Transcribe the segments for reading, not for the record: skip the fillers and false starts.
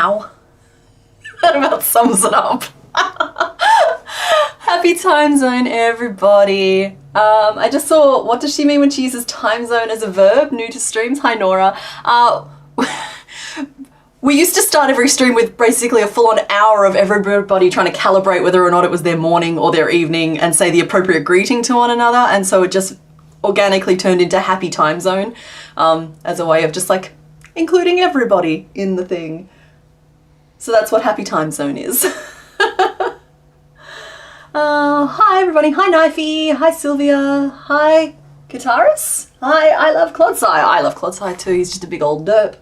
Wow. That about sums it up. Happy time zone, everybody. I just saw, what does she mean when she uses time zone as a verb? New to streams. Hi, Nora. We used to start every stream with basically a full-on hour of everybody trying to calibrate whether or not it was their morning or their evening and say the appropriate greeting to one another, and so it just organically turned into happy time zone as a way of just like including everybody in the thing. So that's what happy time zone is. Hi everybody, hi Knifey, hi Sylvia, hi Kataris, hi I love Clodsai. I love Clodsai too, he's just a big old derp.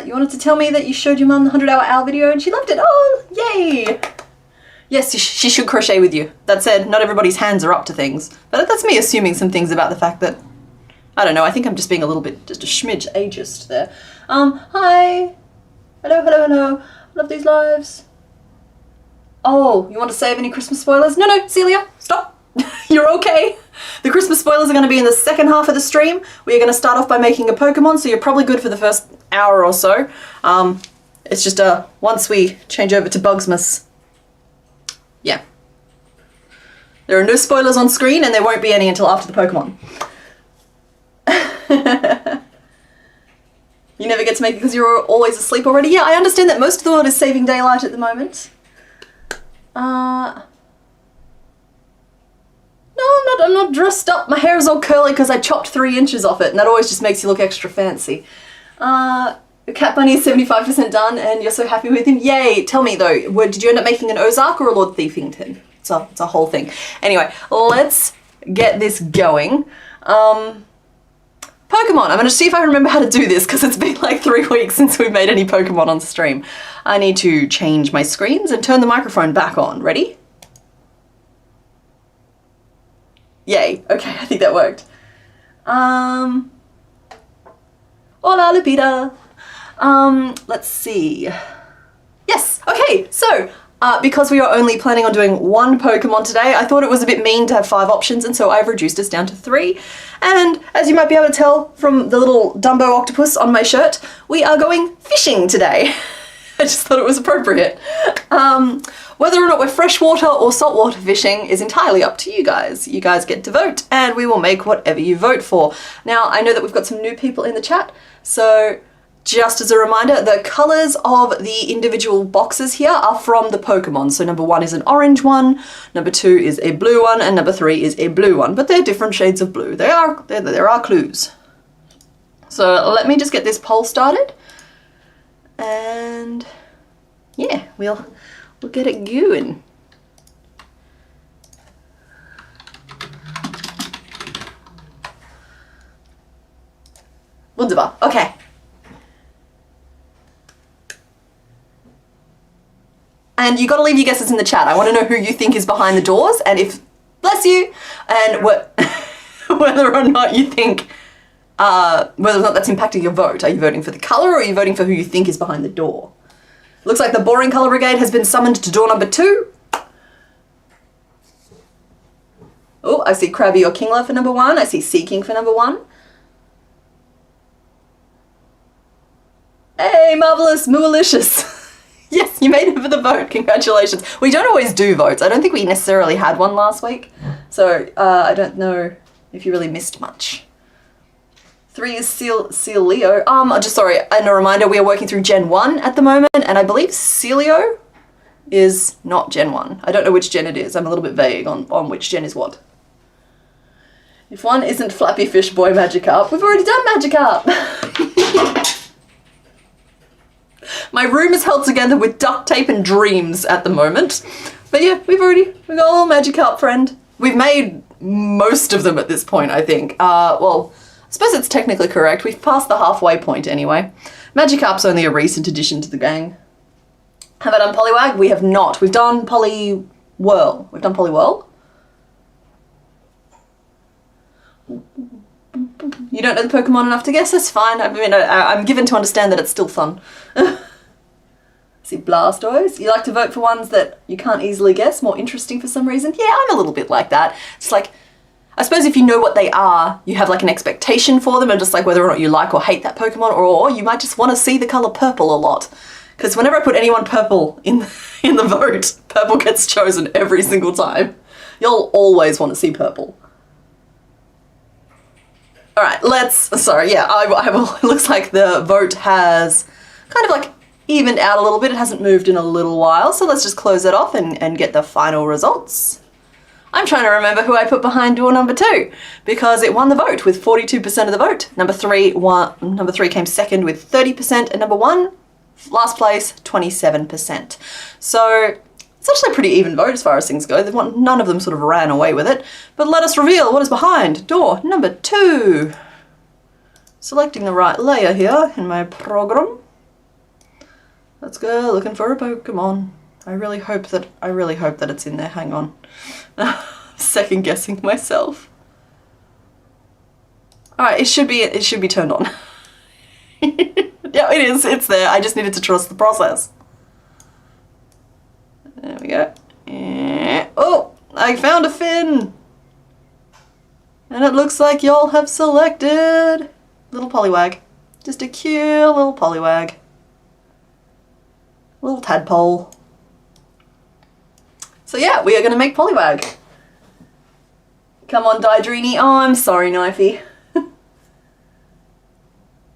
You wanted to tell me that you showed your mum the 100-hour owl video and she loved it. Oh, yay! Yes, she should crochet with you. That said, not everybody's hands are up to things. But that's me assuming some things about the fact that, I don't know, I think I'm just being a little bit, just a smidge ageist there. Hi! Hello, hello, hello. Love these lives. Oh, you want to save any Christmas spoilers? No, Celia, stop. You're okay. The Christmas spoilers are going to be in the second half of the stream. We are going to start off by making a Pokemon, so you're probably good for the first hour or so. It's just once we change over to Bugsmas. Yeah. There are no spoilers on screen, and there won't be any until after the Pokemon. You never get to make it because you're always asleep already? Yeah, I understand that most of the world is saving daylight at the moment. No, I'm not dressed up. My hair is all curly because I chopped 3 inches off it, and that always just makes you look extra fancy. Cat Bunny is 75% done, and you're so happy with him. Yay! Tell me though, did you end up making an Ozark or a Lord Thiefington? It's a whole thing. Anyway, let's get this going. Pokemon. I'm going to see if I remember how to do this because it's been like 3 weeks since we've made any Pokemon on stream. I need to change my screens and turn the microphone back on. Ready? Yay. Okay, I think that worked. Hola, Lupita. Let's see. Yes, okay, so because we are only planning on doing 1 Pokemon today, I thought it was a bit mean to have 5 options, and so I've reduced us down to 3. And as you might be able to tell from the little Dumbo octopus on my shirt, we are going fishing today. I just thought it was appropriate. Whether or not we're freshwater or saltwater fishing is entirely up to you guys. You guys get to vote, and we will make whatever you vote for. Now, I know that we've got some new people in the chat, so just as a reminder, the colours of the individual boxes here are from the Pokemon. So number 1 is an orange one, number 2 is a blue one, and number 3 is a blue one. But they're different shades of blue. There are clues. So let me just get this poll started. And yeah, we'll get it going. Wunderbar. Okay. And you got to leave your guesses in the chat. I want to know who you think is behind the doors, and if, bless you, and whether or not you think, whether or not that's impacting your vote. Are you voting for the colour, or are you voting for who you think is behind the door? Looks like the Boring Colour Brigade has been summoned to door number 2. Oh, I see Krabby or Kingler for number 1. I see Seeking for number 1. Hey, marvellous, Moolicious. Yes, you made it for the vote. Congratulations. We don't always do votes. I don't think we necessarily had one last week. So I don't know if you really missed much. 3 is Seal Leo. Just sorry, and a reminder, we are working through Gen 1 at the moment, and I believe Celio is not Gen 1. I don't know which gen it is. I'm a little bit vague on which gen is what. If one isn't Flappy Fish Boy Magikarp, we've already done Magikarp. My room is held together with duct tape and dreams at the moment. But yeah, we got a little Magikarp friend. We've made most of them at this point, I think. Well, I suppose it's technically correct. We've passed the halfway point anyway. Magikarp's only a recent addition to the gang. Have I done Poliwag? We have not. We've done Poliwhirl. We've done Poliwhirl? You don't know the Pokemon enough to guess? That's fine. I mean, I'm given to understand that it's still fun. See, Blastoise. You like to vote for ones that you can't easily guess, more interesting for some reason? Yeah, I'm a little bit like that. It's like, I suppose if you know what they are, you have like an expectation for them and just like whether or not you like or hate that Pokemon, or you might just want to see the color purple a lot. Because whenever I put anyone purple in the vote, purple gets chosen every single time. You'll always want to see purple. All right, sorry, yeah, it looks like the vote has kind of like evened out a little bit. It hasn't moved in a little while, so let's just close it off and get the final results. I'm trying to remember who I put behind door number 2 because it won the vote with 42% of the vote. Number 3 came second with 30%, and number 1, last place, 27%. So it's actually a pretty even vote as far as things go. None of them sort of ran away with it. But let us reveal what is behind door number 2. Selecting the right layer here in my program. Let's go looking for a Pokemon. I really hope that it's in there. Hang on. Second guessing myself. All right, it should be turned on. Yeah, it is. It's there. I just needed to trust the process. There we go. Oh, I found a fin. And it looks like y'all have selected little Poliwag. Just a cute little Poliwag. Little tadpole. So yeah, we are going to make Poliwag. Come on, Daedrini. Oh, I'm sorry, Knifey.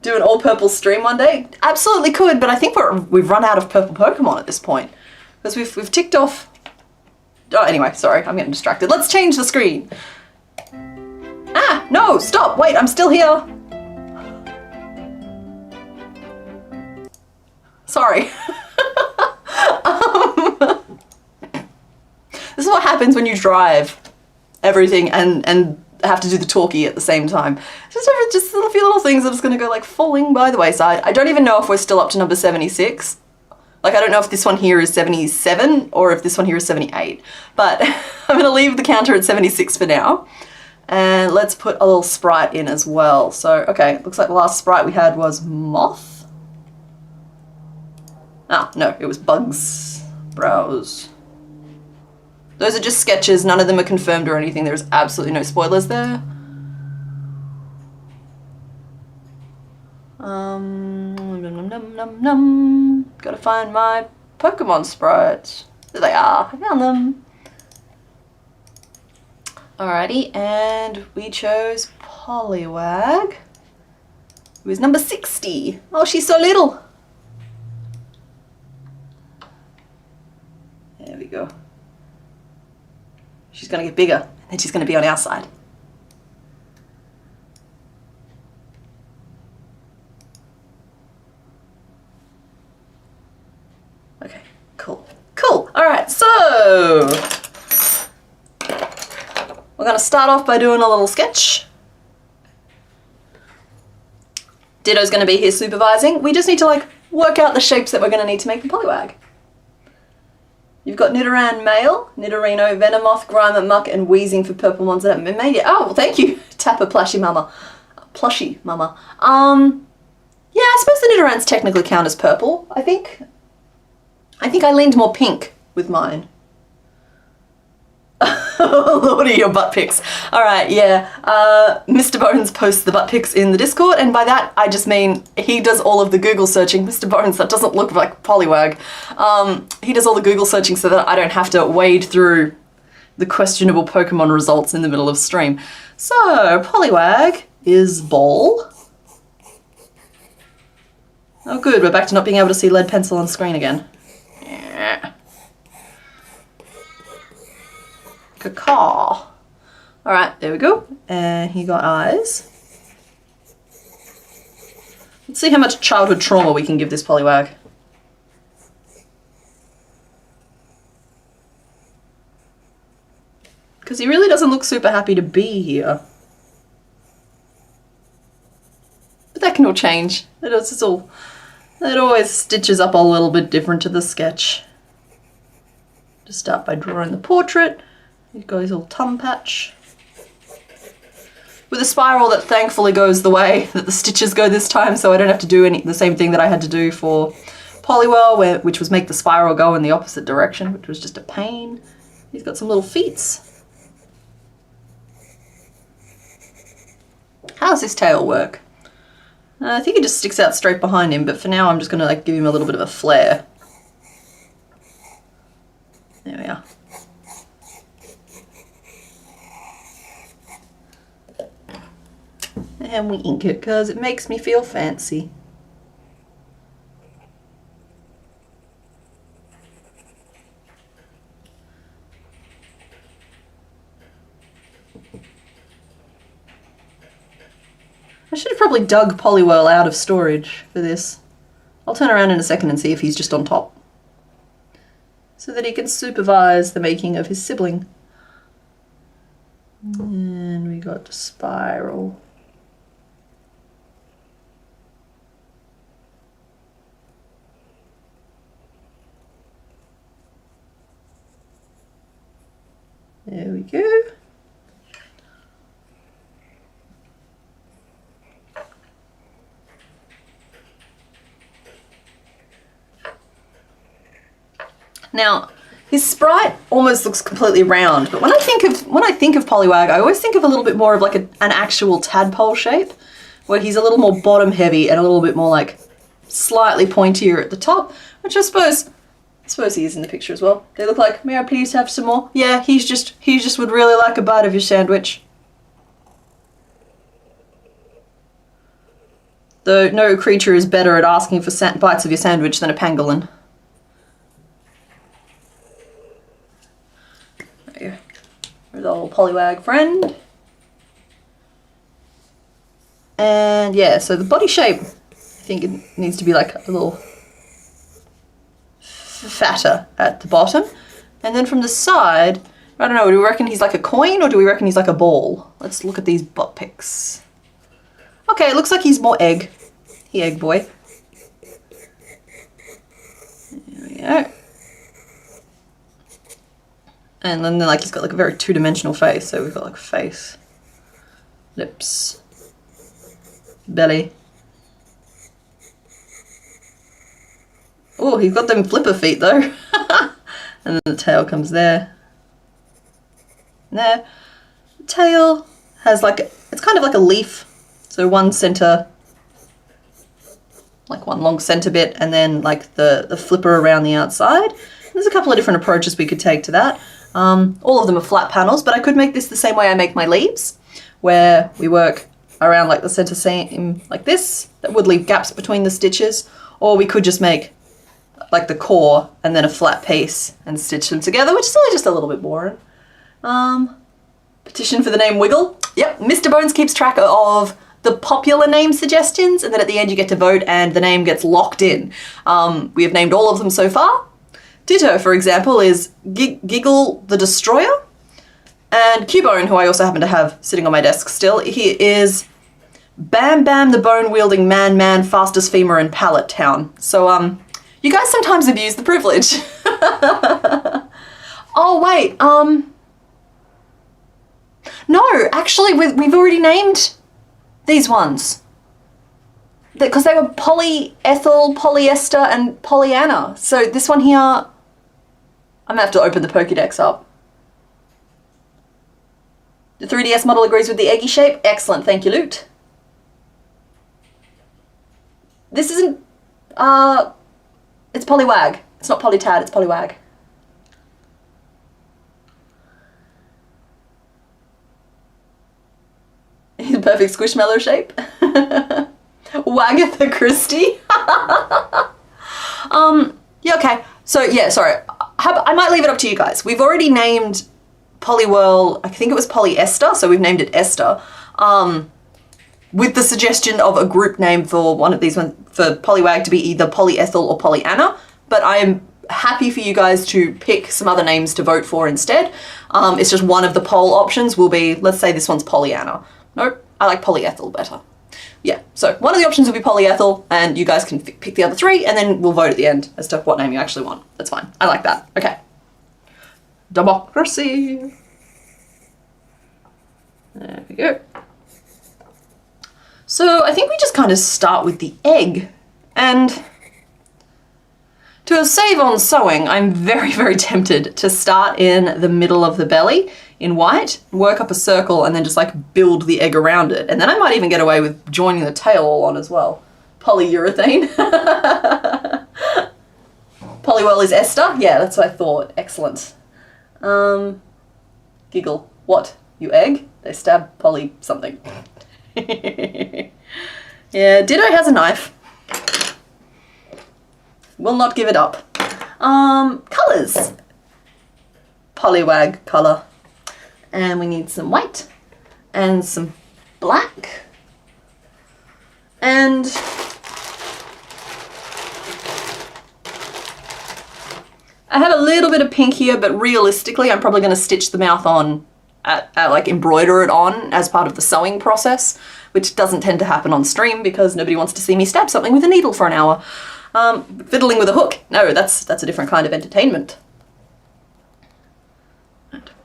Do an all purple stream one day? Absolutely could, but I think we've run out of purple Pokemon at this point. Because we've ticked off... Oh, anyway, sorry, I'm getting distracted. Let's change the screen. Ah, no, stop, wait, I'm still here. Sorry. This is what happens when you drive everything and have to do the talkie at the same time. Just a few little things that are just going to go like falling by the wayside. I don't even know if we're still up to number 76. Like, I don't know if this one here is 77 or if this one here is 78. But I'm going to leave the counter at 76 for now. And let's put a little sprite in as well. So, okay, looks like the last sprite we had was Moth. Ah, no, it was Bugs. Browse. Those are just sketches, none of them are confirmed or anything. There's absolutely no spoilers there. Gotta find my Pokemon sprites. There they are, I found them. Alrighty, and we chose Poliwag, who is number 60. Oh, she's so little. There we go. She's going to get bigger, and then she's going to be on our side. Okay, cool. Cool. All right, so we're going to start off by doing a little sketch. Ditto's going to be here supervising. We just need to like work out the shapes that we're going to need to make the Poliwag. You've got Nidoran male, Nidorino, Venomoth, Grimer, Muck, and Wheezing for purple ones that haven't been made yet. Oh, well, thank you, Tapper Plushy Mama. Plushy Mama. Yeah, I suppose the Nidorans technically count as purple, I think. I think I leaned more pink with mine. What are your butt pics? Alright, yeah. Mr. Bones posts the butt pics in the Discord, and by that I just mean he does all of the Google searching. Mr. Bones, that doesn't look like Poliwag. He does all the Google searching so that I don't have to wade through the questionable Pokemon results in the middle of stream. So, Poliwag is ball. Oh good, we're back to not being able to see lead pencil on screen again. Yeah. Caw. Alright, there we go. And he got eyes. Let's see how much childhood trauma we can give this Poliwag. Because he really doesn't look super happy to be here. But that can all change. It always stitches up a little bit different to the sketch. Just start by drawing the portrait. He's got his little tum patch. With a spiral that thankfully goes the way that the stitches go this time, so I don't have to do the same thing that I had to do for Poliwell, which was make the spiral go in the opposite direction, which was just a pain. He's got some little feet. How does his tail work? I think it just sticks out straight behind him, but for now I'm just going to like give him a little bit of a flare. There we are. And we ink it because it makes me feel fancy. I should have probably dug Poliwhirl out of storage for this. I'll turn around in a second and see if he's just on top, so that he can supervise the making of his sibling. And we got Spiral. There we go. Now, his sprite almost looks completely round, but when I think of Poliwag, I always think of a little bit more of like an actual tadpole shape, where he's a little more bottom heavy and a little bit more like slightly pointier at the top, which I suppose he is in the picture as well. They look like, may I please have some more? Yeah, he just would really like a bite of your sandwich. Though no creature is better at asking for bites of your sandwich than a pangolin. There you go. There's our old Poliwag friend. And yeah, so the body shape, I think it needs to be like a little fatter at the bottom. And then from the side, I don't know, do we reckon he's like a coin or do we reckon he's like a ball? Let's look at these butt pics. Okay, it looks like he's more egg. He egg boy. There we go. And then like he's got like a very two-dimensional face. So we've got like face, lips, belly. Oh, he's got them flipper feet though. And then the tail comes there. And there. The tail has like, it's kind of like a leaf. So one center, like one long center bit, and then like the flipper around the outside. There's a couple of different approaches we could take to that. All of them are flat panels, but I could make this the same way I make my leaves, where we work around like the center seam like this. That would leave gaps between the stitches, or we could just make like the core and then a flat piece and stitch them together, which is only just a little bit boring. Petition for the name Wiggle. Yep, Mr. Bones keeps track of the popular name suggestions, and then at the end you get to vote and the name gets locked in. We have named all of them so far. Ditto, for example, is Giggle the Destroyer. And Cubone, who I also happen to have sitting on my desk still, he is Bam Bam the Bone-Wielding Man Fastest Femur in Pallet Town. So, you guys sometimes abuse the privilege. Oh, wait, no, actually, we've already named these ones. Because they were Polyethyl, Polyester, and Pollyanna. So this one here, I'm gonna have to open the Pokédex up. The 3DS model agrees with the eggy shape. Excellent, thank you, Loot. This isn't, it's Poliwag. It's not Polytad, it's Poliwag. He's a perfect Squishmallow shape. Wagatha Christie. Yeah, okay. So, yeah, sorry. I might leave it up to you guys. We've already named Poliwhirl, I think it was Polyester, so we've named it Esther, with the suggestion of a group name for one of these ones, for Poliwag to be either Polyethyl or Pollyanna, but I am happy for you guys to pick some other names to vote for instead. It's just one of the poll options will be, let's say this one's Pollyanna. Nope, I like Polyethyl better. Yeah, so one of the options will be Polyethyl, and you guys can pick the other three, and then we'll vote at the end as to what name you actually want. That's fine. I like that. Okay. Democracy. There we go. So I think we just kind of start with the egg. And To save on sewing, I'm very, very tempted to start in the middle of the belly in white, work up a circle, and then just like build the egg around it. And then I might even get away with joining the tail all on as well. Polyurethane. Polywell is ester? Yeah, that's what I thought. Excellent. Giggle. What? You egg? They stab Polly something. Yeah, Ditto has a knife. Will not give it up. Colours. Polywag colour. And we need some white and some black. And I have a little bit of pink here, but realistically, I'm probably going to stitch the mouth on, like embroider it on as part of the sewing process, which doesn't tend to happen on stream because nobody wants to see me stab something with a needle for an hour. Fiddling with a hook, no, that's a different kind of entertainment.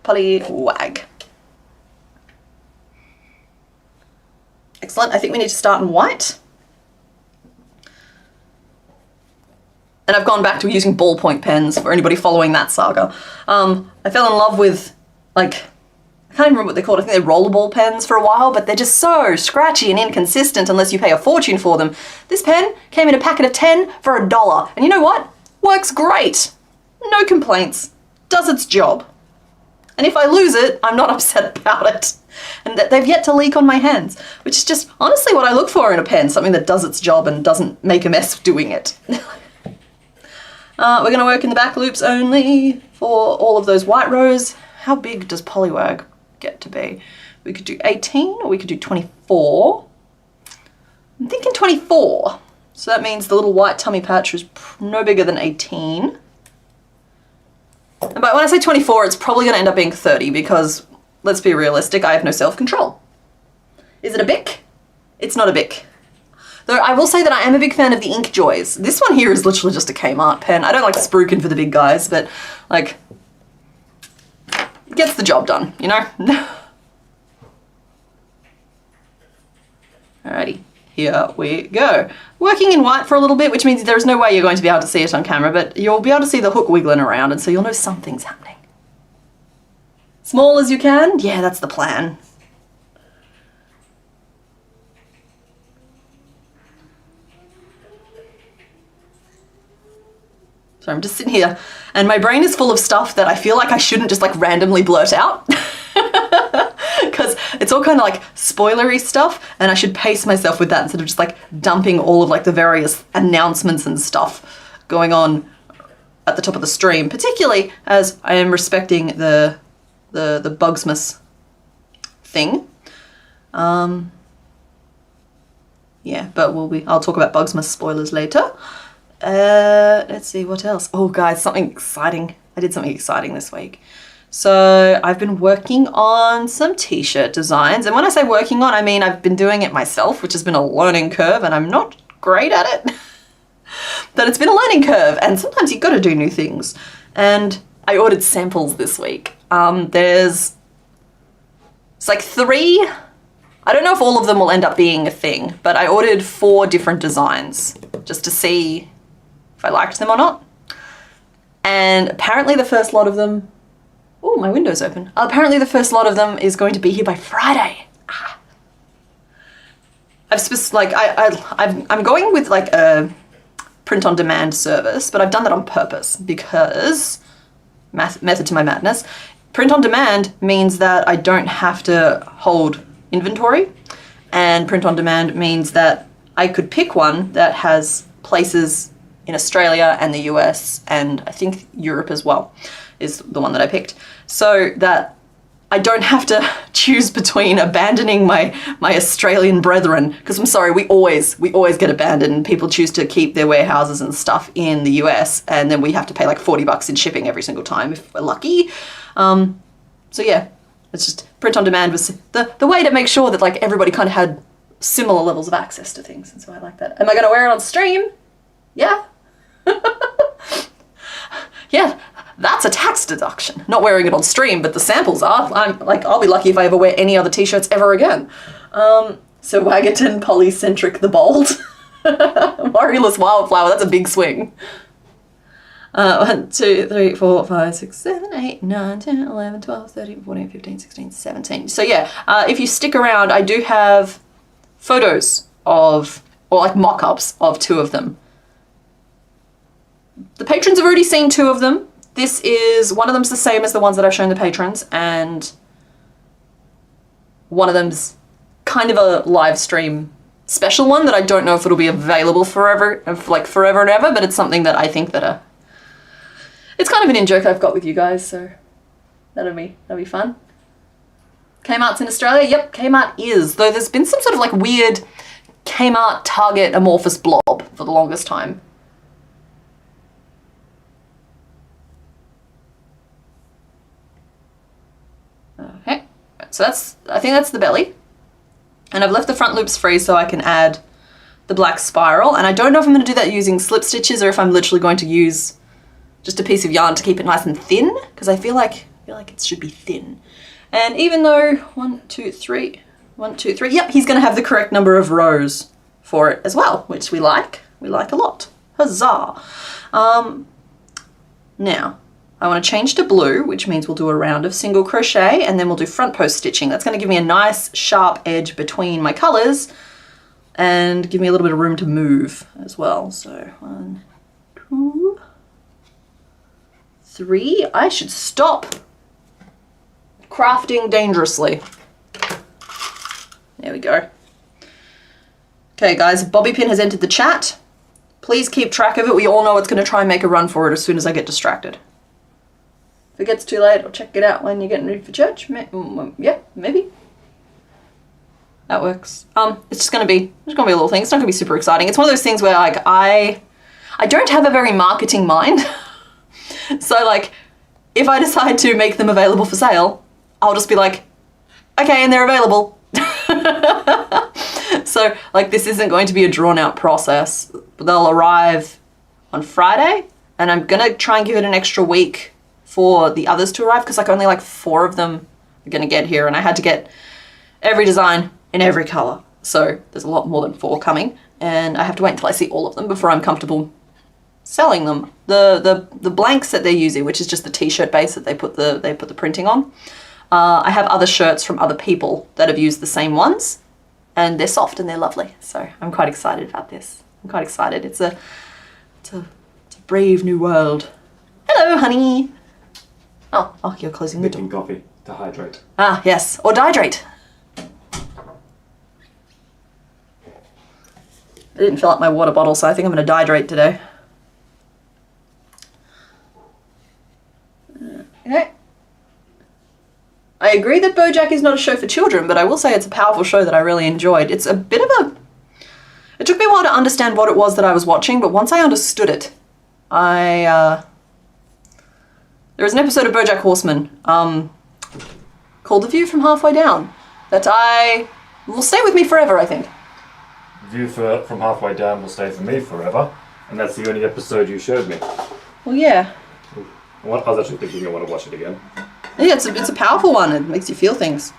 Polywag. Excellent, I think we need to start in white. And I've gone back to using ballpoint pens for anybody following that saga. I fell in love with, like, I can't even remember what they're called. I think they're rollerball pens for a while, but they're just so scratchy and inconsistent unless you pay a fortune for them. This pen came in a packet of 10 for $1. And you know what? Works great. No complaints. Does its job. And if I lose it, I'm not upset about it. And they've yet to leak on my hands, which is just honestly what I look for in a pen, something that does its job and doesn't make a mess doing it. We're going to work in the back loops only for all of those white rows. How big does Polywag get to be? We could do 18 or we could do 24. I'm thinking 24. So that means the little white tummy patch is no bigger than 18. But when I say 24, it's probably going to end up being 30 because, let's be realistic, I have no self-control. Is it a Bic? It's not a Bic. Though I will say that I am a big fan of the Ink Joys. This one here is literally just a Kmart pen. I don't like spruiking for the big guys, but like, gets the job done, you know? Alrighty, here we go. Working in white for a little bit, which means there's no way you're going to be able to see it on camera, but you'll be able to see the hook wiggling around, and so you'll know something's happening. Small as you can? Yeah, that's the plan. So I'm just sitting here and my brain is full of stuff that I feel like I shouldn't just like randomly blurt out because it's all kind of like spoilery stuff and I should pace myself with that instead of just like dumping all of like the various announcements and stuff going on at the top of the stream, particularly as I am respecting the Bugsmas thing. Yeah, but I'll talk about Bugsmas spoilers later. Let's see what else. Oh guys, something exciting. I did something exciting this week. So I've been working on some t-shirt designs, and when I say working on, I mean I've been doing it myself, which has been a learning curve, and I'm not great at it. But it's been a learning curve, and sometimes you've got to do new things. And I ordered samples this week. It's like 3. I don't know if all of them will end up being a thing, but I ordered 4 different designs just to see if I liked them or not. And apparently the first lot of them, oh, my window's open. Apparently the first lot of them is going to be here by Friday. I'm going with like a print on demand service, but I've done that on purpose because method to my madness. Print on demand means that I don't have to hold inventory, and print on demand means that I could pick one that has places in Australia and the US and I think Europe as well is the one that I picked, so that I don't have to choose between abandoning my Australian brethren, because I'm sorry, we always get abandoned and people choose to keep their warehouses and stuff in the US and then we have to pay like $40 in shipping every single time if we're lucky. So yeah, it's just print on demand was the way to make sure that like everybody kind of had similar levels of access to things, and so I like that. Am I going to wear it on stream? Yeah. Yeah, that's a tax deduction. Not wearing it on stream, but the samples are. I'll be lucky if I ever wear any other t-shirts ever again. So Waggerton Polycentric the Bold. Warriorless Wildflower, that's a big swing. 1, 2, 3, 4, 5, 6, 7, 8, 9, 10, 11, 12, 13, 14, 15, 16, 17. So yeah, if you stick around, I do have photos of, or like mock-ups of 2 of them. The patrons have already seen 2 of them. This is, one of them's the same as the ones that I've shown the patrons, and one of them's kind of a live stream special one that I don't know if it'll be available forever, like forever and ever, but it's something that I think that it's kind of an in-joke I've got with you guys, so that'll be fun. Kmart's in Australia? Yep, Kmart is, though there's been some sort of like weird Kmart Target amorphous blob for the longest time. Okay, so I think that's the belly. And I've left the front loops free so I can add the black spiral. And I don't know if I'm going to do that using slip stitches or if I'm literally going to use just a piece of yarn to keep it nice and thin, because I feel like it should be thin. And even though 1, 2, 3, 1, 2, 3, yep, he's going to have the correct number of rows for it as well, which we like a lot. Huzzah! Now, I want to change to blue, which means we'll do a round of single crochet, and then we'll do front post stitching. That's going to give me a nice sharp edge between my colours and give me a little bit of room to move as well. So 1, 2, 3. I should stop crafting dangerously. There we go. Okay guys, Bobby Pin has entered the chat. Please keep track of it. We all know it's going to try and make a run for it as soon as I get distracted. If it gets too late, I'll check it out when you're getting ready for church. Yeah, maybe. That works. It's just gonna be a little thing. It's not gonna be super exciting. It's one of those things where like I don't have a very marketing mind. So like, if I decide to make them available for sale, I'll just be like, okay, and they're available. So like, this isn't going to be a drawn out process. They'll arrive on Friday, and I'm gonna try and give it an extra week for the others to arrive, because like only like 4 of them are gonna get here, and I had to get every design in every color. So there's a lot more than 4 coming, and I have to wait until I see all of them before I'm comfortable selling them. The blanks that they're using, which is just the t-shirt base that they put the printing on. I have other shirts from other people that have used the same ones, and they're soft and they're lovely. So I'm quite excited about this. I'm quite excited. It's a brave new world. Hello, honey. Oh, you're closing the door. Making coffee to hydrate. Ah, yes, or dihydrate. I didn't fill up my water bottle, so I think I'm going to dihydrate today. Okay. I agree that BoJack is not a show for children, but I will say it's a powerful show that I really enjoyed. It's a bit of a... It took me a while to understand what it was that I was watching, but once I understood it, there was an episode of BoJack Horseman called The View from Halfway Down that will stay with me forever, I think. View from Halfway Down will stay for me forever, and that's the only episode you showed me. Well, yeah. I was actually thinking I want to watch it again. Yeah, it's a powerful one. It makes you feel things.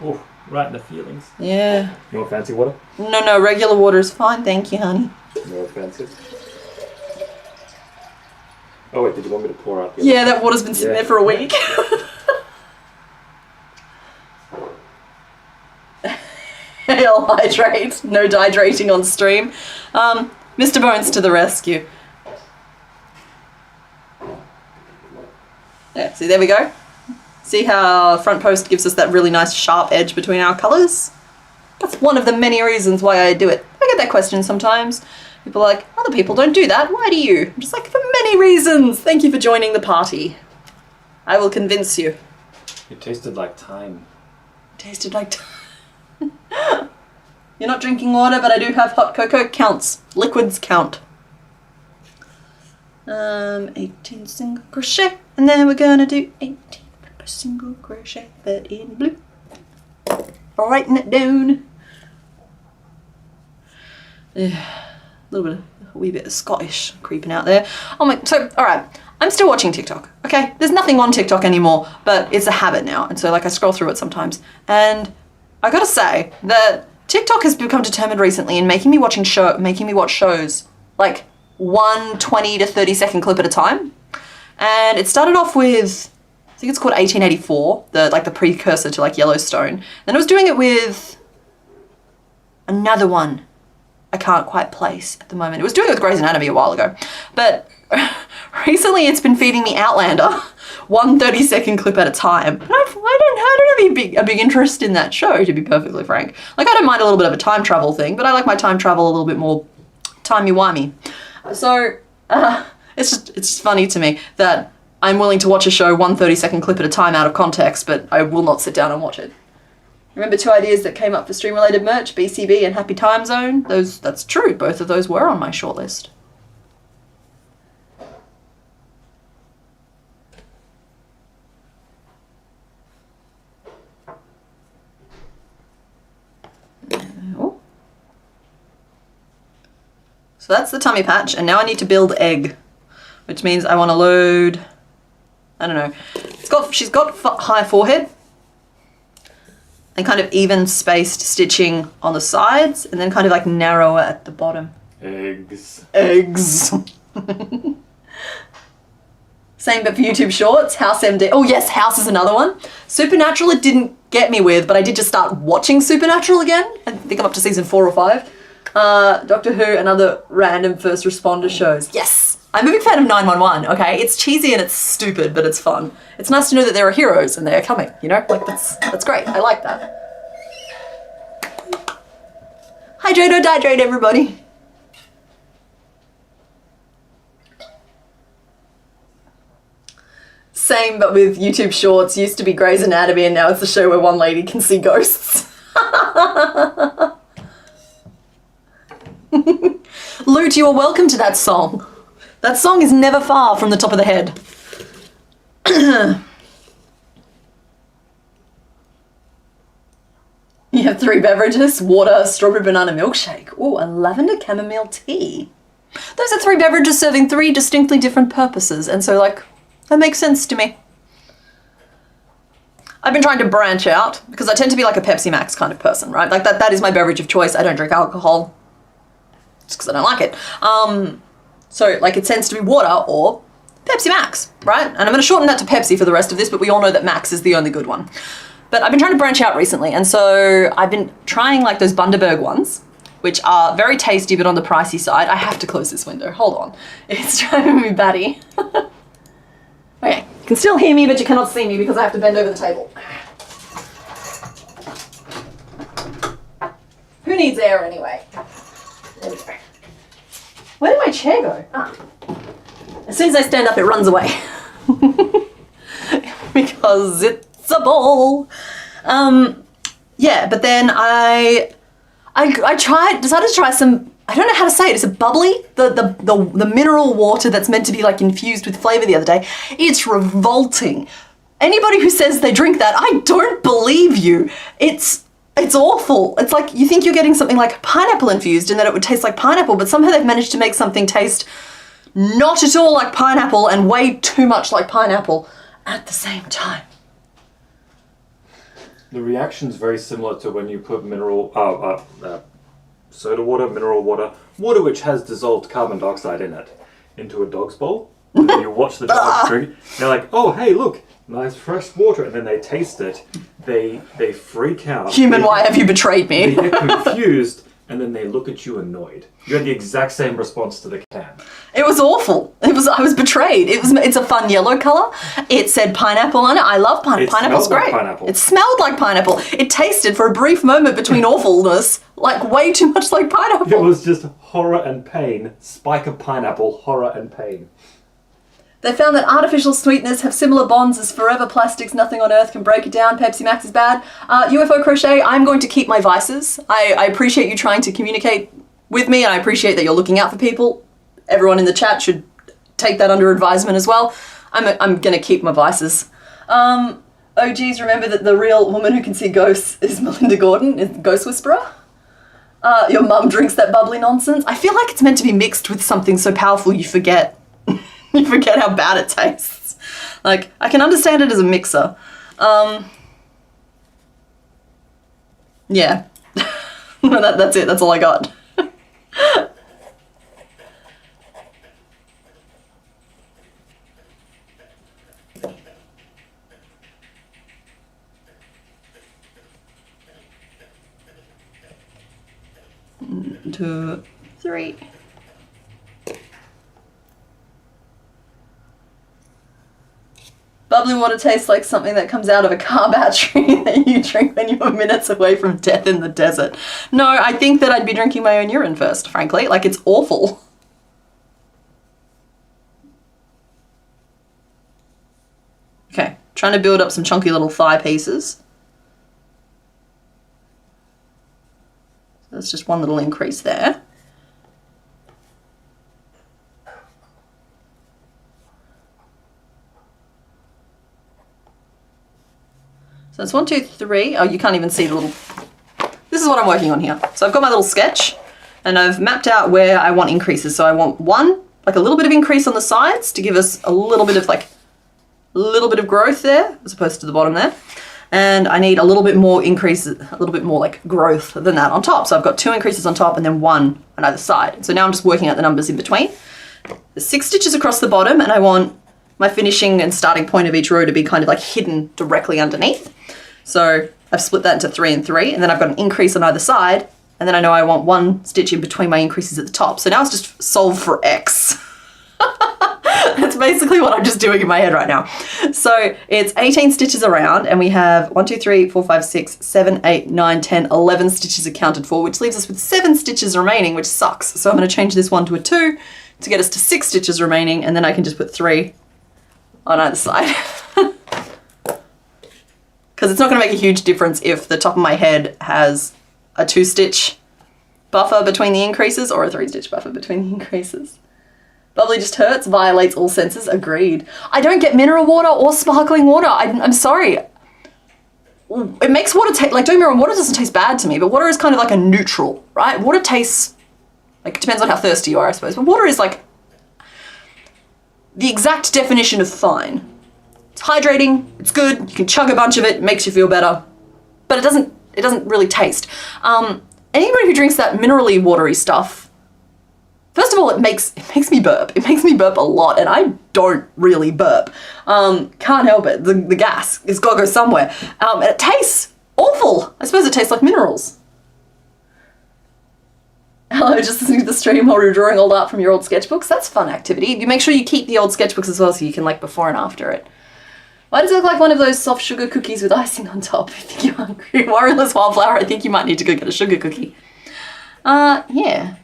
Oh, right in the feelings. Yeah. You want fancy water? No, regular water is fine. Thank you, honey. No fancy. Oh wait, did you want me to pour out the Yeah, that water's been sitting there for a week. Hail hydrate. No dehydrating on stream. Mr. Bones to the rescue. Yeah, see, there we go. See how front post gives us that really nice sharp edge between our colours? That's one of the many reasons why I do it. I get that question sometimes. People are like, other people don't do that, why do you? I'm just like, for many reasons. Thank you for joining the party. I will convince you. It tasted like time. It tasted like time. You're not drinking water, but I do have hot cocoa. Counts. Liquids count. 18 single crochet, and then we're gonna do 18 single crochet, but in blue. Writing it down. Yeah, a wee bit of Scottish creeping out there. Oh my, so, alright, I'm still watching TikTok, okay? There's nothing on TikTok anymore, but it's a habit now, and so like I scroll through it sometimes, and I gotta say that TikTok has become determined recently in making me watch shows like one 20 to 30 second clip at a time. And it started off with, I think it's called 1884, the precursor to like Yellowstone. Then I was doing it with another one I can't quite place at the moment. It was doing it with Grey's Anatomy a while ago. But recently it's been feeding me Outlander, one 30-second clip at a time. And I don't have a big interest in that show, to be perfectly frank. Like, I don't mind a little bit of a time travel thing, but I like my time travel a little bit more timey-wimey. So it's just funny to me that I'm willing to watch a show one 30-second clip at a time out of context, but I will not sit down and watch it. Remember 2 ideas that came up for stream-related merch, BCB and Happy Time Zone? That's true, both of those were on my shortlist. Oh. So that's the tummy patch, and now I need to build egg, which means I want to load, I don't know, she's got high forehead, and kind of even spaced stitching on the sides, and then kind of like narrower at the bottom. Eggs. Same but for YouTube Shorts, House MD. Oh yes, House is another one. Supernatural it didn't get me with, but I did just start watching Supernatural again. I think I'm up to season 4 or 5. Doctor Who and other random first responder shows. Yes! I'm a big fan of 911, okay? It's cheesy and it's stupid, but it's fun. It's nice to know that there are heroes and they are coming, you know? Like, that's great. I like that. Hydrate or dihydrate, everybody. Same, but with YouTube Shorts. Used to be Grey's Anatomy and now it's a show where one lady can see ghosts. Loot, you are welcome to that song. That song is never far from the top of the head. You have 3 beverages, water, strawberry banana milkshake. Ooh, a lavender chamomile tea. Those are 3 beverages serving 3 distinctly different purposes, and so like, that makes sense to me. I've been trying to branch out because I tend to be like a Pepsi Max kind of person, right? Like that is my beverage of choice. I don't drink alcohol just because I don't like it. So like it tends to be water or Pepsi Max, right? And I'm going to shorten that to Pepsi for the rest of this, but we all know that Max is the only good one. But I've been trying to branch out recently, and so I've been trying like those Bundaberg ones, which are very tasty but on the pricey side. I have to close this window. Hold on. It's driving me batty. Okay, you can still hear me, but you cannot see me because I have to bend over the table. Who needs air anyway? There we go. Where did my chair go? Ah. As soon as I stand up, it runs away. Because it's a ball. Yeah, but then I decided to try some, I don't know how to say it, is it bubbly? The mineral water that's meant to be like infused with flavor the other day. It's revolting. Anybody who says they drink that, I don't believe you. It's awful. It's like you think you're getting something like pineapple infused and that it would taste like pineapple, but somehow they've managed to make something taste not at all like pineapple and way too much like pineapple at the same time. The reaction's very similar to when you put soda water, mineral water which has dissolved carbon dioxide in it, into a dog's bowl. And then you watch the dog drink it. They're like, oh, hey, look, nice fresh water. And then they taste it. They freak out. Human, why have you betrayed me? They get confused, and then they look at you annoyed. You had the exact same response to the can. It was awful. I was betrayed. It's a fun yellow color. It said pineapple on it. I love pineapple. Pineapple's great. Like pineapple. It smelled like pineapple. It tasted for a brief moment between awfulness like way too much like pineapple. It was just horror and pain. Spike of pineapple, horror and pain. They found that artificial sweeteners have similar bonds as forever plastics. Nothing on earth can break it down. Pepsi Max is bad. UFO Crochet, I'm going to keep my vices. I appreciate you trying to communicate with me, and I appreciate that you're looking out for people. Everyone in the chat should take that under advisement as well. I'm going to keep my vices. Oh geez, remember that the real woman who can see ghosts is Melinda Gordon, is the Ghost Whisperer. Your mum drinks that bubbly nonsense. I feel like it's meant to be mixed with something so powerful you forget. You forget how bad it tastes. Like, I can understand it as a mixer. Yeah. That's it. That's all I got. One, 2, 3. Bubbly water tastes like something that comes out of a car battery that you drink when you're minutes away from death in the desert. No, I think that I'd be drinking my own urine first, frankly. Like, it's awful. Okay, trying to build up some chunky little thigh pieces. So that's just one little increase there. So it's 1, 2, 3. Oh, you can't even see the little... This is what I'm working on here. So I've got my little sketch and I've mapped out where I want increases. So I want one, like a little bit of increase on the sides to give us a little bit of like, a little bit of growth there as opposed to the bottom there. And I need a little bit more increase, a little bit more like growth than that on top. So I've got 2 increases on top and then 1 on either side. So now I'm just working out the numbers in between. There's 6 stitches across the bottom and I want my finishing and starting point of each row to be kind of like hidden directly underneath. So I've split that into 3 and 3, and then I've got an increase on either side, and then I know I want 1 stitch in between my increases at the top. So now it's just solve for X. That's basically what I'm just doing in my head right now. So it's 18 stitches around, and we have 1, 2, 3, 4, 5, 6, 7, 8, 9, 10, 11 stitches accounted for, which leaves us with 7 stitches remaining, which sucks. So I'm going to change this one to a 2 to get us to 6 stitches remaining, and then I can just put 3 on either side. Because it's not going to make a huge difference if the top of my head has a 2-stitch buffer between the increases or a 3-stitch buffer between the increases. Bubbly just hurts, violates all senses, agreed. I don't get mineral water or sparkling water. I'm sorry. It makes water taste, like, don't get me wrong, water doesn't taste bad to me, but water is kind of like a neutral, right? Water tastes, like, it depends on how thirsty you are, I suppose, but water is like the exact definition of fine. It's hydrating, it's good, you can chug a bunch of it, makes you feel better, but it doesn't really taste. Anybody who drinks that minerally watery stuff, first of all, it makes me burp. It makes me burp a lot, and I don't really burp. Can't help it. The gas has got to go somewhere. And it tastes awful. I suppose it tastes like minerals. Hello, just listening to the stream while you're drawing old art from your old sketchbooks. That's a fun activity. You make sure you keep the old sketchbooks as well so you can like before and after it. Why does it look like one of those soft sugar cookies with icing on top? I think you're hungry. Warrenless Wildflower, I think you might need to go get a sugar cookie. Yeah.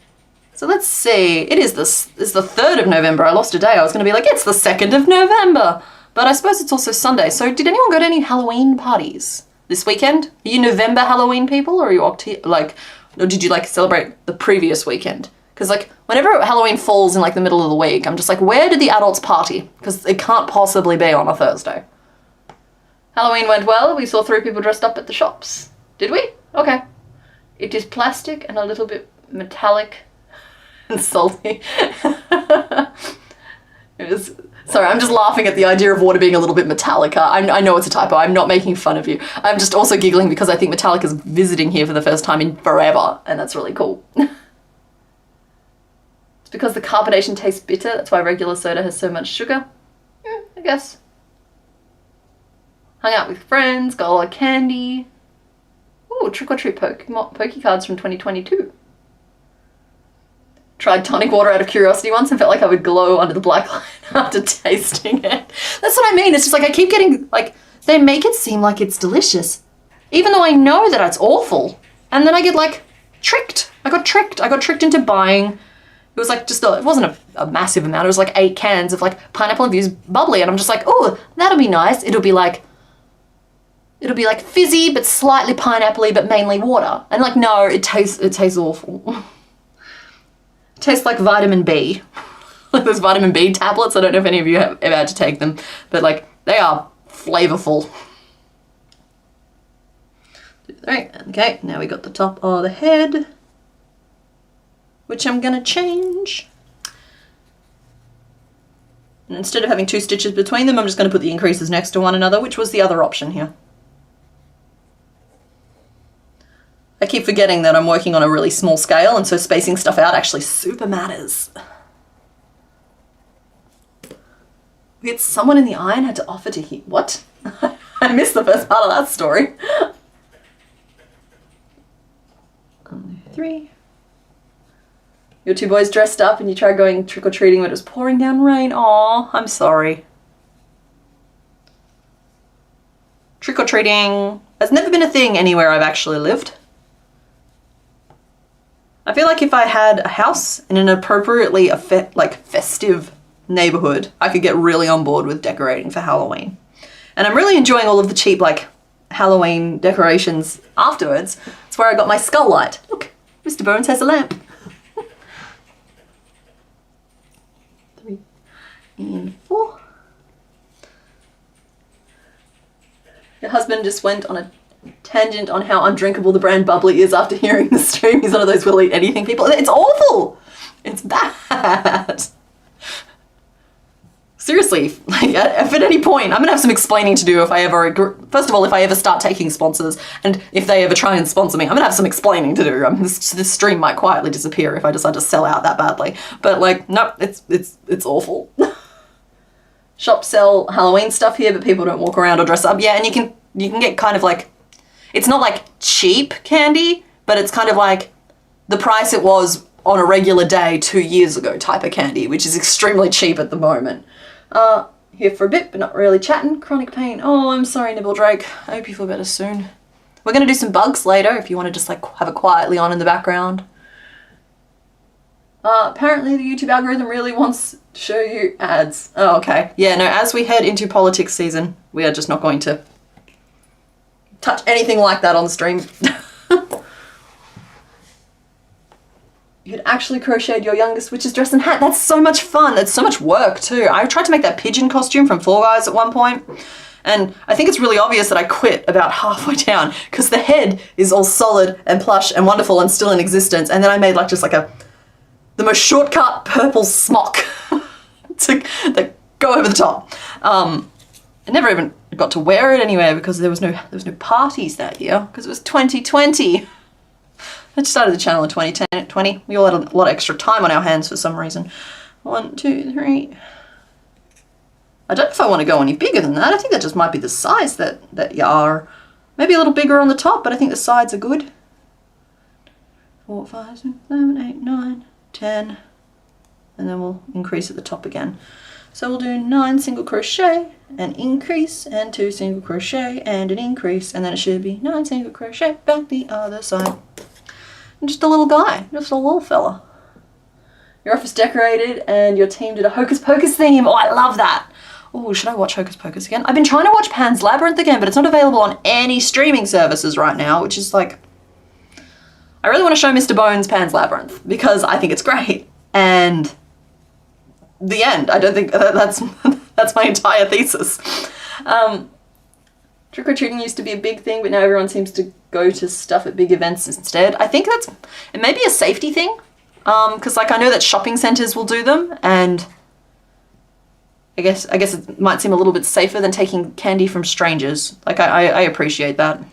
So let's see. It's the 3rd of November. I lost a day. I was going to be like, it's the 2nd of November. But I suppose it's also Sunday. So did anyone go to any Halloween parties this weekend? Are you November Halloween people, or are you or did you like celebrate the previous weekend? Because like whenever Halloween falls in like the middle of the week, I'm just like, where did the adults party? Because it can't possibly be on a Thursday. Halloween went well. We saw 3 people dressed up at the shops. Did we? Okay. It is plastic and a little bit metallic and salty. Sorry, I'm just laughing at the idea of water being a little bit Metallica. I know it's a typo. I'm not making fun of you. I'm just also giggling because I think Metallica's visiting here for the first time in forever, and that's really cool. It's because the carbonation tastes bitter. That's why regular soda has so much sugar. I guess. Hung out with friends, got a lot of candy. Ooh, trick or treat Poke Cards from 2022. Tried tonic water out of curiosity once and felt like I would glow under the black light after tasting it. That's what I mean. It's just like I keep getting, like, they make it seem like it's delicious, even though I know that it's awful. And then I get, like, tricked. I got tricked into buying. It was like just it wasn't a massive amount. It was like 8 cans of like pineapple infused bubbly. And I'm just like, oh, that'll be nice. It'll be like fizzy, but slightly pineapple-y, but mainly water. And like, no, it tastes awful. It tastes like vitamin B. Like those vitamin B tablets. I don't know if any of you have ever had to take them, but like they are flavorful. 2, 3. Okay, now we got the top of the head, which I'm gonna change. And instead of having 2 stitches between them, I'm just gonna put the increases next to one another, which was the other option here. I keep forgetting that I'm working on a really small scale, and so spacing stuff out actually super matters. It's someone in the iron had to offer to heal. What? I missed the first part of that story. 3. Your 2 boys dressed up and you tried going trick-or-treating but it was pouring down rain. Aw, I'm sorry. Trick-or-treating has never been a thing anywhere I've actually lived. I feel like if I had a house in an appropriately festive neighborhood, I could get really on board with decorating for Halloween. And I'm really enjoying all of the cheap Halloween decorations afterwards. It's where I got my skull light. Look, Mr. Bones has a lamp. 3 and 4. Your husband just went on a tangent on how undrinkable the brand bubbly is after hearing the stream. He's one of those will eat anything people. It's awful. It's bad. Seriously, if at any point, I'm gonna have some explaining to do if I ever, first of all, if I ever start taking sponsors, and if they ever try and sponsor me, I'm gonna have some explaining to do. This stream might quietly disappear if I decide to sell out that badly. But no, it's awful. Shops sell Halloween stuff here, but people don't walk around or dress up. Yeah, and you can get kind of it's not cheap candy, but it's kind of the price it was on a regular day 2 years ago type of candy, which is extremely cheap at the moment. Here for a bit, but not really chatting. Chronic pain. Oh, I'm sorry, Nibble Drake. I hope you feel better soon. We're going to do some bugs later if you want to just have it quietly on in the background. Apparently the YouTube algorithm really wants to show you ads. Oh, okay. Yeah, no, as we head into politics season, we are just not going to touch anything like that on the stream. You had actually crocheted your youngest witch's dress and hat. That's so much fun. It's so much work too. I tried to make that pigeon costume from Fall Guys at one point, and I think it's really obvious that I quit about halfway down because the head is all solid and plush and wonderful and still in existence, and then I made the most shortcut purple smock to go over the top. I never even got to wear it anywhere because there was no parties that year because it was 2020. I just started the channel in 2020. We all had a lot of extra time on our hands for some reason. 1, 2, 3. I don't know if I want to go any bigger than that. I think that just might be the size that you are. Maybe a little bigger on the top, but I think the sides are good. 4, 5, 6, 7, 8, 9, 10. And then we'll increase at the top again. So we'll do 9 single crochet, an increase, and 2 single crochet, and an increase. And then it should be 9 single crochet back the other side. And just a little guy, just a little fella. Your office decorated and your team did a Hocus Pocus theme. Oh, I love that. Oh, should I watch Hocus Pocus again? I've been trying to watch Pan's Labyrinth again, but it's not available on any streaming services right now, which is I really want to show Mr. Bones Pan's Labyrinth because I think it's great. And the end. I don't think that's my entire thesis. Trick-or-treating used to be a big thing, but now everyone seems to go to stuff at big events instead. I think it may be a safety thing, because I know that shopping centers will do them, and I guess it might seem a little bit safer than taking candy from strangers. I appreciate that.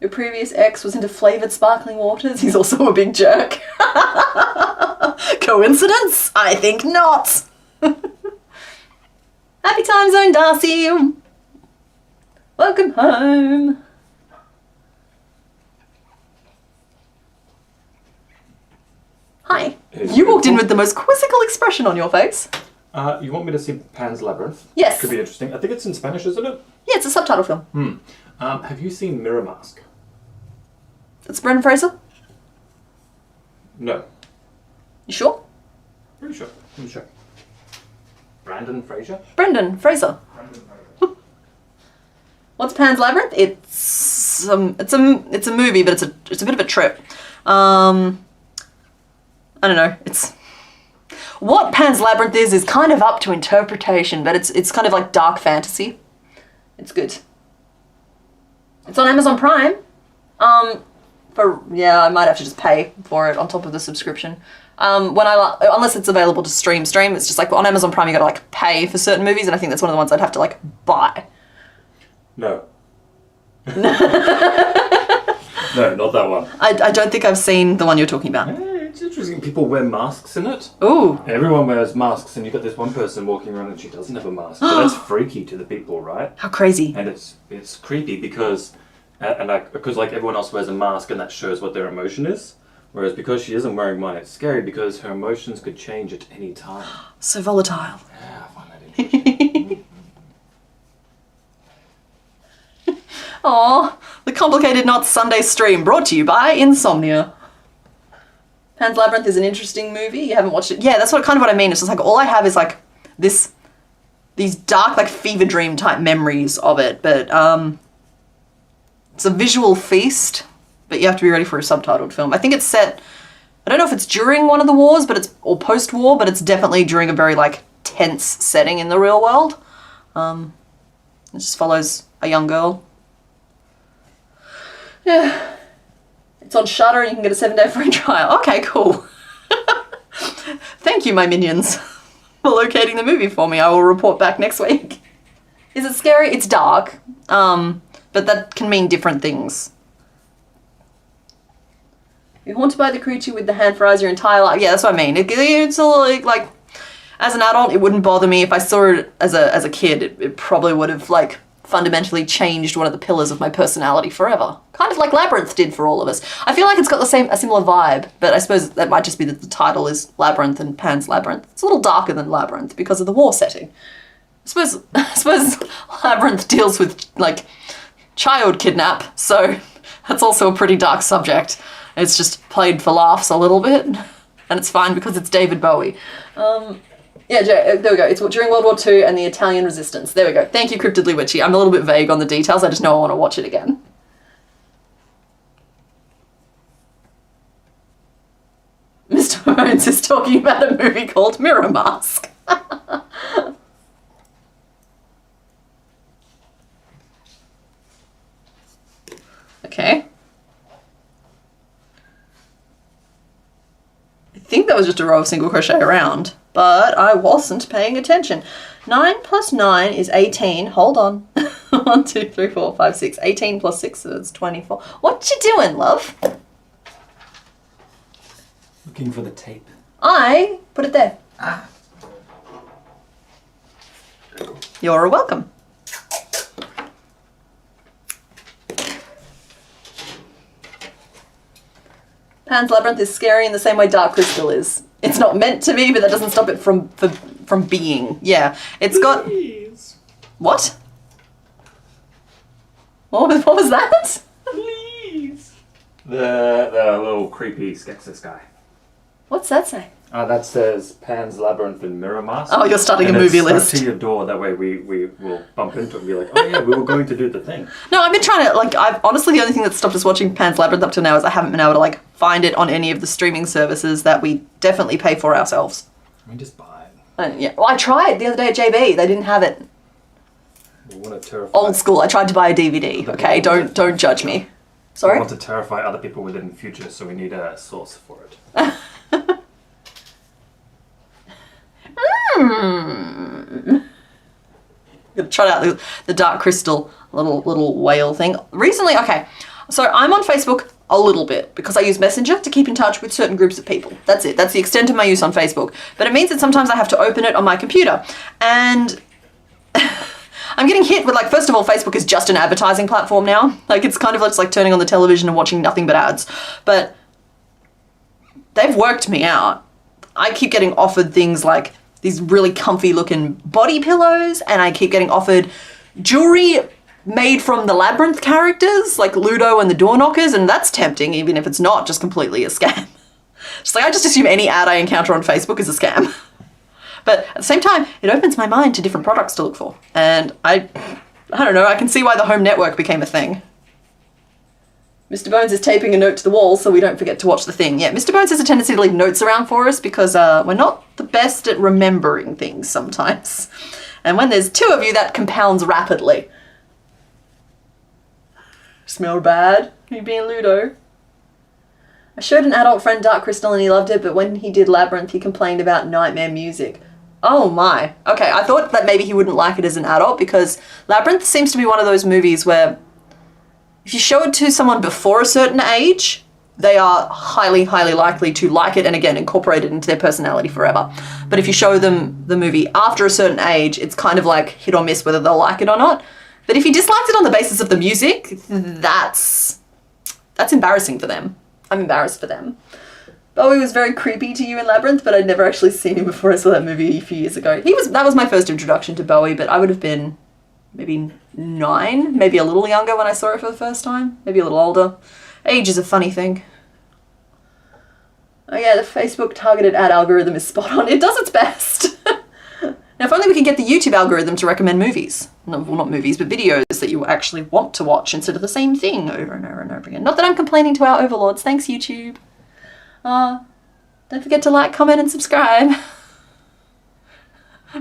Your previous ex was into flavored sparkling waters. He's also a big jerk. Coincidence? I think not. Happy time zone, Darcy. Welcome home. Hi. You walked in with the most quizzical expression on your face. You want me to see Pan's Labyrinth? Yes. Could be interesting. I think it's in Spanish, isn't it? Yeah, it's a subtitle film. Have you seen Mirror Mask? It's Brendan Fraser? No. You sure? Pretty sure. Let me check. Brandon Fraser? Brendan Fraser. What's Pan's Labyrinth? It's a movie, but it's a bit of a trip. I don't know. What Pan's Labyrinth is kind of up to interpretation, but it's kind of like dark fantasy. It's good. It's on Amazon Prime. I might have to just pay for it on top of the subscription. Unless it's available to stream. It's just on Amazon Prime you gotta pay for certain movies, and I think that's one of the ones I'd have to buy. No. No, not that one. I don't think I've seen the one you're talking about. Hey. It's interesting. People wear masks in it. Ooh. Everyone wears masks, and you've got this one person walking around and she doesn't have a mask. But that's freaky to the people, right? How crazy. And it's creepy because, because like everyone else wears a mask and that shows what their emotion is. Whereas because she isn't wearing one, it's scary because her emotions could change at any time. So volatile. Yeah, I find that interesting. Aw, the Complicated Knots Sunday stream brought to you by Insomnia. Pan's Labyrinth is an interesting movie. You haven't watched it? Yeah, that's kind of what I mean. It's just like all I have is like these dark, like fever dream type memories of it. But it's a visual feast. But you have to be ready for a subtitled film. I think it's set. I don't know if it's during one of the wars, or post-war, but it's definitely during a very like tense setting in the real world. It just follows a young girl. Yeah. It's on Shudder and you can get a 7-day free trial. Okay, cool. Thank you, my minions, for locating the movie for me. I will report back next week. Is it scary? It's dark. But that can mean different things. You're haunted by the creature with the hand for eyes your entire life. Yeah, that's what I mean. It's a little, like, as an adult, it wouldn't bother me. If I saw it as a kid, it probably would have, like, fundamentally changed one of the pillars of my personality forever. Kind of like Labyrinth did for all of us. I feel like it's got a similar vibe, but I suppose that might just be that the title is Labyrinth and Pan's Labyrinth. It's a little darker than Labyrinth because of the war setting. I suppose Labyrinth deals with, like, child kidnap, so that's also a pretty dark subject. It's just played for laughs a little bit, and it's fine because it's David Bowie. Yeah, there we go. It's during World War II and the Italian resistance. There we go. Thank you, Cryptidly Witchy. I'm a little bit vague on the details. I just know I want to watch it again. Mr. Bones is talking about a movie called Mirror Mask. Okay. I think that was just a row of single crochet around, but I wasn't paying attention. 9 plus 9 is 18. Hold on. 1, 2, 3, 4, 5, 6. 18 plus 6, so that's 24. What you doing, love? Looking for the tape. I put it there. Ah. You're welcome. Pan's Labyrinth is scary in the same way Dark Crystal is. It's not meant to be, but that doesn't stop it from being. Yeah, it's got... Please. What? What was that? Please. The little creepy Skeksis guy. What's that say? That says Pan's Labyrinth and Mirror Mask. Oh, you're starting and a movie it's list. stuck to your door. That way we will bump into it and be like, oh yeah, we were going to do the thing. No, I've been trying to, like, I've honestly, the only thing that stopped us watching Pan's Labyrinth up to now is I haven't been able to, like, find it on any of the streaming services that we definitely pay for ourselves. I mean, just buy it. And, yeah, well, I tried the other day at JB. They didn't have it. We want to terrify. Old school. I tried to buy a DVD. Okay, don't judge me. Sorry. We want to terrify other people with it in the future, so we need a source for it. I'm gonna try out the Dark Crystal little whale thing. Recently, okay, so I'm on Facebook a little bit because I use Messenger to keep in touch with certain groups of people. That's it. That's the extent of my use on Facebook. But it means that sometimes I have to open it on my computer. And I'm getting hit with, like, first of all, Facebook is just an advertising platform now. Like, it's kind of just like turning on the television and watching nothing but ads. But they've worked me out. I keep getting offered things like these really comfy looking body pillows, and I keep getting offered jewelry made from the Labyrinth characters, like Ludo and the Door Knockers, and that's tempting, even if it's not just completely a scam. Just like, I just assume any ad I encounter on Facebook is a scam. But at the same time, it opens my mind to different products to look for. And I don't know, I can see why the home network became a thing. Mr. Bones is taping a note to the wall so we don't forget to watch the thing. Yeah, Mr. Bones has a tendency to leave notes around for us because we're not the best at remembering things sometimes. And when there's 2 of you, that compounds rapidly. Smell bad? You being Ludo? I showed an adult friend Dark Crystal and he loved it, but when he did Labyrinth, he complained about nightmare music. Oh my. Okay, I thought that maybe he wouldn't like it as an adult because Labyrinth seems to be one of those movies where if you show it to someone before a certain age, they are highly, highly likely to like it and again, incorporate it into their personality forever. But if you show them the movie after a certain age, it's kind of like hit or miss whether they'll like it or not. But if you disliked it on the basis of the music, that's embarrassing for them. I'm embarrassed for them. Bowie was very creepy to you in Labyrinth, but I'd never actually seen him before I saw that movie a few years ago. That was my first introduction to Bowie, but I would have been maybe 9, maybe a little younger when I saw it for the first time, maybe a little older. Age is a funny thing. Oh yeah, the Facebook targeted ad algorithm is spot on. It does its best. Now, if only we could get the YouTube algorithm to recommend movies. No, well, not movies, but videos that you actually want to watch instead of the same thing over and over and over again. Not that I'm complaining to our overlords. Thanks, YouTube. Don't forget to like, comment, and subscribe.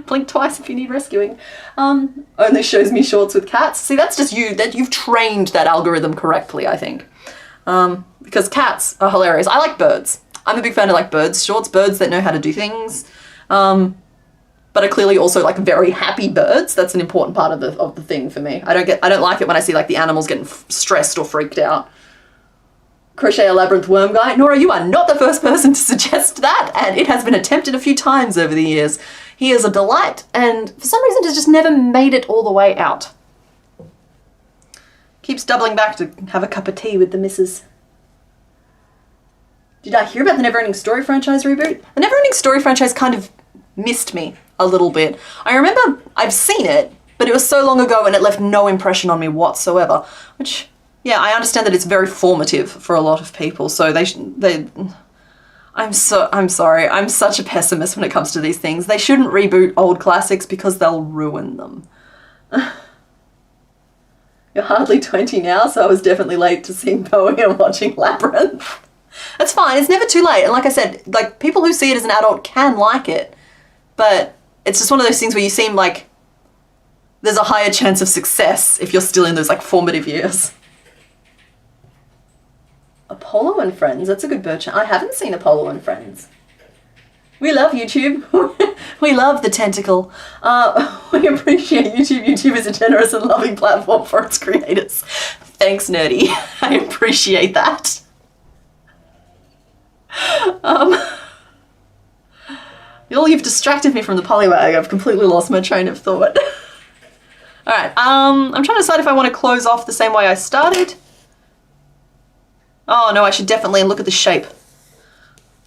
Blink twice if you need rescuing. Only shows me shorts with cats. See, that's just you. That you've trained that algorithm correctly, I think. Because cats are hilarious. I like birds. I'm a big fan of like birds shorts, birds that know how to do things. But are clearly also like very happy birds. That's an important part of the thing for me. I don't like it when I see like the animals getting stressed or freaked out. Crochet a Labyrinth worm guy. Nora, you are not the first person to suggest that, and it has been attempted a few times over the years. He is a delight, and for some reason has just never made it all the way out. Keeps doubling back to have a cup of tea with the missus. Did I hear about the Neverending Story franchise reboot? The Neverending Story franchise kind of missed me a little bit. I remember I've seen it, but it was so long ago and it left no impression on me whatsoever, which... yeah, I understand that it's very formative for a lot of people, so I'm sorry, I'm such a pessimist when it comes to these things. They shouldn't reboot old classics because they'll ruin them. You're hardly 20 now, so I was definitely late to seeing Bowie and watching Labyrinth. That's fine, it's never too late, and like I said, like, people who see it as an adult can like it, but it's just one of those things where you seem like there's a higher chance of success if you're still in those, like, formative years. Apollo and Friends, that's a good bird channel. I haven't seen Apollo and Friends. We love YouTube. We love the tentacle. We appreciate YouTube. YouTube is a generous and loving platform for its creators. Thanks, Nerdy. I appreciate that. You've distracted me from the polywag. I've completely lost my train of thought. Alright, I'm trying to decide if I want to close off the same way I started. Oh no, I should definitely look at the shape.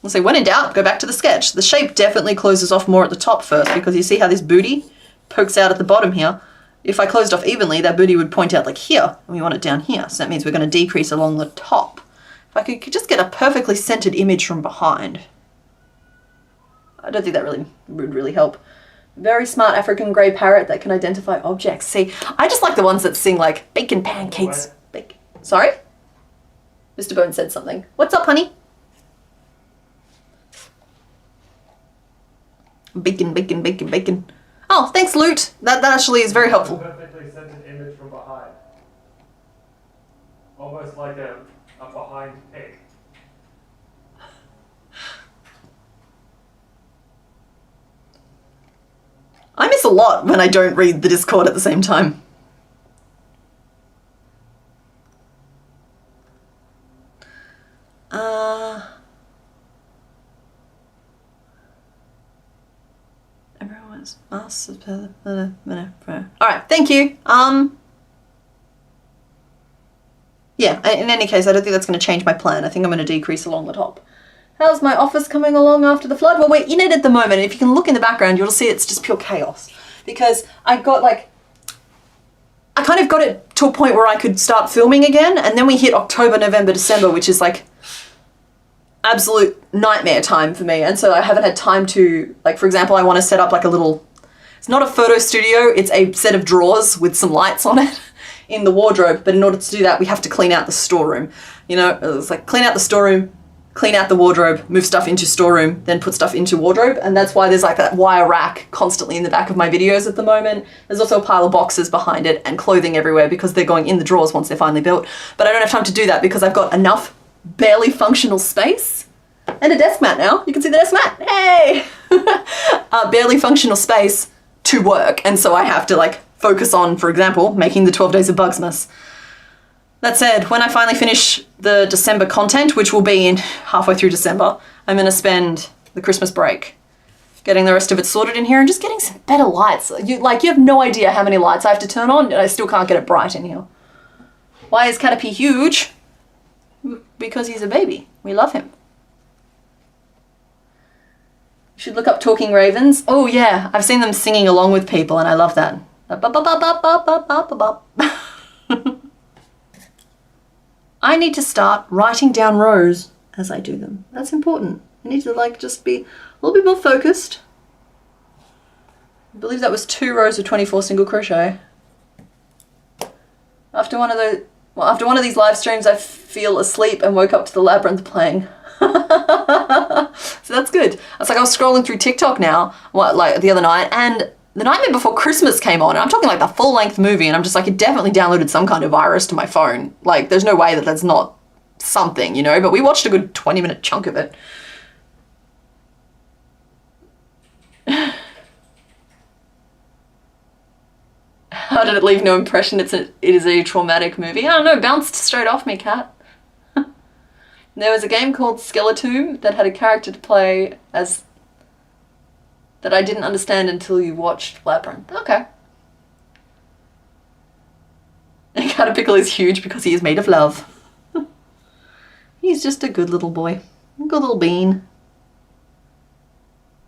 Let's say, when in doubt, go back to the sketch. The shape definitely closes off more at the top first, because you see how this booty pokes out at the bottom here. If I closed off evenly, that booty would point out like here, and we want it down here. So that means we're going to decrease along the top. If I could just get a perfectly centered image from behind. I don't think that would really help. Very smart African grey parrot that can identify objects. See, I just like the ones that sing like bacon pancakes. Bacon. Sorry? Mr. Bone said something. What's up, honey? Bacon, bacon, bacon, bacon. Oh, thanks, Loot. That actually is very helpful. Perfectly centered image from behind. Almost like a behind egg. I miss a lot when I don't read the Discord at the same time. Everyone's alright, thank you. Yeah, in any case, I don't think that's going to change my plan. I think I'm going to decrease along the top. How's my office coming along after the flood? Well, we're in it at the moment. If you can look in the background, you'll see it's just pure chaos. Because I kind of got it to a point where I could start filming again, and then we hit October, November, December, which is like absolute nightmare time for me. And so I haven't had time to, like, for example, I want to set up like a little, it's not a photo studio, it's a set of drawers with some lights on it in the wardrobe. But in order to do that, we have to clean out the storeroom. You know, it's like clean out the storeroom, clean out the wardrobe, move stuff into storeroom, then put stuff into wardrobe. And that's why there's like that wire rack constantly in the back of my videos at the moment. There's also a pile of boxes behind it and clothing everywhere because they're going in the drawers once they're finally built. But I don't have time to do that because I've got enough barely functional space and a desk mat now. You can see the desk mat. Hey! Barely functional space to work. And so I have to like focus on, for example, making the 12 Days of Bugsmas. That said, when I finally finish the December content, which will be in halfway through December, I'm going to spend the Christmas break getting the rest of it sorted in here and just getting some better lights. You have no idea how many lights I have to turn on, and I still can't get it bright in here. Why is Caterpie huge? Because he's a baby. We love him. You should look up Talking Ravens. Oh yeah, I've seen them singing along with people and I love that. I need to start writing down rows as I do them. That's important. I need to just be a little bit more focused. I believe that was 2 rows of 24 single crochet. After one of these live streams, I feel asleep and woke up to the labyrinth playing. So that's good. It's like I was scrolling through TikTok now, the other night, and The Nightmare Before Christmas came on, and I'm talking like the full-length movie, and I'm just like, it definitely downloaded some kind of virus to my phone. Like, there's no way that that's not something, you know? But we watched a good 20-minute chunk of it. How did it leave no impression it is a traumatic movie? I don't know, bounced straight off me, cat. There was a game called Skeleton that had a character to play as... that I didn't understand until you watched Labyrinth. Okay. And Caterpickle is huge because he is made of love. He's just a good little boy. A good little bean.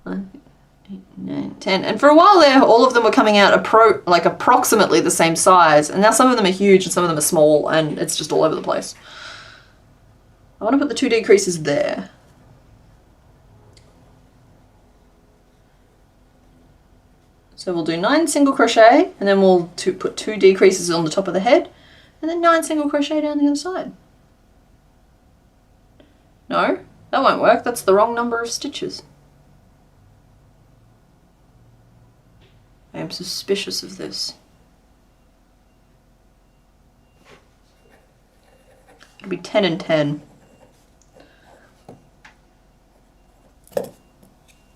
9, 10. And for a while there, all of them were coming out approximately the same size. And now some of them are huge and some of them are small, and it's just all over the place. I want to put the 2 decreases there. So we'll do 9 single crochet, and then we'll put 2 decreases on the top of the head, and then 9 single crochet down the other side. No, that won't work. That's the wrong number of stitches. I am suspicious of this. It'll be 10 and 10.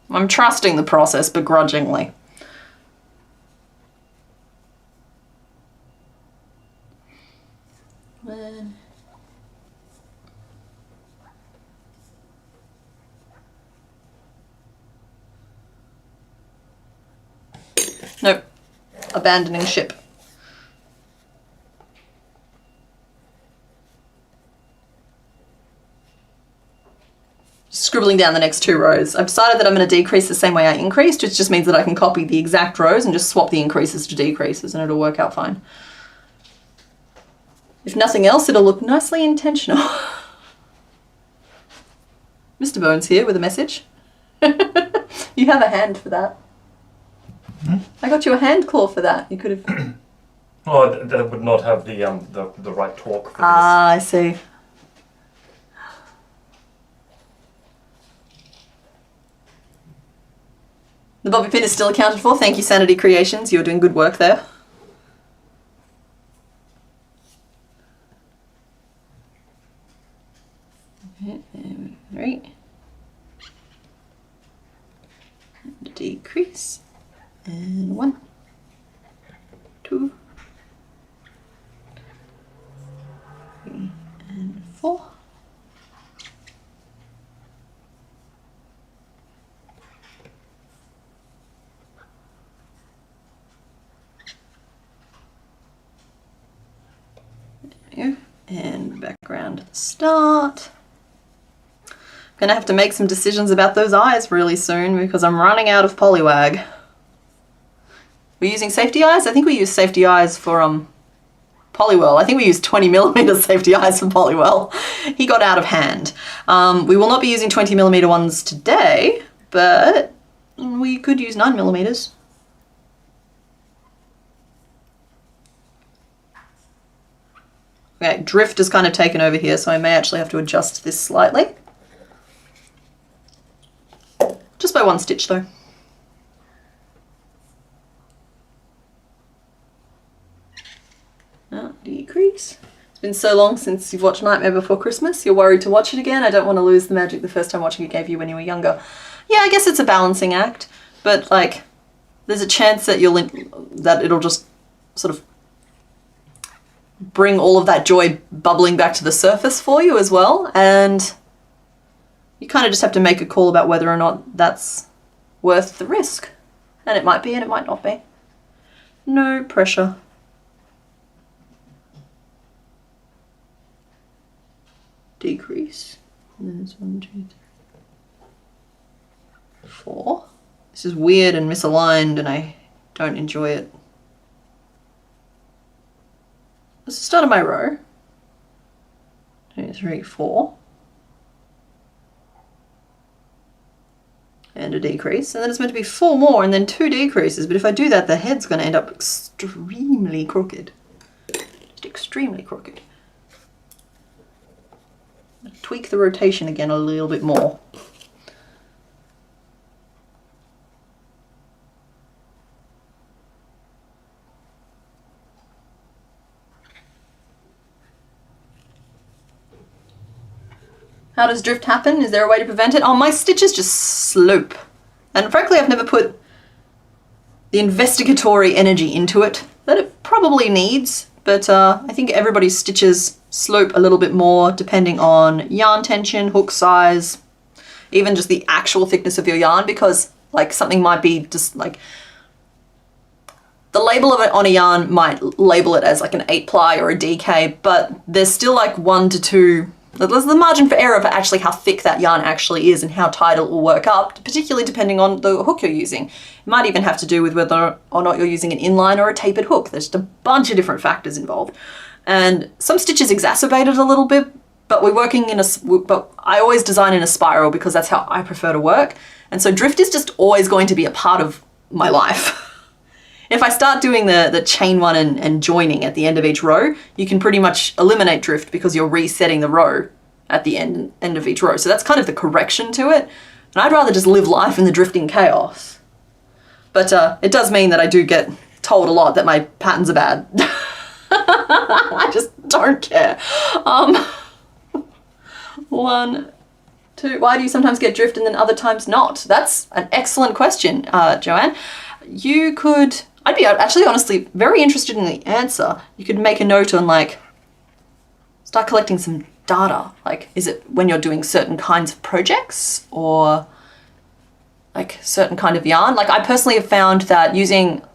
I'm trusting the process begrudgingly. Nope. Abandoning ship. Scribbling down the next 2 rows. I've decided that I'm going to decrease the same way I increased, which just means that I can copy the exact rows and just swap the increases to decreases, and it'll work out fine. If nothing else, it'll look nicely intentional. Mr. Bones here with a message. You have a hand for that. Hmm? I got you a hand claw for that. You could have... Oh, that would not have the right torque for this. Ah, I see. The bobby pin is still accounted for. Thank you, Sanity Creations. You're doing good work there. Okay, 3. Decrease. And 1, 2, 3, and 4. There we go. And back around to the start. I'm gonna have to make some decisions about those eyes really soon because I'm running out of Polywag. We're using safety eyes? I think we use safety eyes for Polywell. I think we used 20mm safety eyes for Polywell. He got out of hand. We will not be using 20mm ones today, but we could use 9mm. Okay, drift has kind of taken over here, so I may actually have to adjust this slightly. Just by 1 stitch though. Decrease. It's been so long since you've watched Nightmare Before Christmas, you're worried to watch it again. I don't want to lose the magic the first time watching it gave you when you were younger. Yeah, I guess it's a balancing act, but like, there's a chance that it'll just sort of bring all of that joy bubbling back to the surface for you as well. And you kind of just have to make a call about whether or not that's worth the risk. And it might be and it might not be. No pressure. Decrease. And then it's 1, 2, 3, 4. This is weird and misaligned and I don't enjoy it. That's the start of my row. 2, 3, 4. And a decrease. And then it's meant to be 4 more and then 2 decreases. But if I do that, the head's going to end up extremely crooked. Just extremely crooked. Tweak the rotation again a little bit more. How does drift happen? Is there a way to prevent it? Oh, my stitches just slope. And frankly, I've never put the investigatory energy into it that it probably needs. But I think everybody's stitches slope a little bit more depending on yarn tension, hook size, even just the actual thickness of your yarn, because like something might be just like, the label of it on a yarn might label it as like an 8-ply or a DK, but there's still like 1 to 2, there's the margin for error for actually how thick that yarn actually is and how tight it will work up, particularly depending on the hook you're using. It might even have to do with whether or not you're using an inline or a tapered hook. There's just a bunch of different factors involved. And some stitches exacerbate it a little bit, but we're working in but I always design in a spiral because that's how I prefer to work. And so drift is just always going to be a part of my life. If I start doing the chain one and joining at the end of each row, you can pretty much eliminate drift because you're resetting the row at the end of each row. So that's kind of the correction to it. And I'd rather just live life in the drifting chaos. But it does mean that I do get told a lot that my patterns are bad. I just don't care. 1, 2, why do you sometimes get drift and then other times not? That's an excellent question, Joanne. You could, I'd be actually honestly very interested in the answer. You could make a note on like, start collecting some data. Like, is it when you're doing certain kinds of projects or like certain kind of yarn? Like I personally have found that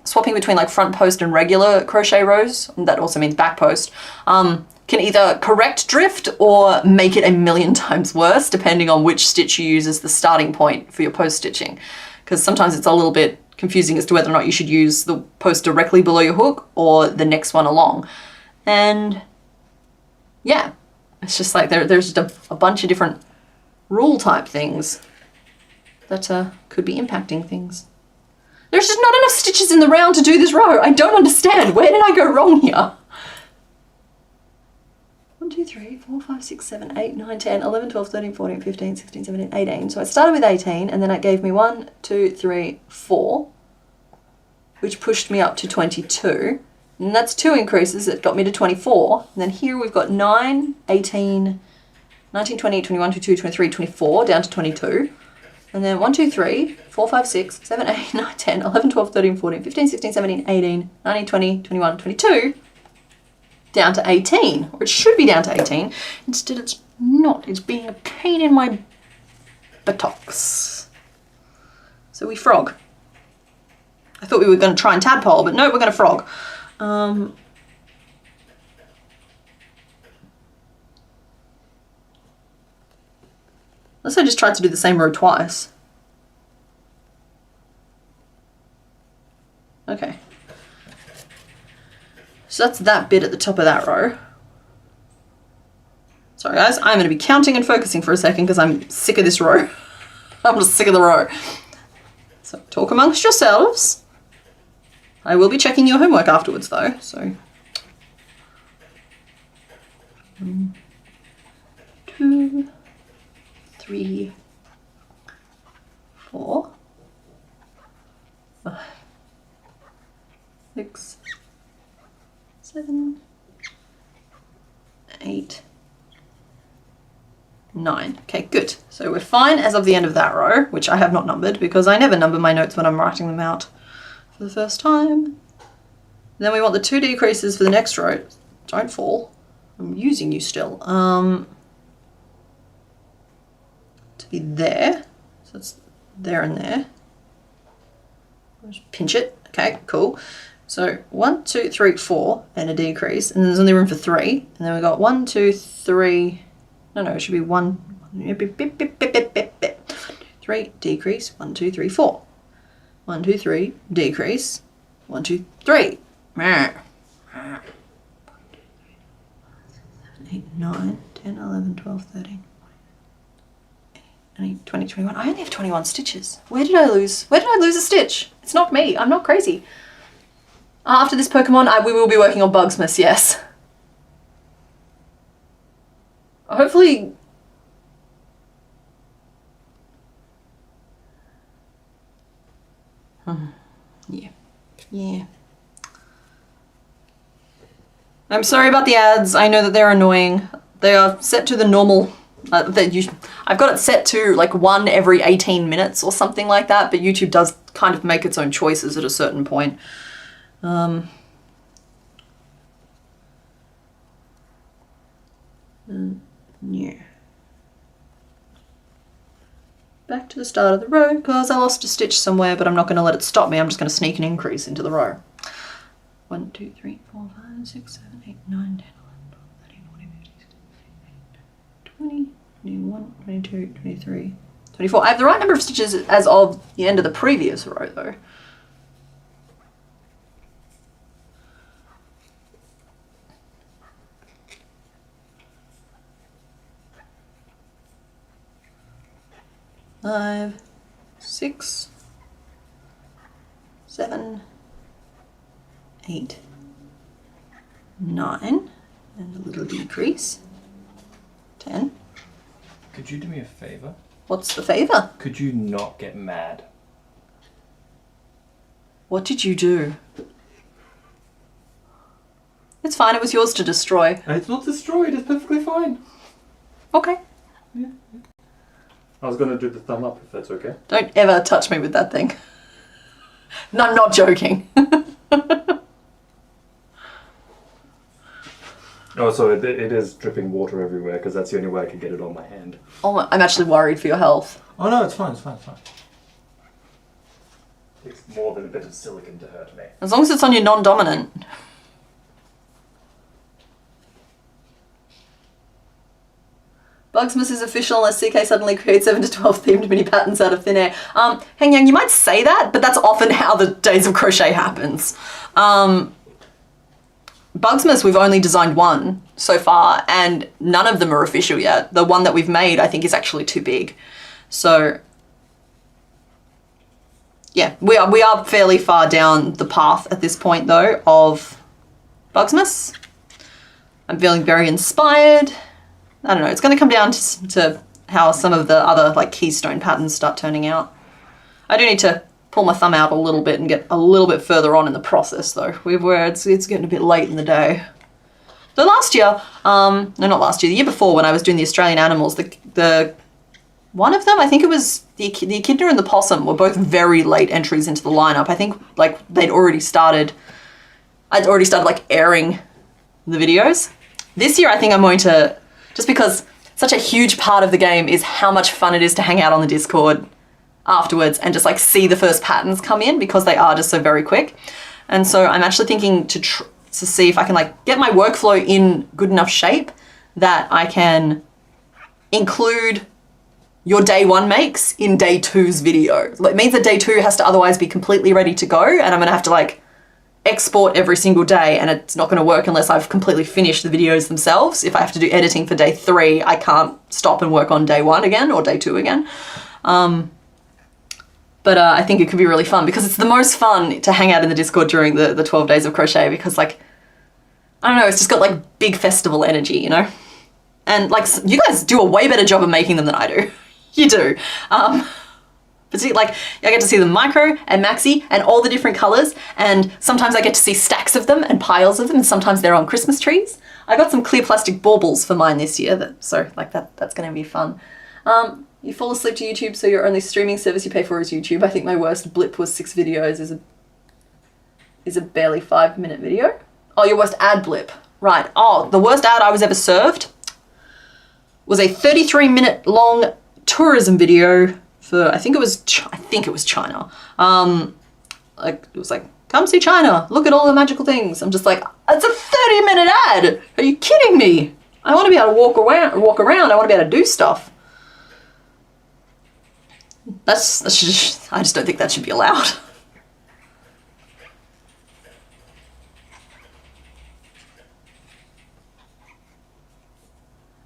swapping between like front post and regular crochet rows, and that also means back post, can either correct drift or make it a million times worse depending on which stitch you use as the starting point for your post stitching. Because sometimes it's a little bit confusing as to whether or not you should use the post directly below your hook or the next one along. And yeah, it's just like there's just a bunch of different rule type things that could be impacting things. There's just not enough stitches in the round to do this row. I don't understand. Where did I go wrong here? 1, 2, 3, 4, 5, 6, 7, 8, 9, 10, 11, 12, 13, 14, 15, 16, 17, 18. So I started with 18 and then it gave me 1, 2, 3, 4, which pushed me up to 22. And that's 2 increases. It got me to 24. And then here we've got 9, 18, 19, 20, 21, 22, 23, 24, down to 22. And then 1, 2, 3, 4, 5, 6, 7, 8, 9, 10, 11, 12, 13, 14, 15, 16, 17, 18, 19, 20, 21, 22. Down to 18, or it should be down to 18. Instead it's not, it's being a pain in my buttocks. So we frog. I thought we were going to try and tadpole, but no, we're going to frog. Unless I just tried to do the same row twice. Okay. So that's that bit at the top of that row. Sorry guys, I'm going to be counting and focusing for a second because I'm sick of this row. I'm just sick of the row. So talk amongst yourselves. I will be checking your homework afterwards though, so. 1, 2, 3, 4, 5, 6, 7, 8, 9. Okay, good. So we're fine as of the end of that row, which I have not numbered because I never number my notes when I'm writing them out for the first time. Then we want the 2 decreases for the next row. Don't fall. I'm using you still. To be there. So it's there and there. Just pinch it. Okay, cool. So 1, 2, 3, 4, and a decrease, and there's only room for 3. And then we got 1, 2, 3. No, it should be 1. 3, decrease. 1, 2, 3, 4. 1, 2, 3, decrease. 1, 2, 3. 8, 9, 10, 11, 12, 13, 14, 20, 21. I only have 21 stitches. Where did I lose a stitch? It's not me. I'm not crazy. After this Pokemon, we will be working on Bugsmas, yes. Hopefully... Yeah. I'm sorry about the ads. I know that they're annoying. They are set to the normal... I've got it set to like 1 every 18 minutes or something like that, but YouTube does kind of make its own choices at a certain point. Yeah. Back to the start of the row because I lost a stitch somewhere, but I'm not going to let it stop me. I'm just going to sneak an increase into the row. 1, 2, 3, 4, 5, 6, 7, 8, 9, 10, 11, 12, 13, 14, 15, 16, 17, 18, 20, 21, 22, 23, 24. I have the right number of stitches as of the end of the previous row though. Five, 6, 7, 8, 9, and a little decrease. 10. Could you do me a favour? What's the favour? Could you not get mad? What did you do? It's fine, it was yours to destroy. It's not destroyed, it's perfectly fine. Okay. Yeah. I was going to do the thumb up if that's okay. Don't ever touch me with that thing. No, I'm not joking. Oh, so it is dripping water everywhere because that's the only way I can get it on my hand. Oh, I'm actually worried for your health. Oh no, it's fine, it's fine, it's fine. It takes more than a bit of silicone to hurt me. As long as it's on your non-dominant. Bugsmas is official unless CK suddenly creates 7 to 12 themed mini patterns out of thin air. Hang Yang, you might say that, but that's often how the Days of Crochet happens. Bugsmas, we've only designed 1 so far, and none of them are official yet. The one that we've made, I think, is actually too big. So, yeah, we are fairly far down the path at this point, though, of Bugsmas. I'm feeling very inspired. I don't know, it's going to come down to how some of the other like keystone patterns start turning out. I do need to pull my thumb out a little bit and get a little bit further on in the process though, where it's getting a bit late in the day. So last year, no, not last year, the year before when I was doing the Australian animals, the one of them, I think it was the echidna and the possum, were both very late entries into the lineup. I think like I'd already started like airing the videos. This year I think I'm going to, just because such a huge part of the game is how much fun it is to hang out on the Discord afterwards and just like see the first patterns come in because they are just so very quick. And so I'm actually thinking to see if I can like get my workflow in good enough shape that I can include your day 1 makes in day 2's video. It means that day 2 has to otherwise be completely ready to go, and I'm gonna have to like export every single day, and it's not going to work unless I've completely finished the videos themselves. If I have to do editing for day 3, I can't stop and work on day 1 again or day 2 again. But I think it could be really fun because it's the most fun to hang out in the Discord during the 12 days of crochet because like, I don't know, it's just got like big festival energy, you know? And like, you guys do a way better job of making them than I do. You do. Particularly, like, I get to see them micro and maxi and all the different colors, and sometimes I get to see stacks of them and piles of them, and sometimes they're on Christmas trees. I got some clear plastic baubles for mine this year, so like that's gonna be fun. You fall asleep to YouTube, so your only streaming service you pay for is YouTube. I think my worst blip was 6 videos is a barely 5-minute video. Oh, your worst ad blip. Right. Oh, the worst ad I was ever served was a 33-minute long tourism video for, I think it was China. Like, it was like, come see China, look at all the magical things. I'm just like, it's a 30-minute ad. Are you kidding me? I want to be able to walk around. I want to be able to do stuff. I just don't think that should be allowed.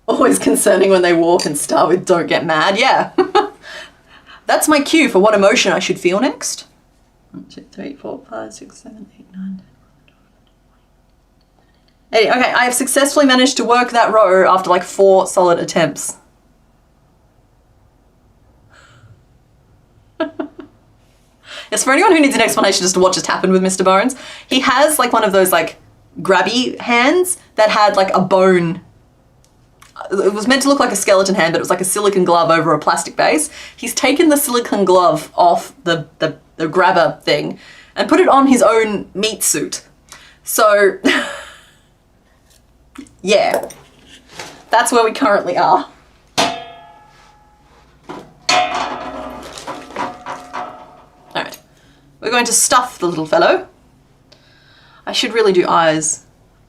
Always concerning when they walk and start with "don't get mad." Yeah. That's my cue for what emotion I should feel next. 1, 2, 3, 4, 5, 6, 7, 8, 9, 10, 11, 12. Okay, I have successfully managed to work that row after like 4 solid attempts. Yes, for anyone who needs an explanation as to what just happened with Mr. Bones, he has like one of those like grabby hands that had like a bone. It was meant to look like a skeleton hand, but it was like a silicone glove over a plastic base. He's taken the silicone glove off the grabber thing and put it on his own meat suit. So, yeah, that's where we currently are. All right, we're going to stuff the little fellow. I should really do eyes.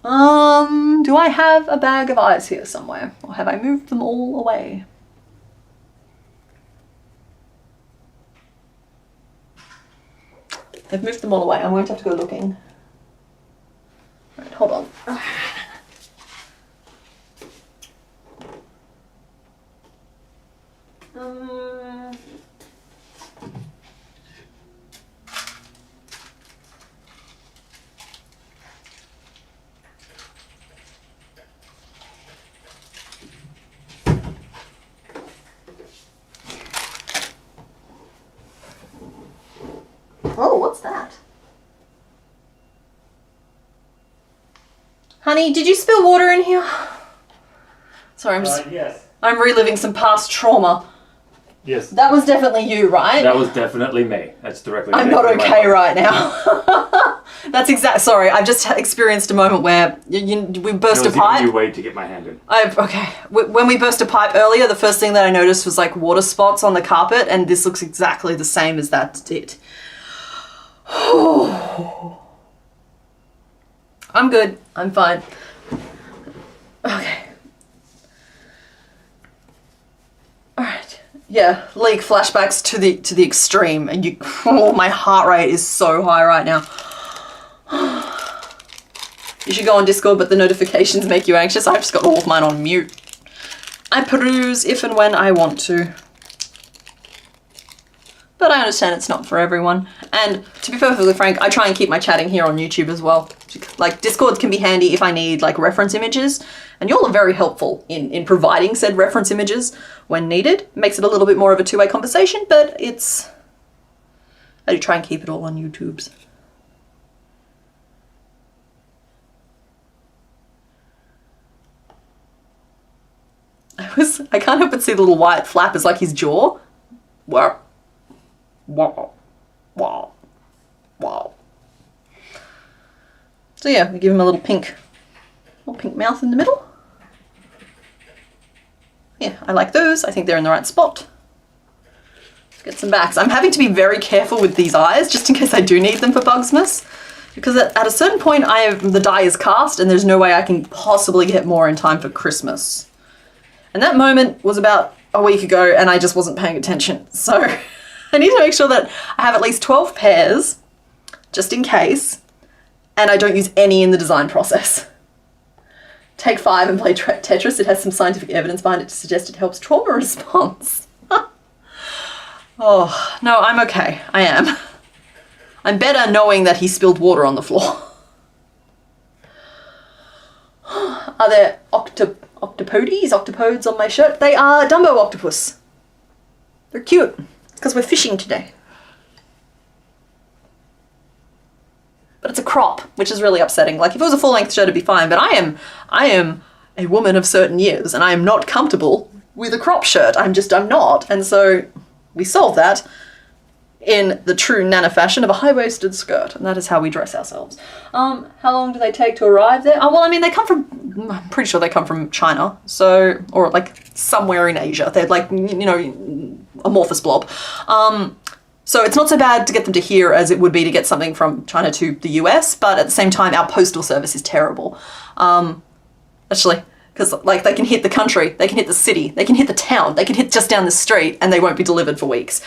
Do I have a bag of eyes here somewhere? Or have I moved them all away? I've moved them all away. I'm going to have to go looking. Right, hold on. Oh, what's that? Honey, did you spill water in here? Sorry, Yes. I'm reliving some past trauma. Yes. That was definitely you, right? That was definitely me. That's directly. I'm not okay right now. That's sorry, I've just experienced a moment where we burst a pipe. You wait to get my hand in. Okay. When we burst a pipe earlier, the first thing that I noticed was like water spots on the carpet, and this looks exactly the same as that did. I'm good. I'm fine. Okay. All right. Yeah, leak flashbacks to the extreme, and my heart rate is so high right now. You should go on Discord, but the notifications make you anxious. I've just got all of mine on mute. I peruse if and when I want to. But I understand it's not for everyone. And to be perfectly frank, I try and keep my chatting here on YouTube as well. Like, Discord can be handy if I need like reference images, and y'all are very helpful in providing said reference images when needed. It makes it a little bit more of a two-way conversation, but I do try and keep it all on YouTube's. I can't help but see the little white flap as like his jaw. Wow. Wow. Wow. Wow. So yeah, we give him a little pink mouth in the middle. Yeah, I like those. I think they're in the right spot. Let's get some backs. I'm having to be very careful with these eyes just in case I do need them for Bugsmas, because at a certain point the die is cast and there's no way I can possibly get more in time for Christmas. And that moment was about a week ago and I just wasn't paying attention. So I need to make sure that I have at least 12 pairs, just in case, and I don't use any in the design process. Take 5 and play Tetris. It has some scientific evidence behind it to suggest it helps trauma response. Oh, no, I'm okay. I am. I'm better knowing that he spilled water on the floor. Are there octopodes on my shirt? They are Dumbo octopus. They're cute. It's because we're fishing today. But it's a crop, which is really upsetting. Like, if it was a full-length shirt, it'd be fine, but I am a woman of certain years, and I am not comfortable with a crop shirt. I'm not. And so we solved that in the true Nana fashion of a high-waisted skirt, and that is how we dress ourselves. How long do they take to arrive there? Oh, well, I mean, they come from, I'm pretty sure they come from China, so, or like somewhere in Asia. They're like, you know, amorphous blob. So it's not so bad to get them to here as it would be to get something from China to the US, but at the same time, our postal service is terrible. Actually, because like they can hit the country, they can hit the city, they can hit the town, they can hit just down the street, and they won't be delivered for weeks.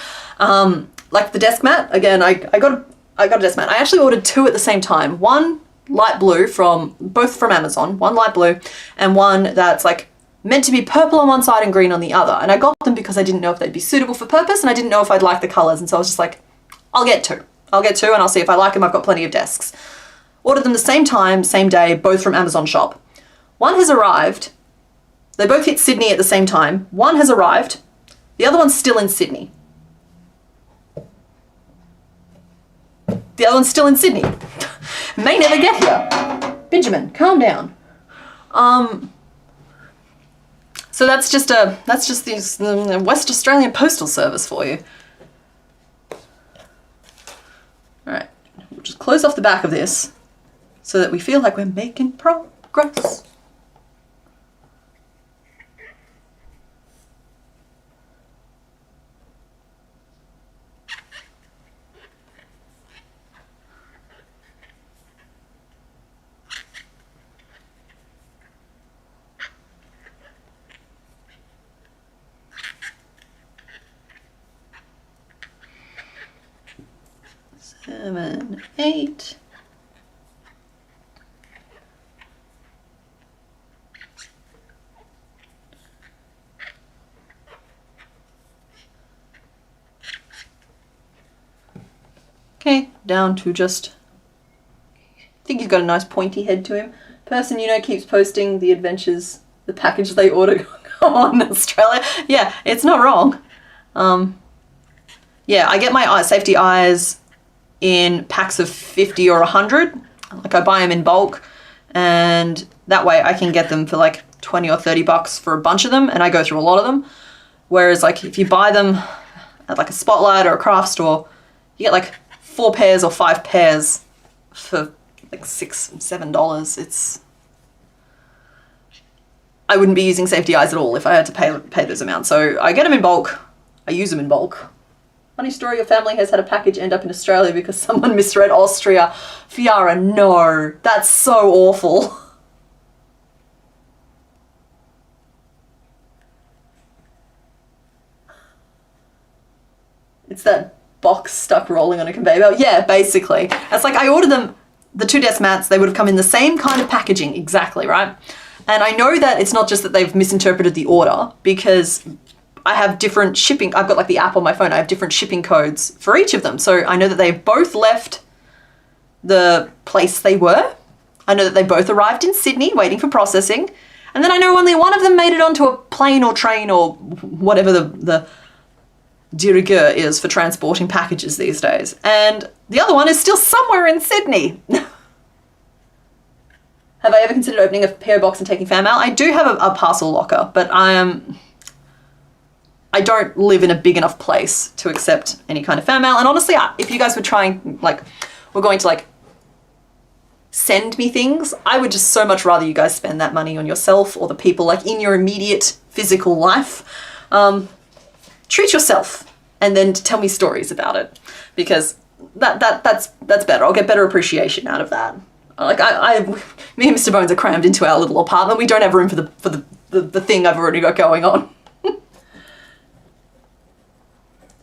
Like the desk mat, again, I got a desk mat. I actually ordered 2 at the same time. One light blue both from Amazon, one light blue, and one that's like meant to be purple on one side and green on the other. And I got them because I didn't know if they'd be suitable for purpose, and I didn't know if I'd like the colors. And so I was just like, I'll get 2. I'll get 2 and I'll see if I like them. I've got plenty of desks. Ordered them the same time, same day, both from Amazon shop. One has arrived. They both hit Sydney at the same time. One has arrived. The other one's still in Sydney. The other one's still in Sydney. May never get here. Benjamin, calm down. So that's just the West Australian Postal Service for you. All right, we'll just close off the back of this so that we feel like we're making progress. Seven, 8. Okay, down to just, I think he's got a nice pointy head to him. Person, you know, keeps posting the adventures, the package they order on Australia. Yeah, it's not wrong. Yeah, I get my safety eyes in packs of 50 or 100. Like I buy them in bulk, and that way I can get them for like 20 or 30 bucks for a bunch of them, and I go through a lot of them. Whereas like if you buy them at like a Spotlight or a craft store, you get like 4 pairs or 5 pairs for like $6, $7. I wouldn't be using safety eyes at all if I had to pay those amounts. So I get them in bulk. I use them in bulk. Funny story, your family has had a package end up in Australia because someone misread Austria. Fiara, no, that's so awful. It's that box stuck rolling on a conveyor belt. Yeah, basically. It's like I ordered them, the 2 desk mats, they would have come in the same kind of packaging, exactly, right? And I know that it's not just that they've misinterpreted the order, because I have different shipping. I've got like the app on my phone. I have different shipping codes for each of them. So I know that they both left the place they were. I know that they both arrived in Sydney waiting for processing. And then I know only one of them made it onto a plane or train or whatever the de rigueur is for transporting packages these days. And the other one is still somewhere in Sydney. Have I ever considered opening a PO box and taking fan mail? I do have a parcel locker, but I don't live in a big enough place to accept any kind of fan mail. And honestly, if you guys were going to like send me things, I would just so much rather you guys spend that money on yourself or the people like in your immediate physical life. Treat yourself and then tell me stories about it, because that's better. I'll get better appreciation out of that. Like me and Mr. Bones are crammed into our little apartment. We don't have room for the thing I've already got going on.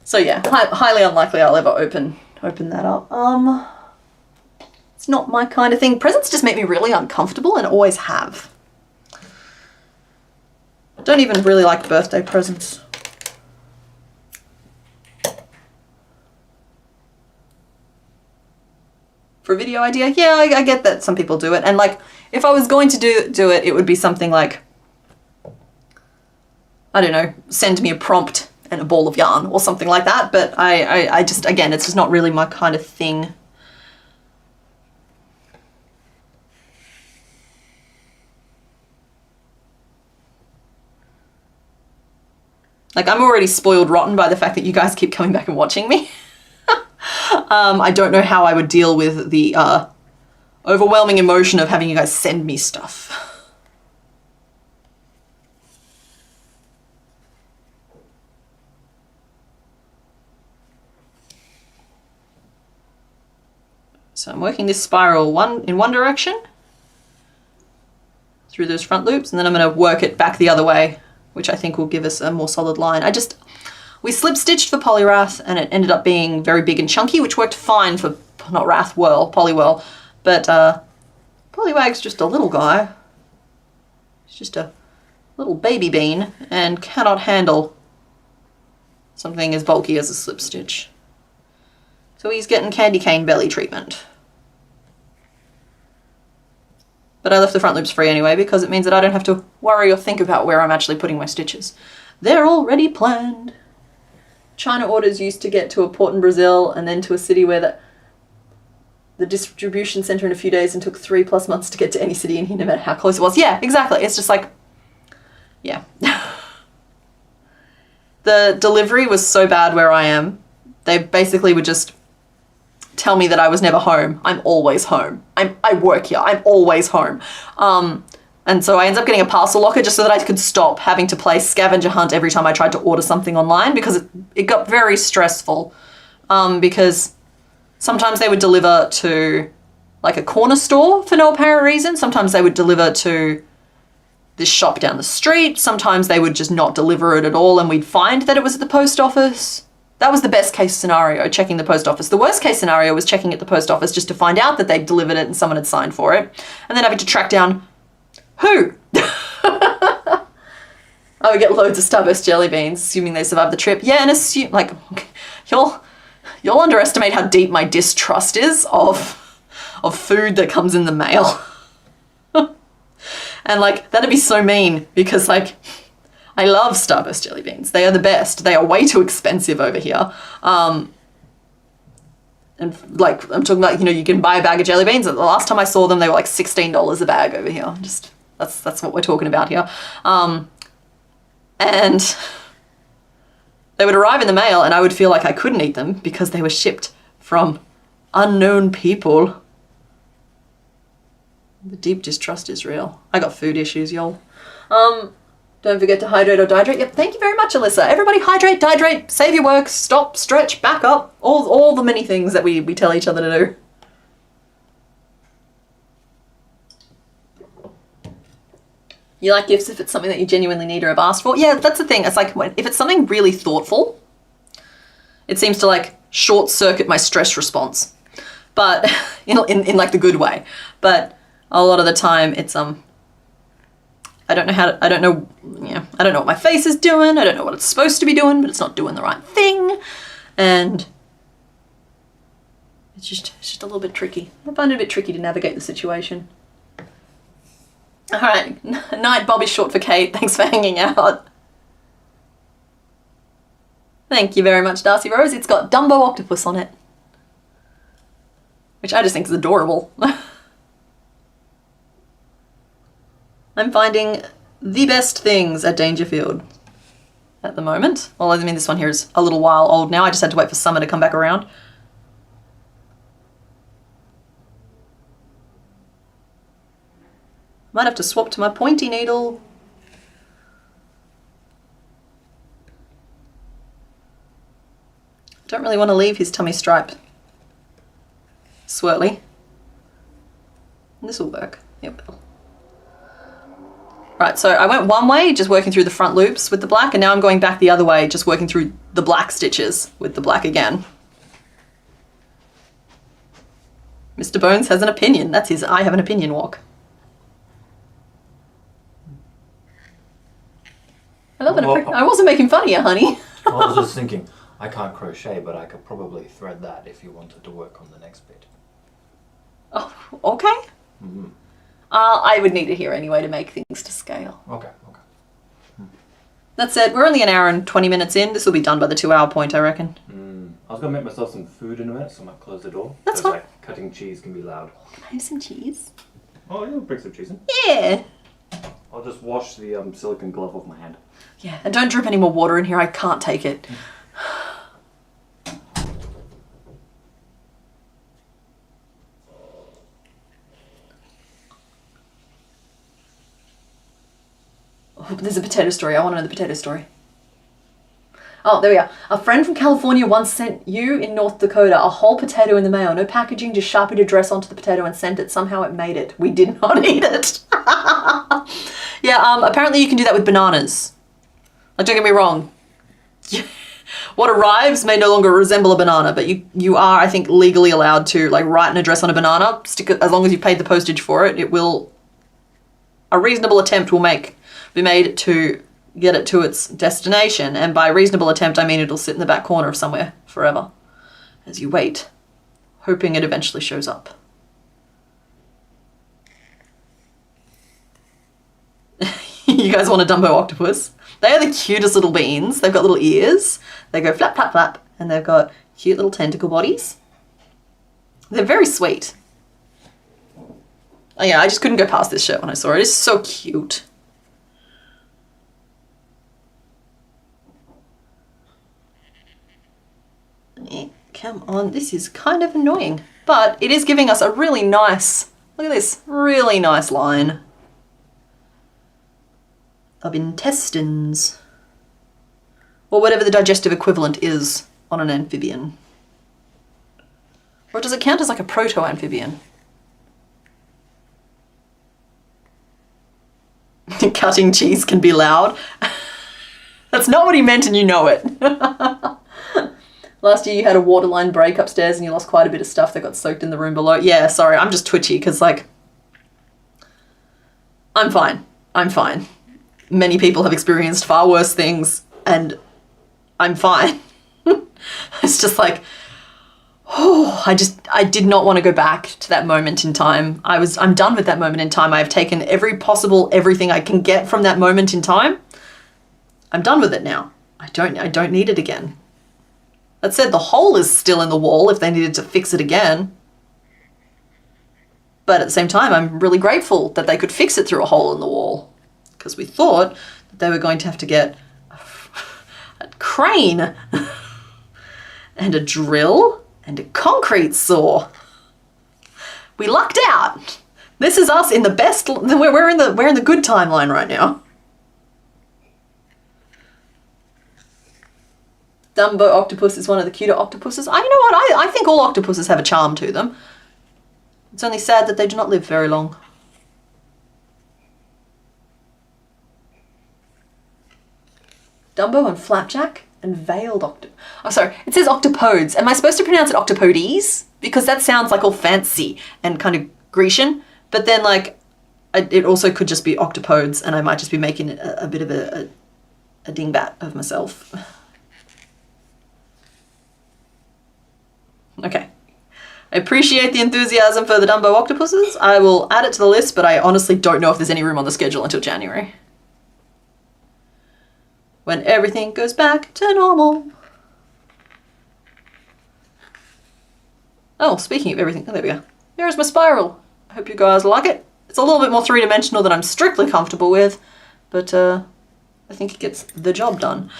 So yeah, highly unlikely I'll ever open that up. It's not my kind of thing. Presents just make me really uncomfortable and always have. Don't even really like birthday presents. For a video idea, yeah, I get that some people do it. And like, if I was going to do it, it would be something like, I don't know, send me a prompt and a ball of yarn or something like that. But I just, again, it's just not really my kind of thing. Like, I'm already spoiled rotten by the fact that you guys keep coming back and watching me. I don't know how I would deal with the overwhelming emotion of having you guys send me stuff. So I'm working this spiral in one direction through those front loops, and then I'm going to work it back the other way, which I think will give us a more solid line. We slip stitched for Poliwrath and it ended up being very big and chunky, which worked fine for, not Wrathwhirl, Poliwhirl, but Poliwag's just a little guy. He's just a little baby bean and cannot handle something as bulky as a slip stitch. So he's getting candy cane belly treatment. But I left the front loops free anyway because it means that I don't have to worry or think about where I'm actually putting my stitches. They're already planned. China orders used to get to a port in Brazil and then to a city where the distribution center in a few days and took 3+ months to get to any city in here no matter how close it was. Yeah, exactly. It's just like, yeah. The delivery was so bad where I am. They basically would just tell me that I was never home. I'm always home. I work here. I'm always home. And so I ended up getting a parcel locker just so that I could stop having to play scavenger hunt every time I tried to order something online because it got very stressful. Because sometimes they would deliver to like a corner store for no apparent reason. Sometimes they would deliver to this shop down the street. Sometimes they would just not deliver it at all and we'd find that it was at the post office. That was the best case scenario, checking the post office. The worst case scenario was checking at the post office just to find out that they'd delivered it and someone had signed for it. And then having to track down who? I would get loads of Starburst jelly beans, assuming they survived the trip. Yeah, and assume, like, you'll underestimate how deep my distrust is of food that comes in the mail. And, like, that'd be so mean because, like, I love Starburst jelly beans. They are the best. They are way too expensive over here. And like, I'm talking about, you can buy a bag of jelly beans. The last time I saw them, they were like $16 a bag over here. Just, that's what we're talking about here. And they would arrive in the mail and I would feel like I couldn't eat them because they were shipped from unknown people. The deep distrust is real. I got food issues, y'all. Don't forget to hydrate or dehydrate. Yep, thank you very much, Alyssa. Everybody hydrate, dehydrate, save your work, stop, stretch, back up. All the many things that we tell each other to do. You like gifts if it's something that you genuinely need or have asked for? Yeah, that's the thing. It's like if it's something really thoughtful, it seems to like short circuit my stress response. But in like the good way. But a lot of the time it's I don't know what my face is doing. I don't know what it's supposed to be doing, but it's not doing the right thing. And it's just a little bit tricky. I find it a bit tricky to navigate the situation. All right, night Bob is short for Kate. Thanks for hanging out. Thank you very much, Darcy Rose. It's got Dumbo Octopus on it, which I just think is adorable. I'm finding the best things at Dangerfield at the moment. Well, I mean, this one here is a little while old now. I just had to wait for summer to come back around. Might have to swap to my pointy needle. Don't really want to leave his tummy stripe swirly. This will work. Yep. Right, so I went one way, just working through the front loops with the black, and now I'm going back the other way, just working through the black stitches with the black again. Mr. Bones has an opinion. That's his I have an opinion walk. I love it. I wasn't making fun of you, honey. I was just thinking, I can't crochet, but I could probably thread that if you wanted to work on the next bit. Oh, okay. Mm-hmm. I would need it here anyway to make things to scale. Okay. That said, we're only an hour and 20 minutes in. This will be done by the 2-hour point, I reckon. I was going to make myself some food in a minute, so I might close the door. That's fine. Like, cutting cheese can be loud. Can I have some cheese? Oh, you'll bring some cheese in. Yeah. I'll just wash the silicone glove off my hand. Yeah, and don't drip any more water in here. I can't take it. there's a potato story. I want to know the potato story. Oh, there we are. A friend from California once sent you in North Dakota a whole potato in the mail. No packaging, just Sharpie address onto the potato and sent it. Somehow it made it. We did not eat it. Yeah, apparently you can do that with bananas. Like, don't get me wrong. What arrives may no longer resemble a banana, but you are, I think, legally allowed to like write an address on a banana. Stick it, as long as you paid the postage for it. It will. A reasonable attempt will be made to get it to its destination, and by reasonable attempt I mean it'll sit in the back corner of somewhere forever as you wait, hoping it eventually shows up. You guys want a Dumbo octopus? They are the cutest little beans. They've got little ears, they go flap flap flap, and they've got cute little tentacle bodies. They're very sweet. Oh yeah, I just couldn't go past this shirt when I saw it. It's so cute. Come on, this is kind of annoying, but it is giving us a really nice, look at this, really nice line of intestines, or whatever the digestive equivalent is on an amphibian. Or does it count as like a proto-amphibian? Cutting cheese can be loud. That's not what he meant, and you know it. Last year you had a waterline break upstairs and you lost quite a bit of stuff that got soaked in the room below. Yeah, sorry, I'm just twitchy because, like, I'm fine. I'm fine. Many people have experienced far worse things and I'm fine. It's just like, oh, I did not want to go back to that moment in time. I'm done with that moment in time. I've taken everything I can get from that moment in time. I'm done with it now. I don't need it again. That said, the hole is still in the wall if they needed to fix it again. But at the same time, I'm really grateful that they could fix it through a hole in the wall, because we thought that they were going to have to get a crane and a drill and a concrete saw. We lucked out. This is us in the best, we're in the good timeline right now. Dumbo octopus is one of the cuter octopuses. You know what? I think all octopuses have a charm to them. It's only sad that they do not live very long. Dumbo and Flapjack and veiled octopus. Oh, sorry. It says octopodes. Am I supposed to pronounce it octopodes? Because that sounds like all fancy and kind of Grecian. But then, like, it also could just be octopodes, and I might just be making a bit of a dingbat of myself. Okay. I appreciate the enthusiasm for the Dumbo octopuses. I will add it to the list, but I honestly don't know if there's any room on the schedule until January, when everything goes back to normal. Oh, speaking of everything, oh, there we go. There's my spiral. I hope you guys like it. It's a little bit more three-dimensional than I'm strictly comfortable with, but I think it gets the job done.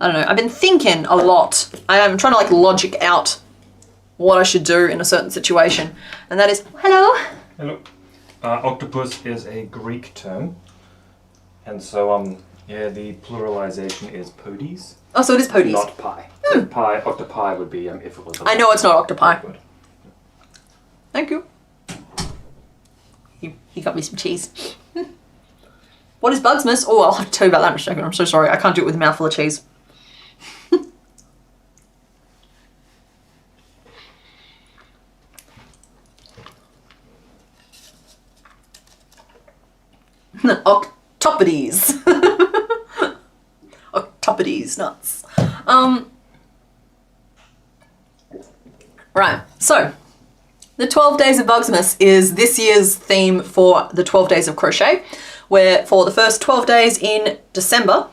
I don't know, I've been thinking a lot. I am trying to like logic out what I should do in a certain situation. And that is, hello? Hello. Octopus is a Greek term. And so, yeah, the pluralization is podes. Oh, so it is podes. Not pi. Octopi would be if it was a I know it's not octopi. Thank you. He got me some cheese. What is Bugsmas? Oh, I'll have to tell you about that in a second. I'm so sorry. I can't do it with a mouthful of cheese. Octopodes. Octopodes nuts. Right, so the 12 Days of Bugsmas is this year's theme for the 12 Days of Crochet, where for the first 12 days in December,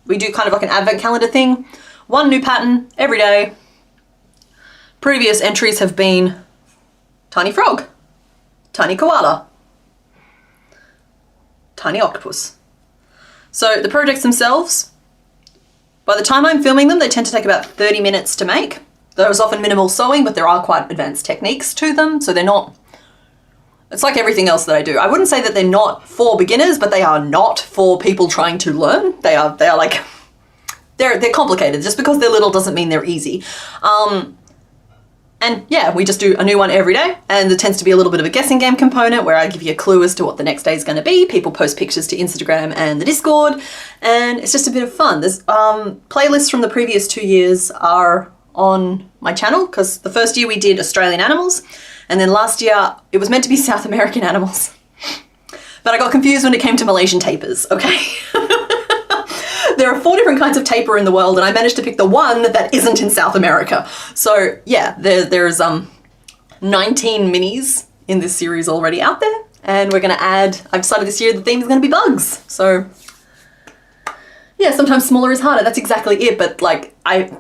we do kind of like an advent calendar thing. One new pattern every day. Previous entries have been tiny frog, tiny koala, tiny octopus. So the projects themselves, by the time I'm filming them, they tend to take about 30 minutes to make. There is often minimal sewing, but there are quite advanced techniques to them, so they're not It's like everything else that I do. I wouldn't say that they're not for beginners, but they are not for people trying to learn. They are like, they're complicated. Just because they're little doesn't mean they're easy. And yeah, we just do a new one every day, and there tends to be a little bit of a guessing game component where I give you a clue as to what the next day is going to be. People post pictures to Instagram and the Discord, and it's just a bit of fun. There's playlists from the previous 2 years are on my channel, because the first year we did Australian animals, and then last year it was meant to be South American animals. But I got confused when it came to Malaysian tapers, okay? There are 4 different kinds of taper in the world, and I managed to pick the one that isn't in South America. So yeah, there's 19 minis in this series already out there, and we're gonna add, I've decided this year the theme is gonna be bugs. So yeah, sometimes smaller is harder, that's exactly it, but like I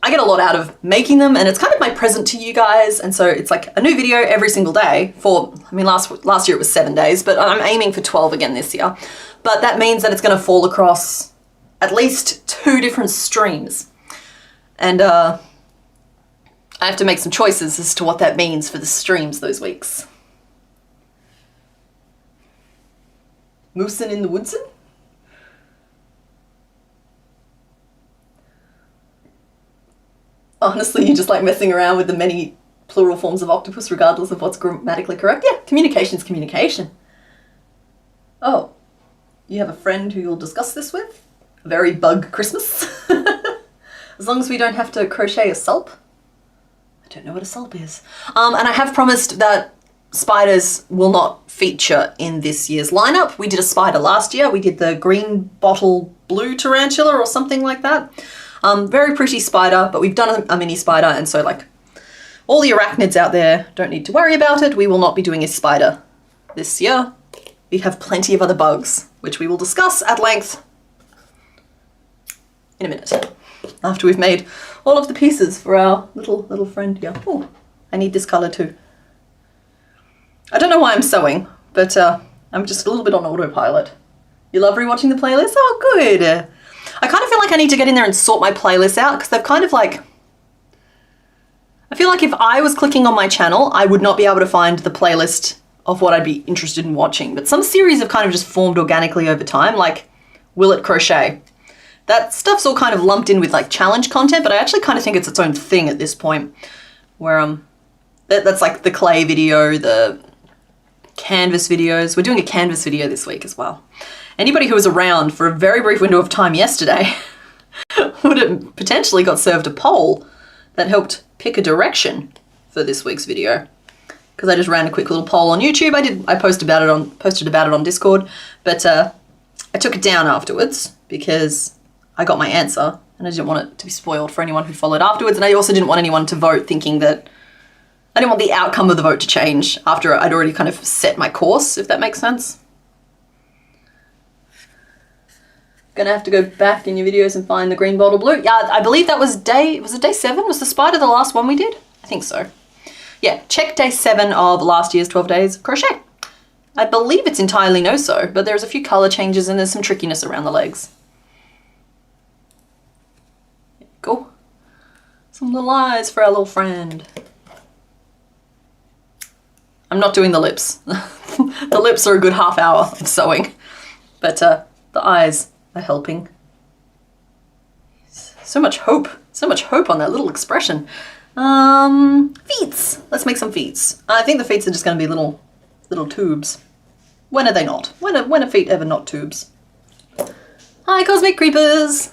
get a lot out of making them, and it's kind of my present to you guys, and so it's like a new video every single day for, I mean last year it was 7 days, but I'm aiming for 12 again this year. But that means that it's gonna fall across at least 2 different streams. And I have to make some choices as to what that means for the streams those weeks. Moosin' in the woodsin'? Honestly, you just like messing around with the many plural forms of octopus regardless of what's grammatically correct? Yeah, communication's communication. Oh, you have a friend who you'll discuss this with? A very bug Christmas? As long as we don't have to crochet a sulp. I don't know what a sulp is. And I have promised that spiders will not feature in this year's lineup. We did a spider last year. We did the green bottle blue tarantula or something like that. Very pretty spider, but we've done a mini spider, and so like all the arachnids out there don't need to worry about it. We will not be doing a spider this year. We have plenty of other bugs, which we will discuss at length in a minute, after we've made all of the pieces for our little friend here. Oh, I need this color too. I don't know why I'm sewing, but I'm just a little bit on autopilot. You love rewatching the playlist? Oh, good. I kind of feel like I need to get in there and sort my playlists out, because they've kind of like, I feel like if I was clicking on my channel, I would not be able to find the playlist of what I'd be interested in watching. But some series have kind of just formed organically over time, like Will It Crochet. That stuff's all kind of lumped in with like challenge content, but I actually kind of think it's its own thing at this point, where that's like the clay video, the canvas videos. We're doing a canvas video this week as well. Anybody who was around for a very brief window of time yesterday would have potentially got served a poll that helped pick a direction for this week's video. Because I just ran a quick little poll on YouTube. I posted about it on Discord, but I took it down afterwards because I got my answer and I didn't want it to be spoiled for anyone who followed afterwards, and I also didn't want anyone to vote thinking that I didn't want the outcome of the vote to change after I'd already kind of set my course, if that makes sense. Gonna have to go back in your videos and find the green bottle blue. Yeah, I believe that was day 7? Was the spider the last one we did? I think so. Yeah, check day 7 of last year's 12 days of crochet. I believe it's entirely no-sew, but there's a few color changes and there's some trickiness around the legs. Cool. Some little eyes for our little friend. I'm not doing the lips. The lips are a good half hour of sewing, but the eyes are helping. So much hope on that little expression. Feets. Let's make some feets. I think the feets are just going to be little tubes. When are they not? When are feet ever not tubes? Hi, Cosmic Creepers.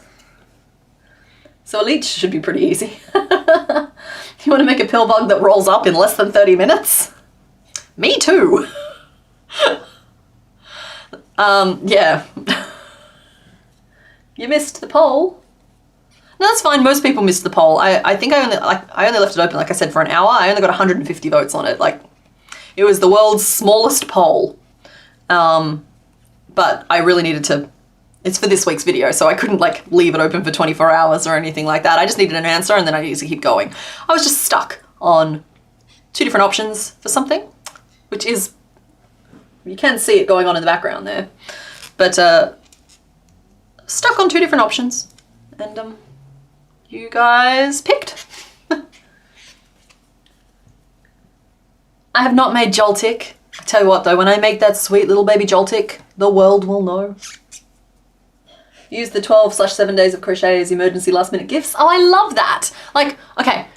So a leech should be pretty easy. You want to make a pill bug that rolls up in less than 30 minutes? Me too. Yeah. You missed the poll. No, that's fine. Most people missed the poll. I think I only left it open, like I said, for an hour. I only got 150 votes on it. Like, it was the world's smallest poll. But I really needed to, it's for this week's video, so I couldn't like leave it open for 24 hours or anything like that. I just needed an answer and then I needed to keep going. I was just stuck on 2 different options for something, which is, you can see it going on in the background there, but stuck on 2 different options, and you guys picked. I have not made Joltik. I Tell you what though, when I make that sweet little baby Joltik, the world will know. Use the 12/7 days of crochet as emergency last minute gifts. Oh, I love that. Like, okay,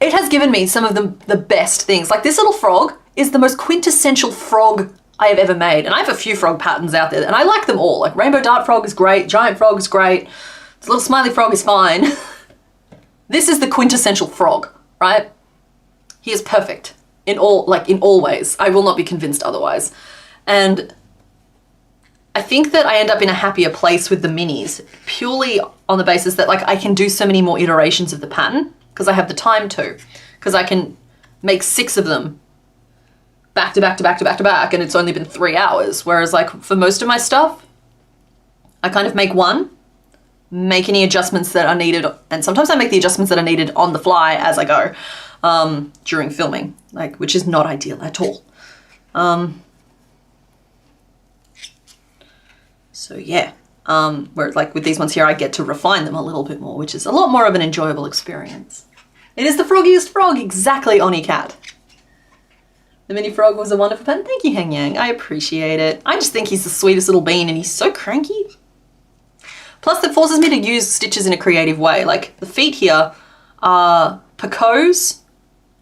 it has given me some of the best things. Like this little frog is the most quintessential frog I have ever made. And I have a few frog patterns out there and I like them all. Like rainbow dart frog is great, giant frog is great, this little smiley frog is fine. This is the quintessential frog, right? He is perfect in all ways. I will not be convinced otherwise. And I think that I end up in a happier place with the minis purely on the basis that like I can do so many more iterations of the pattern because I have the time to, because I can make 6 of them back to back to back to back to back and it's only been 3 hours. Whereas like for most of my stuff, I kind of make one, make any adjustments that are needed, and sometimes I make the adjustments that are needed on the fly as I go during filming, like which is not ideal at all. So yeah, whereas like with these ones here, I get to refine them a little bit more, which is a lot more of an enjoyable experience. It is the froggiest frog, exactly, Oni Cat. The mini frog was a wonderful pattern. Thank you, Hang Yang. I appreciate it. I just think he's the sweetest little bean and he's so cranky. Plus that forces me to use stitches in a creative way. Like the feet here are picots,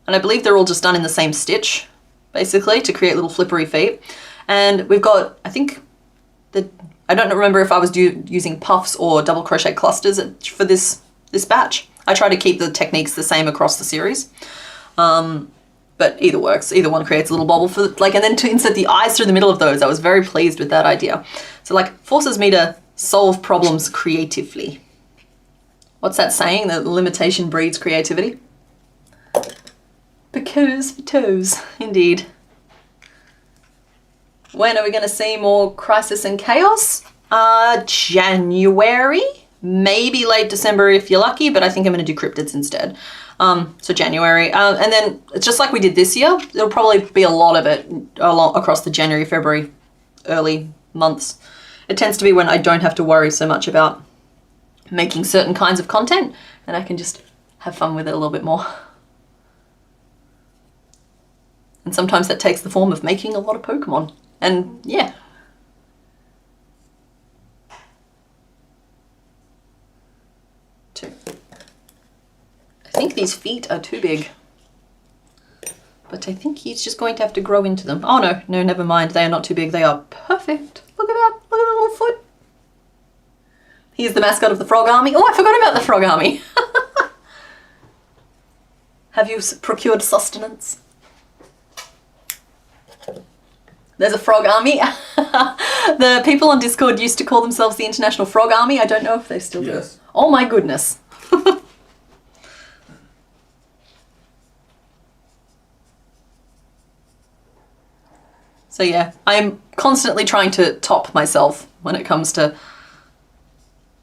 and I believe they're all just done in the same stitch, basically, to create little flippery feet. And we've got, I think, I don't remember if I was using puffs or double crochet clusters for this batch. I try to keep the techniques the same across the series. But either works. Either one creates a little bobble for like, and then to insert the eyes through the middle of those, I was very pleased with that idea. So like forces me to solve problems creatively. What's that saying? That limitation breeds creativity? Because for toes, indeed. When are we going to see more Crisis and Chaos? January, maybe late December if you're lucky, but I think I'm going to do cryptids instead. So January, and then just like we did this year, there'll probably be a lot of it across the January, February, early months. It tends to be when I don't have to worry so much about making certain kinds of content and I can just have fun with it a little bit more. And sometimes that takes the form of making a lot of Pokemon. And yeah. I think these feet are too big. But I think he's just going to have to grow into them. Oh no, never mind. They are not too big. They are perfect. Look at that. Look at that little foot. He's the mascot of the Frog Army. Oh, I forgot about the Frog Army. Have you procured sustenance? There's a Frog Army. The people on Discord used to call themselves the International Frog Army. I don't know if they still do. Yes. Oh my goodness. So yeah, I'm constantly trying to top myself when it comes to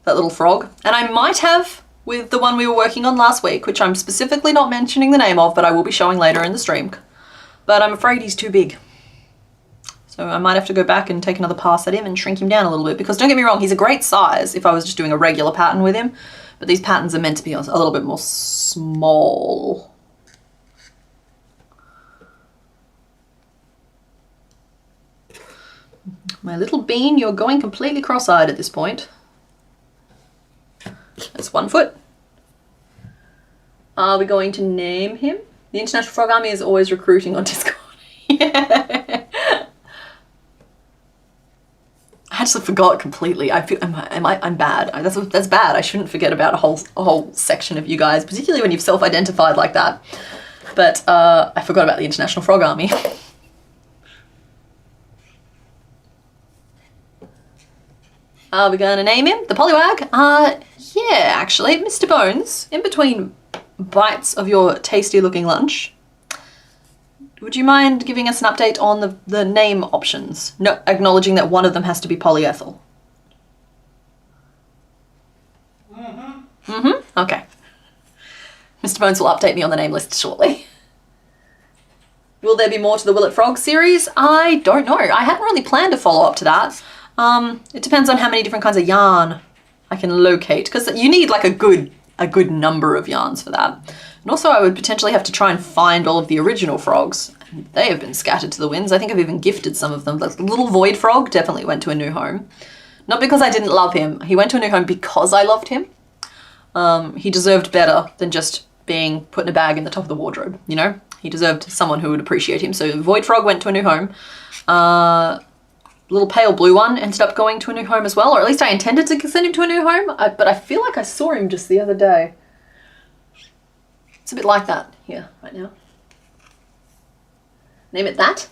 that little frog. And I might have with the one we were working on last week, which I'm specifically not mentioning the name of, but I will be showing later in the stream. But I'm afraid he's too big. So I might have to go back and take another pass at him and shrink him down a little bit, because don't get me wrong, he's a great size if I was just doing a regular pattern with him, but these patterns are meant to be a little bit more small. My little bean, you're going completely cross-eyed at this point. That's 1 foot. Are we going to name him? The International Frog Army is always recruiting on Discord. Yeah. I actually forgot completely. I feel I'm bad. That's bad. I shouldn't forget about a whole section of you guys, particularly when you've self-identified like that. But I forgot about the International Frog Army. Are we going to name him? The Poliwag? Yeah, actually, Mr. Bones, in between bites of your tasty looking lunch, would you mind giving us an update on the name options? No, acknowledging that one of them has to be polyethyl. Okay. Mr. Bones will update me on the name list shortly. Will there be more to the Will It Frog series? I don't know. I hadn't really planned a follow-up to that. It depends on how many different kinds of yarn I can locate, because you need like a good a good number of yarns for that. And also I would potentially have to try and find all of the original frogs. They have been scattered to the winds. I think I've even gifted some of them. The little void frog definitely went to a new home. Not because I didn't love him. He went to a new home because I loved him. He deserved better than just being put in a bag in the top of the wardrobe, you know? He deserved someone who would appreciate him. So void frog went to a new home. Little pale blue one ended up going to a new home as well, or at least I intended to send him to a new home, but I feel like I saw him just the other day. It's a bit like that here right now. Name it that.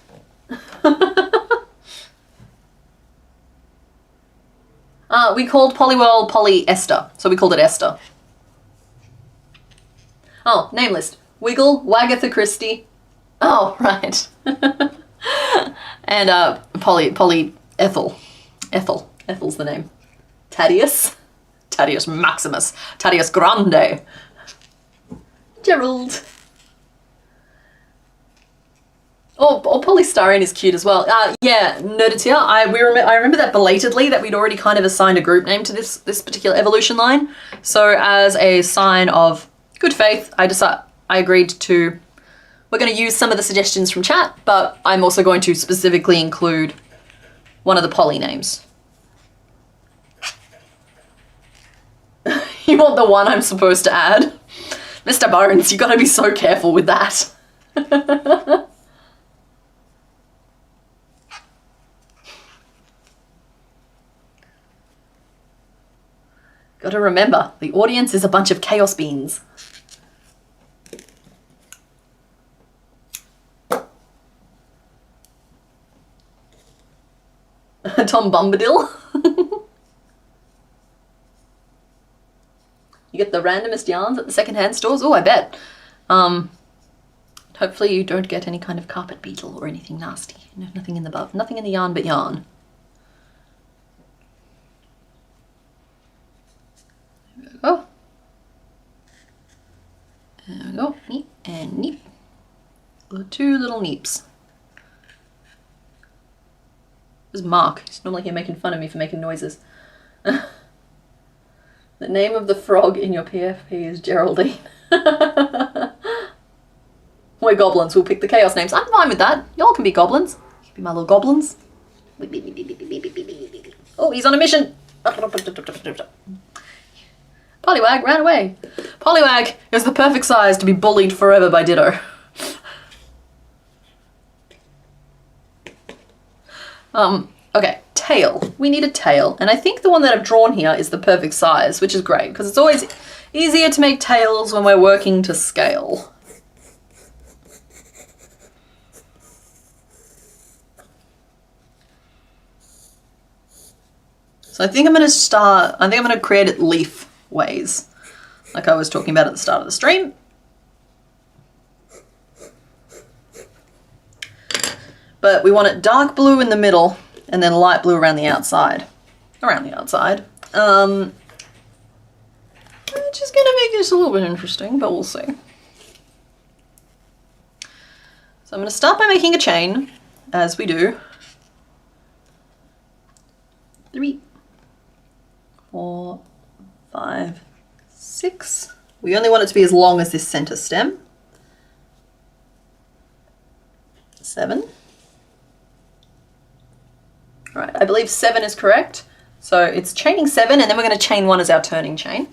We called Poliwhirl Polly Esther, so we called it Esther. Oh, name list. Wiggle, Wagatha Christie. Oh, right. And Polly Ethel. Ethel's the name. Thaddeus Maximus. Thaddeus Grande. Gerald. Oh, Polystyrene is cute as well. Yeah, Nerditia. I remember that belatedly, that we'd already kind of assigned a group name to this particular evolution line. So as a sign of good faith, I agreed to. We're going to use some of the suggestions from chat, but I'm also going to specifically include one of the poly names. You want the one I'm supposed to add? Mr. Bones, you got to be so careful with that. Got to remember, the audience is a bunch of chaos beans. Tom Bombadil. You get the randomest yarns at the secondhand stores? Oh, I bet. Hopefully you don't get any kind of carpet beetle or anything nasty. Nothing in the yarn but yarn. There we go. There we go. Neep and neep. Two little neeps. There's Mark. He's normally here making fun of me for making noises. The name of the frog in your PFP is Geraldine. We're goblins. We'll pick the chaos names. I'm fine with that. Y'all can be goblins. Be my little goblins. Oh, he's on a mission. Poliwag ran away. Poliwag is the perfect size to be bullied forever by Ditto. Okay, tail. We need a tail. And I think the one that I've drawn here is the perfect size, which is great, because it's always easier to make tails when we're working to scale. So I think I'm going to create it leaf ways, like I was talking about at the start of the stream. But we want it dark blue in the middle and then light blue around the outside. Which is going to make this a little bit interesting, but we'll see. So I'm going to start by making a chain, as we do. 3, 4, 5, 6. We only want it to be as long as this center stem. 7. All right, I believe 7 is correct. So it's chaining 7, and then we're going to chain 1 as our turning chain.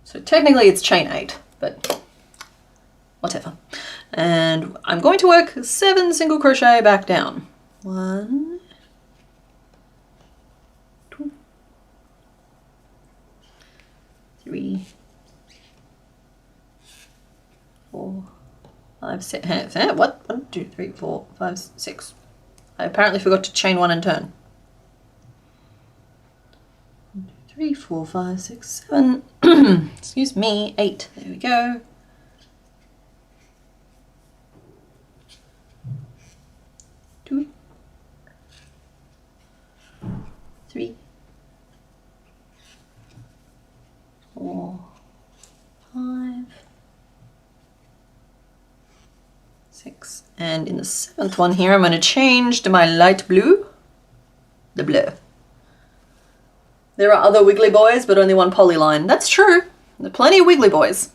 So technically it's chain 8, but whatever. And I'm going to work 7 single crochet back down. 1, 2, 3, 4, 5, 6. What? 1, 2, 3, 4, 5, 6. I apparently forgot to chain 1 and turn. 1, 2, 3, 4, 5, 6, 7. Excuse me, 8. There we go. 2, 3, 4, 5, 6. And in the 7th one here, I'm going to change to my light blue, the bleu. There are other wiggly boys, but only one polyline. That's true. There are plenty of wiggly boys.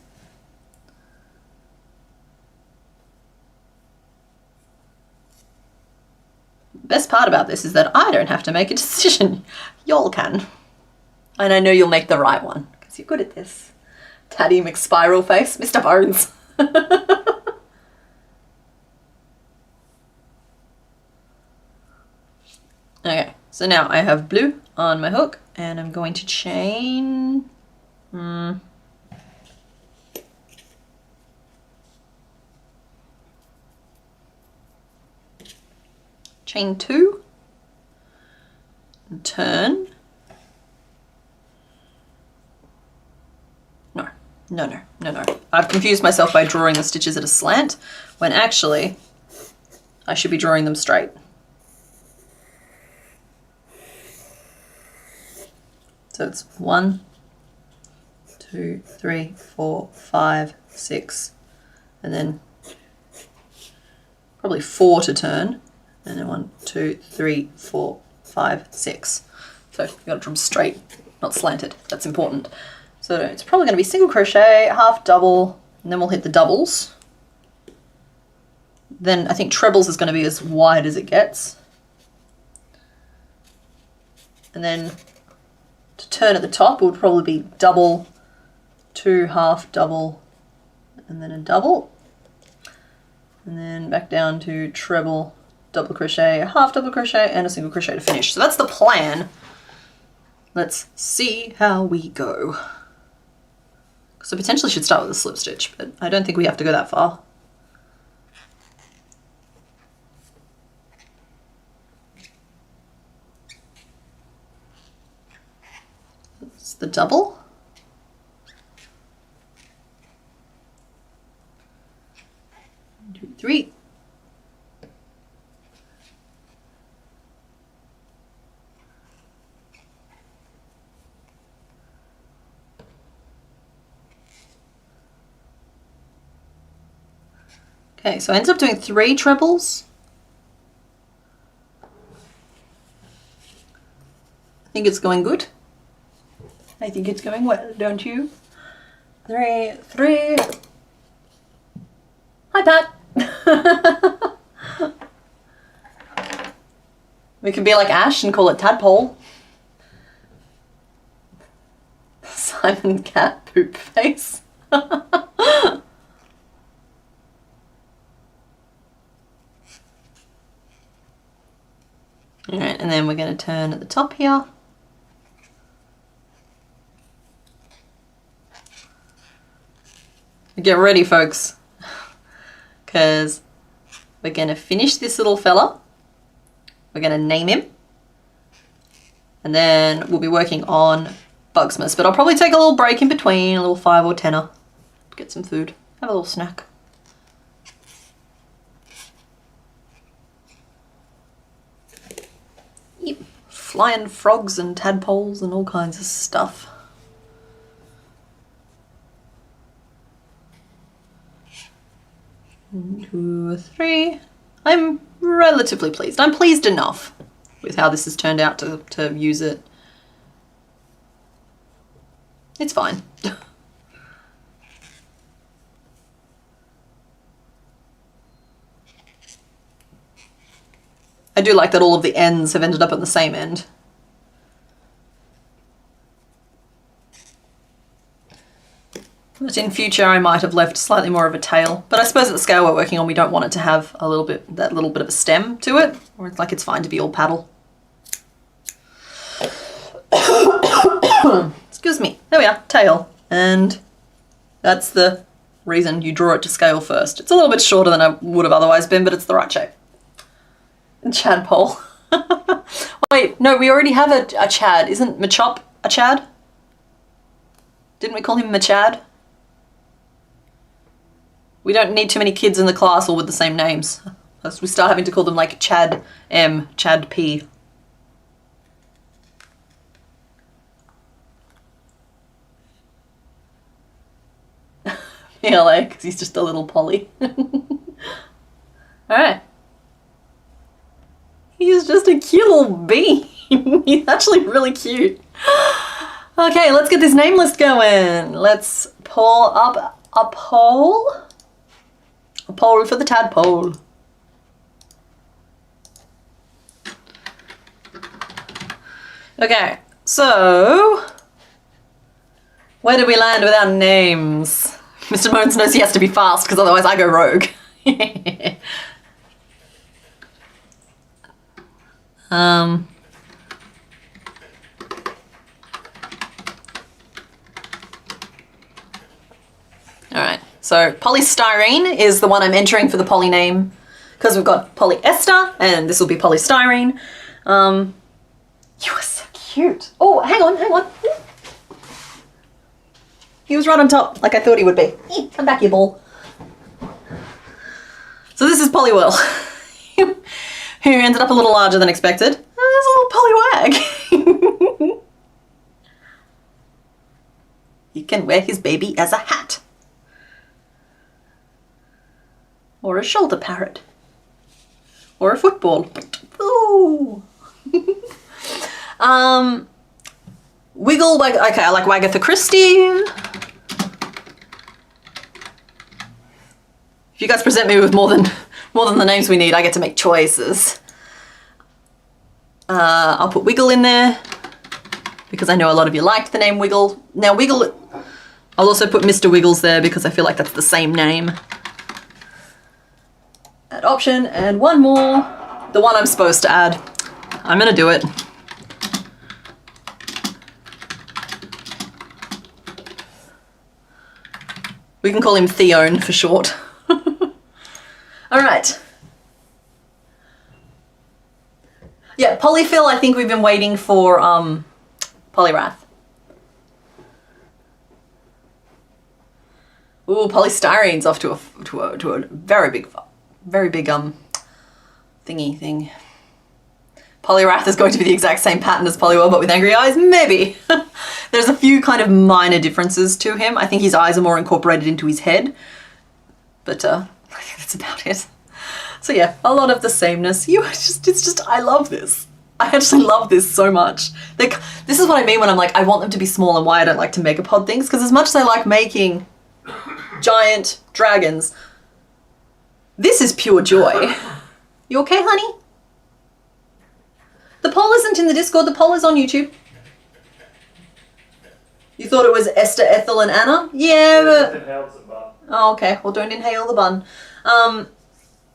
The best part about this is that I don't have to make a decision. Y'all can. And I know you'll make the right one, because you're good at this. Taddy McSpiral face, Mr. Bones. Okay, so now I have blue on my hook, and I'm going to chain... Chain 2, and turn. No. I've confused myself by drawing the stitches at a slant, when actually I should be drawing them straight. So it's 1, 2, 3, 4, 5, 6, and then probably 4 to turn, and then 1, 2, 3, 4, 5, 6. So you've got to draw them straight, not slanted. That's important. So it's probably going to be single crochet, half double, and then we'll hit the doubles. Then I think trebles is going to be as wide as it gets. And then to turn at the top it would probably be double, 2, half, double, and then a double. And then back down to treble, double crochet, half double crochet, and a single crochet to finish. So that's the plan. Let's see how we go. So potentially should start with a slip stitch, but I don't think we have to go that far. It's the double. One, 2, 3. Okay, so I ended up doing 3 trebles. I think it's going good. I think it's going well, don't you? 3, 3. Hi, Pat. We could be like Ash and call it Tadpole. Simon Cat poop face. Alright, and then we're going to turn at the top here. Get ready, folks, because we're going to finish this little fella. We're going to name him. And then we'll be working on Bugsmas. But I'll probably take a little break in between, a little 5 or 10er. Get some food, have a little snack. Yep. Flying frogs and tadpoles and all kinds of stuff. One, 2, 3. I'm relatively pleased. I'm pleased enough with how this has turned out to use it. It's fine. I do like that all of the ends have ended up at the same end. But in future I might have left slightly more of a tail. But I suppose at the scale we're working on we don't want it to have a little bit, that little bit of a stem to it. Or it's like it's fine to be all paddle. Excuse me. There we are, tail. And that's the reason you draw it to scale first. It's a little bit shorter than I would have otherwise been, but it's the right shape. Chadpole. Wait, no, we already have a Chad. Isn't Machop a Chad? Didn't we call him Machad? We don't need too many kids in the class all with the same names. We start having to call them like Chad M, Chad P. PLA, because he's just a little Polly. Alright. He's just a cute little bean. He's actually really cute. Okay, let's get this name list going. Let's pull up a poll. A poll for the tadpole. Okay, so where did we land with our names? Mr. Mones knows he has to be fast because otherwise I go rogue. Alright, so polystyrene is the one I'm entering for the poly name because we've got polyester and this will be polystyrene. You are so cute. Oh, hang on. He was right on top like I thought he would be. Come back, you ball. So this is Polywhirl, who ended up a little larger than expected. There's a little polywag. He can wear his baby as a hat. Or a shoulder parrot. Or a football. Ooh. Wiggle, okay, I like Wagatha Christie. If you guys present me with more than the names we need, I get to make choices. I'll put Wiggle in there because I know a lot of you liked the name Wiggle. Now Wiggle, I'll also put Mr. Wiggles there because I feel like that's the same name. Add option, and one more, the one I'm supposed to add. I'm gonna do it. We can call him Theone for short. All right. Yeah, Polyfill, I think we've been waiting for Polyrath. Ooh, Polystyrene's off to a very big thingy thing. Polyrath is going to be the exact same pattern as Polywhirl, but with angry eyes? Maybe. There's a few kind of minor differences to him. I think his eyes are more incorporated into his head. But I think that's about it. So yeah, a lot of the sameness. I love this. I actually love this so much. This is what I mean when I'm like, I want them to be small and why I don't like to megapod things. Because as much as I like making giant dragons, this is pure joy. You okay, honey? The poll isn't in the Discord, the poll is on YouTube. You thought it was Esther, Ethel, and Anna? Yeah, but... Oh, okay. Well, don't inhale the bun.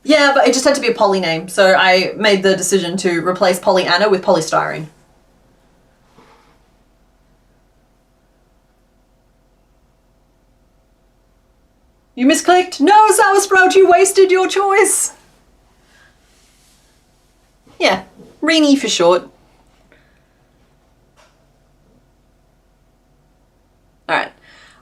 Yeah, but it just had to be a poly name, so I made the decision to replace Pollyanna with polystyrene. You misclicked? No, Sour Sprout, you wasted your choice. Yeah, Reenie for short. Alright,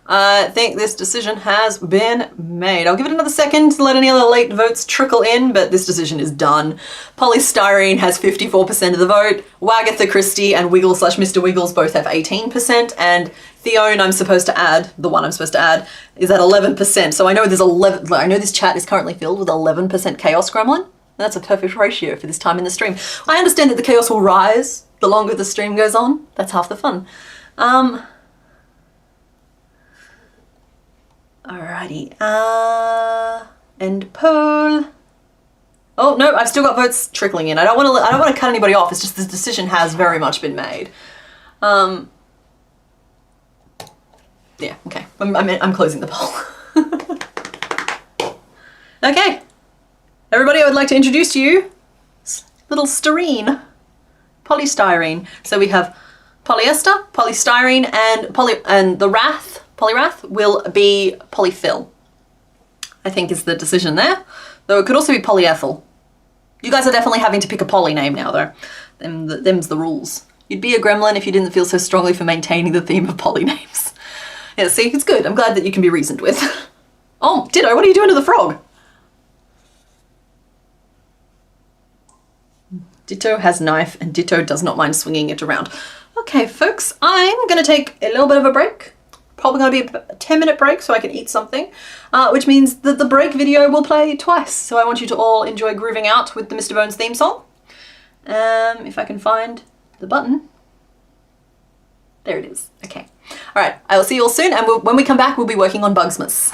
I think this decision has been made. I'll give it another second to let any other late votes trickle in, but this decision is done. Polystyrene has 54% of the vote. Wagatha Christie and Wiggle / Mr. Wiggles both have 18%, and Theone, the one I'm supposed to add, is at 11%. So I know this chat is currently filled with 11% Chaos Gremlin. That's a perfect ratio for this time in the stream. I understand that the chaos will rise the longer the stream goes on. That's half the fun. Alrighty. End poll. Oh no, I've still got votes trickling in. I don't want to cut anybody off. It's just this decision has very much been made. Yeah. Okay. I'm closing the poll. Okay. Everybody, I would like to introduce to you little styrene, polystyrene. So we have polyester, polystyrene, and the polyrath will be polyfill, I think is the decision there. Though it could also be polyethyl. You guys are definitely having to pick a poly name now though. Them's the rules. You'd be a gremlin if you didn't feel so strongly for maintaining the theme of poly names. Yeah, see, it's good. I'm glad that you can be reasoned with. Oh, Ditto, what are you doing to the frog? Ditto has knife and Ditto does not mind swinging it around. Okay, folks, I'm going to take a little bit of a break. Probably going to be a 10-minute break so I can eat something, which means that the break video will play twice. So I want you to all enjoy grooving out with the Mr. Bones theme song. If I can find the button. There it is. Okay. All right. I will see you all soon. And when we come back, we'll be working on Bugsmas.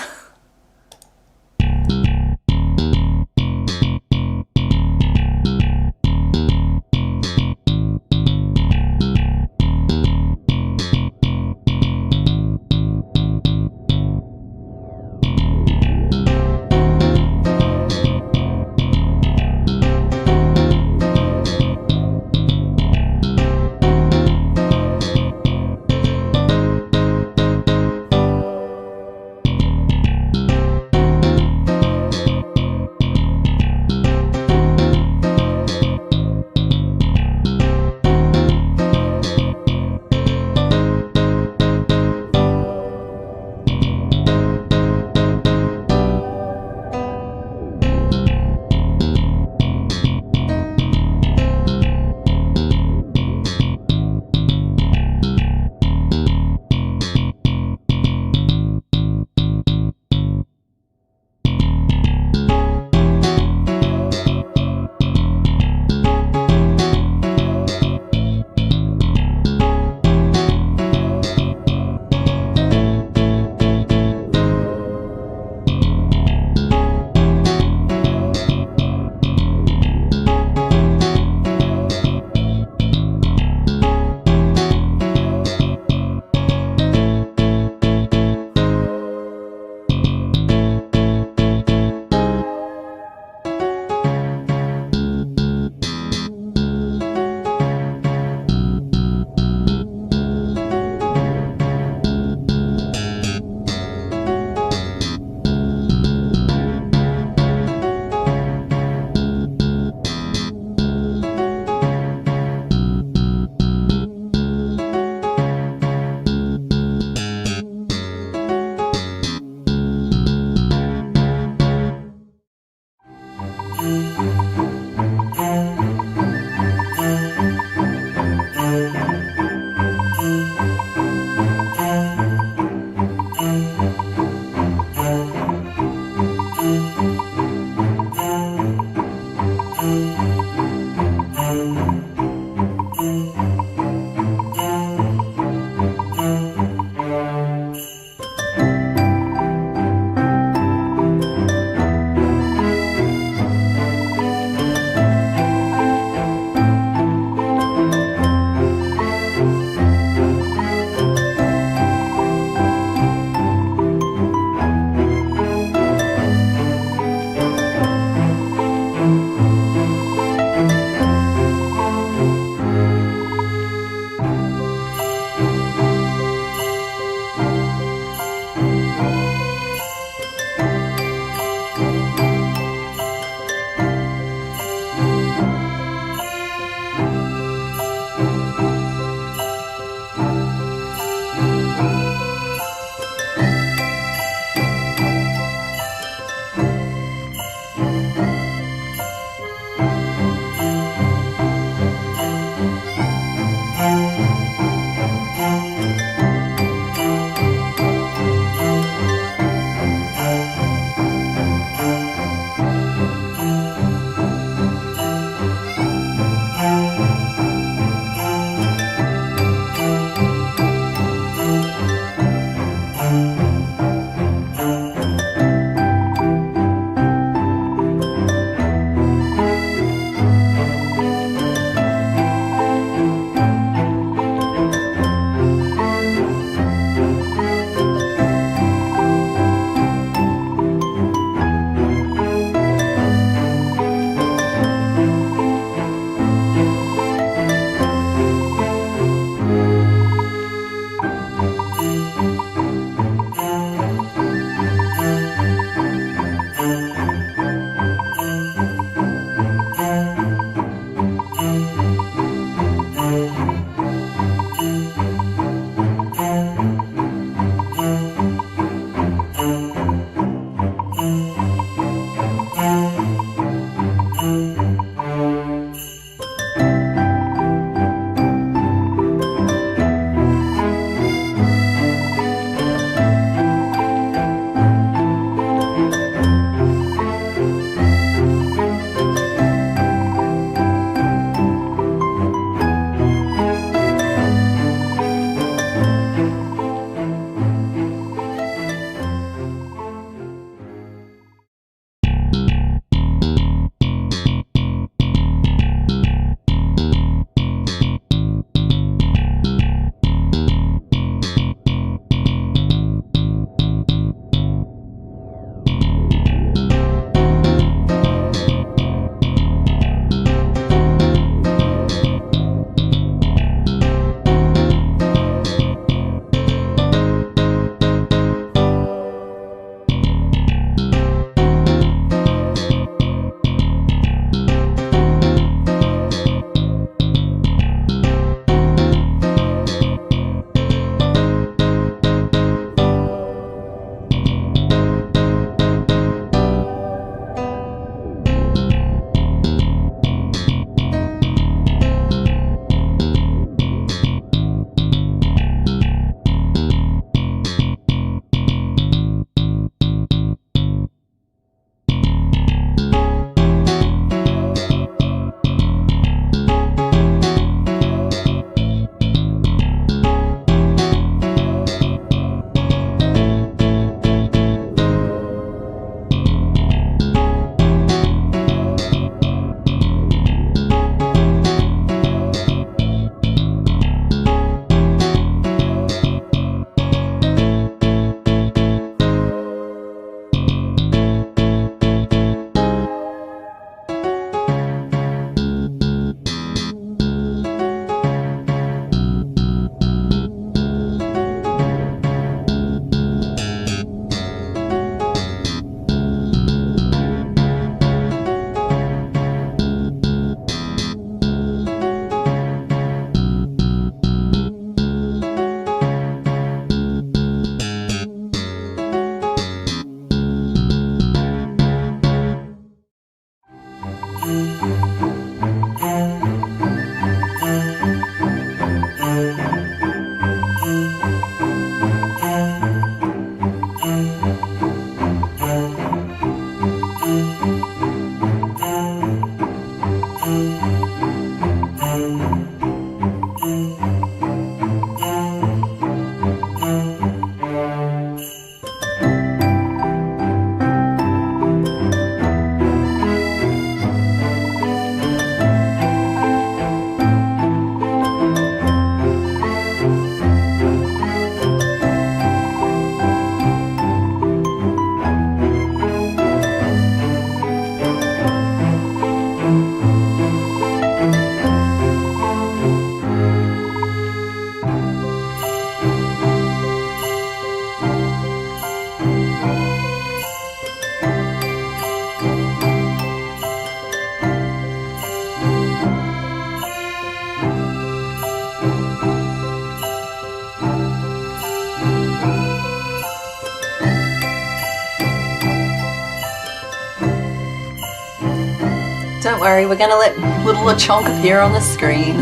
Don't worry, we're gonna let little LeChonk appear on the screen.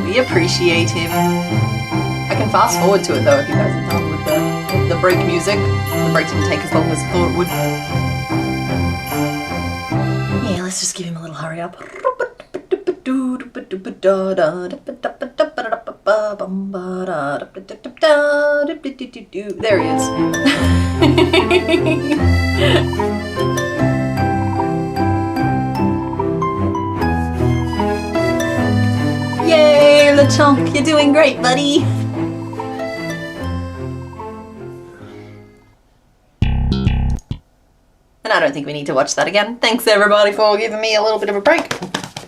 We appreciate him. I can fast forward to it though if you guys are done with the break music. The break didn't take as long as I thought it would. Yeah, let's just give him a little hurry up. There he is. Yay, LeChonk, you're doing great, buddy. And I don't think we need to watch that again. Thanks everybody for giving me a little bit of a break.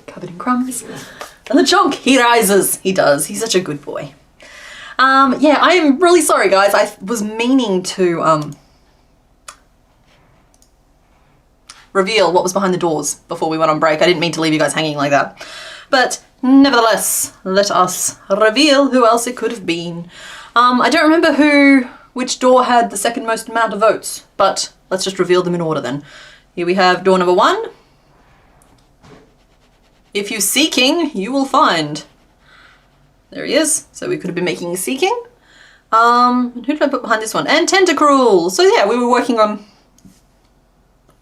Covered in crumbs. And LeChonk, he rises. He does. He's such a good boy. Yeah, I am really sorry, guys. I was meaning to reveal what was behind the doors before we went on break. I didn't mean to leave you guys hanging like that. But nevertheless, let us reveal who else it could have been. I don't remember which door had the second most amount of votes, but let's just reveal them in order then. Here we have door number 1. If you seeking, you will find. There he is. So we could have been making seeking. And who did I put behind this one? And Tentacruel. So yeah, we were working on,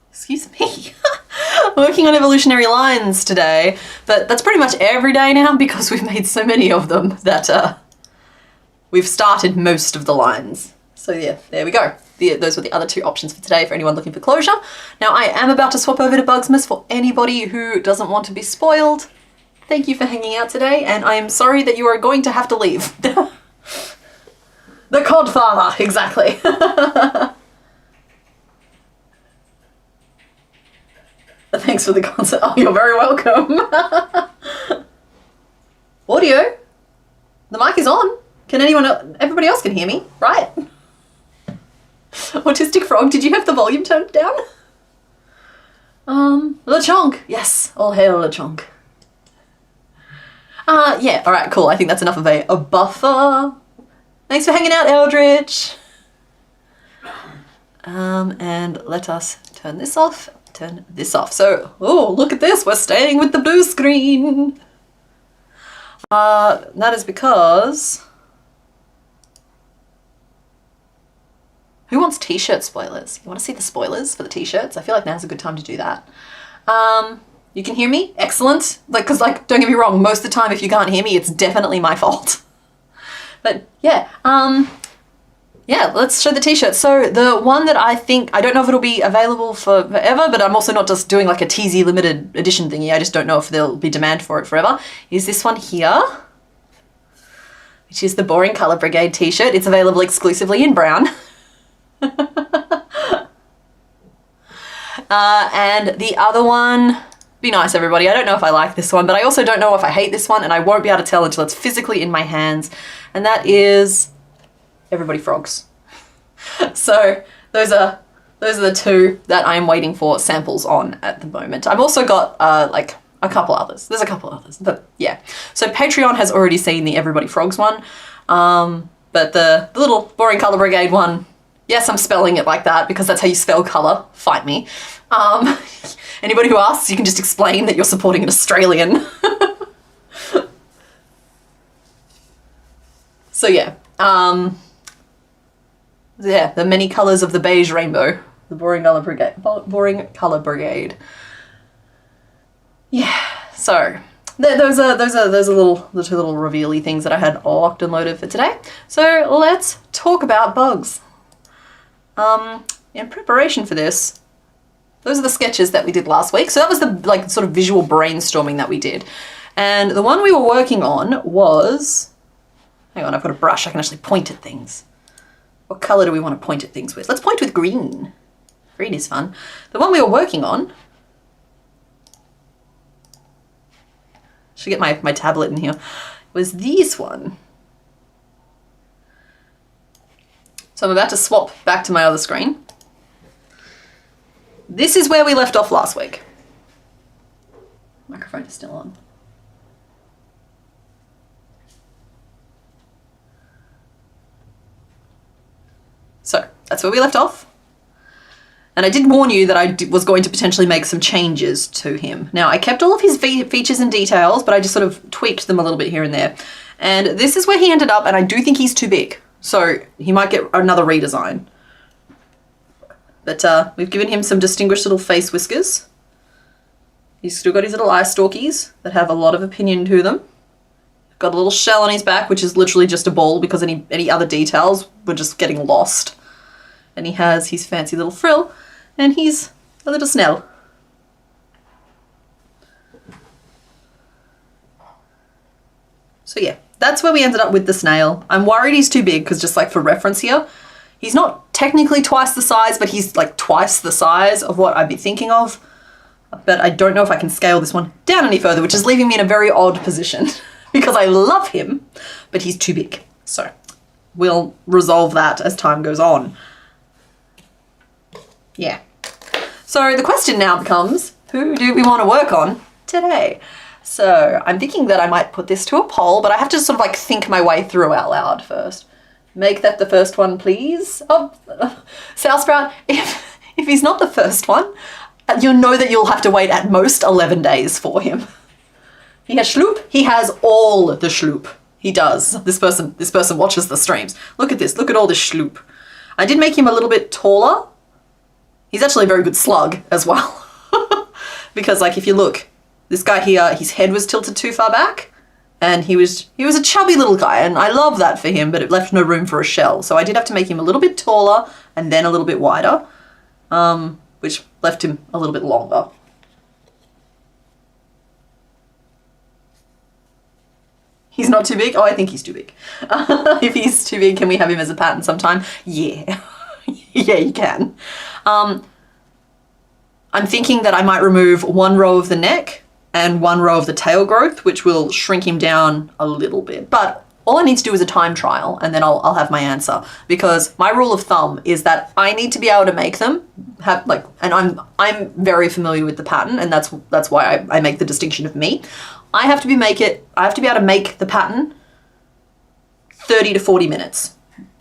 excuse me, working on evolutionary lines today. But that's pretty much every day now because we've made so many of them that we've started most of the lines. So yeah, there we go. Those were the other 2 options for today for anyone looking for closure. Now I am about to swap over to Bugsmas for anybody who doesn't want to be spoiled. Thank you for hanging out today, and I am sorry that you are going to have to leave. The Codfather, exactly. Thanks for the concert. Oh, you're very welcome. Audio. The mic is on. Can everybody else can hear me, right? Autistic Frog, did you have the volume turned down? LeChonk. Yes, all hail LeChonk. Yeah, alright, cool. I think that's enough of a buffer. Thanks for hanging out, Eldritch. And let us turn this off, turn this off. So, oh, look at this. We're staying with the blue screen. That is because... Who wants t-shirt spoilers? You want to see the spoilers for the t-shirts? I feel like now's a good time to do that. You can hear me? Excellent. Because don't get me wrong, most of the time if you can't hear me, it's definitely my fault. But yeah, yeah, let's show the t-shirt. So the one that I don't know if it'll be available forever, but I'm also not just doing like a TZ limited edition thingy. I just don't know if there'll be demand for it forever. Is this one here, which is the Boring Color Brigade t-shirt. It's available exclusively in brown. And the other one, be nice everybody, I don't know if I like this one, but I also don't know if I hate this one, and I won't be able to tell until it's physically in my hands, and that is Everybody Frogs. So those are the 2 that I'm waiting for samples on at the moment. I've also got like a couple others. There's a couple others, but yeah. So Patreon has already seen the Everybody Frogs one, but the little Boring Color Brigade one, yes, I'm spelling it like that because that's how you spell colour. Fight me. Anybody who asks, you can just explain that you're supporting an Australian. So yeah. Yeah, the many colours of the beige rainbow. The Boring Color Brigade. Boring Color Brigade. Yeah, so those are the 2 little reveal-y things that I had locked and loaded for today. So let's talk about bugs. In preparation for this, those are the sketches that we did last week. So that was the sort of visual brainstorming that we did. And the one we were working on was, hang on, I've got a brush, I can actually point at things. What colour do we want to point at things with? Let's point with green. Green is fun. The one we were working on, should get my tablet in here, was this one. So I'm about to swap back to my other screen. This is where we left off last week. Microphone is still on. So that's where we left off. And I did warn you that I was going to potentially make some changes to him. Now, I kept all of his features and details, but I just sort of tweaked them a little bit here and there. And this is where he ended up, and I do think he's too big. So he might get another redesign. But we've given him some distinguished little face whiskers. He's still got his little eye stalkies that have a lot of opinion to them. Got a little shell on his back, which is literally just a ball because any other details were just getting lost. And he has his fancy little frill, and he's a little snail. So yeah, that's where we ended up with the snail. I'm worried he's too big because just like for reference here, he's not technically twice the size, but he's like twice the size of what I'd be thinking of. But I don't know if I can scale this one down any further, which is leaving me in a very odd position because I love him, but he's too big. So we'll resolve that as time goes on. Yeah. So the question now becomes, who do we want to work on today? So I'm thinking that I might put this to a poll, but I have to sort of like think my way through out loud first. Make that the first one, please. Oh, Southsprout, if he's not the first one, you'll know that you'll have to wait at most 11 days for him. He has schloop. He has all the schloop. He does. This person watches the streams. Look at this. Look at all this schloop. I did make him a little bit taller. He's actually a very good slug as well. Because like if you look, this guy here, his head was tilted too far back and he was a chubby little guy, and I love that for him, but it left no room for a shell. So I did have to make him a little bit taller and then a little bit wider. Which left him a little bit longer. He's not too big? Oh, I think he's too big. If he's too big, can we have him as a pattern sometime? Yeah. Yeah, you can. I'm thinking that I might remove one row of the neck and one row of the tail growth, which will shrink him down a little bit. But all I need to do is a time trial, and then I'll have my answer, because my rule of thumb is that I need to be able to make them and I'm very familiar with the pattern, and that's why I make the distinction of me. I have to be able to make the pattern 30 to 40 minutes,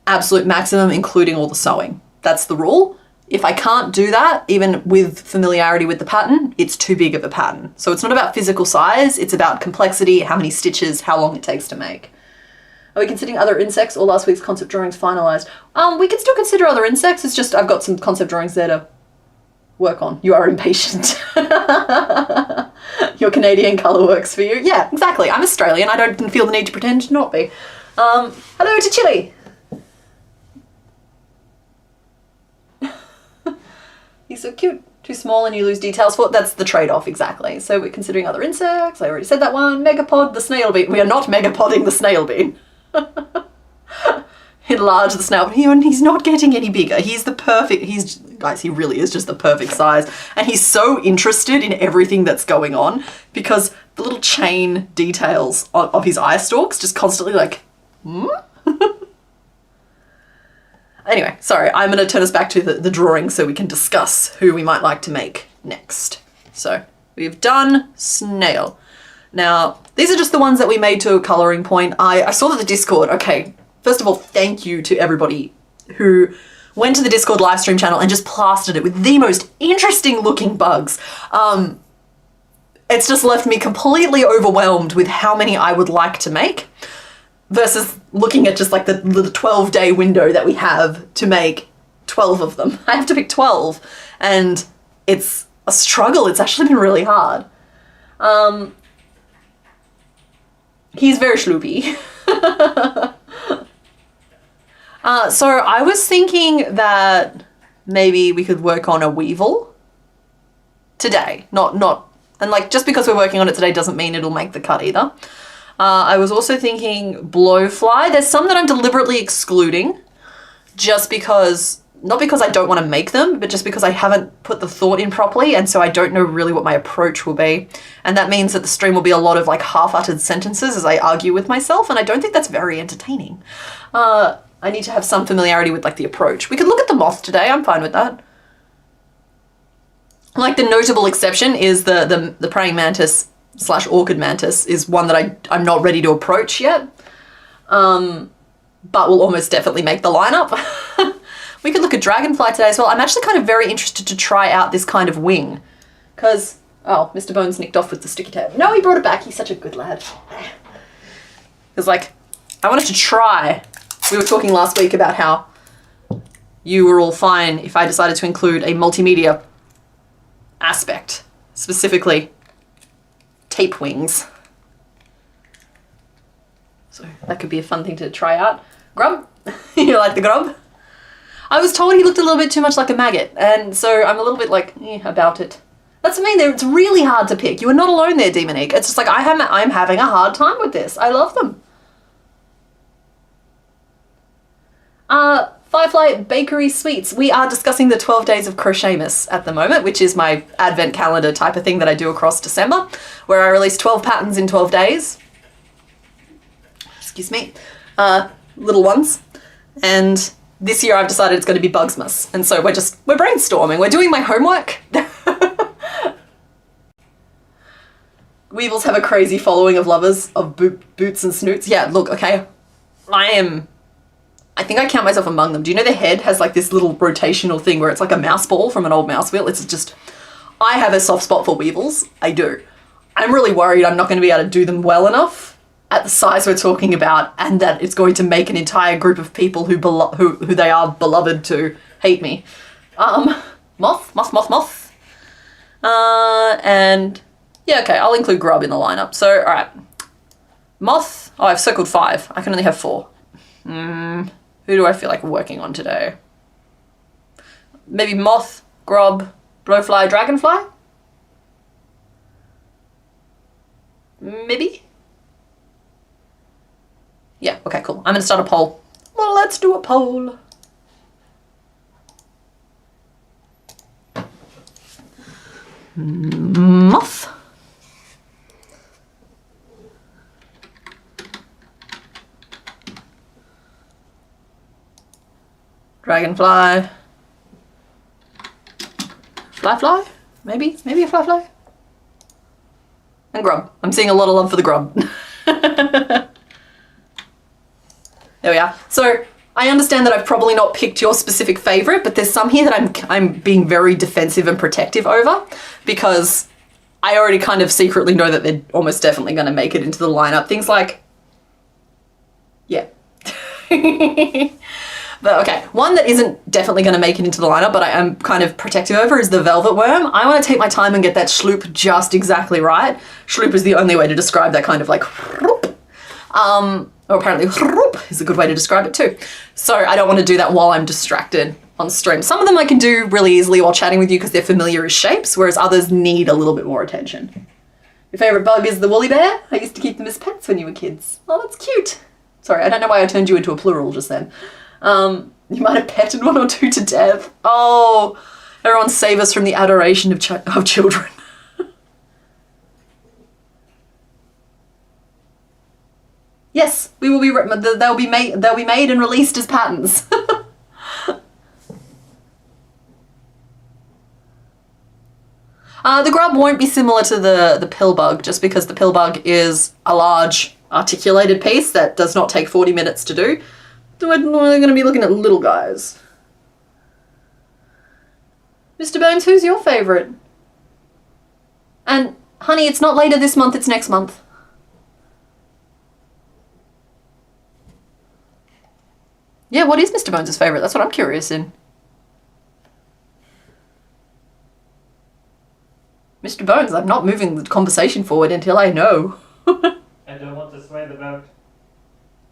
absolute maximum, including all the sewing. That's the rule. If I can't do that, even with familiarity with the pattern, it's too big of a pattern. So it's not about physical size, it's about complexity, how many stitches, how long it takes to make. Are we considering other insects, or last week's concept drawings finalized? We can still consider other insects. It's just I've got some concept drawings there to work on. You are impatient. Your Canadian colour works for you. Yeah, exactly. I'm Australian. I don't feel the need to pretend to not be. Hello to Chile. He's so cute. Too small and you lose details for it. That's the trade-off, exactly. So we're considering other insects. I already said that one. Megapod, the snail bean. We are not megapodding the snail bean. Enlarge the snail bean. And he's not getting any bigger. He's the perfect, guys, he really is just the perfect size. And he's so interested in everything that's going on because the little chain details of his eye stalks just constantly like, Anyway, sorry, I'm going to turn us back to the drawing so we can discuss who we might like to make next. So we've done snail. Now, these are just the ones that we made to a colouring point. I saw that the Discord, okay, first of all, thank you to everybody who went to the Discord live stream channel and just plastered it with the most interesting looking bugs. It's just left me completely overwhelmed with how many I would like to make, versus looking at just like the 12-day window that we have to make 12 of them. I have to pick 12 and it's a struggle. It's actually been really hard. He's very schloopy. So I was thinking that maybe we could work on a weevil today. And like just because we're working on it today doesn't mean it'll make the cut either. I was also thinking blowfly. There's some that I'm deliberately excluding just because, not because I don't want to make them, but just because I haven't put the thought in properly, and so I don't know really what my approach will be. And that means that the stream will be a lot of like half-uttered sentences as I argue with myself, and I don't think that's very entertaining. I need to have some familiarity with like the approach. We could look at the moth today, I'm fine with that. Like the notable exception is the praying mantis / orchid mantis is one that I'm not ready to approach yet, but will almost definitely make the lineup. We could look at Dragonfly today as well. I'm actually kind of very interested to try out this kind of wing. Because, oh, Mr. Bones nicked off with the sticky tape. No, he brought it back. He's such a good lad. Because, like, I wanted to try. We were talking last week about how you were all fine if I decided to include a multimedia aspect. Specifically, tape wings. So that could be a fun thing to try out. Grub? You like the grub? I was told he looked a little bit too much like a maggot, and so I'm a little bit like, about it. That's what I mean, it's really hard to pick. You are not alone there, Demonique. It's just like, I'm having a hard time with this. I love them. Firefly Bakery Sweets. We are discussing the 12 days of Crochetmas at the moment, which is my advent calendar type of thing that I do across December, where I release 12 patterns in 12 days. Excuse me. Little ones. And this year I've decided it's going to be Bugsmas. And so we're brainstorming. We're doing my homework. Weevils have a crazy following of lovers of boots and snoots. Yeah, look, okay. I think I count myself among them. Do you know their head has like this little rotational thing where it's like a mouse ball from an old mouse wheel? It's just, I have a soft spot for weevils. I do. I'm really worried I'm not going to be able to do them well enough at the size we're talking about, and that it's going to make an entire group of people who they are beloved to hate me. Moth. And yeah, okay, I'll include Grub in the lineup. So, all right. Moth. Oh, I've circled 5. I can only have 4. Who do I feel like working on today? Maybe Moth, Grub, Blowfly, Dragonfly? Maybe? Yeah, okay, cool. I'm gonna start a poll. Well, let's do a poll. Moth. Dragonfly. Fly? Maybe a fly. And Grub. I'm seeing a lot of love for the Grub. There we are. So I understand that I've probably not picked your specific favorite, but there's some here that I'm being very defensive and protective over, because I already kind of secretly know that they're almost definitely going to make it into the lineup. Things like, yeah. But okay, one that isn't definitely going to make it into the lineup, but I am kind of protective over, is the Velvet Worm. I want to take my time and get that schloop just exactly right. Schloop is the only way to describe that kind of like, or apparently is a good way to describe it too. So I don't want to do that while I'm distracted on stream. Some of them I can do really easily while chatting with you because they're familiar as shapes, whereas others need a little bit more attention. Your favourite bug is the woolly bear? I used to keep them as pets when you were kids. Oh, that's cute. Sorry, I don't know why I turned you into a plural just then. You might have petted one or two to death. Oh, everyone save us from the adoration of children. Yes, we will be. They'll be made and released as patterns. The grub won't be similar to the pill bug, just because the pill bug is a large articulated piece that does not take 40 minutes to do. So we're going to be looking at little guys. Mr. Bones, who's your favourite? And honey, it's not later this month, it's next month. Yeah, what is Mr. Bones' favourite? That's what I'm curious in. Mr. Bones, I'm not moving the conversation forward until I know. I don't want to sway the vote.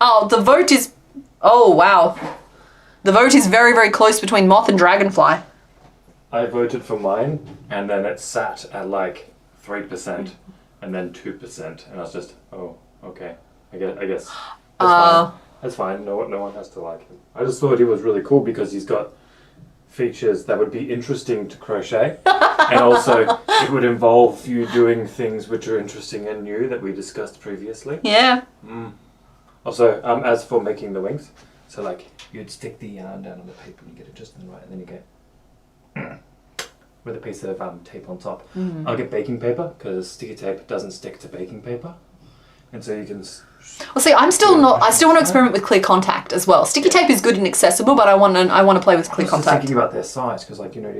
Oh, the vote is... Oh, wow. The vote is very, very close between Moth and Dragonfly. I voted for mine, and then it sat at like 3%, and then 2%, and I was just, oh, okay. I guess that's fine. That's fine. No one has to like him. I just thought he was really cool because he's got features that would be interesting to crochet, and also it would involve you doing things which are interesting and new that we discussed previously. Yeah. Also, as for making the wings, so like you'd stick the yarn down on the paper and you get it just in the right, and then you go with a piece of tape on top. I'll get baking paper because sticky tape doesn't stick to baking paper. And so you can... Well, see, I still want to experiment with clear contact as well. Sticky tape is good and accessible, but I want to play with clear I was contact. thinking about their size, because like, you know,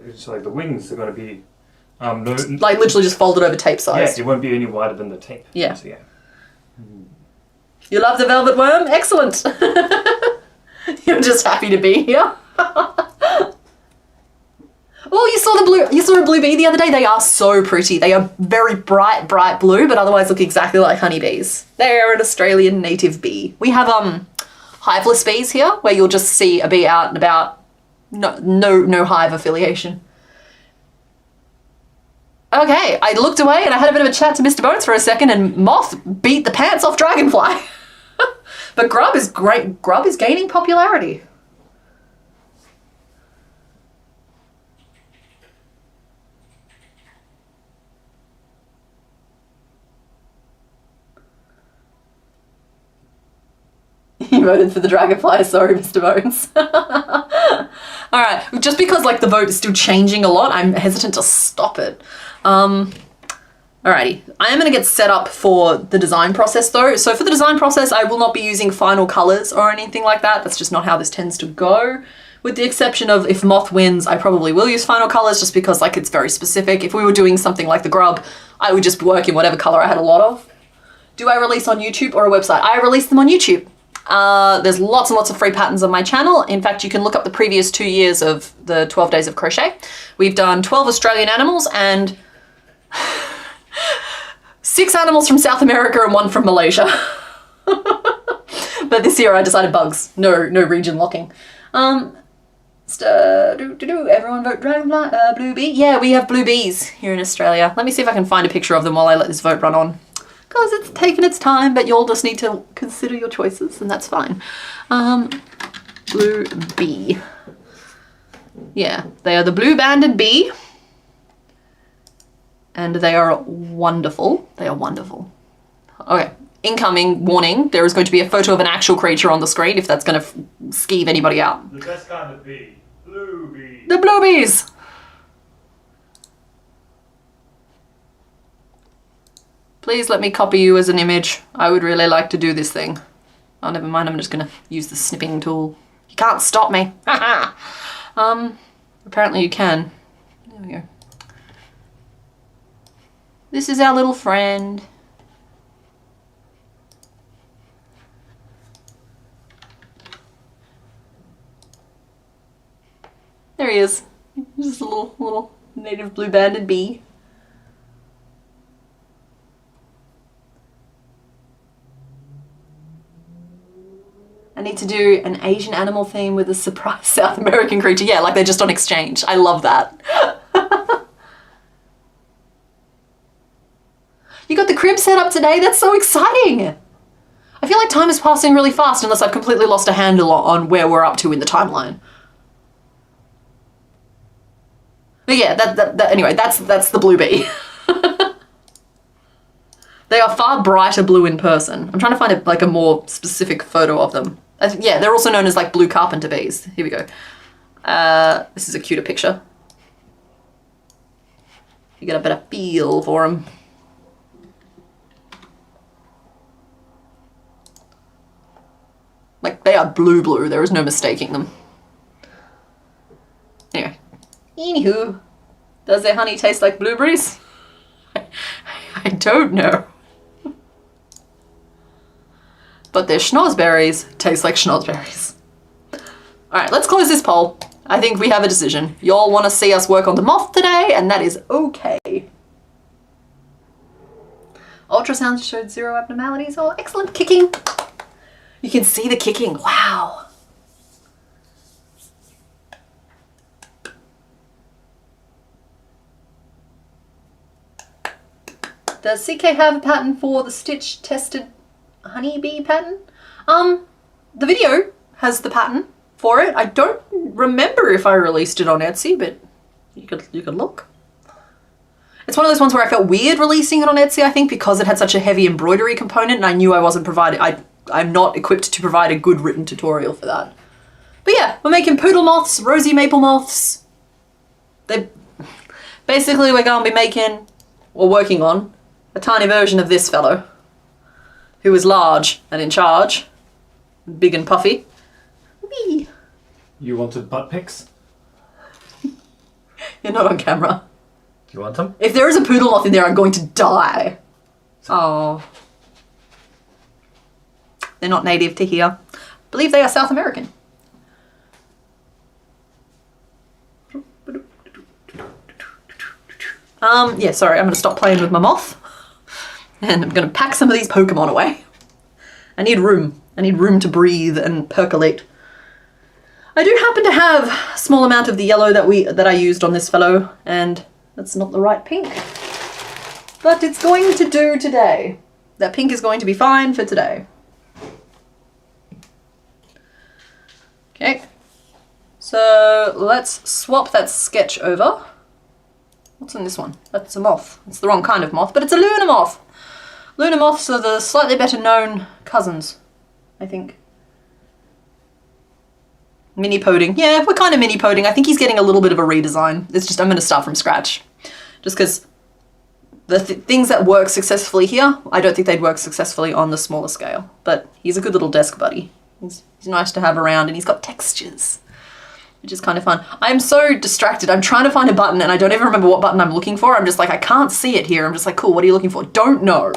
it's like the wings are going to be... like literally just folded over tape size. Yeah, it won't be any wider than the tape. Yeah. So, yeah. You love the velvet worm? Excellent. You're just happy to be here. Oh, you saw a blue bee the other day? They are so pretty. They are very bright blue, but otherwise look exactly like honeybees. They're an Australian native bee. We have hiveless bees here, where you'll just see a bee out and about. No hive affiliation. Okay, I looked away and I had a bit of a chat to Mr. Bones for a second, and Moth beat the pants off Dragonfly. But Grub is great. Grub is gaining popularity. You voted for the Dragonfly, sorry, Mr. Bones. Alright, just because like the vote is still changing a lot, I'm hesitant to stop it. Alrighty, I am going to get set up for the design process though. So for the design process, I will not be using final colors or anything like that. That's just not how this tends to go. With the exception of if Moth wins, I probably will use final colors just because like it's very specific. If we were doing something like the Grub, I would just work in whatever color I had a lot of. Do I release on YouTube or a website? I release them on YouTube. There's lots and lots of free patterns on my channel. In fact, you can look up the previous 2 years of the 12 days of crochet. We've done 12 Australian animals and 6 animals from South America and 1 from Malaysia. But this year I decided bugs. No region locking. Everyone vote Dragonfly, blue bee. Yeah, we have blue bees here in Australia. Let me see if I can find a picture of them while I let this vote run on. Because it's taken its time, but you'll just need to consider your choices, and that's fine. Blue bee. Yeah, they are the blue banded bee. And they are wonderful. They are wonderful. Okay, incoming warning. There is going to be a photo of an actual creature on the screen if that's going to skeeve anybody out. The best kind of bee. Blue bee. The blue bees! Please let me copy you as an image. I would really like to do this thing. Oh, never mind. I'm just going to use the snipping tool. You can't stop me. Apparently you can. There we go. This is our little friend. There he is. Just a little native blue banded bee. I need to do an Asian animal theme with a surprise South American creature. Yeah, like they're just on exchange. I love that. You got the crib set up today? That's so exciting. I feel like time is passing really fast unless I've completely lost a handle on where we're up to in the timeline. But yeah, anyway, that's the blue bee. They are far brighter blue in person. I'm trying to find a more specific photo of them. Yeah, they're also known as like blue carpenter bees. Here we go. This is a cuter picture. You get a better feel for them. Like, they are blue. There is no mistaking them. Anyway. Anywho. Does their honey taste like blueberries? I don't know. But their schnozberries taste like schnozberries. Alright, let's close this poll. I think we have a decision. Y'all want to see us work on the Moth today, and that is okay. Ultrasound showed 0 abnormalities. Oh, excellent kicking. You can see the kicking. Wow. Does CK have a pattern for the stitch tested honeybee pattern? The video has the pattern for it. I don't remember if I released it on Etsy, but you could look. It's one of those ones where I felt weird releasing it on Etsy, I think, because it had such a heavy embroidery component and I knew I wasn't providing, I'm not equipped to provide a good written tutorial for that. But yeah, we're making poodle moths, rosy maple moths. Basically we're going to be making, or working on, a tiny version of this fellow. who is large and in charge, big and puffy. Whee! You wanted butt pics? You're not on camera. Do you want them? If there is a poodle moth in there, I'm going to die. Oh. They're not native to here. I believe they are South American. Yeah, sorry, I'm going to stop playing with my moth. And I'm going to pack some of these Pokemon away. I need room. I need room to breathe and percolate. I do happen to have a small amount of the yellow that I used on this fellow, and that's not the right pink. But it's going to do today. That pink is going to be fine for today. Okay. So let's swap that sketch over. What's in this one? That's a moth. It's the wrong kind of moth, but it's a Luna moth. Luna moths are the slightly better known cousins, I think. Mini-poding. Yeah, we're kind of mini-poding. I think he's getting a little bit of a redesign. It's just I'm going to start from scratch. Just because the things that work successfully here, I don't think they'd work successfully on the smaller scale. But he's a good little desk buddy. He's nice to have around, and he's got textures, which is kind of fun. I'm so distracted. I'm trying to find a button, and I don't even remember what button I'm looking for. I'm just like, I can't see it here. I'm just like, cool, what are you looking for? Don't know.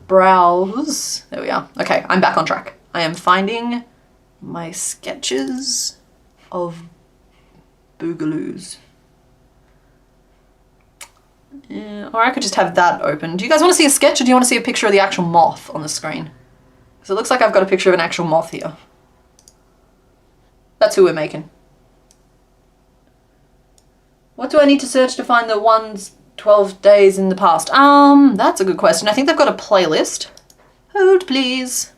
Browse. There we are. Okay, I'm back on track. I am finding my sketches of boogaloos. Yeah, or I could just have that open. Do you guys want to see a sketch, or do you want to see a picture of the actual moth on the screen? Because it looks like I've got a picture of an actual moth here. That's who we're making. What do I need to search to find the ones 12 days in the past? That's a good question. I think they've got a playlist. Hold, please.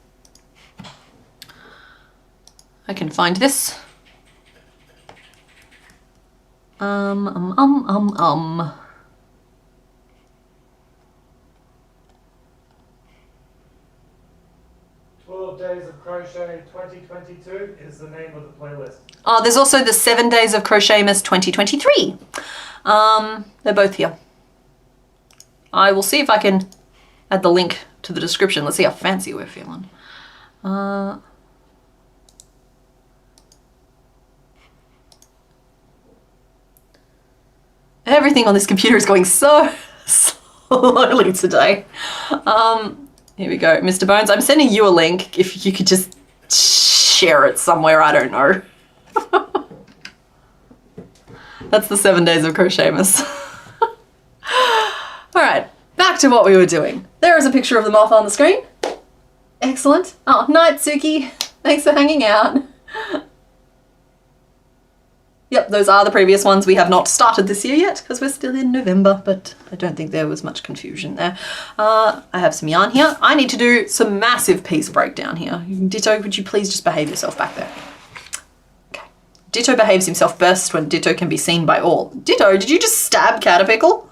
I can find this. 12 Days of Crochet 2022 is the name of the playlist. There's also the 7 Days of Crochetmas 2023. They're both here. I will see if I can add the link to the description. Let's see how fancy we're feeling. Everything on this computer is going so slowly today. Here we go, Mr. Bones. I'm sending you a link. If you could just share it somewhere, I don't know. That's the 7 Days of Crochetmas. All right, back to what we were doing. There is a picture of the moth on the screen. Excellent. Oh, night, Suki. Thanks for hanging out. Yep, those are the previous ones. We have not started this year yet because we're still in November, but I don't think there was much confusion there. I have some yarn here. I need to do some massive piece breakdown here. Ditto, would you please just behave yourself back there? Okay. Ditto behaves himself best when Ditto can be seen by all. Ditto, did you just stab Caterpickle?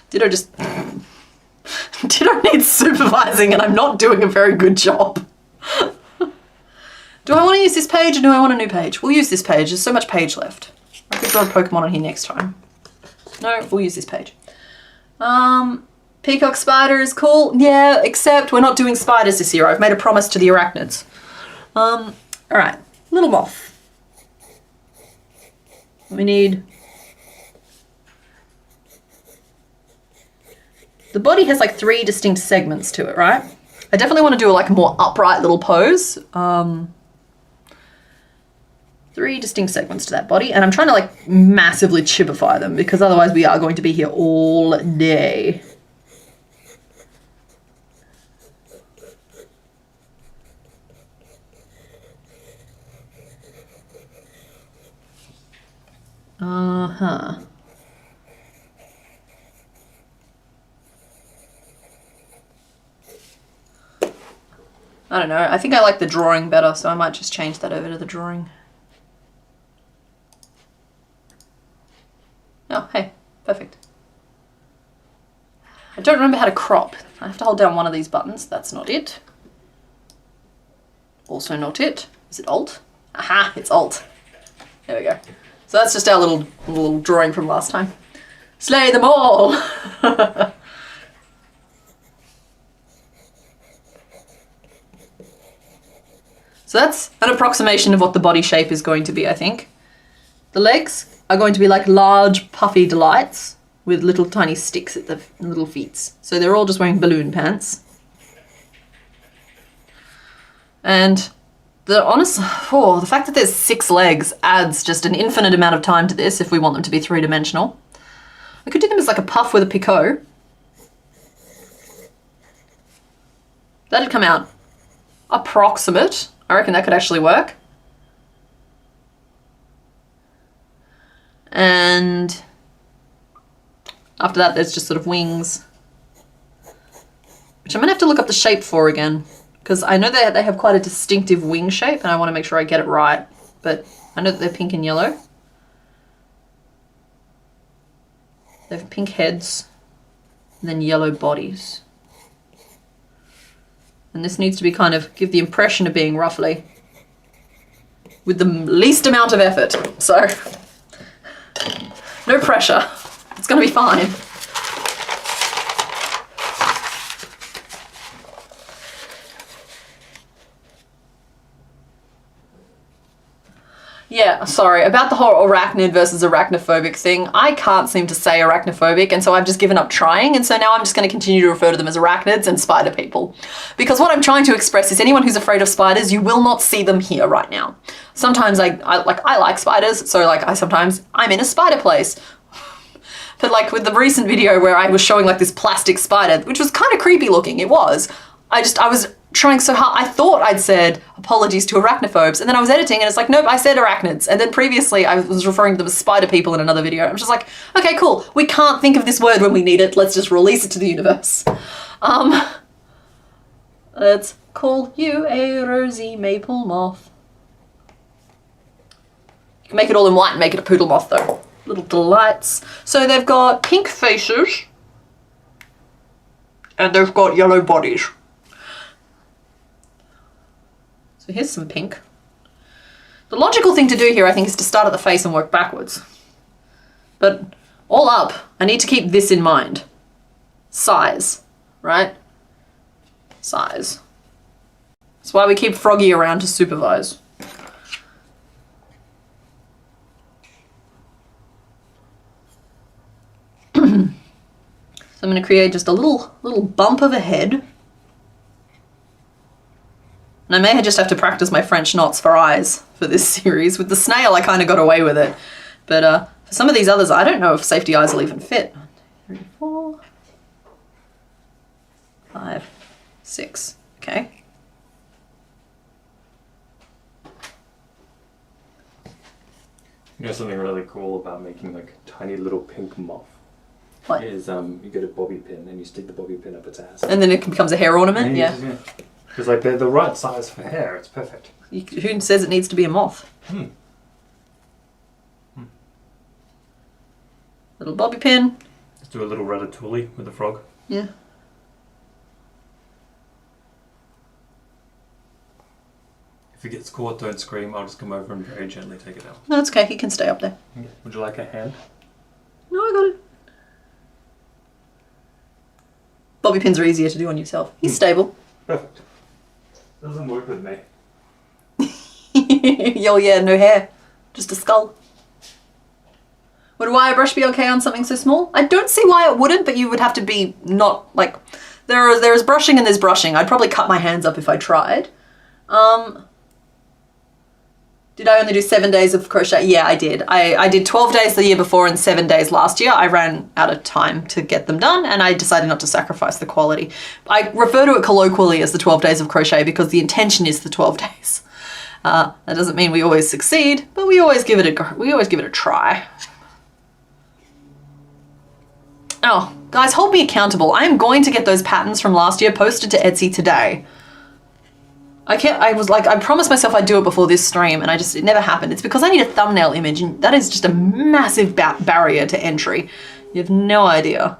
Ditto just... Ditto needs supervising, and I'm not doing a very good job. Do I want to use this page, or do I want a new page? We'll use this page. There's so much page left. I could draw a Pokemon on here next time. No, we'll use this page. Peacock spider is cool. Yeah, except we're not doing spiders this year. I've made a promise to the arachnids. All right, little moth. We need... The body has like 3 distinct segments to it, right? I definitely want to do like a more upright little pose. 3 distinct segments to that body, and I'm trying to like massively chipify them because otherwise we are going to be here all day. Uh-huh. I don't know, I think I like the drawing better, so I might just change that over to the drawing. Oh, hey, perfect. I don't remember how to crop. I have to hold down one of these buttons. That's not it. Also not it. Is it Alt? Aha, it's Alt. There we go. So that's just our little drawing from last time. Slay them all! So that's an approximation of what the body shape is going to be, I think. The legs are going to be like large puffy delights with little tiny sticks at the little feet. So they're all just wearing balloon pants. And the fact that there's 6 legs adds just an infinite amount of time to this if we want them to be 3-dimensional. I could do them as like a puff with a picot. That'd come out approximate. I reckon that could actually work. And after that, there's just sort of wings, which I'm gonna have to look up the shape for again, because I know they have quite a distinctive wing shape and I want to make sure I get it right, but I know that they're pink and yellow. They have pink heads and then yellow bodies. And this needs to be kind of, give the impression of being roughly with the least amount of effort. So, no pressure. It's gonna be fine. Yeah, sorry, about the whole arachnid versus arachnophobic thing, I can't seem to say arachnophobic, and so I've just given up trying, and so now I'm just going to continue to refer to them as arachnids and spider people. Because what I'm trying to express is anyone who's afraid of spiders, you will not see them here right now. Sometimes I like spiders, so like I'm in a spider place. But like with the recent video where I was showing like this plastic spider, which was kind of creepy looking, it was. I was trying so hard. I thought I'd said apologies to arachnophobes, and then I was editing and it's like, nope, I said arachnids. And then previously I was referring to them as spider people in another video. I'm just like, okay, cool. We can't think of this word when we need it. Let's just release it to the universe. Let's call you a rosy maple moth. You can make it all in white and make it a poodle moth though. Little delights. So they've got pink faces and they've got yellow bodies. So here's some pink. The logical thing to do here, I think, is to start at the face and work backwards. But all up, I need to keep this in mind. Size, right? Size. That's why we keep Froggy around to supervise. So I'm going to create just a little bump of a head. And I may just have to practice my French knots for eyes for this series. With the snail, I kind of got away with it. But for some of these others, I don't know if safety eyes will even fit. 1, 2, 3, 4, 5, 6. Okay. You know something really cool about making like a tiny little pink moth? What? Is you get a bobby pin and you stick the bobby pin up its ass. And then it becomes a hair ornament? Yeah. Because like they're the right size for hair, it's perfect. Who says it needs to be a moth? Little bobby pin. Let's do a little ratatouille with the frog. Yeah. If it gets caught, don't scream. I'll just come over and very gently take it out. No, it's okay. He can stay up there. Okay. Would you like a hand? No, I got it. Bobby pins are easier to do on yourself. He's stable. Perfect. Doesn't work with me. Yo, yeah, no hair. Just a skull. Would a wire brush be okay on something so small? I don't see why it wouldn't, but you would have to be not, like, there is brushing and there's brushing. I'd probably cut my hands up if I tried. Did I only do 7 days of crochet? Yeah, I did. I did 12 days the year before and 7 days last year. I ran out of time to get them done and I decided not to sacrifice the quality. I refer to it colloquially as the 12 days of crochet because the intention is the 12 days. That doesn't mean we always succeed, but we always give it a try. Oh, guys, hold me accountable. I am going to get those patterns from last year posted to Etsy today. I promised myself I'd do it before this stream and it never happened. It's because I need a thumbnail image and that is just a massive barrier to entry. You have no idea.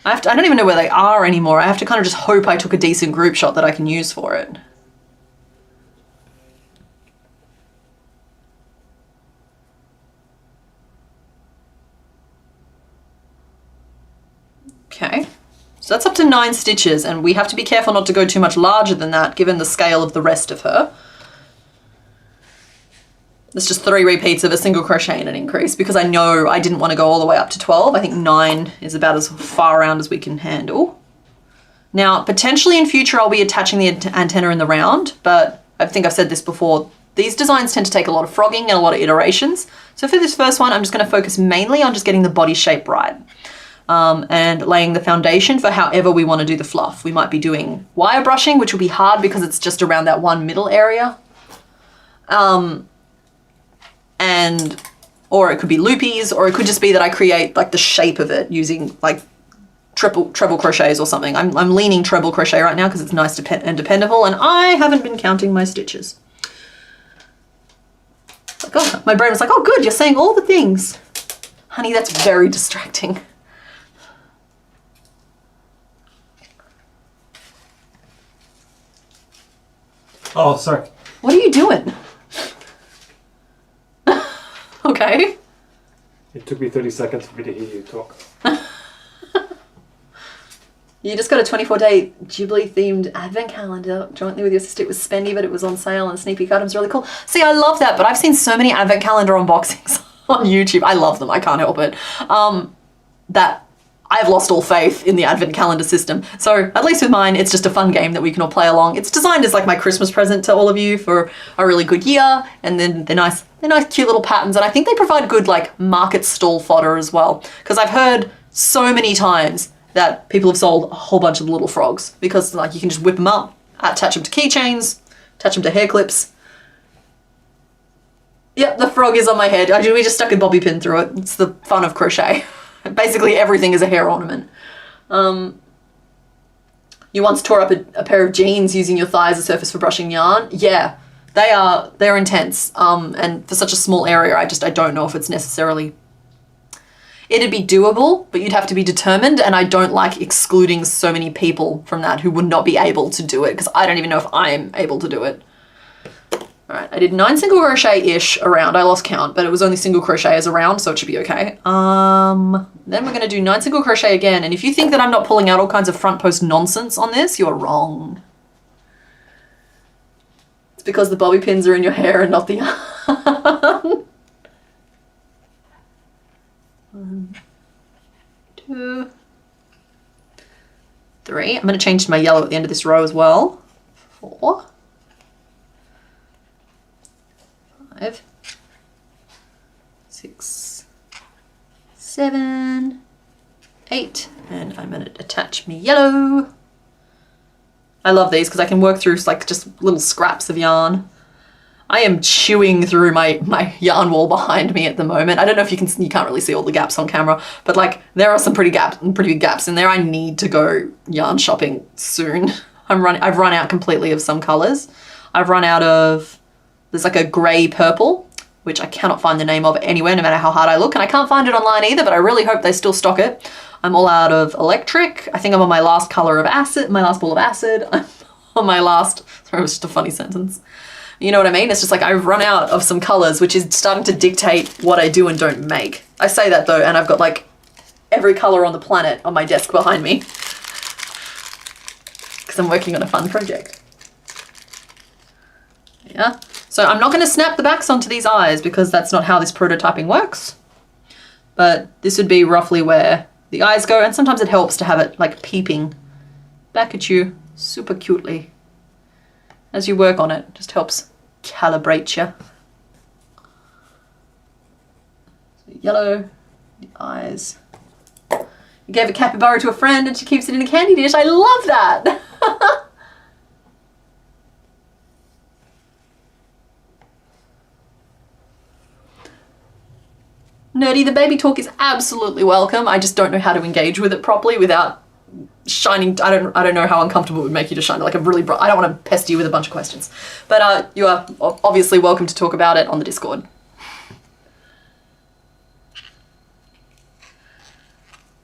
I don't even know where they are anymore. I have to kind of just hope I took a decent group shot that I can use for it. So that's up to 9 stitches, and we have to be careful not to go too much larger than that given the scale of the rest of her. It's just 3 repeats of a single crochet and an increase because I know I didn't want to go all the way up to 12. I think 9 is about as far around as we can handle. Now, potentially in future, I'll be attaching the antenna in the round, but I think I've said this before. These designs tend to take a lot of frogging and a lot of iterations. So for this first one, I'm just going to focus mainly on just getting the body shape right and laying the foundation for however we want to do the fluff. We might be doing wire brushing, which will be hard because it's just around that one middle area. Or it could be loopies, or it could just be that I create like the shape of it using like treble crochets or something. I'm leaning treble crochet right now because it's nice and dependable, and I haven't been counting my stitches. Like, oh, my brain was like, oh good, you're saying all the things. Honey, that's very distracting. Oh, sorry. What are you doing? Okay. It took me 30 seconds for me to hear you talk. You just got a 24-day Ghibli-themed advent calendar jointly with your sister. It was spendy, but it was on sale and sneak peek items really cool. See, I love that, but I've seen so many advent calendar unboxings on YouTube. I love them. I can't help it. That I've lost all faith in the advent calendar system. So at least with mine, it's just a fun game that we can all play along. It's designed as like my Christmas present to all of you for a really good year. And then they're nice cute little patterns. And I think they provide good like market stall fodder as well. Because I've heard so many times that people have sold a whole bunch of little frogs because like you can just whip them up, attach them to keychains, attach them to hair clips. Yep, the frog is on my head. We just stuck a bobby pin through it. It's the fun of crochet. Basically everything is a hair ornament. You once tore up a pair of jeans using your thigh as a surface for brushing yarn. Yeah, they're intense. And for such a small area, I don't know if it's necessarily, it'd be doable, but you'd have to be determined. And I don't like excluding so many people from that who would not be able to do it because I don't even know if I'm able to do it. All right, I did 9 single crochet-ish around. I lost count, but it was only single crochet as a round, so it should be okay. Then we're gonna do 9 single crochet again. And if you think that I'm not pulling out all kinds of front post nonsense on this, you're wrong. It's because the bobby pins are in your hair and not the yarn. 1, 2, 3. I'm gonna change to my yellow at the end of this row as well. 4. 5, 6, 7, 8, and I'm going to attach me yellow. I love these because I can work through like just little scraps of yarn. I am chewing through my yarn wall behind me at the moment. I don't know if you can't really see all the gaps on camera, but like there are some pretty big gaps in there. I need to go yarn shopping soon. I've run out completely of some colors. I've run out of, there's like a grey purple, which I cannot find the name of anywhere, no matter how hard I look. And I can't find it online either, but I really hope they still stock it. I'm all out of electric. I think I'm on my last color of acid, my last ball of acid. I'm on my last, sorry, it was just a funny sentence. You know what I mean? It's just like I've run out of some colors, which is starting to dictate what I do and don't make. I say that though, and I've got like every color on the planet on my desk behind me because I'm working on a fun project. Yeah. So I'm not going to snap the backs onto these eyes because that's not how this prototyping works. But this would be roughly where the eyes go. And sometimes it helps to have it like peeping back at you super cutely. As you work on it, just helps calibrate you. So yellow, the eyes. You gave a capybara to a friend and she keeps it in a candy dish. I love that. Nerdy, the baby talk is absolutely welcome. I just don't know how to engage with it properly without shining. I don't know how uncomfortable it would make you to shine like a really bright. I don't want to pester you with a bunch of questions, but you are obviously welcome to talk about it on the Discord.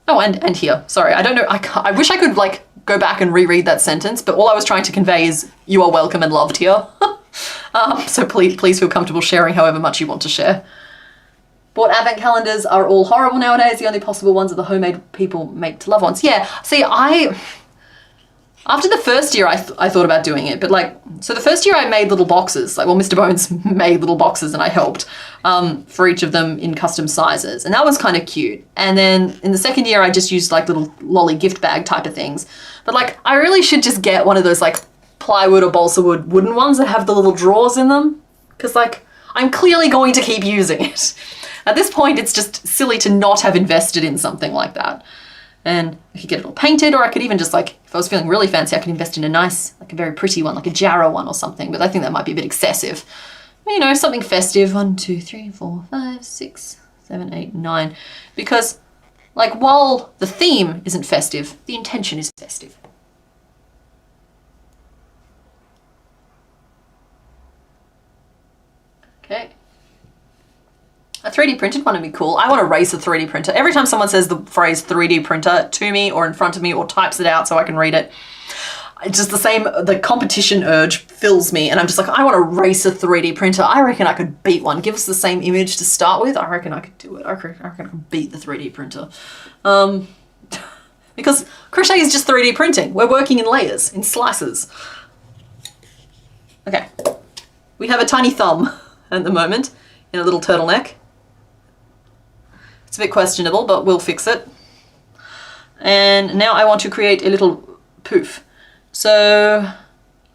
Oh, and here. Sorry, I don't know. I wish I could like go back and reread that sentence, but all I was trying to convey is you are welcome and loved here. So please feel comfortable sharing however much you want to share. Bought advent calendars are all horrible nowadays. The only possible ones are the homemade people make to loved ones. Yeah, see, after the first year, I thought about doing it, but like, so the first year I made little boxes, like, well, Mr. Bones made little boxes and I helped for each of them in custom sizes, and that was kind of cute. And then in the second year, I just used like little lolly gift bag type of things. But like, I really should just get one of those like plywood or balsa wood wooden ones that have the little drawers in them, because like, I'm clearly going to keep using it. At this point, it's just silly to not have invested in something like that. And I could get it all painted, or I could even just like, if I was feeling really fancy, I could invest in a nice, like a very pretty one, like a jarrah one or something, but I think that might be a bit excessive. You know, something festive. 1, 2, 3, 4, 5, 6, 7, 8, 9. Because like, while the theme isn't festive, the intention is festive. Okay. A 3D printed one would be cool. I want to race a 3D printer. Every time someone says the phrase 3D printer to me or in front of me or types it out so I can read it, it's just the same, the competition urge fills me and I'm just like, I want to race a 3D printer. I reckon I could beat one. Give us the same image to start with. I reckon I could do it. I reckon I could beat the 3D printer. Because crochet is just 3D printing. We're working in layers, in slices. Okay. We have a tiny thumb at the moment in a little turtleneck. It's a bit questionable, but we'll fix it. And now I want to create a little poof. So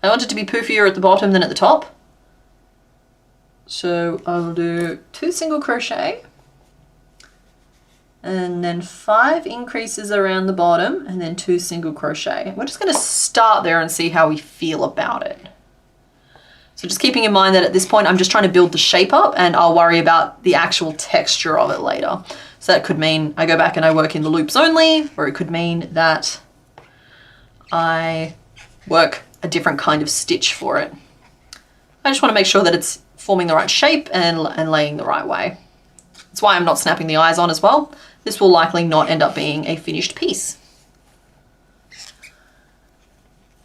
I want it to be poofier at the bottom than at the top. So I'll do 2 single crochet and then 5 increases around the bottom and then 2 single crochet. We're just going to start there and see how we feel about it. So just keeping in mind that at this point, I'm just trying to build the shape up and I'll worry about the actual texture of it later. So that could mean I go back and I work in the loops only, or it could mean that I work a different kind of stitch for it. I just want to make sure that it's forming the right shape and laying the right way. That's why I'm not snapping the eyes on as well. This will likely not end up being a finished piece.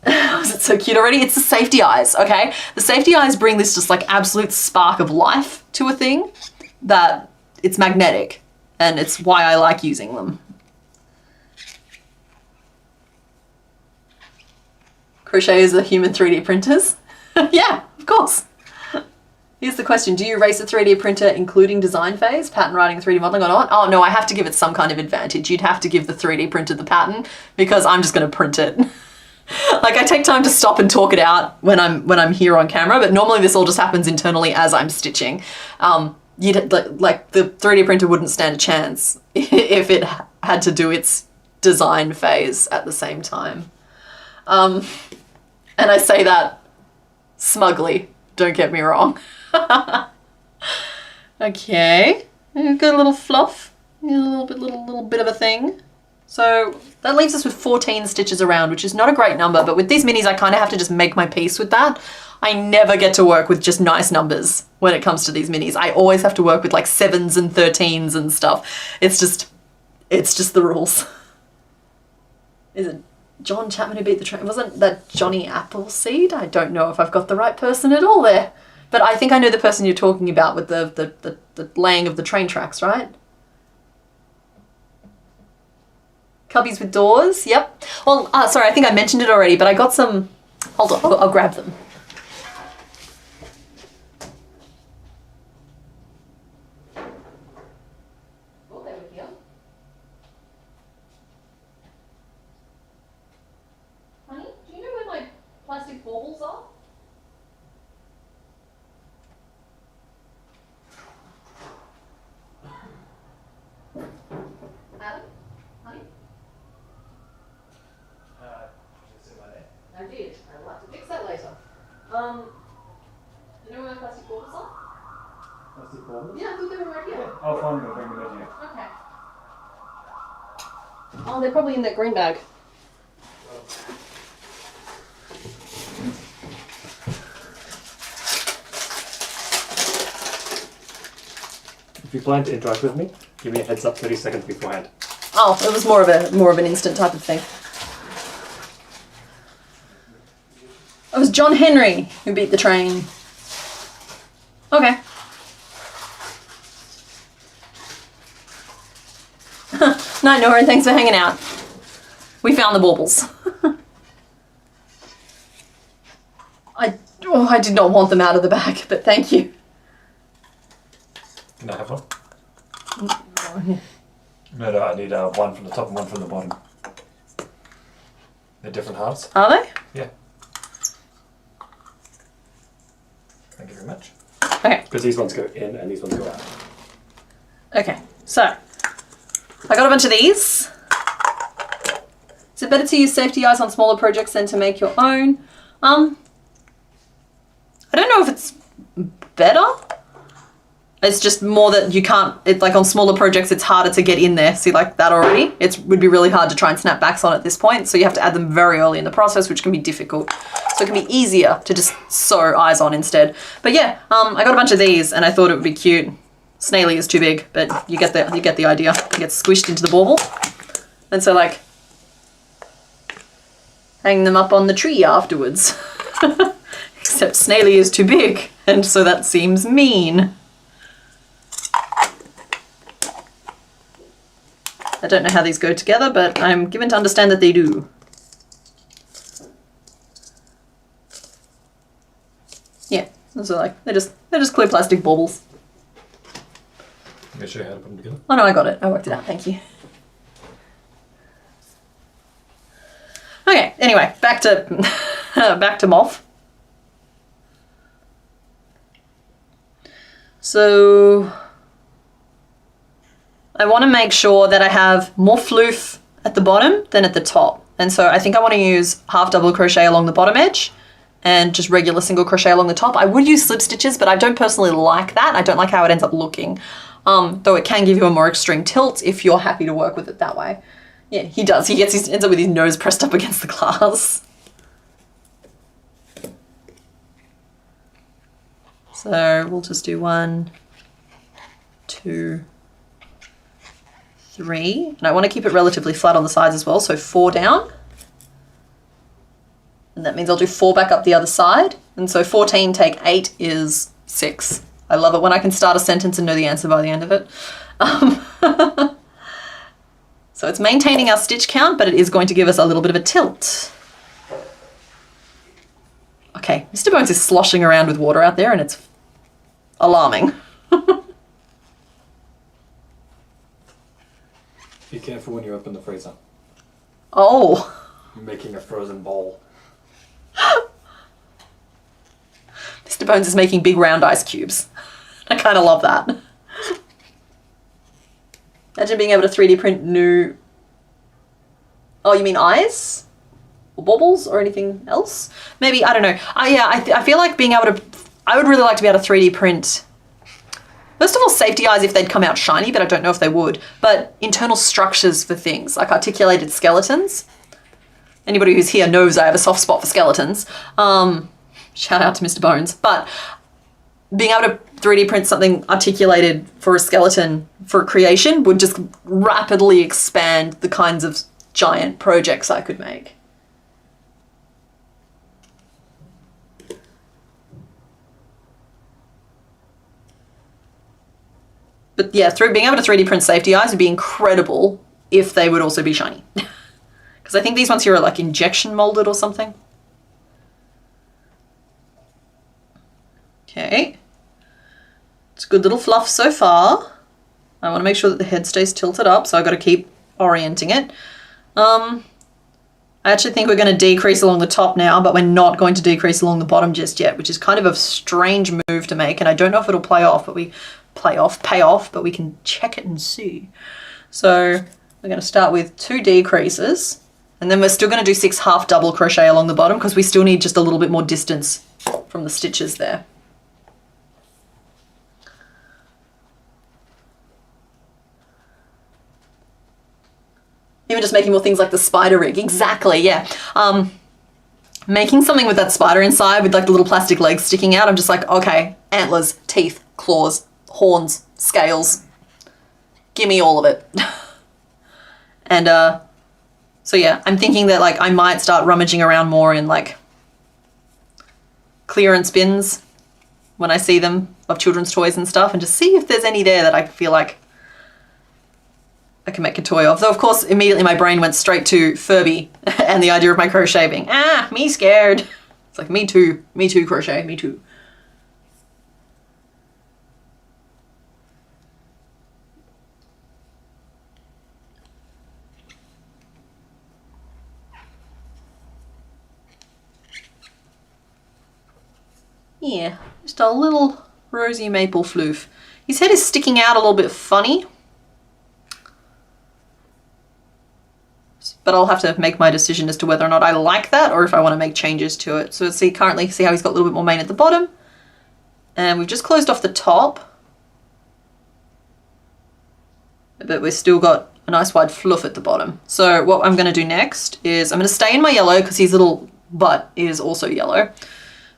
Was it so cute already? It's the safety eyes, okay? The safety eyes bring this just like absolute spark of life to a thing that it's magnetic, and it's why I like using them. Crochet is the human 3D printers? Yeah, of course. Here's the question. Do you race a 3D printer including design phase, pattern writing, 3D modeling or not? Oh no, I have to give it some kind of advantage. You'd have to give the 3D printer the pattern because I'm just going to print it. Like, I take time to stop and talk it out when I'm here on camera, but normally this all just happens internally as I'm stitching. You'd like the 3D printer wouldn't stand a chance if it had to do its design phase at the same time. And I say that smugly, don't get me wrong. Okay, we've got a little fluff, a little bit of a thing. So that leaves us with 14 stitches around, which is not a great number, but with these minis, I kind of have to just make my peace with that. I never get to work with just nice numbers when it comes to these minis. I always have to work with like 7s and 13s and stuff. It's just the rules. Is it John Chapman who beat the train? Wasn't that Johnny Appleseed? I don't know if I've got the right person at all there, but I think I know the person you're talking about with the laying of the train tracks, right? Cubbies with doors, yep. Well, sorry, I think I mentioned it already, but I got some, hold on, I'll grab them. Oh, they were here. Honey, do you know where my plastic baubles are? Adam? Honey? I did. I'd like to fix that later. Do you know where my plastic baubles are? Plastic baubles? Yeah, I thought they were right here. Yeah, I'll find them and bring them with you. Okay. Oh, they're probably in that green bag. If you plan to interact with me, give me a heads up 30 seconds beforehand. Oh, it was more of an instant type of thing. It was John Henry who beat the train. Okay. Night, Nora, and thanks for hanging out. We found the baubles. I did not want them out of the bag, but thank you. Can I have one? No, I need one from the top and one from the bottom. They're different halves. Are they? Yeah. Thank you very much. Okay. Because these ones go in and these ones go out. Okay, so I got a bunch of these. Is it better to use safety eyes on smaller projects than to make your own? I don't know if it's better. It's just more that you can't, it's like on smaller projects, it's harder to get in there. See, like that already? It would be really hard to try and snap backs on at this point. So you have to add them very early in the process, which can be difficult. So it can be easier to just sew eyes on instead. But yeah, I got a bunch of these and I thought it would be cute. Snaily is too big, but you get the idea. It gets squished into the bauble. And so like, hang them up on the tree afterwards. Except Snaily is too big, and so that seems mean. I don't know how these go together, but I'm given to understand that they do. Yeah, so like they're just clear plastic baubles. I'm gonna show you how to put them together. Oh no, I got it. I worked it out. Thank you. Okay. Anyway, back to Moth. So I want to make sure that I have more floof at the bottom than at the top. And so I think I want to use half double crochet along the bottom edge and just regular single crochet along the top. I would use slip stitches, but I don't personally like that. I don't like how it ends up looking. Though it can give you a more extreme tilt if you're happy to work with it that way. Yeah, he does. He ends up with his nose pressed up against the glass. So we'll just do 1, 2, 3. And I want to keep it relatively flat on the sides as well, so 4 down. And that means I'll do 4 back up the other side. And so 14 take 8 is 6. I love it when I can start a sentence and know the answer by the end of it. So it's maintaining our stitch count, but it is going to give us a little bit of a tilt. Okay, Mr. Bones is sloshing around with water out there and it's alarming. Be careful when you open the freezer. Oh. You're making a frozen bowl. Mr. Bones is making big round ice cubes. I kind of love that. Imagine being able to 3D print new... Oh, you mean eyes? Or baubles or anything else? Maybe, I don't know. I feel like being able to... I would really like to be able to 3D print... First of all, safety eyes if they'd come out shiny, but I don't know if they would. But internal structures for things, like articulated skeletons. Anybody who's here knows I have a soft spot for skeletons. Shout out to Mr. Bones. But being able to 3D print something articulated for a skeleton for creation would just rapidly expand the kinds of giant projects I could make. But yeah, being able to 3D print safety eyes would be incredible if they would also be shiny. Because I think these ones here are like injection molded or something. Okay. It's a good little fluff so far. I want to make sure that the head stays tilted up, so I've got to keep orienting it. I actually think we're going to decrease along the top now, but we're not going to decrease along the bottom just yet, which is kind of a strange move to make, and I don't know if it'll pay off, but we can check it and see. So we're going to start with 2 decreases, and then we're still going to do 6 half double crochet along the bottom because we still need just a little bit more distance from the stitches there. Even just making more things like the spider rig. Exactly, yeah. Making something with that spider inside with like the little plastic legs sticking out, I'm just like, okay, antlers, teeth, claws, horns, scales. Give me all of it. And so yeah, I'm thinking that like I might start rummaging around more in like clearance bins when I see them of children's toys and stuff and just see if there's any there that I feel like I can make a toy of. Though, of course, immediately my brain went straight to Furby and the idea of my crochet being, me scared. It's like, me too, crochet, me too. Yeah, just a little rosy maple floof. His head is sticking out a little bit funny. But I'll have to make my decision as to whether or not I like that or if I want to make changes to it. So currently see how he's got a little bit more mane at the bottom. And we've just closed off the top. But we've still got a nice wide fluff at the bottom. So what I'm going to do next is I'm going to stay in my yellow because his little butt is also yellow.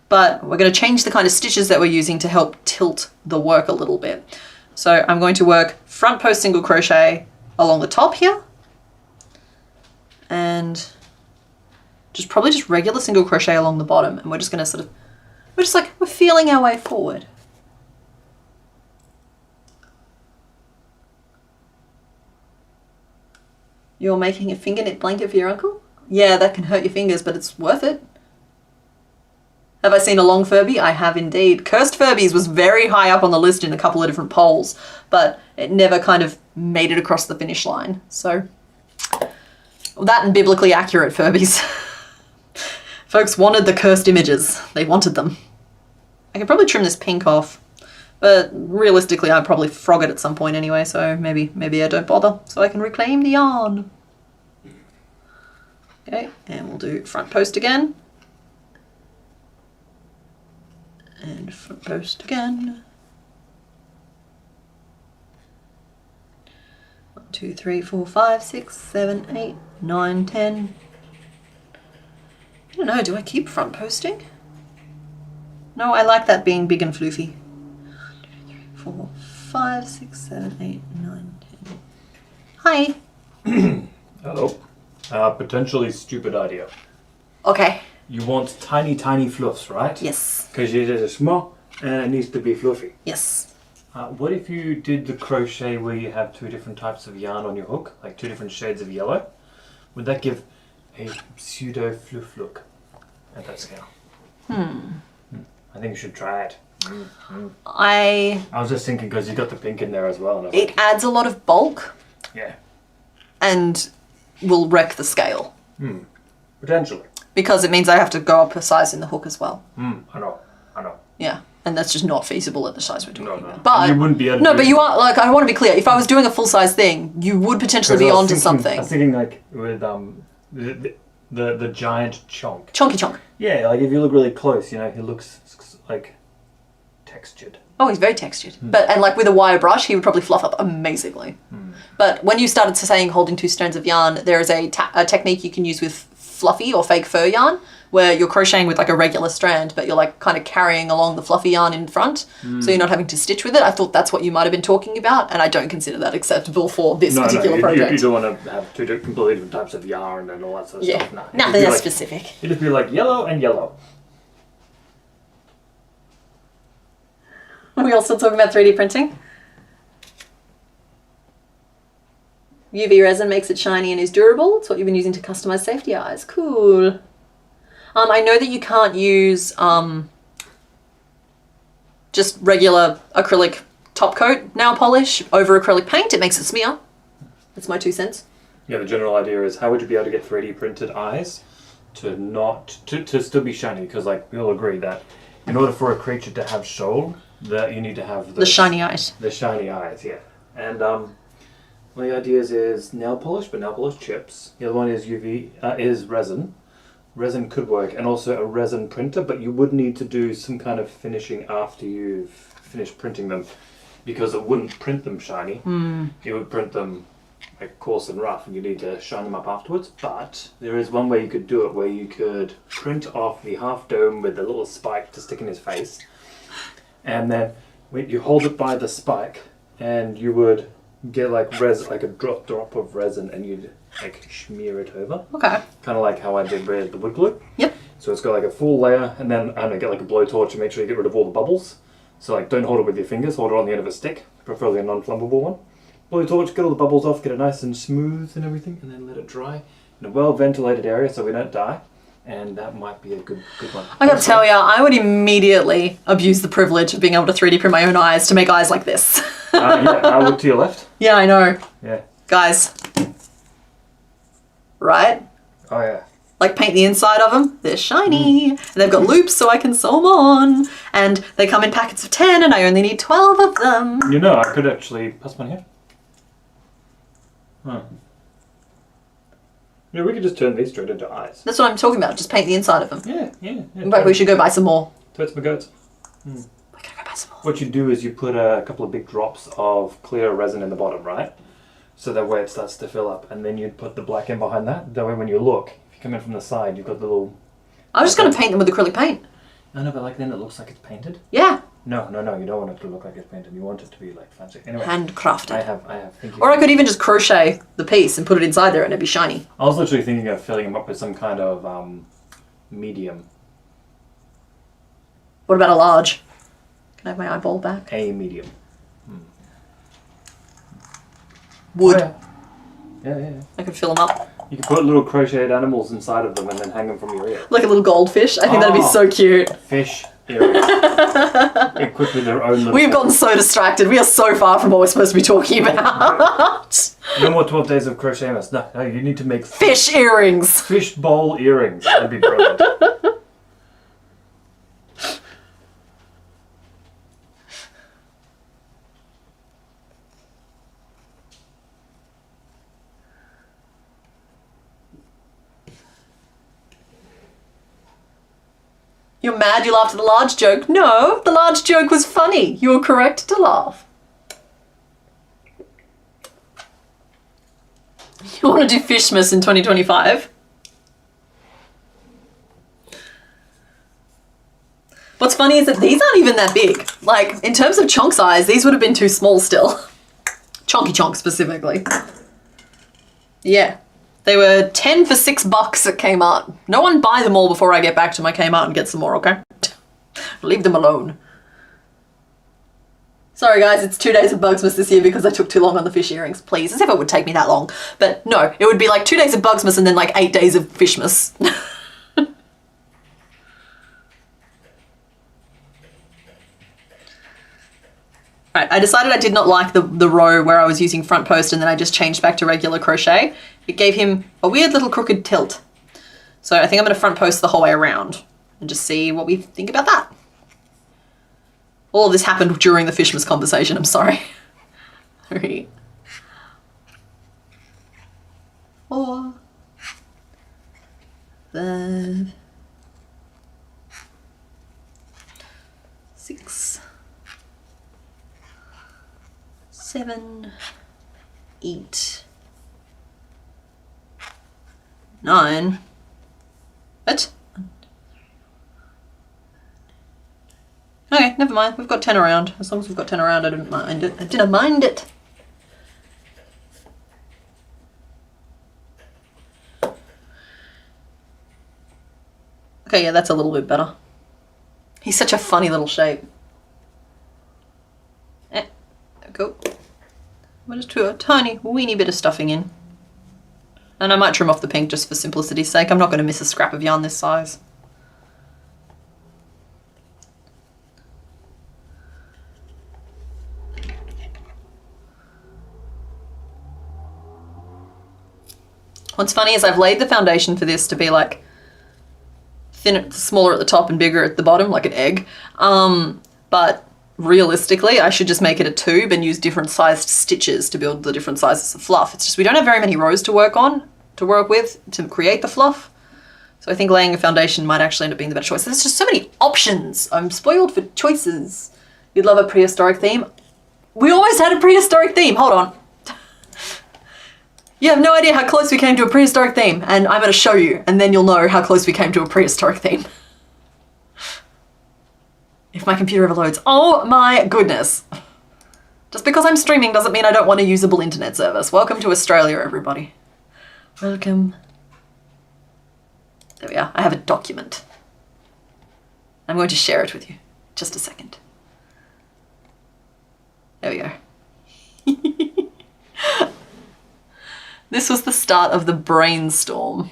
But we're going to change the kind of stitches that we're using to help tilt the work a little bit. So I'm going to work front post single crochet along the top here. And probably just regular single crochet along the bottom. And we're just going to we're feeling our way forward. You're making a finger knit blanket for your uncle? Yeah, that can hurt your fingers, but it's worth it. Have I seen a long Furby? I have indeed. Cursed Furbies was very high up on the list in a couple of different polls, but it never kind of made it across the finish line. So that and biblically accurate Furbies. Folks wanted the cursed images. They wanted them. I could probably trim this pink off, but realistically I'd probably frog it at some point anyway, so maybe I don't bother, so I can reclaim the yarn. Okay, and we'll do front post again. And front post again. 1, 2, 3, 4, 5, 6, 7, 8, 9, 10. I don't know, do I keep front posting? No, I like that being big and floofy. 1, 2, 3, 4, 5, 6, 7, 8, 9, 10. Hi. Hello. Potentially stupid idea. Okay. You want tiny, tiny fluffs, right? Yes. Because it is small and it needs to be fluffy. Yes. What if you did the crochet where you have 2 different types of yarn on your hook, like 2 different shades of yellow? Would that give a pseudo fluff look at that scale? I think you should try it. I was just thinking because you got the pink in there as well. And it adds a lot of bulk. Yeah. And will wreck the scale. Potentially. Because it means I have to go up a size in the hook as well. I know. Yeah, and that's just not feasible at the size we're doing. No. But you wouldn't be able to. No, but you are, like, I want to be clear. If I was doing a full-size thing, you would potentially be onto something. I was thinking like with the giant chonk. Chonky chonk. Yeah, like if you look really close, you know, he looks like textured. Oh, he's very textured. And like with a wire brush, he would probably fluff up amazingly. But when you started saying holding 2 strands of yarn, there is a technique you can use with fluffy or fake fur yarn, where you're crocheting with like a regular strand, but you're like kind of carrying along the fluffy yarn in front, so you're not having to stitch with it. I thought that's what you might have been talking about, and I don't consider that acceptable for this particular project. You don't want to have 2 completely different types of yarn and all that sort of stuff. No, nothing that's specific. It'd just be like yellow and yellow. Are we all still talking about 3D printing? UV resin makes it shiny and is durable. It's what you've been using to customize safety eyes. Cool. I know that you can't use just regular acrylic top coat nail polish over acrylic paint. It makes it smear. That's my 2 cents. Yeah, the general idea is how would you be able to get 3D printed eyes to still be shiny? Because like we all agree that in order for a creature to have soul, that you need to have the shiny eyes. The shiny eyes, yeah. And one of the ideas is nail polish, but nail polish chips. The other one is is resin. Resin could work, and also a resin printer, but you would need to do some kind of finishing after you've finished printing them, because it wouldn't print them shiny. It would print them like coarse and rough, and you need to shine them up afterwards. But there is one way you could do it, where you could print off the half dome with the little spike to stick in his face, and then you hold it by the spike, and you would get like a drop of resin, and you'd like smear it over. Okay. Kind of like how I did with the wood glue. Yep. So it's got like a full layer, and then I get like a blowtorch to make sure you get rid of all the bubbles. So like don't hold it with your fingers, hold it on the end of a stick, preferably a non-flammable one. blow your torch, get all the bubbles off, get it nice and smooth and everything, and then let it dry in a well-ventilated area so we don't die. And that might be a good one. I gotta tell ya, I would immediately abuse the privilege of being able to 3D print my own eyes to make eyes like this. Yeah, I look to your left. Yeah, I know. Yeah. Guys. Right? Oh yeah. Like paint the inside of them. They're shiny. And they've got loops so I can sew them on. And they come in packets of 10 and I only need 12 of them. You know, I could actually pass one here. Huh. Yeah, we could just turn these straight into eyes. That's what I'm talking about. Just paint the inside of them. Yeah. In fact, we should go buy some more. Totes my goats. We're gonna go buy some more. What you do is you put a couple of big drops of clear resin in the bottom, right? So that way it starts to fill up, and then you'd put the black in behind that. That way when you look, if you come in from the side, you've got the little... I was just gonna paint them with acrylic paint. No, but like then it looks like it's painted. Yeah. No, you don't want it to look like it's painted. You want it to be like fancy. Anyway, Handcrafted. I have thinking. Or I could even just crochet the piece and put it inside there and it'd be shiny. I was literally thinking of filling them up with some kind of medium. What about a large? Can I have my eyeball back? A medium. Wood. Oh, yeah. I could fill them up. You could put little crocheted animals inside of them and then hang them from your ear. Like a little goldfish. I think that'd be so cute. Fish earrings. Equipped with their own little... We've gotten so distracted. We are so far from what we're supposed to be talking about. No more 12 days of crochetmas. No, you need to make... Fish earrings. Fish bowl earrings. That'd be brilliant. You're mad you laughed at the large joke? No, the large joke was funny. You were correct to laugh. You want to do Fishmas in 2025? What's funny is that these aren't even that big. Like, in terms of chonk size, these would have been too small still. Chonky chonk specifically. Yeah. They were 10 for $6 at Kmart. No one buy them all before I get back to my Kmart and get some more, okay? Leave them alone. Sorry guys, it's 2 days of Bugsmas this year because I took too long on the fish earrings. Please, as if it would take me that long. But no, it would be like 2 days of Bugsmas and then like 8 days of Fishmas. Right, I decided I did not like the row where I was using front post and then I just changed back to regular crochet. It gave him a weird little crooked tilt. So I think I'm going to front post the whole way around and just see what we think about that. All of this happened during the Fishmas conversation, I'm sorry. 3, 4, 5, 6, 7, 8, 9. What? Okay, never mind. We've got 10 around. As long as we've got 10 around, I didn't mind it. I didn't mind it. Okay, yeah, that's a little bit better. He's such a funny little shape. There we go. We'll just do a tiny, weeny bit of stuffing in. And I might trim off the pink just for simplicity's sake. I'm not going to miss a scrap of yarn this size. What's funny is I've laid the foundation for this to be like thinner, smaller at the top and bigger at the bottom, like an egg. But realistically, I should just make it a tube and use different sized stitches to build the different sizes of fluff. It's just we don't have very many rows to work with to create the fluff. So I think laying a foundation might actually end up being the better choice. There's just so many options. I'm spoiled for choices. You'd love a prehistoric theme. We always had a prehistoric theme. Hold on. You have no idea how close we came to a prehistoric theme, and I'm going to show you, and then you'll know how close we came to a prehistoric theme. If my computer overloads. Oh my goodness. Just because I'm streaming doesn't mean I don't want a usable internet service. Welcome to Australia, everybody. Welcome. There we are. I have a document. I'm going to share it with you. Just a second. There we go. This was the start of the brainstorm.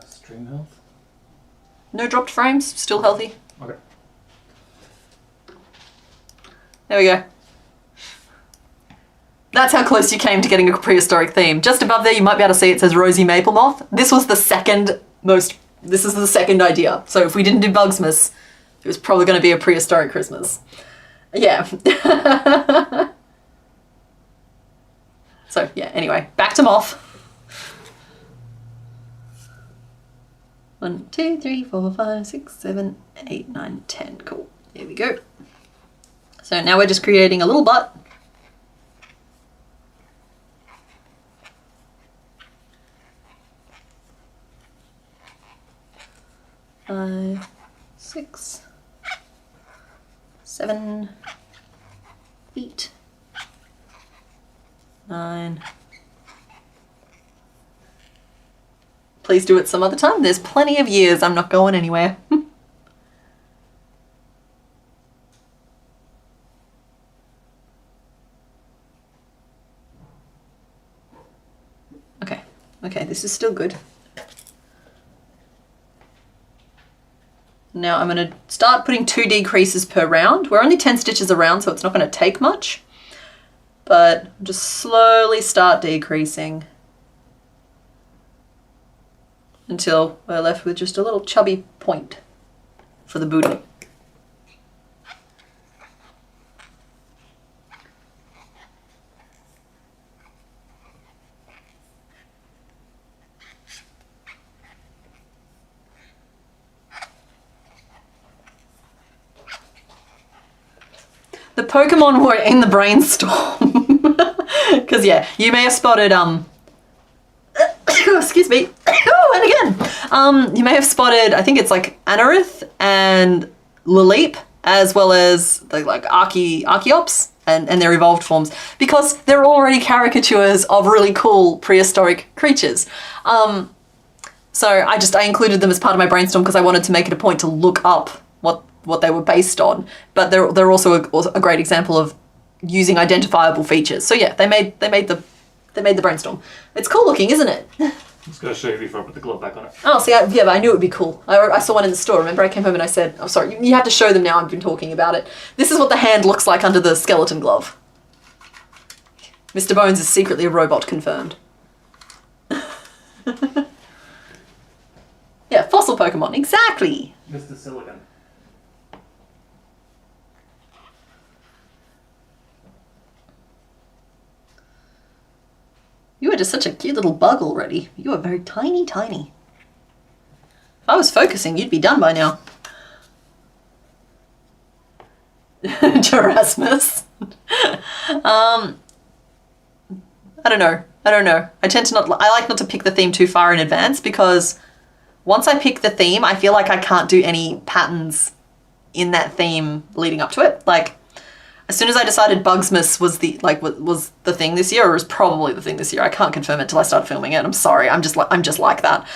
Stream health? No dropped frames, still healthy. Okay. There we go. That's how close you came to getting a prehistoric theme. Just above there, you might be able to see it says Rosy Maple Moth. This was the second idea. So if we didn't do Bugsmas, it was probably going to be a prehistoric Christmas. Yeah. So yeah, anyway, back to Moth. 1, 2, 3, 4, 5, 6, 7, 8, 9, 10. Cool. There we go. So now we're just creating a little butt. Five, 6, 7, 8, 9. Please do it some other time. There's plenty of years. I'm not going anywhere. Okay, this is still good. Now I'm going to start putting 2 decreases per round. We're only 10 stitches a round, so it's not going to take much. But just slowly start decreasing until we're left with just a little chubby point for the booty. The Pokemon were in the brainstorm. Because yeah, you may have spotted excuse me. Oh, and again. You may have spotted, I think it's like Anorith and Lilip, as well as the like Archeops and their evolved forms, because they're already caricatures of really cool prehistoric creatures. So I included them as part of my brainstorm because I wanted to make it a point to look up what they were based on. But they're also a great example of using identifiable features. So yeah, they made the brainstorm. It's cool looking, isn't it? I'm just going to show you before I put the glove back on it. Oh, see, yeah, but I knew it would be cool. I saw one in the store. Remember, I came home and I said, oh, sorry, you have to show them now. I've been talking about it. This is what the hand looks like under the skeleton glove. Mr. Bones is secretly a robot, confirmed. Yeah, fossil Pokemon, exactly. Mr. Silicon. You are just such a cute little bug already. You are very tiny, tiny. If I was focusing, you'd be done by now. Gerasmus. I don't know. I tend to I like not to pick the theme too far in advance, because once I pick the theme, I feel like I can't do any patterns in that theme leading up to it. Like, as soon as I decided Bugsmas was the thing this year, or was probably the thing this year, I can't confirm it till I start filming it. I'm sorry. I'm just like that.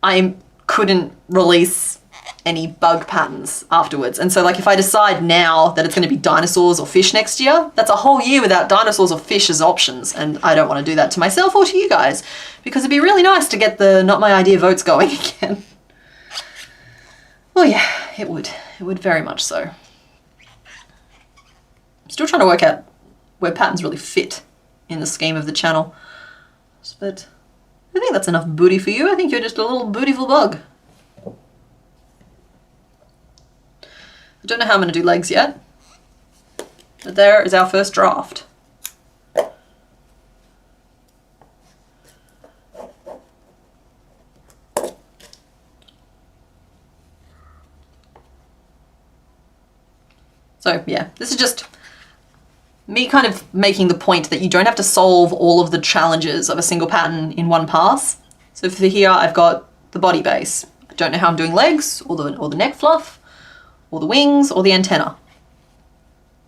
I couldn't release any bug patterns afterwards. And so like if I decide now that it's going to be dinosaurs or fish next year, that's a whole year without dinosaurs or fish as options. And I don't want to do that to myself or to you guys, because it'd be really nice to get the not my idea votes going again. Well, yeah, it would very much so. I'm still trying to work out where patterns really fit in the scheme of the channel. But I think that's enough booty for you. I think you're just a little bootyful bug. I don't know how I'm going to do legs yet, but there is our first draft. So yeah, this is just me kind of making the point that you don't have to solve all of the challenges of a single pattern in one pass. So for here, I've got the body base. I don't know how I'm doing legs or the neck fluff or the wings or the antenna.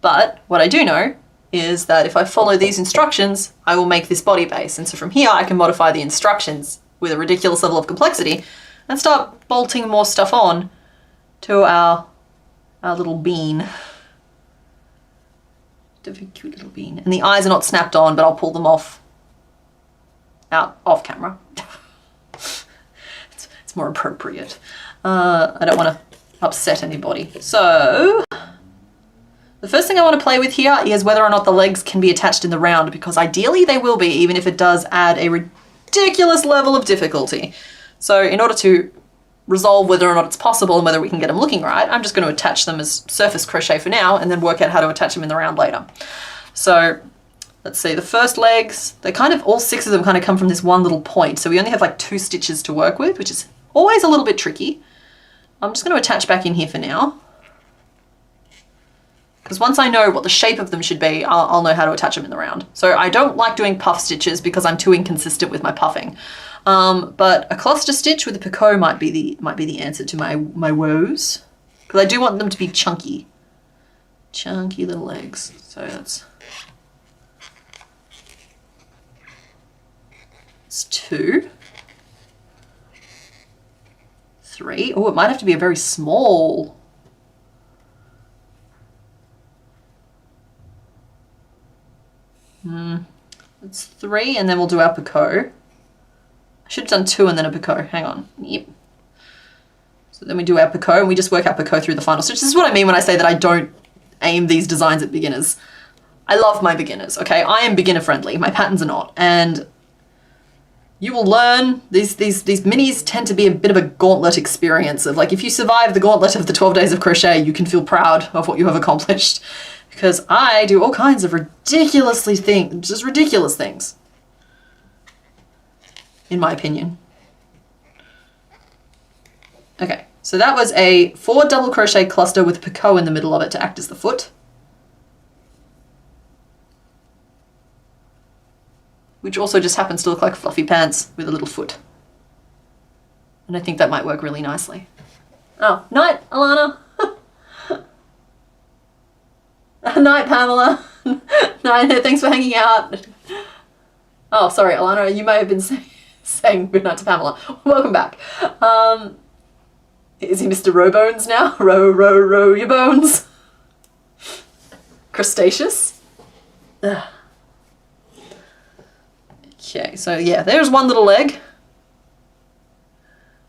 But what I do know is that if I follow these instructions, I will make this body base. And so from here, I can modify the instructions with a ridiculous level of complexity and start bolting more stuff on to our little bean. A very cute little bean. And the eyes are not snapped on, but I'll pull them off camera. It's more appropriate. I don't want to upset anybody. So the first thing I want to play with here is whether or not the legs can be attached in the round, because ideally they will be, even if it does add a ridiculous level of difficulty. So in order to resolve whether or not it's possible and whether we can get them looking right, I'm just going to attach them as surface crochet for now and then work out how to attach them in the round later. So let's see, the first legs, they kind of, all 6 of them kind of come from this one little point. So we only have like 2 stitches to work with, which is always a little bit tricky. I'm just going to attach back in here for now, because once I know what the shape of them should be, I'll know how to attach them in the round. So I don't like doing puff stitches because I'm too inconsistent with my puffing. But a cluster stitch with a picot might be the answer to my woes, because I do want them to be chunky little legs. So that's 2, 3. Oh, it might have to be a very small. It's 3, and then we'll do our picot. I should have done 2 and then a picot. Hang on. Yep. So then we do our picot, and we just work our picot through the final stitch. This is what I mean when I say that I don't aim these designs at beginners. I love my beginners, okay? I am beginner friendly. My patterns are not. And you will learn, these minis tend to be a bit of a gauntlet experience of, like, if you survive the gauntlet of the 12 days of crochet, you can feel proud of what you have accomplished. Because I do all kinds of ridiculous things. In my opinion. Okay, so that was a 4 double crochet cluster with picot in the middle of it to act as the foot. Which also just happens to look like fluffy pants with a little foot. And I think that might work really nicely. Oh, night, Alana. Night, Pamela. Night, thanks for hanging out. Oh, sorry, Alana, you may have been saying goodnight to Pamela. Welcome back. Is he Mr. Rowbones now? Row your bones. Crustaceous. Ugh. Okay, so yeah, there's one little leg.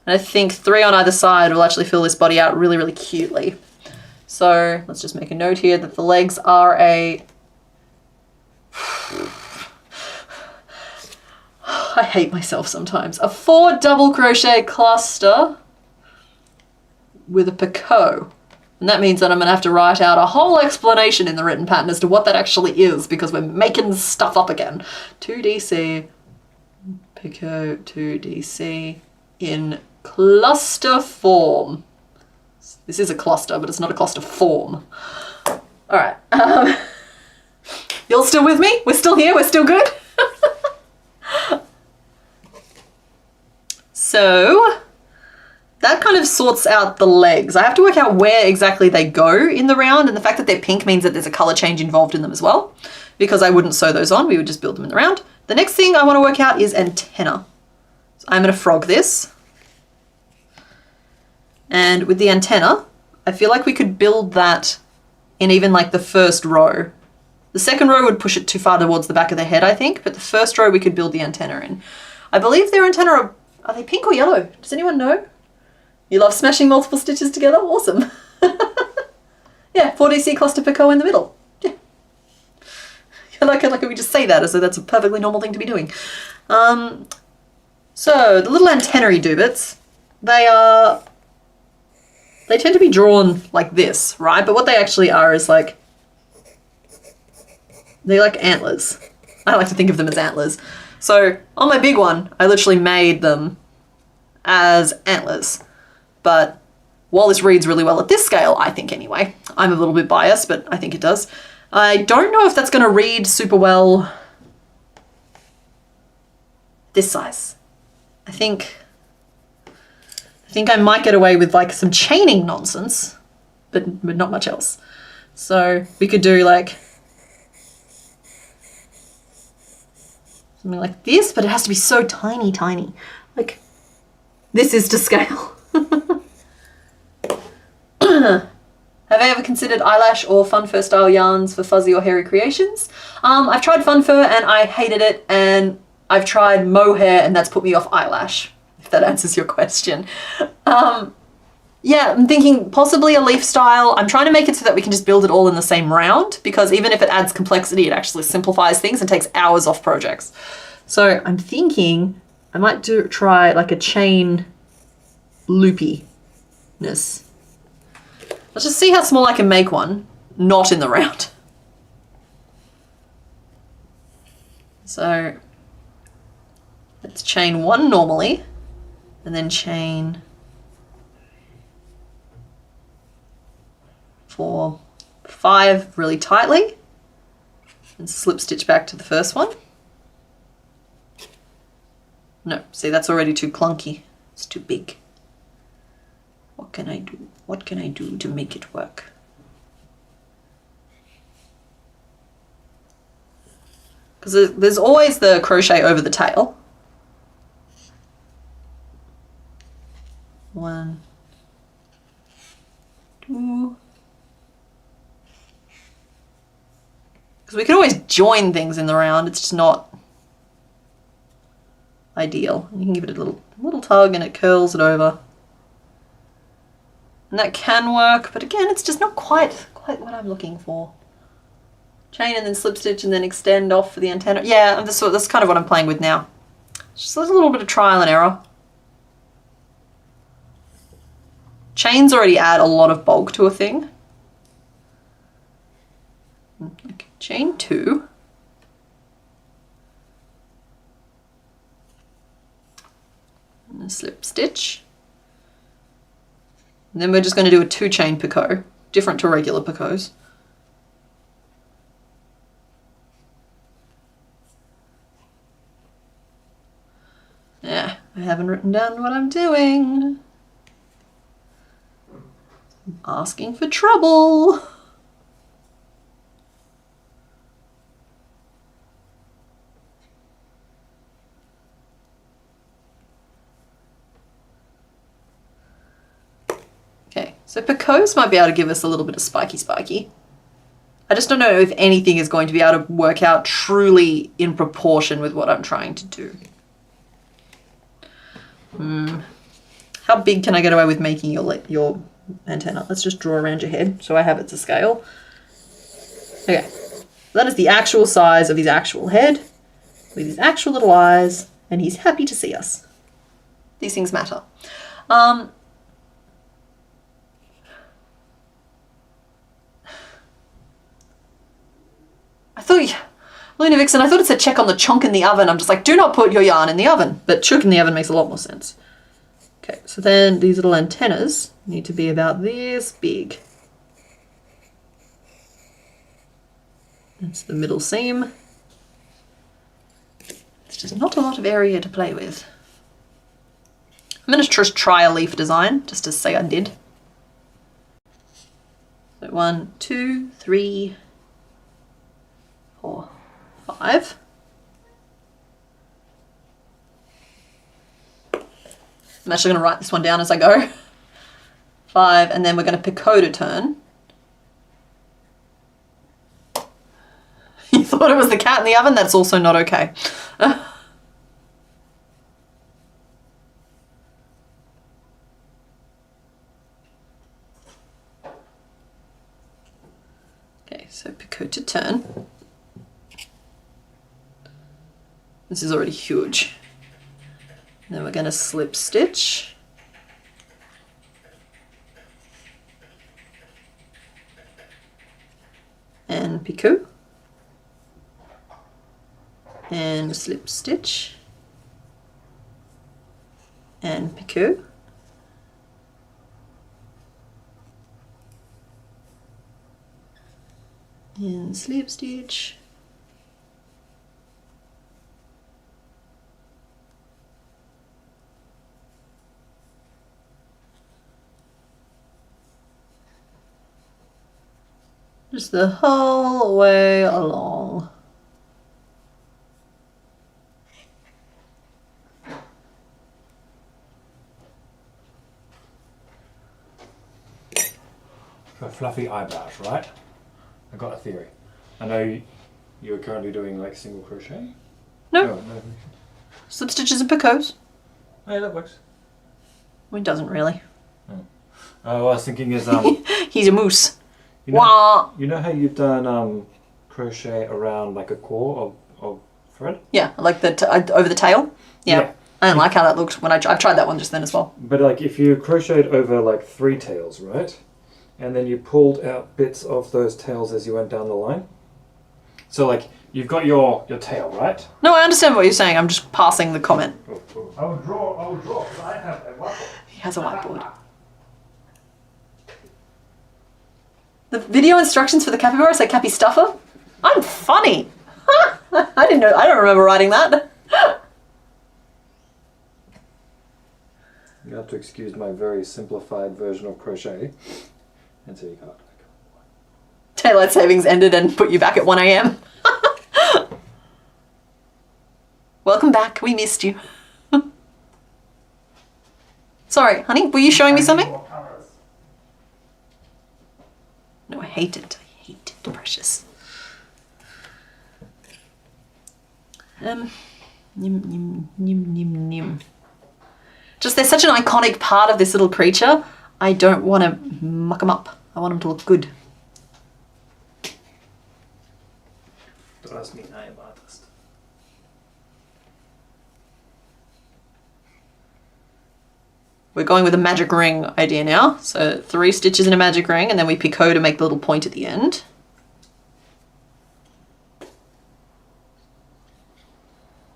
And I think 3 on either side will actually fill this body out really, really cutely. So let's just make a note here that the legs are I hate myself sometimes. A 4 double crochet cluster with a picot. And that means that I'm gonna have to write out a whole explanation in the written pattern as to what that actually is, because we're making stuff up again. 2DC, picot, 2DC in cluster form. This is a cluster, but it's not a cluster form. All right, you're still with me? We're still here, we're still good? So that kind of sorts out the legs. I have to work out where exactly they go in the round, and the fact that they're pink means that there's a color change involved in them as well, because I wouldn't sew those on, we would just build them in the round. The next thing I want to work out is antenna. So I'm going to frog this. And with the antenna, I feel like we could build that in even like the first row. The second row would push it too far towards the back of the head, I think, but the first row we could build the antenna in. I believe their antenna are they pink or yellow? Does anyone know? You love smashing multiple stitches together? Awesome. Yeah, 4DC cluster picot in the middle. Yeah. Like we just say that as though that's a perfectly normal thing to be doing. So the little antennae doobits, they tend to be drawn like this, right? But what they actually are is like, they're like antlers. I like to think of them as antlers. So on my big one, I literally made them as antlers. But while this reads really well at this scale, I think anyway, I'm a little bit biased, but I think it does. I don't know if that's going to read super well this size. I think I might get away with like some chaining nonsense, but not much else. So we could do like something like this, but it has to be so tiny, tiny. Like, this is to scale. Have I ever considered eyelash or fun fur style yarns for fuzzy or hairy creations? I've tried fun fur and I hated it, and I've tried mohair and that's put me off eyelash, if that answers your question. Yeah, I'm thinking possibly a leaf style. I'm trying to make it so that we can just build it all in the same round, because even if it adds complexity, it actually simplifies things and takes hours off projects. So I'm thinking I might try like a chain loopiness. Let's just see how small I can make one, not in the round. So let's chain one normally, and then chain 4, 5 really tightly, and slip stitch back to the first one. No, see, that's already too clunky. It's too big. What can I do? What can I do to make it work? Because there's always the crochet over the tail. 1, 2. Because we could always join things in the round. It's just not ideal. You can give it a little tug and it curls it over. And that can work, but again, it's just not quite what I'm looking for. Chain and then slip stitch and then extend off for the antenna. Yeah, that's kind of what I'm playing with now. Just a little bit of trial and error. Chains already add a lot of bulk to a thing. Okay, chain 2. And a slip stitch. And then we're just going to do a 2-chain picot, different to regular picots. Yeah, I haven't written down what I'm doing. I'm asking for trouble. Okay, so picots might be able to give us a little bit of spiky. I just don't know if anything is going to be able to work out truly in proportion with what I'm trying to do. How big can I get away with making your antenna? Let's just draw around your head so I have it to scale. Okay, that is the actual size of his actual head with his actual little eyes, and he's happy to see us. These things matter. I thought, Luna Vixen, I thought it said check on the chunk in the oven. I'm just like, do not put your yarn in the oven. But chook in the oven makes a lot more sense. Okay, so then these little antennas need to be about this big. That's the middle seam. It's just not a lot of area to play with. I'm going to just try a leaf design, just to say I did. So 1, 2, 3, 4, 5. I'm actually going to write this one down as I go. 5, and then we're going to picot to turn. You thought it was the cat in the oven? That's also not okay. Okay, so picot to turn. This is already huge. Then we're going to slip stitch. And picot. And slip stitch. And picot. And slip stitch. Just the whole way along. for fluffy eyebrows, right? I got a theory. I know you're currently doing like single crochet. No. Slip stitches and picots. Oh, yeah, that works. Well, he doesn't really. What I was thinking is, He's a moose. you know, Wah! you know how you've done crochet around like a core of thread? Yeah, like the over the tail. Yeah. I didn't like how that looked when I've tried that one just then as well. But like if you crocheted over like 3 tails, right? And then you pulled out bits of those tails as you went down the line. So like you've got your tail, right? No, I understand what you're saying. I'm just passing the comment. I will draw. I have a whiteboard. He has a whiteboard. The video instructions for the capybara say Cappy Stuffer. I'm funny. I didn't know. I don't remember writing that. You have to excuse my very simplified version of crochet. And so you can't. Daylight savings ended and put you back at 1 a.m. Welcome back. We missed you. Sorry, honey. Were you showing me something? No, I hate it. I hate it, precious. Nim, nim, nim, nim, nim. Just they're such an iconic part of this little creature. I don't want to muck them up. I want them to look good. Don't ask me, I am artist. We're going with a magic ring idea now. So 3 stitches in a magic ring and then we picot to make the little point at the end.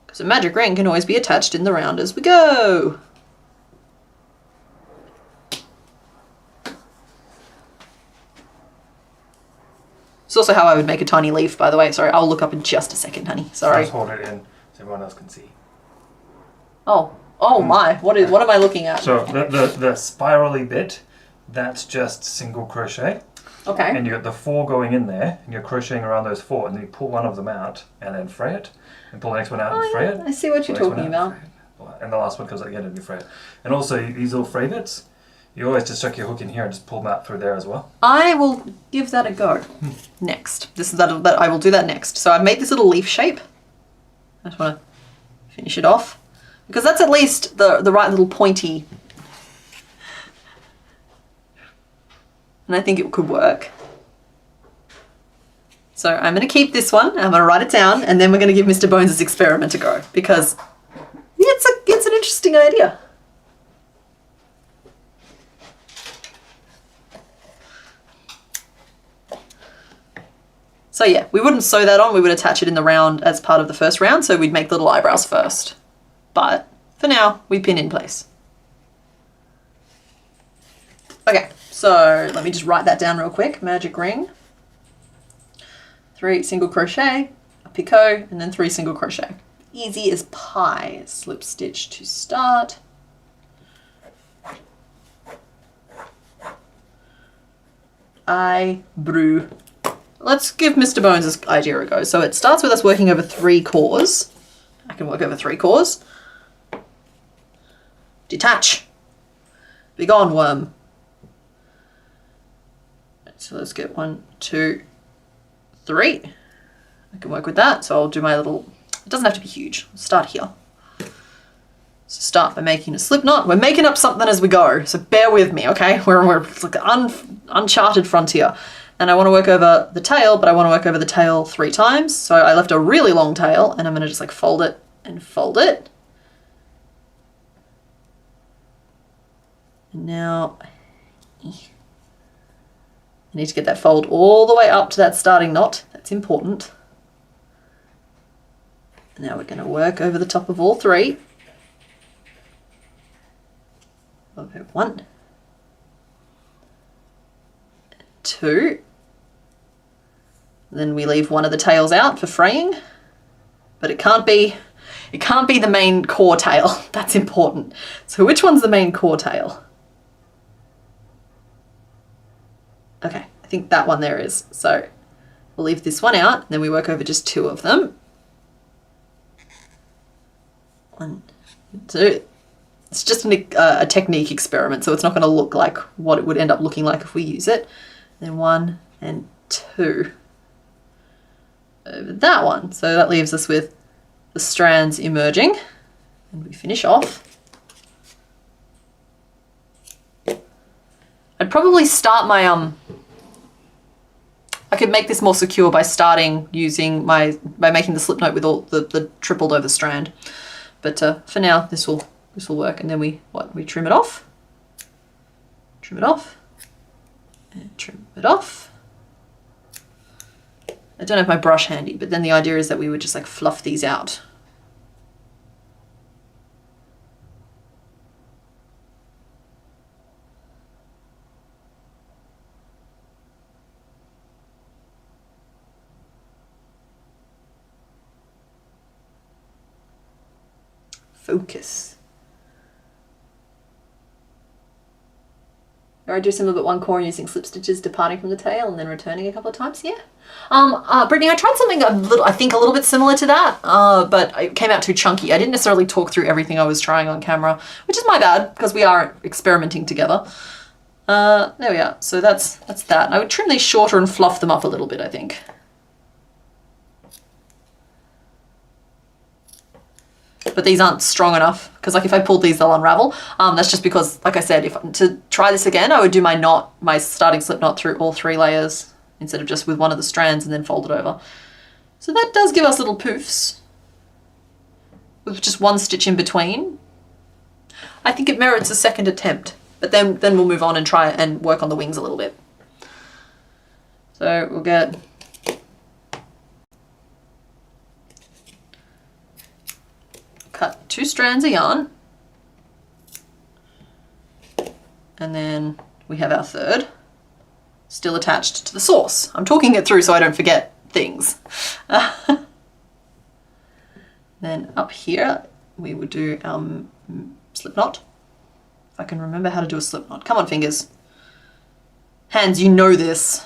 Because a magic ring can always be attached in the round as we go. It's also how I would make a tiny leaf, by the way. Sorry, I'll look up in just a second, honey. Sorry. Just hold it in so everyone else can see. Oh my! What am I looking at? So the spirally bit, that's just single crochet. Okay. And you got the 4 going in there, and you're crocheting around those 4, and then you pull one of them out and then fray it, and pull the next one out and fray it. I see what you're talking about. And the last one comes at the end and you fray it. And also these little fray bits, you always just chuck your hook in here and just pull them out through there as well. I will give that a go next. That I will do that next. So I've made this little leaf shape. I just want to finish it off because that's at least the right little pointy. And I think it could work. So I'm going to keep this one. I'm going to write it down, and then we're going to give Mr. Bones' experiment a go because it's an interesting idea. So yeah, we wouldn't sew that on, we would attach it in the round as part of the first round, so we'd make little eyebrows first. But for now, we pin in place. Okay, so let me just write that down real quick. Magic ring, 3 single crochet, a picot, and then 3 single crochet. Easy as pie. Slip stitch to start. Brew. Let's give Mr. Bones' idea a go. So it starts with us working over 3 cores. I can work over 3 cores. Detach. Be gone, worm. So let's get 1, 2, 3. I can work with that. So I'll do my little, it doesn't have to be huge. I'll start here. So start by making a slip knot. We're making up something as we go. So bear with me, okay? We're like uncharted frontier. And I want to work over the tail, but I want to work over the tail 3 times. So I left a really long tail and I'm going to just like fold it and fold it. And now I need to get that fold all the way up to that starting knot. That's important. Now we're going to work over the top of all 3. Okay, 1. 2. Then we leave one of the tails out for fraying, but it can't be the main core tail. That's important. So which one's the main core tail? Okay, I think that one there is. So we'll leave this one out, and then we work over just 2 of them. 1, 2. It's just a technique experiment, so it's not going to look like what it would end up looking like if we use it. then 1 and 2 over that one. So that leaves us with the strands emerging, and we finish off. I'd probably start my I could make this more secure by starting using by making the slip knot with all the tripled over strand. But for now, this will work, and then we trim it off, and trim it off. I don't have my brush handy, but then the idea is that we would just like fluff these out. Focus. Or I do some of it one core using slip stitches, departing from the tail and then returning a couple of times. Yeah. Brittany, I tried something I think a little bit similar to that, but it came out too chunky. I didn't necessarily talk through everything I was trying on camera, which is my bad because we are experimenting together. There we are. So that's that. I would trim these shorter and fluff them up a little bit, I think. But these aren't strong enough because like if I pulled these, they'll unravel. That's just because, like I said, to try this again, I would do my starting slip knot through all 3 layers instead of just with one of the strands and then fold it over. So that does give us little poofs with just 1 stitch in between. I think it merits a second attempt, but then we'll move on and try and work on the wings a little bit. So we'll get cut 2 strands of yarn, and then we have our third still attached to the source. I'm talking it through so I don't forget things. Then up here we would do our slip knot. If I can remember how to do a slip knot. Come on, fingers. Hands, you know this.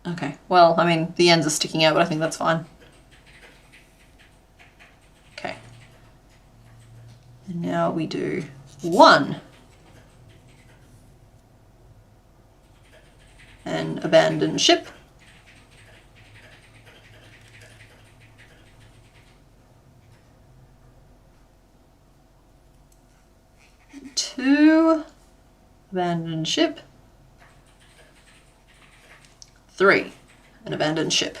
Okay, well, I mean, the ends are sticking out, but I think that's fine. Okay. And now we do 1. And abandon ship. 2. Abandon ship. 3, and abandon ship.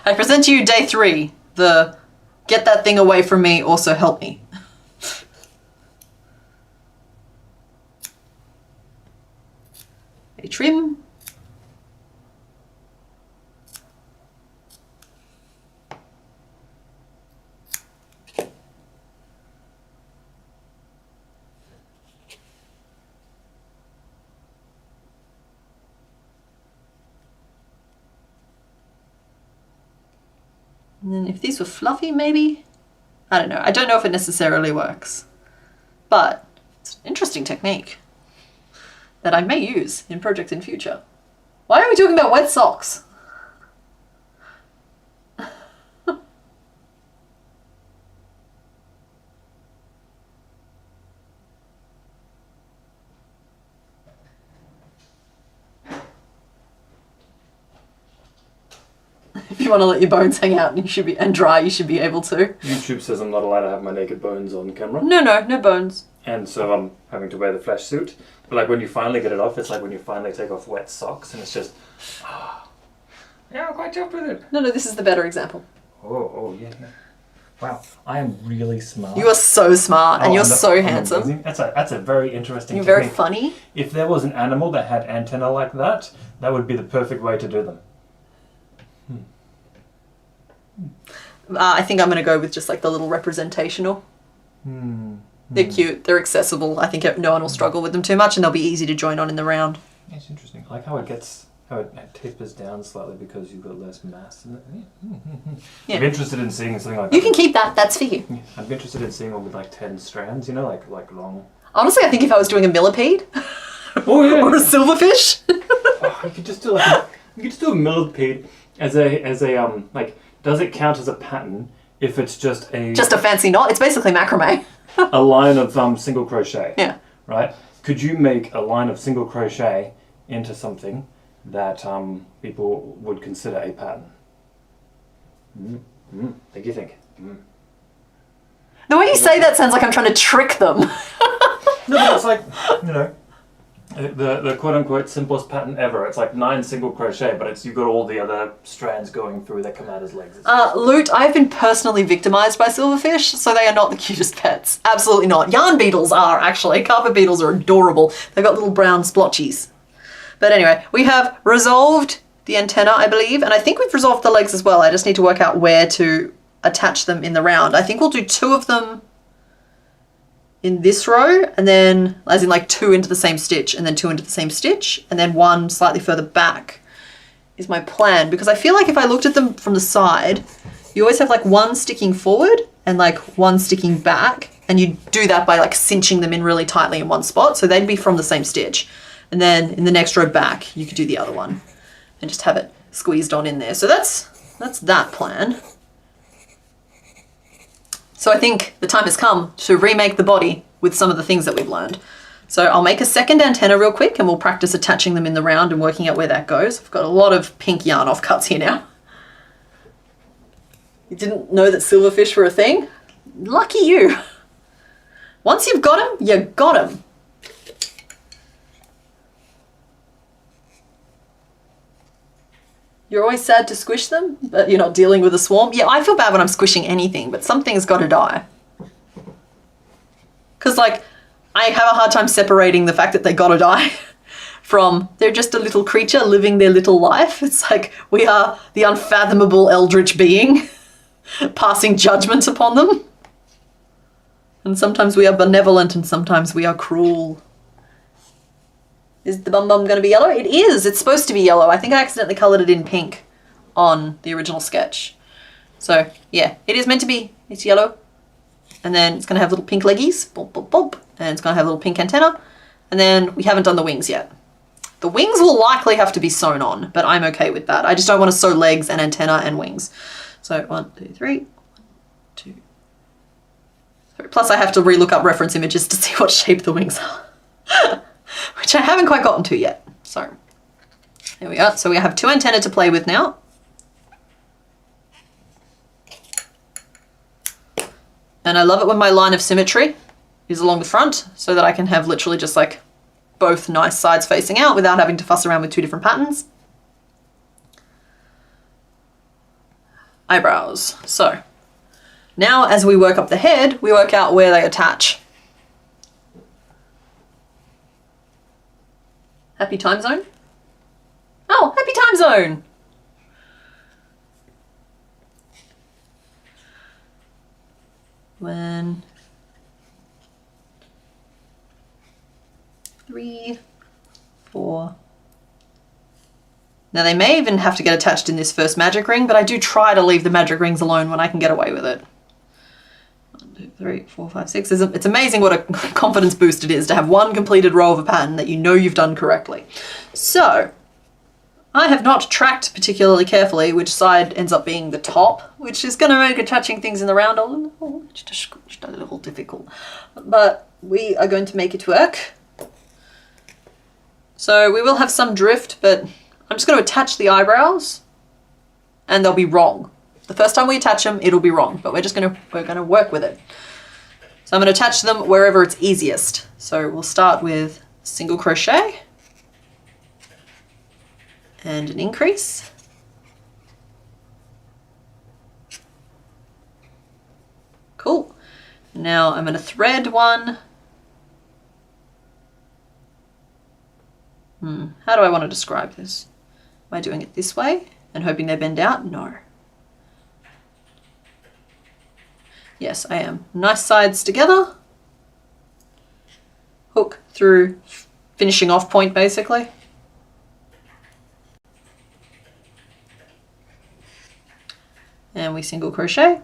I present to you day 3, the get that thing away from me, also help me. A trim. And then if these were fluffy, maybe? I don't know. I don't know if it necessarily works. But it's an interesting technique that I may use in projects in future. Why are we talking about wet socks? If you want to let your bones hang out and dry, you should be able to. YouTube says I'm not allowed to have my naked bones on camera. No bones. And so I'm having to wear the flesh suit. But like when you finally get it off, it's like when you finally take off wet socks and it's just, yeah, I'm quite chuffed with it. No, this is the better example. Oh, yeah. Wow, I am really smart. You are so smart and you're so handsome. Amazing. That's a very interesting You're technique. very funny. If there was an animal that had antennae like that, that would be the perfect way to do them. I think I'm going to go with just like the little representational. They're cute, they're accessible. I think no one will struggle with them too much and they'll be easy to join on in the round. It's interesting. I like how it gets how it tapers down slightly because you've got less mass in it. Yeah. I'm interested in seeing something like You that. can keep that, that's for you. I'm interested in seeing one with like 10 strands, you know, like long. Honestly, I think if I was doing a millipede Oh yeah. or a silverfish. Oh, you could just do like you could just do a millipede as a like, does it count as a pattern if it's just a fancy knot. It's basically macrame. a line of single crochet? Yeah. Right? Could you make a line of single crochet into something that people would consider a pattern? What do you think? The way you say that sounds like I'm trying to trick them. No, but it's like, you know, the quote-unquote simplest pattern ever. It's like 9 single crochet, but it's you've got all the other strands going through that come out as legs. Loot, I've been personally victimized by silverfish, so they are not the cutest pets. Absolutely not. Yarn beetles are, actually. Carpet beetles are adorable. They've got little brown splotchies. But anyway, we have resolved the antenna, I believe, and I think we've resolved the legs as well. I just need to work out where to attach them in the round. I think we'll do 2 of them in this row, and then, as in like 2 into the same stitch, and then 2 into the same stitch, and then 1 slightly further back is my plan, because I feel like if I looked at them from the side, you always have like 1 sticking forward and like 1 sticking back, and you do that by like cinching them in really tightly in one spot, so they'd be from the same stitch. And then in the next row back, you could do the other one and just have it squeezed on in there. So that's that plan. So I think the time has come to remake the body with some of the things that we've learned. So I'll make a second antenna real quick and we'll practice attaching them in the round and working out where that goes. I've got a lot of pink yarn offcuts here now. You didn't know that silverfish were a thing? Lucky you. Once you've got them, you got them. You're always sad to squish them, but you're not dealing with a swarm. Yeah, I feel bad when I'm squishing anything, but something's got to die. Because, like, I have a hard time separating the fact that they got to die from they're just a little creature living their little life. It's like we are the unfathomable eldritch being passing judgment upon them. And sometimes we are benevolent and sometimes we are cruel. Is the bum bum going to be yellow? It is. It's supposed to be yellow. I think I accidentally coloured it in pink on the original sketch. So, yeah, it is meant to be. It's yellow. And then it's going to have little pink leggies. Boop, boop, boop. And it's going to have a little pink antenna. And then we haven't done the wings yet. The wings will likely have to be sewn on, but I'm okay with that. I just don't want to sew legs and antenna and wings. So 1, 2, 3. 1, 2, 3. Plus I have to relook up reference images to see what shape the wings are. Which I haven't quite gotten to yet. So there we are. So we have 2 antennae to play with now. And I love it when my line of symmetry is along the front so that I can have literally just like both nice sides facing out without having to fuss around with 2 different patterns. Eyebrows. So now as we work up the head, we work out where they attach. Happy time zone? Oh, happy time zone! When 3, 4. Now they may even have to get attached in this first magic ring, but I do try to leave the magic rings alone when I can get away with it. 1, 2, 3, 4, 5, 6. It's amazing what a confidence boost it is to have one completed row of a pattern that you know you've done correctly. So I have not tracked particularly carefully which side ends up being the top, which is going to make attaching things in the round just a little difficult. But we are going to make it work. So we will have some drift, but I'm just going to attach the eyebrows and they'll be wrong. The first time we attach them, it'll be wrong, but we're going to work with it. So I'm going to attach them wherever it's easiest. So we'll start with single crochet and an increase. Cool. Now I'm going to thread one. How do I want to describe this? Am I doing it this way and hoping they bend out? No. Yes, I am. Nice sides together. Hook through finishing off point basically. and we single crochet.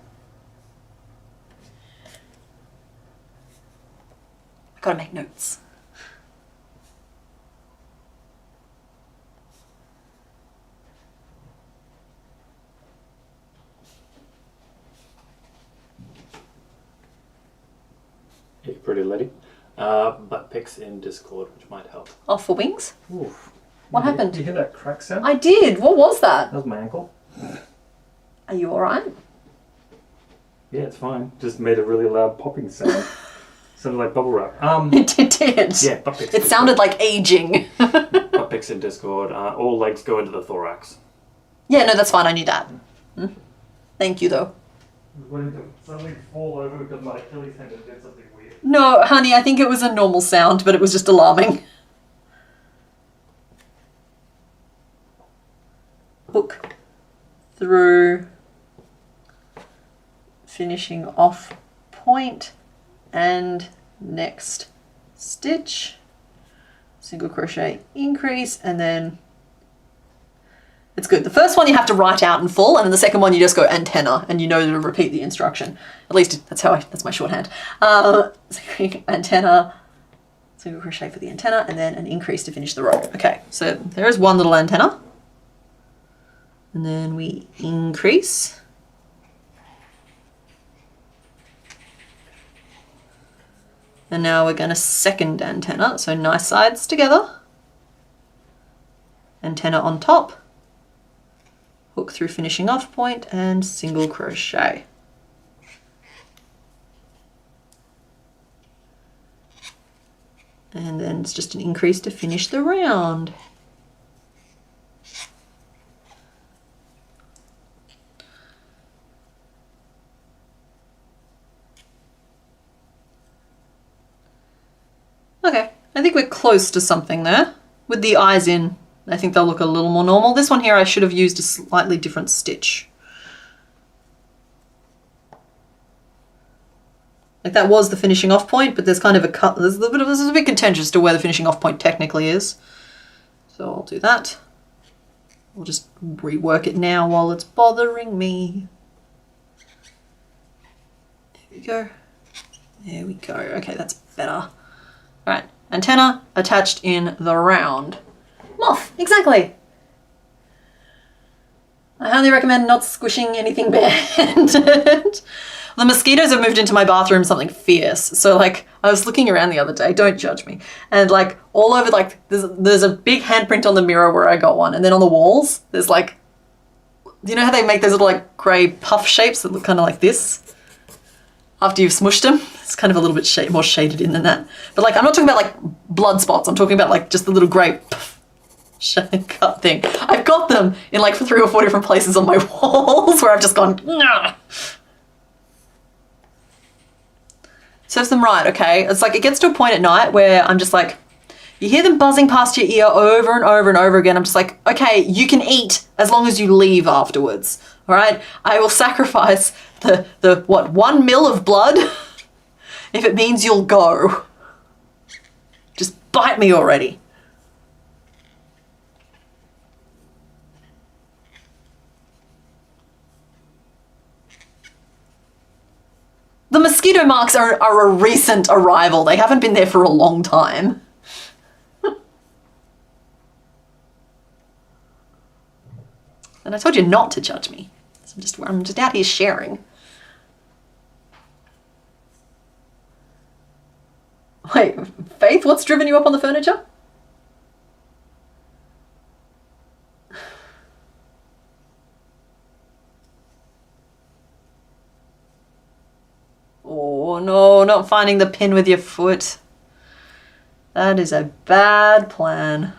I gotta make notes. Hey, pretty lady. Butt pics in Discord, which might help. Oh, for wings? Oof. What happened? Did you hear that crack sound? I did. What was that? That was my ankle. Are you alright? Yeah, it's fine. Just made a really loud popping sound. Sounded like bubble wrap. It did. Yeah, butt pics. It sounded like aging. Butt pics in Discord. All legs go into the thorax. Yeah, no, that's fine. I knew that. Thank you, though. I was waiting to suddenly fall over because my Achilles tendon did something weird. No, honey, I think it was a normal sound, but it was just alarming. Hook through, finishing off point, and next stitch, single crochet, increase, and then it's good. The first one you have to write out in full, and then the second one you just go antenna, and you know to repeat the instruction. At least that's my shorthand. Antenna, single crochet for the antenna, and then an increase to finish the row. Okay, so there is one little antenna, and then we increase. And now we're going to second antenna, so nice sides together. Antenna on top. Hook through finishing off point and single crochet. And then it's just an increase to finish the round. Okay, I think we're close to something there. With the eyes in, I think they'll look a little more normal. This one here I should have used a slightly different stitch. Like that was the finishing off point, but there's kind of a cut. This is a bit contentious to where the finishing off point technically is. So I'll do that. We'll just rework it now while it's bothering me. There we go. There we go. Okay, that's better. Right, antenna attached in the round. Moth, exactly. I highly recommend not squishing anything barehanded. The mosquitoes have moved into my bathroom something fierce. So like I was looking around the other day, don't judge me. And like all over, like there's a big handprint on the mirror where I got one. And then on the walls, there's like, you know how they make those little like grey puff shapes that look kind of like this? After you've smushed them, it's kind of a little bit more shaded in than that. But like, I'm not talking about like blood spots. I'm talking about like just the little grey cut thing. I've got them in like 3 or 4 different places on my walls where I've just gone, nah. Serves them right, okay? It's like, it gets to a point at night where I'm just like, you hear them buzzing past your ear over and over and over again. I'm just like, okay, you can eat as long as you leave afterwards, all right? I will sacrifice the what, 1 mil of blood if it means you'll go. Just bite me already. The mosquito marks are a recent arrival. They haven't been there for a long time. And I told you not to judge me. So I'm just out here sharing. Wait, Faith, what's driven you up on the furniture? Oh no, not finding the pin with your foot. That is a bad plan.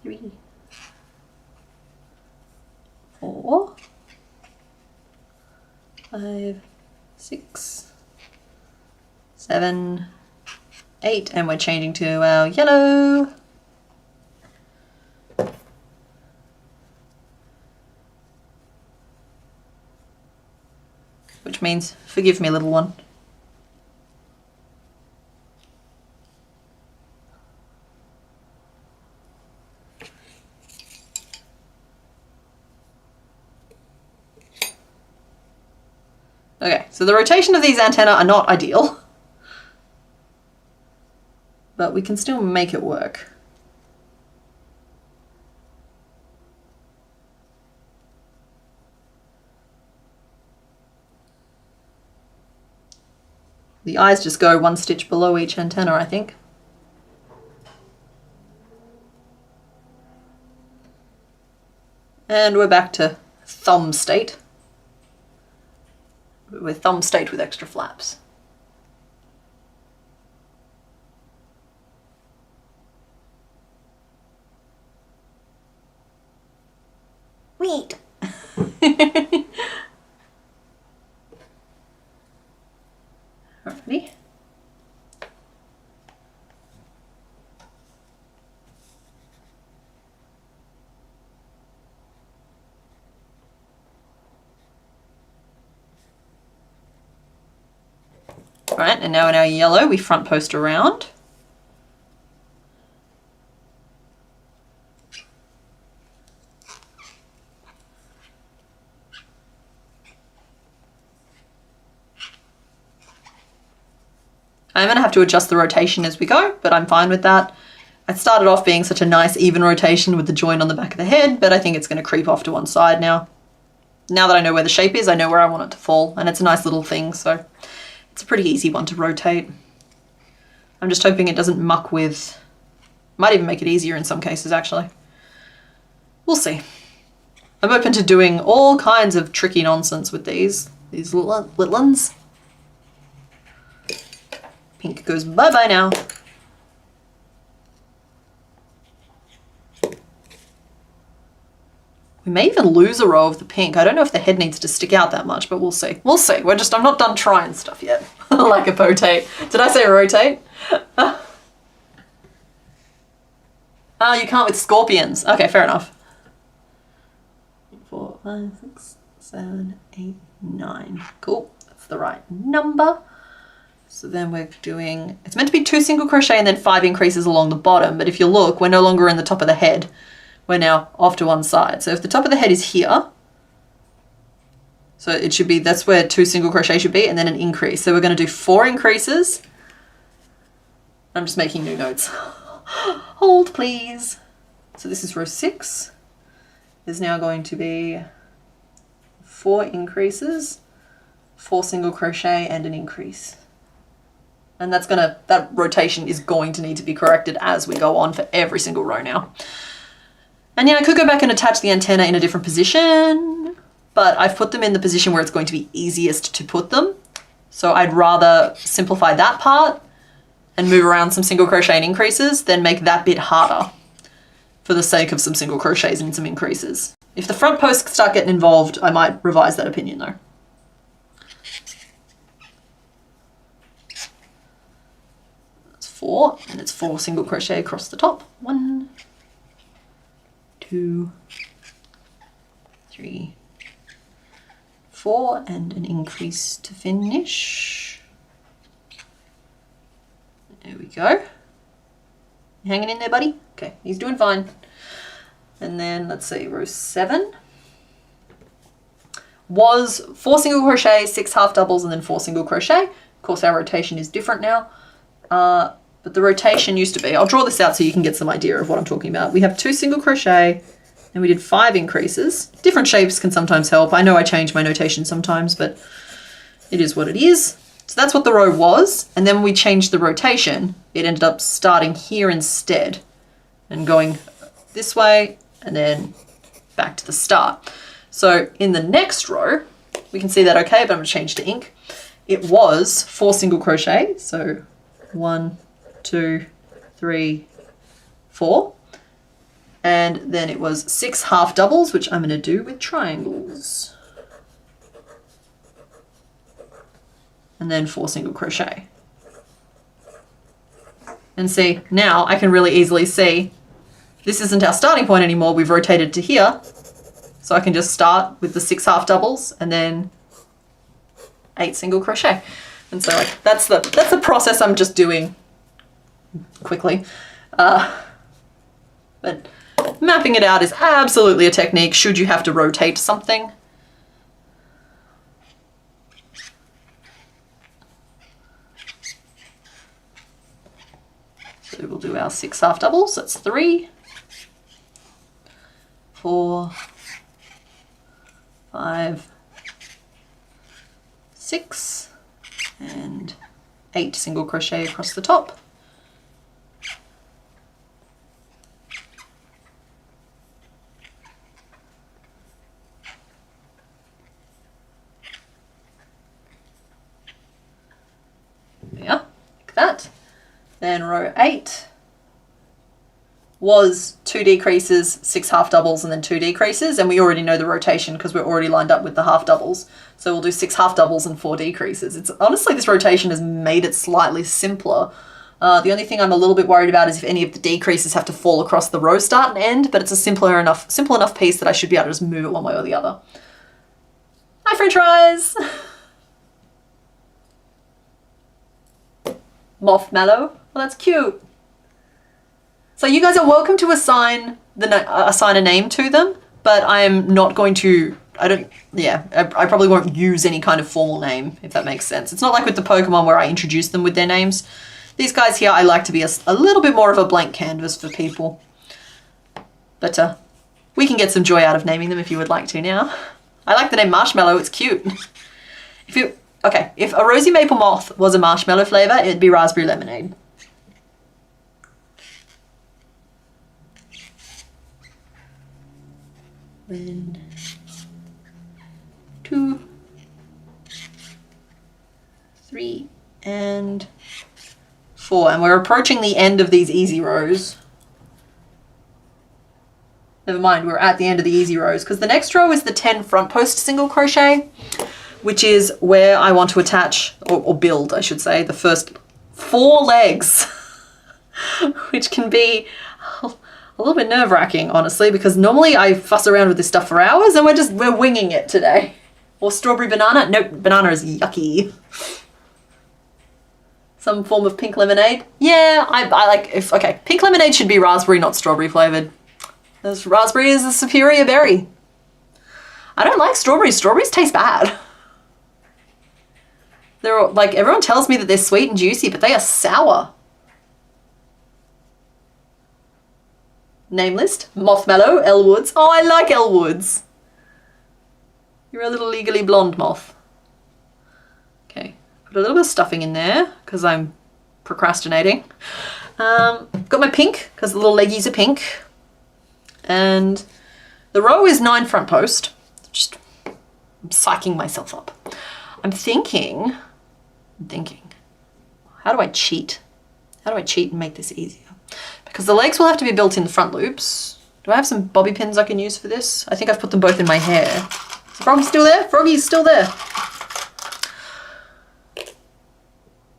Three, 4, 5, 6, 7, 8, and we're changing to our yellow. Which means, forgive me, little one. Okay, so the rotation of these antennae are not ideal, but we can still make it work. The eyes just go 1 stitch below each antenna, I think. And we're back to thumb state. We're thumb state with extra flaps. Wait. Alrighty. Alright, and now in our yellow we front post around. I'm going to have to adjust the rotation as we go, but I'm fine with that. It started off being such a nice even rotation with the joint on the back of the head, but I think it's going to creep off to one side now. Now that I know where the shape is, I know where I want it to fall, and it's a nice little thing, so it's a pretty easy one to rotate. I'm just hoping it doesn't muck with... Might even make it easier in some cases, actually. We'll see. I'm open to doing all kinds of tricky nonsense with these little ones. Pink goes bye-bye now. We may even lose a row of the pink. I don't know if the head needs to stick out that much, but we'll see. We'll see. I'm not done trying stuff yet. Like a potate. Did I say rotate? You can't with scorpions. Okay, fair enough. 4, 5, 6, 7, 8, 9. Cool. That's the right number. So then we're doing, it's meant to be 2 single crochet and then 5 increases along the bottom. But if you look, we're no longer in the top of the head. We're now off to one side. So if the top of the head is here, so it should be, that's where 2 single crochet should be, and then an increase. So we're going to do 4 increases. I'm just making new notes. Hold, please. So this is row 6. There's now going to be 4 increases, 4 single crochet, and an increase. And that rotation is going to need to be corrected as we go on for every single row now. And yeah, I could go back and attach the antenna in a different position, but I've put them in the position where it's going to be easiest to put them. So I'd rather simplify that part and move around some single crochet and increases than make that bit harder for the sake of some single crochets and some increases. If the front posts start getting involved, I might revise that opinion though. That's 4, and it's 4 single crochet across the top. 1, 2, 3, 4, and an increase to finish. There we go. You hanging in there, buddy? Okay, he's doing fine. And then let's see, row 7 was 4 single crochet, 6 half doubles, and then 4 single crochet. Of course, our rotation is different now. But the rotation used to be, I'll draw this out so you can get some idea of what I'm talking about. We have 2 single crochet, and we did 5 increases. Different shapes can sometimes help. I know I change my notation sometimes, but it is what it is. So that's what the row was. And then when we changed the rotation, it ended up starting here instead and going this way and then back to the start. So in the next row, we can see that okay, but I'm gonna change to ink. It was 4 single crochet. So 1, 2, 3, 4. And then it was 6 half doubles, which I'm going to do with triangles. And then 4 single crochet. And see, now I can really easily see this isn't our starting point anymore. We've rotated to here. So I can just start with the 6 half doubles and then 8 single crochet. And so like that's the process I'm just doing quickly. But mapping it out is absolutely a technique should you have to rotate something. So we'll do our 6 half doubles. That's 3, 4, 5, 6, and 8 single crochet across the top. Yeah, like that. Then row 8 was 2 decreases, 6 half doubles, and then 2 decreases, and we already know the rotation because we're already lined up with the half doubles. So we'll do 6 half doubles and 4 decreases. It's honestly, this rotation has made it slightly simpler. The only thing I'm a little bit worried about is if any of the decreases have to fall across the row start and end, but it's a simple enough piece that I should be able to just move it one way or the other. Hi, French fries! Moth Mallow. Well, that's cute. So you guys are welcome to assign a name to them, but I am not going to, I probably won't use any kind of formal name, if that makes sense. It's not like with the Pokemon where I introduce them with their names. These guys here, I like to be a little bit more of a blank canvas for people. But we can get some joy out of naming them if you would like to now. I like the name Marshmallow, it's cute. If a Rosy Maple Moth was a marshmallow flavour, it'd be raspberry lemonade. One, 2, 3, and 4. And we're approaching the end of these easy rows. Never mind, we're at the end of the easy rows because the next row is the 10 front post single crochet, which is where I want to attach, or build, I should say, the first 4 legs, which can be a little bit nerve-wracking, honestly, because normally I fuss around with this stuff for hours and we're winging it today. Or strawberry banana. Nope, banana is yucky. Some form of pink lemonade. Yeah, I like, pink lemonade should be raspberry, not strawberry flavored. Because raspberry is a superior berry. I don't like strawberries. Strawberries taste bad. They're like, everyone tells me that they're sweet and juicy, but they are sour. Name list, Mothmallow, Elwoods. Oh, I like Elwoods. You're a little legally blonde moth. Okay, put a little bit of stuffing in there because I'm procrastinating. Got my pink because the little leggies are pink. And the row is 9 front post. Just I'm psyching myself up. I'm thinking, how do I cheat? How do I cheat and make this easier? Because the legs will have to be built in the front loops. Do I have some bobby pins I can use for this? I think I've put them both in my hair. Is Froggy still there? Froggy's still there.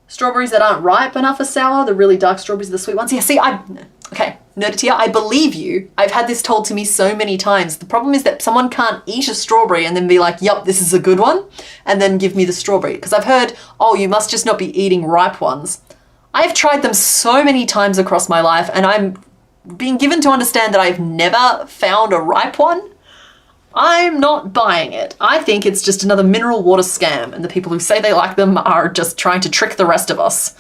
Strawberries that aren't ripe enough are sour. The really dark strawberries are the sweet ones. Yeah, see, okay, Nerditia, I believe you. I've had this told to me so many times. The problem is that someone can't eat a strawberry and then be like, yup, this is a good one, and then give me the strawberry. Because I've heard, oh, you must just not be eating ripe ones. I've tried them so many times across my life, and I'm being given to understand that I've never found a ripe one. I'm not buying it. I think it's just another mineral water scam, and the people who say they like them are just trying to trick the rest of us.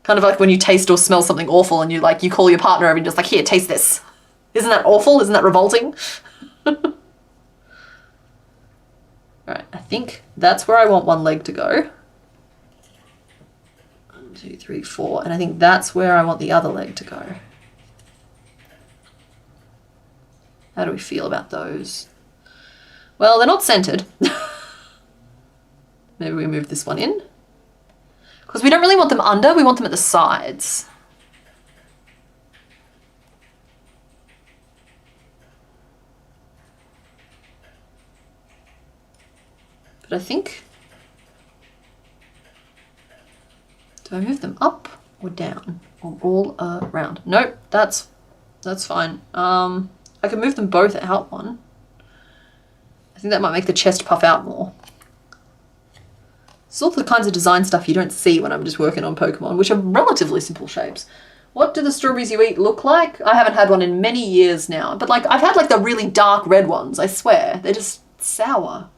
Kind of like when you taste or smell something awful and you call your partner over and just like, here, taste this. Isn't that awful? Isn't that revolting? All right, I think that's where I want one leg to go. 1, 2, 3, 4, and I think that's where I want the other leg to go. How do we feel about those? Well, they're not centered. Maybe we move this one in. Because we don't really want them under, we want them at the sides. But I think, do I move them up or down or all around? Nope, that's fine. I can move them both out one. I think that might make the chest puff out more. It's all the kinds of design stuff you don't see when I'm just working on Pokemon, which are relatively simple shapes. What do the strawberries you eat look like? I haven't had one in many years now, but I've had the really dark red ones, I swear. They're just sour.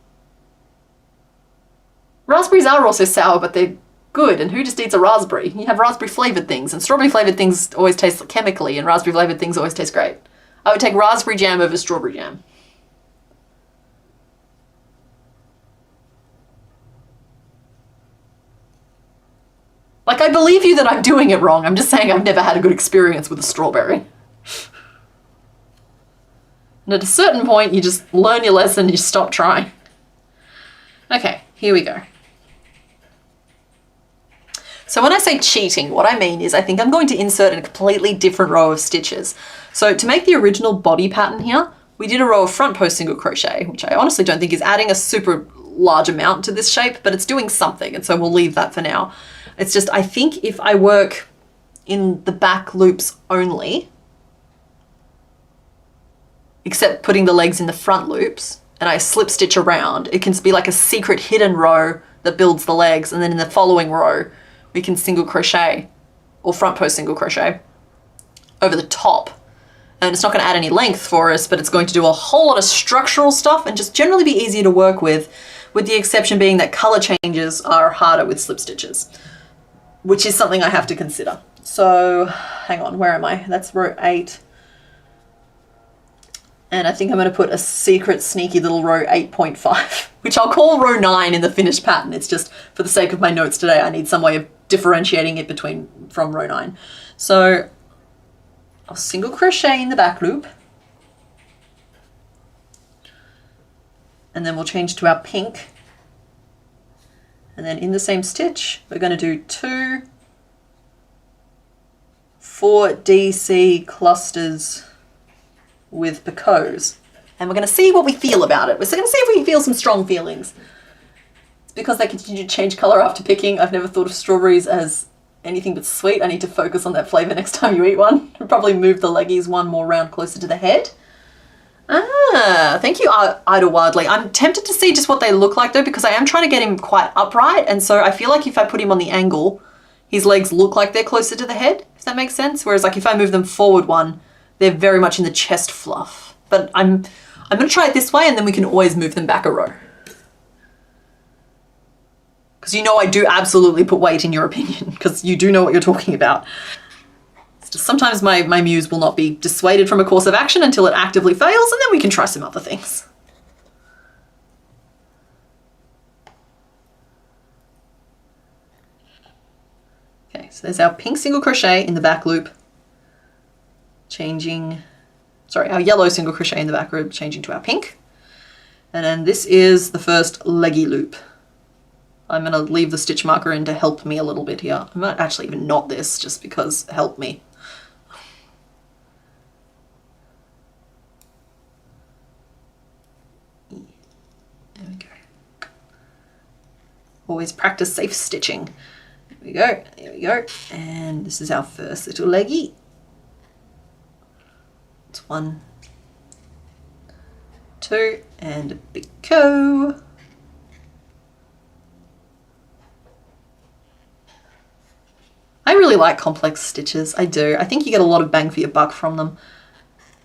Raspberries are also sour, but they're Good, and who just eats a raspberry? You have raspberry flavoured things, and strawberry flavoured things always taste chemically, and raspberry flavoured things always taste great. I would take raspberry jam over strawberry jam. Like, I believe you that I'm doing it wrong. I'm just saying I've never had a good experience with a strawberry. And at a certain point, you just learn your lesson, you stop trying. Okay, here we go. So when I say cheating, what I mean is I think I'm going to insert a completely different row of stitches. So to make the original body pattern here, we did a row of front post single crochet, which I honestly don't think is adding a super large amount to this shape, but it's doing something, and so we'll leave that for now. It's just, I think if I work in the back loops only, except putting the legs in the front loops, and I slip stitch around, it can be like a secret hidden row that builds the legs, and then in the following row, we can single crochet or front post single crochet over the top. And it's not going to add any length for us, but it's going to do a whole lot of structural stuff and just generally be easier to work with the exception being that color changes are harder with slip stitches, which is something I have to consider. So hang on, where am I? That's row 8. And I think I'm going to put a secret sneaky little row 8.5, which I'll call row 9 in the finished pattern. It's just for the sake of my notes today, I need some way of differentiating it from row 9. So I'll single crochet in the back loop, and then we'll change to our pink. And then in the same stitch, we're going to do 2 4 DC clusters with picots, and we're going to see what we feel about it. We're going to see if we feel some strong feelings. It's because they continue to change color after picking. I've never thought of strawberries as anything but sweet. I need to focus on that flavor next time you eat one. I'll probably move the leggies one more round closer to the head. Ah, thank you, Idle Wildly. I'm tempted to see just what they look like though, because I am trying to get him quite upright, and so I feel like if I put him on the angle, his legs look like they're closer to the head, if that makes sense. Whereas like if I move them forward one, they're very much in the chest fluff. But I'm going to try it this way, and then we can always move them back a row. Because you know I do absolutely put weight in your opinion, because you do know what you're talking about. It's just sometimes my muse will not be dissuaded from a course of action until it actively fails, and then we can try some other things. Okay, so there's our pink single crochet in the back loop. Our yellow single crochet in the back loop, changing to our pink. And then this is the first leggy loop. I'm going to leave the stitch marker in to help me a little bit here. I might actually even knot this just because help me. There we go. Always practice safe stitching. There we go, there we go. And this is our first little leggy. 1, 2, and a picot. I really like complex stitches, I do. I think you get a lot of bang for your buck from them.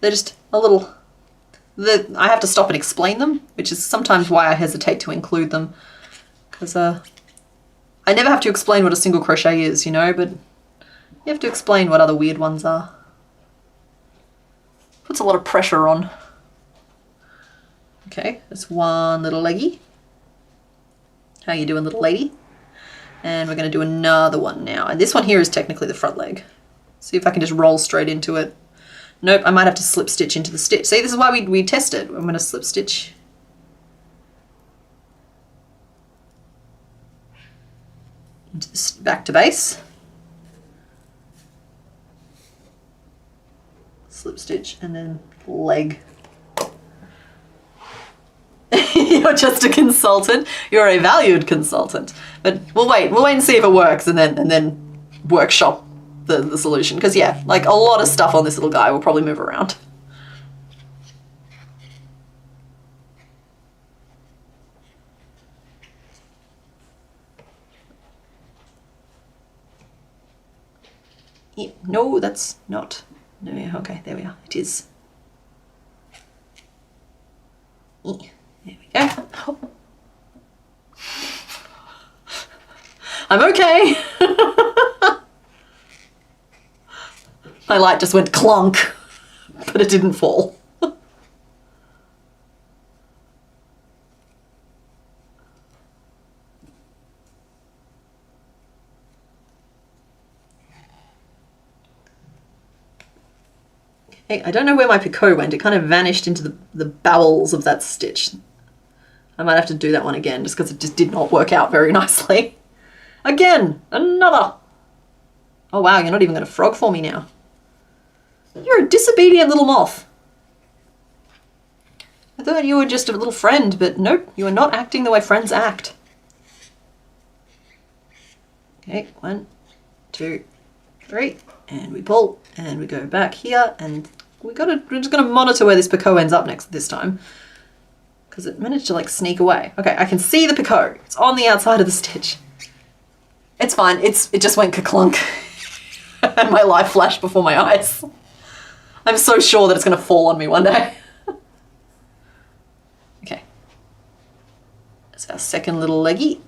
They're just a little... I have to stop and explain them, which is sometimes why I hesitate to include them. Because I never have to explain what a single crochet is, you know, but you have to explain what other weird ones are. Puts a lot of pressure on. Okay, that's one little leggy. How you doing, little lady? And we're going to do another one now. And this one here is technically the front leg. See if I can just roll straight into it. Nope, I might have to slip stitch into the stitch. See, this is why we test it. I'm going to slip stitch. Into this, back to base. Slip stitch and then leg. You're just a consultant. You're a valued consultant. But we'll wait and see if it works, and then workshop the solution. Because yeah, like a lot of stuff on this little guy will probably move around. Yeah, no, that's not. No, okay, there we are. It is. There we go. I'm okay. My light just went clunk, but it didn't fall. Hey, I don't know where my picot went. It kind of vanished into the bowels of that stitch. I might have to do that one again just because it just did not work out very nicely. Again, another. Oh wow, you're not even going to frog for me now. You're a disobedient little moth. I thought you were just a little friend, but nope, you are not acting the way friends act. Okay, 1, 2, 3, and we pull, and we go back here, and we're just gonna monitor where this picot ends up this time. Because it managed to like sneak away. Okay, I can see the picot. It's on the outside of the stitch. It's fine, it just went ka-clunk. And my life flashed before my eyes. I'm so sure that it's gonna fall on me one day. Okay. That's our second little leggy.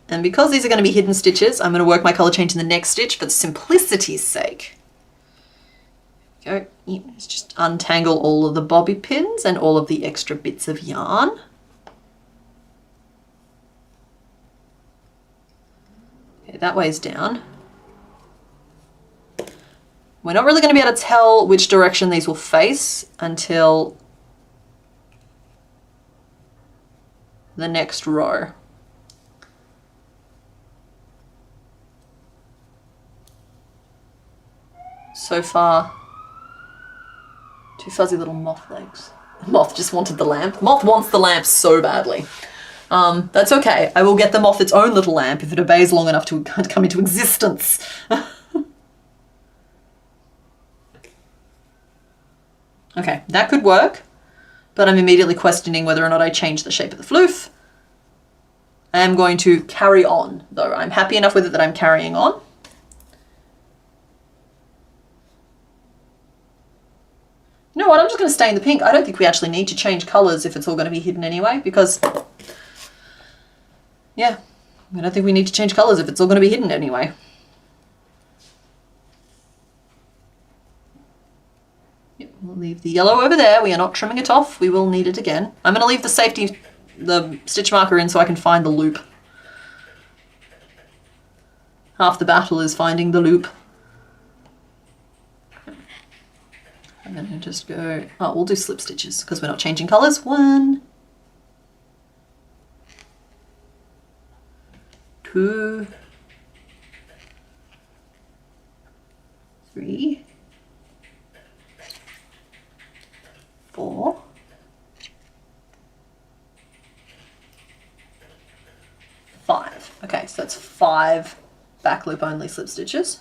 And because these are gonna be hidden stitches, I'm gonna work my color change in the next stitch for simplicity's sake. Go. Let's just untangle all of the bobby pins and all of the extra bits of yarn. Okay, that weighs down. We're not really going to be able to tell which direction these will face until the next row. So far, two fuzzy little moth legs. Moth just wanted the lamp. Moth wants the lamp so badly. That's okay. I will get the moth its own little lamp if it obeys long enough to come into existence. Okay, that could work, but I'm immediately questioning whether or not I change the shape of the floof. I am going to carry on, though. I'm happy enough with it that I'm carrying on. You know what, I'm just going to stay in the pink. I don't think we actually need to change colours if it's all going to be hidden anyway, because, yeah, I don't think we need to change colours if it's all going to be hidden anyway. Yep, we'll leave the yellow over there. We are not trimming it off. We will need it again. I'm going to leave the stitch marker in so I can find the loop. Half the battle is finding the loop. I'm going to just go, oh, we'll do slip stitches because we're not changing colours. 1, 2, 3, 4, 5. Okay, so that's 5 back loop only slip stitches.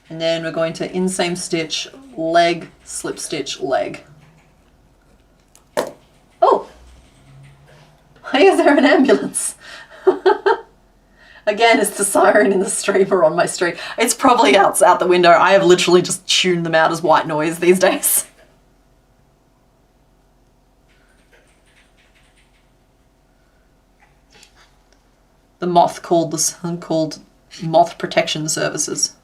And then we're going to in same stitch, leg, slip stitch, leg. Oh! Why is there an ambulance? Again, it's the siren in the streamer on my street. It's probably out the window. I have literally just tuned them out as white noise these days. The Moth called Moth Protection Services.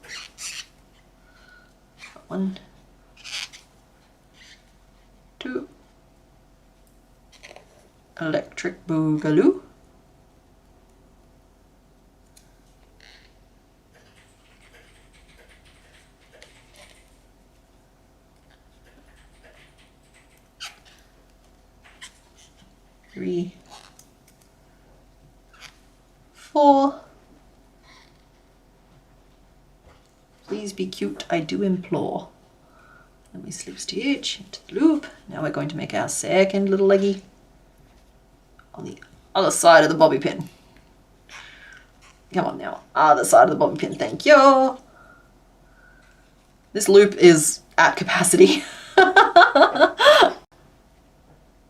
1, 2, electric boogaloo. 3, 4. Please be cute, I do implore. Then we slip stitch into the loop. Now we're going to make our second little leggy on the other side of the bobby pin. Come on now, other side of the bobby pin, thank you. This loop is at capacity.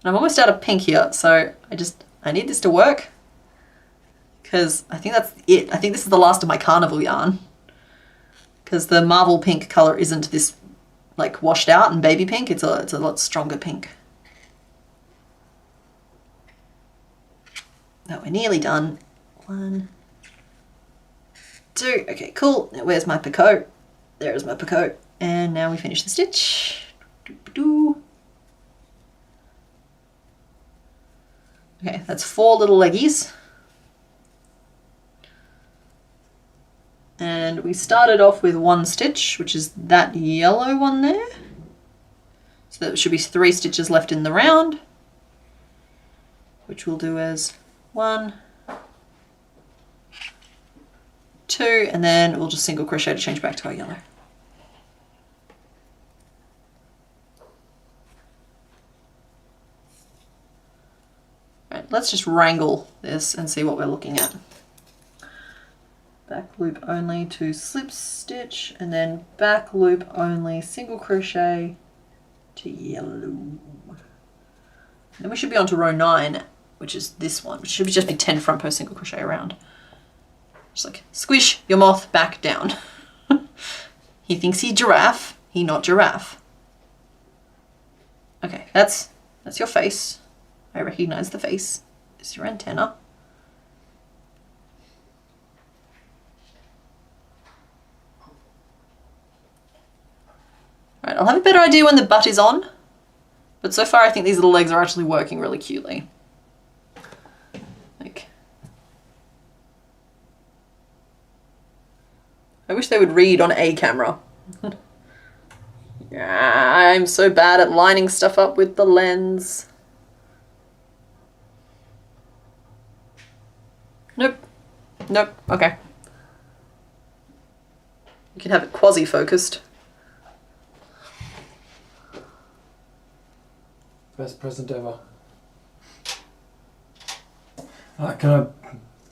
I'm almost out of pink here, so I need this to work because I think that's it. I think this is the last of my carnival yarn because the Marvel pink color isn't this like washed out and baby pink. It's a lot stronger pink. No, we're nearly done. 1, 2. Okay, cool. Now where's my picot? There's my picot. And now we finish the stitch. Doo-ba-doo. Okay, that's 4 little leggies. And we started off with 1 stitch, which is that yellow one there. So there should be 3 stitches left in the round, which we'll do as 1, 2, and then we'll just single crochet to change back to our yellow. Right, let's just wrangle this and see what we're looking at. Back loop only to slip stitch, and then back loop only single crochet to yellow. Then we should be on to row 9, which is this one, which should just be 10 front post single crochet around. Just like squish your moth back down. He thinks he giraffe, he not giraffe. Okay, that's your face. I recognize the face. It's your antenna. Right, I'll have a better idea when the butt is on, but so far I think these little legs are actually working really cutely. Like, I wish they would read on a camera. Yeah, I'm so bad at lining stuff up with the lens. Nope. Nope. Okay. You can have it quasi-focused. Best present ever. Can I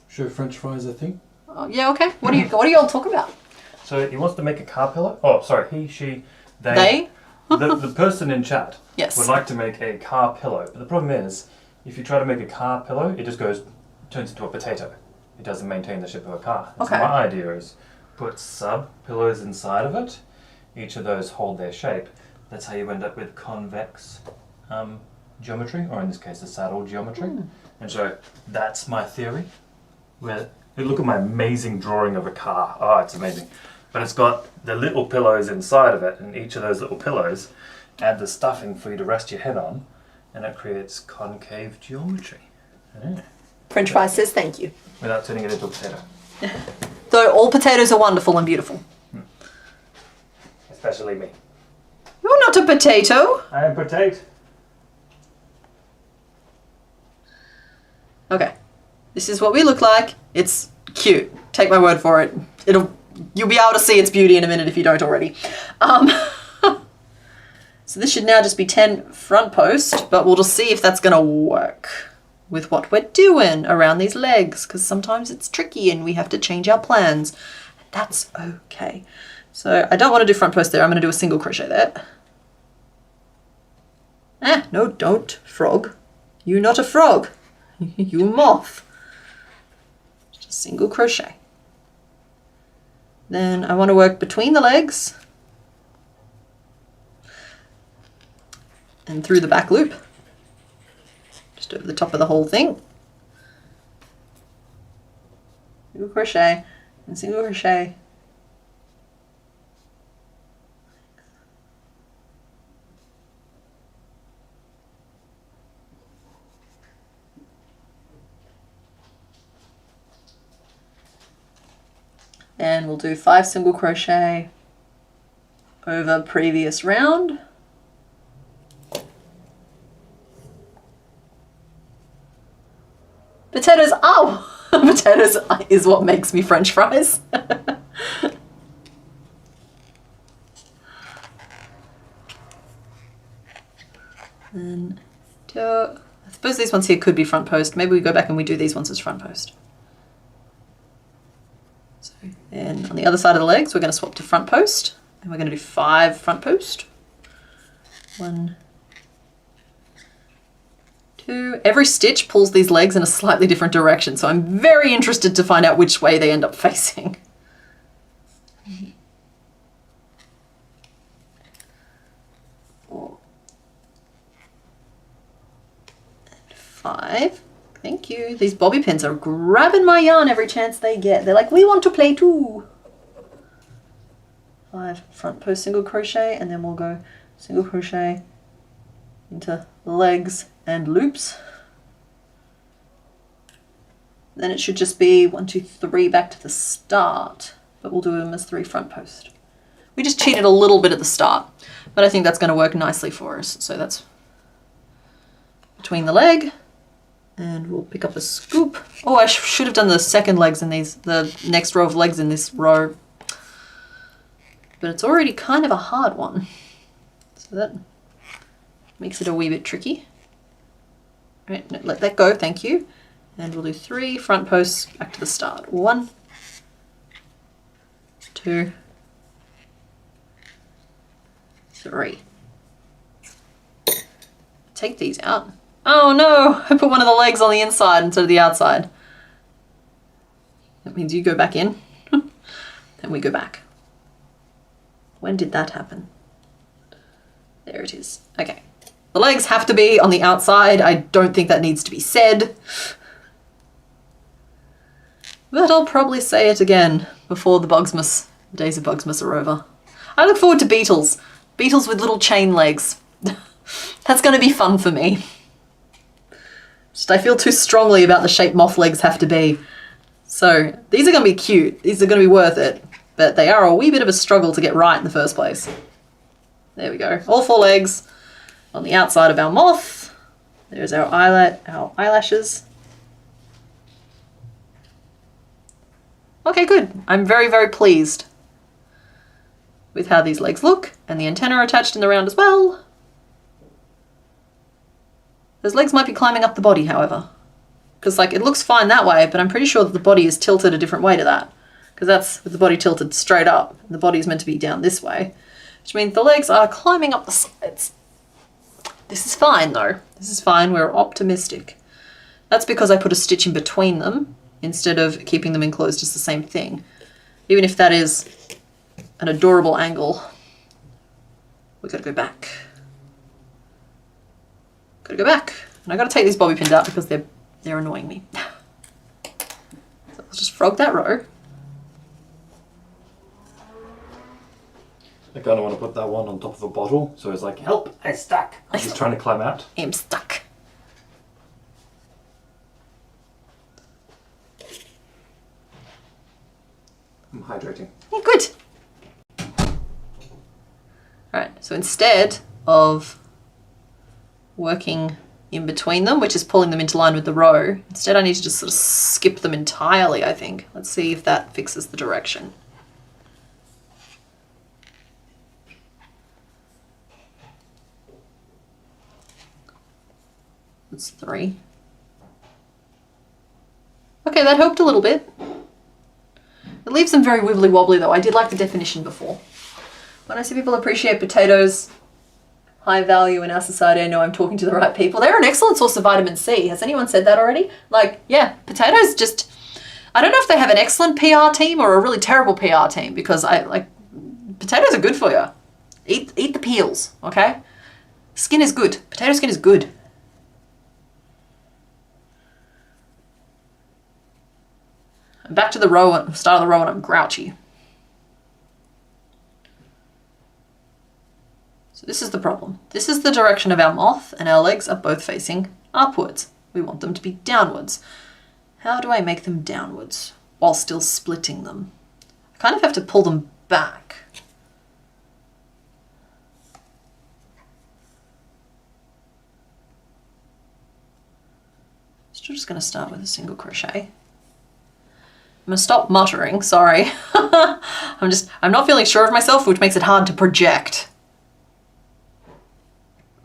show French fries a thing? Oh, yeah, okay. What do you all talk about? So he wants to make a car pillow. Oh, sorry, he, she, they. They? the person in chat Yes. would like to make a car pillow. But the problem is, if you try to make a car pillow, it just turns into a potato. It doesn't maintain the shape of a car. Okay. So my idea is put sub-pillows inside of it. Each of those hold their shape. That's how you end up with convex geometry, or in this case, a saddle geometry. And so that's my theory. Look at my amazing drawing of a car. Oh, it's amazing. But it's got the little pillows inside of it, and each of those little pillows add the stuffing for you to rest your head on, and it creates concave geometry. Yeah. French fries says thank you. Without turning it into a potato. Though all potatoes are wonderful and beautiful. Especially me. You're not a potato. I am potato. Okay. This is what we look like. It's cute. Take my word for it. You'll be able to see its beauty in a minute if you don't already. So this should now just be 10 front post, but we'll just see if that's going to work with what we're doing around these legs, because sometimes it's tricky and we have to change our plans. That's okay. So I don't want to do front post there. I'm going to do a single crochet there. No, don't, frog. You're not a frog. You moth. Just a single crochet. Then I want to work between the legs and through the back loop, just over the top of the whole thing. Single crochet and single crochet. And we'll do 5 single crochet over previous round. Potatoes, oh! Potatoes is what makes me French fries. And I suppose these ones here could be front post. Maybe we go back and we do these ones as front post. So then on the other side of the legs, we're going to swap to front post, and we're going to do 5 front post. 1, 2. Every stitch pulls these legs in a slightly different direction, so I'm very interested to find out which way they end up facing. 4 and 5. Thank you. These bobby pins are grabbing my yarn every chance they get. They're like, we want to play too. 5 front post single crochet, and then we'll go single crochet into legs and loops. Then it should just be 1, 2, 3 back to the start, but we'll do them as 3 front post. We just cheated a little bit at the start, but I think that's going to work nicely for us. So that's between the leg, and we'll pick up a scoop. Oh, I should have done the second legs in these, the next row of legs in this row, but it's already kind of a hard one, so that makes it a wee bit tricky. All right, no, let that go, thank you. And we'll do 3 front posts back to the start. 1, 2, 3. Take these out. Oh no, I put one of the legs on the inside instead of the outside. That means you go back in, and we go back. When did that happen? There it is. Okay. The legs have to be on the outside. I don't think that needs to be said. But I'll probably say it again before the days of Bugsmas are over. I look forward to beetles. Beetles with little chain legs. That's going to be fun for me. Just I feel too strongly about the shape moth legs have to be. So these are going to be cute. These are going to be worth it. But they are a wee bit of a struggle to get right in the first place. There we go. All 4 legs on the outside of our moth. There's our eyelashes. Okay, good. I'm very, very pleased with how these legs look, and the antenna are attached in the round as well. Those legs might be climbing up the body, however, because like it looks fine that way, but I'm pretty sure that the body is tilted a different way to that, because that's with the body tilted straight up, and the body is meant to be down this way, which means the legs are climbing up the sides. This is fine though. This is fine. We're optimistic. That's because I put a stitch in between them instead of keeping them enclosed as the same thing. Even if that is an adorable angle, we gotta go back. Gotta go back. And I gotta take these bobby pins out because they're annoying me. So let's just frog that row. I kind of want to put that one on top of a bottle, so it's like, help, I'm stuck. I'm just trying to climb out. I'm stuck. I'm hydrating. Yeah, good. Alright, so instead of working in between them, which is pulling them into line with the row, instead I need to just sort of skip them entirely, I think. Let's see if that fixes the direction. That's 3. Okay, that helped a little bit. It leaves them very wibbly wobbly though. I did like the definition before. When I see people appreciate potatoes, high value in our society, I know I'm talking to the right people. They're an excellent source of vitamin C. Has anyone said that already? Like, yeah, potatoes just, I don't know if they have an excellent PR team or a really terrible PR team, because potatoes are good for you. Eat the peels, okay? Skin is good. Potato skin is good. I'm back to the row, start of the row, and I'm grouchy. So this is the problem. This is the direction of our moth, and our legs are both facing upwards. We want them to be downwards. How do I make them downwards while still splitting them? I kind of have to pull them back. Still just going to start with a single crochet. I'm going to stop muttering, sorry. I'm not feeling sure of myself, which makes it hard to project.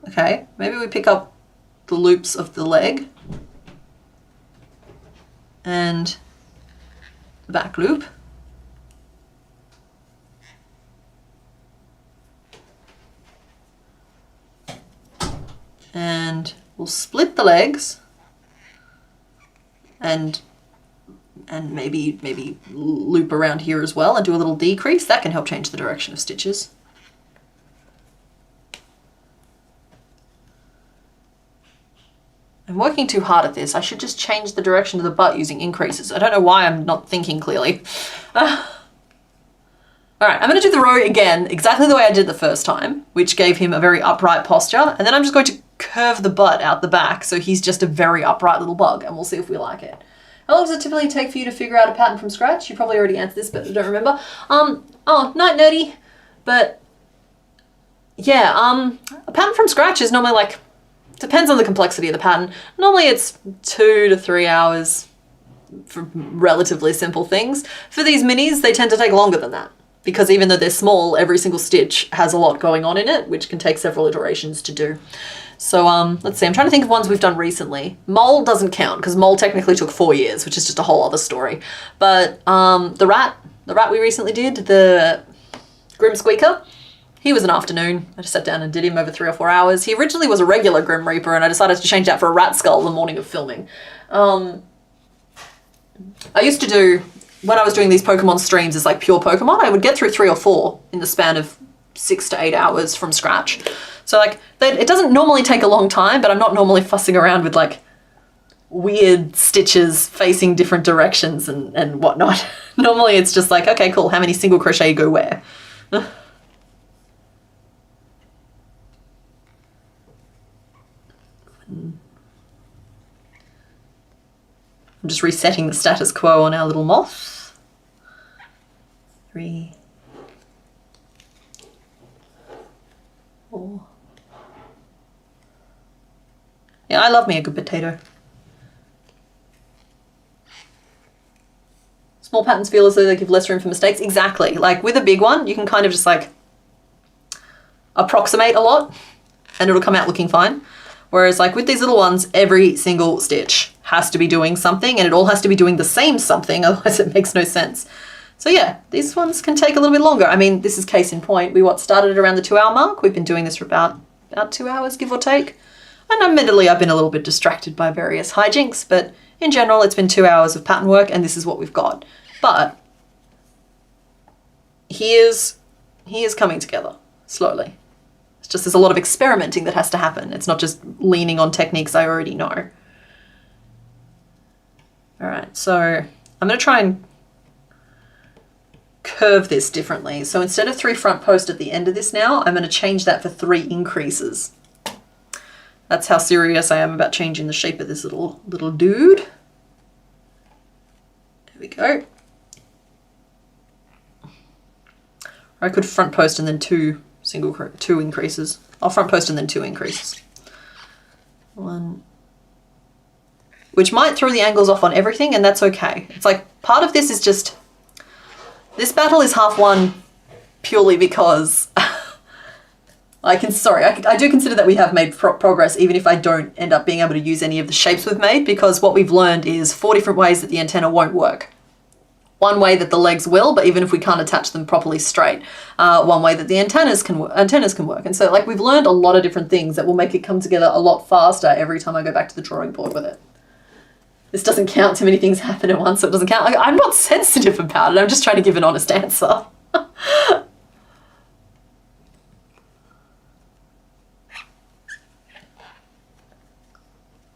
Okay, maybe we pick up the loops of the leg and the back loop. And we'll split the legs and maybe loop around here as well and do a little decrease. That can help change the direction of stitches. And working too hard at this. I should just change the direction of the butt using increases. I don't know why I'm not thinking clearly. All right, I'm going to do the row again, exactly the way I did the first time, which gave him a very upright posture. And then I'm just going to curve the butt out the back so he's just a very upright little bug, and we'll see if we like it. How long does it typically take for you to figure out a pattern from scratch? You probably already answered this, but I don't remember. Oh, not nerdy, but yeah, a pattern from scratch is normally like, depends on the complexity of the pattern. Normally it's 2 to 3 hours for relatively simple things. For these minis, they tend to take longer than that, because even though they're small, every single stitch has a lot going on in it, which can take several iterations to do. So let's see, I'm trying to think of ones we've done recently. Mole doesn't count, because Mole technically took 4 years, which is just a whole other story. But the rat we recently did, the Grim Squeaker, he was an afternoon. I just sat down and did him over 3 or 4 hours. He originally was a regular Grim Reaper, and I decided to change that for a rat skull the morning of filming. I used to do, when I was doing these Pokemon streams as like pure Pokemon, I would get through 3 or 4 in the span of 6 to 8 hours from scratch. So like, it doesn't normally take a long time, but I'm not normally fussing around with like weird stitches facing different directions and whatnot. Normally it's just like, okay, cool, how many single crochet go where? I'm just resetting the status quo on our little moth. 3, 4. Yeah, I love me a good potato. Small patterns feel as though they give less room for mistakes. Exactly. Like with a big one, you can kind of just like approximate a lot and it'll come out looking fine. Whereas like with these little ones, every single stitch has to be doing something, and it all has to be doing the same something, otherwise it makes no sense. So yeah, these ones can take a little bit longer. I mean, this is case in point. We started at around the 2 hour mark. We've been doing this for about 2 hours, give or take. And admittedly, I've been a little bit distracted by various hijinks, but in general, it's been 2 hours of pattern work, and this is what we've got. But he is coming together slowly. It's just there's a lot of experimenting that has to happen. It's not just leaning on techniques I already know. All right, so I'm going to try and curve this differently. So instead of 3 front posts at the end of this now, I'm going to change that for 3 increases. That's how serious I am about changing the shape of this little dude. There we go. Or I could front post and then 2 increases. I'll front post and then 2 increases. 1. Which might throw the angles off on everything, and that's okay. It's like part of this is just, this battle is half won purely because I do consider that we have made progress, even if I don't end up being able to use any of the shapes we've made, because what we've learned is 4 different ways that the antenna won't work. One way that the legs will, but even if we can't attach them properly straight. One way that the antennas can work. And so like we've learned a lot of different things that will make it come together a lot faster every time I go back to the drawing board with it. This doesn't count, too many things happen at once, so it doesn't count. Like, I'm not sensitive about it, I'm just trying to give an honest answer.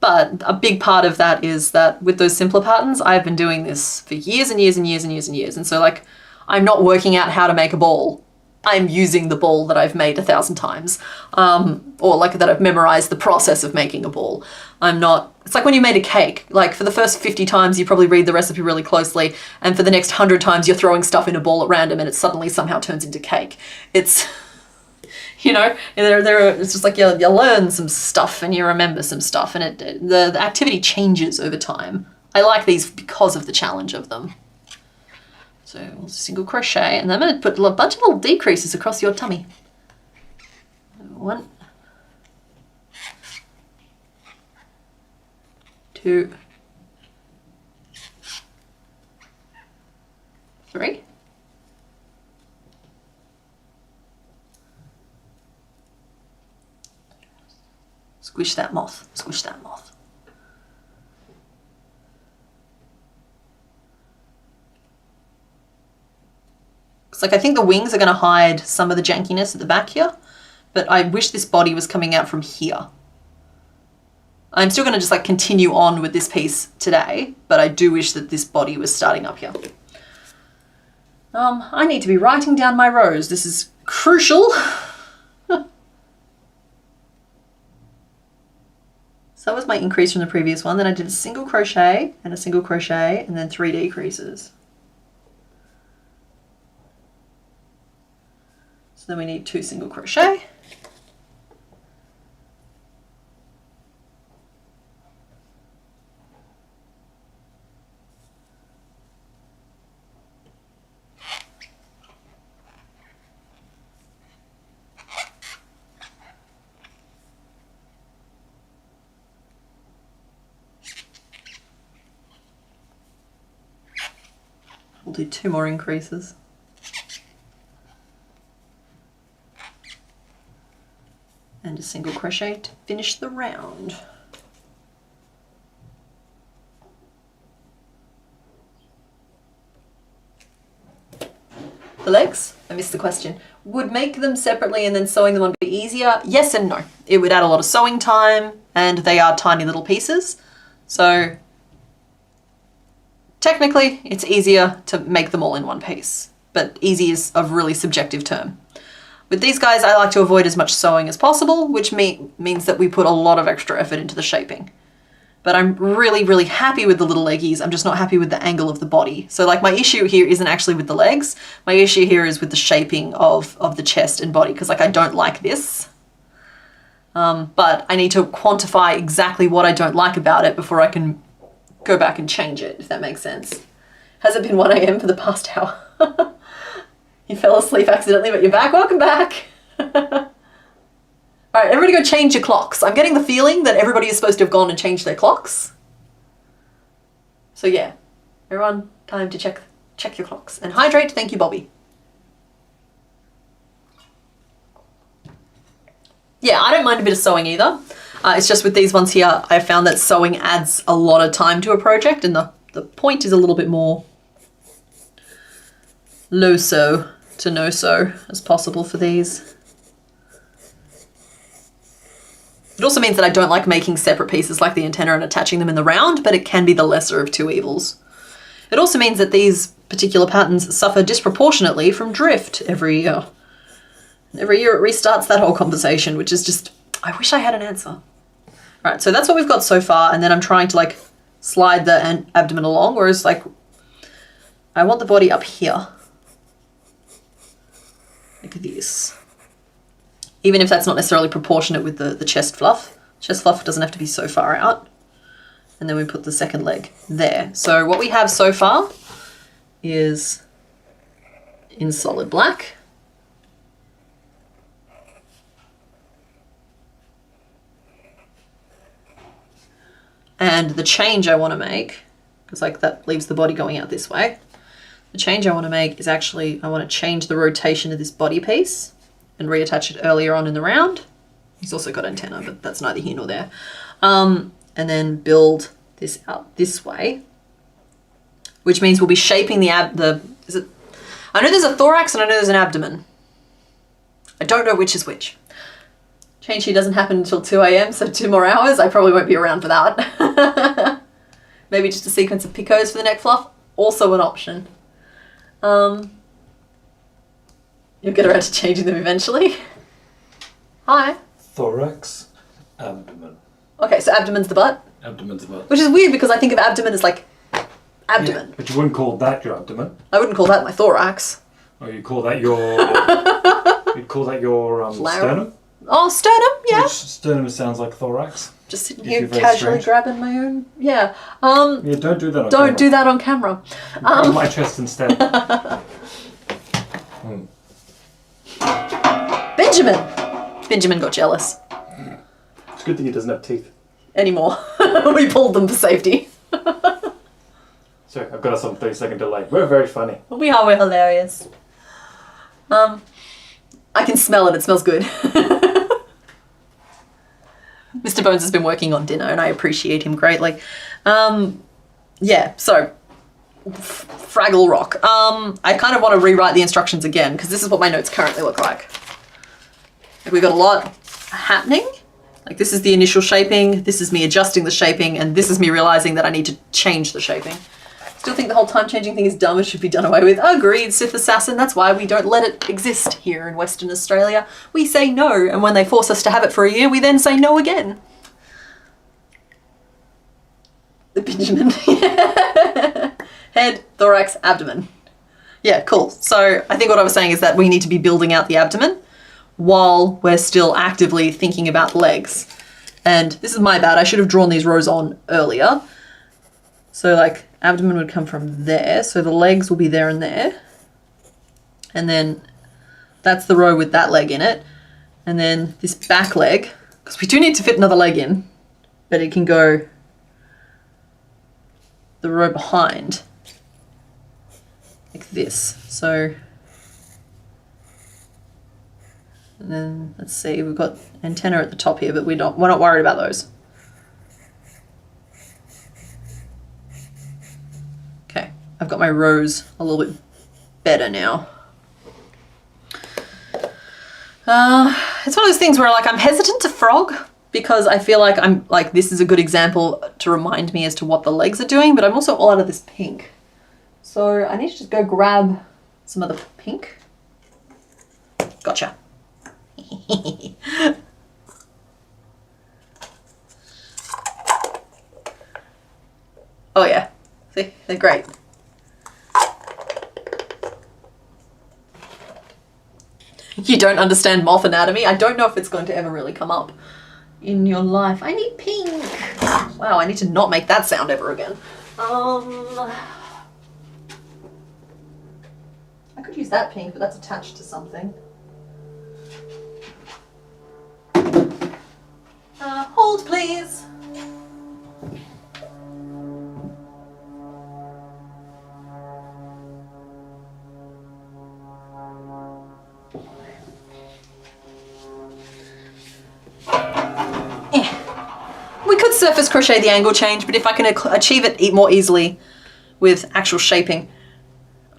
But a big part of that is that with those simpler patterns, I've been doing this for years and years and years and years and years. And so like, I'm not working out how to make a ball. I'm using the ball that I've made 1,000 times. Or like that I've memorized the process of making a ball. It's like when you made a cake, like for the first 50 times, you probably read the recipe really closely. And for the next 100 times, you're throwing stuff in a ball at random and it suddenly somehow turns into cake. It's, you know, it's just like you learn some stuff and you remember some stuff, and the activity changes over time. I like these because of the challenge of them. So we'll single crochet, and then I'm going to put a bunch of little decreases across your tummy. 1, 2, 3. Squish that moth, squish that moth. It's like I think the wings are going to hide some of the jankiness at the back here, but I wish this body was coming out from here. I'm still going to just like continue on with this piece today, but I do wish that this body was starting up here. I need to be writing down my rows. This is crucial. So that was my increase from the previous one. Then I did a single crochet and a single crochet and then 3 decreases. So then we need 2 single crochet. We'll do 2 more increases. And a single crochet to finish the round. The legs? I missed the question. Would make them separately and then sewing them on be easier? Yes and no. It would add a lot of sewing time and they are tiny little pieces. So technically, it's easier to make them all in one piece, but easy is a really subjective term. With these guys, I like to avoid as much sewing as possible, which means that we put a lot of extra effort into the shaping. But I'm really, really happy with the little leggies. I'm just not happy with the angle of the body. So like my issue here isn't actually with the legs. My issue here is with the shaping of the chest and body, because like I don't like this. But I need to quantify exactly what I don't like about it before I can go back and change it, if that makes sense. Has it been 1 AM for the past hour? You fell asleep accidentally, but you're back. Welcome back. All right, everybody go change your clocks. I'm getting the feeling that everybody is supposed to have gone and changed their clocks. So yeah, everyone, time to check your clocks. And hydrate. Thank you, Bobby. Yeah, I don't mind a bit of sewing either. It's just with these ones here, I found that sewing adds a lot of time to a project and the point is a little bit more low sew to no sew as possible for these. It also means that I don't like making separate pieces like the antenna and attaching them in the round, but it can be the lesser of 2 evils. It also means that these particular patterns suffer disproportionately from drift every year. Every year it restarts that whole conversation, which is just, I wish I had an answer. All right, so that's what we've got so far, and then I'm trying to like slide the abdomen along, whereas like I want the body up here. Like this. Even if that's not necessarily proportionate with the chest fluff. Chest fluff doesn't have to be so far out. And then we put the second leg there. So what we have so far is in solid black. And the change I want to make, because like that leaves the body going out this way. The change I want to make is actually, I want to change the rotation of this body piece and reattach it earlier on in the round. He's also got antenna, but that's neither here nor there. And then build this out this way, which means we'll be shaping the I know there's a thorax and I know there's an abdomen. I don't know which is which. Change here doesn't happen until 2 AM, so 2 more hours. I probably won't be around for that. Maybe just a sequence of picots for the neck fluff, also an option. You'll get around to changing them eventually. Hi. Thorax, abdomen. Okay, so abdomen's the butt? Abdomen's the butt. Which is weird because I think of abdomen as like abdomen. Yeah, but you wouldn't call that your abdomen. I wouldn't call that my thorax. Or you call that your... you'd call that your sternum? Oh, sternum, yeah. Which sternum sounds like thorax. Just sitting here casually grabbing my own. Yeah. Yeah, don't do that on camera. Don't do that on camera. Grab my chest instead. Benjamin got jealous. It's a good thing he doesn't have teeth. Anymore. We pulled them for safety. Sorry, I've got us on 30-second delay. We're very funny. We're hilarious. I can smell it. It smells good. Mr. Bones has been working on dinner and I appreciate him greatly. Yeah, so Fraggle Rock. I kind of want to rewrite the instructions again because this is what my notes currently look like. We've got a lot happening Like this is the initial shaping, this is me adjusting the shaping, and this is me realizing that I need to change the shaping. Still think the whole time changing thing is dumb and should be done away with. Agreed, Sith Assassin. That's why we don't let it exist here in Western Australia. We say no, and when they force us to have it for a year, we then say no again. The Benjamin. Head, thorax, abdomen. Yeah, cool. So I think what I was saying is that we need to be building out the abdomen while we're still actively thinking about legs. And this is my bad. I should have drawn these rows on earlier. So like abdomen would come from there. So the legs will be there and there. And then that's the row with that leg in it. And then this back leg, because we do need to fit another leg in, but it can go the row behind like this. So, and then let's see, we've got antenna at the top here, but we're not worried about those. Okay, I've got my rows a little bit better now. It's one of those things where like I'm hesitant to frog because I feel like I'm like, this is a good example to remind me as to what the legs are doing, but I'm also all out of this pink. So I need to just go grab some of the pink. Gotcha. Oh yeah, see, they're great. You don't understand moth anatomy? I don't know if it's going to ever really come up in your life. I need pink. Wow, I need to not make that sound ever again. I could use that pink, but that's attached to something. Hold, please. We could surface crochet the angle change, but if I can achieve it more easily with actual shaping,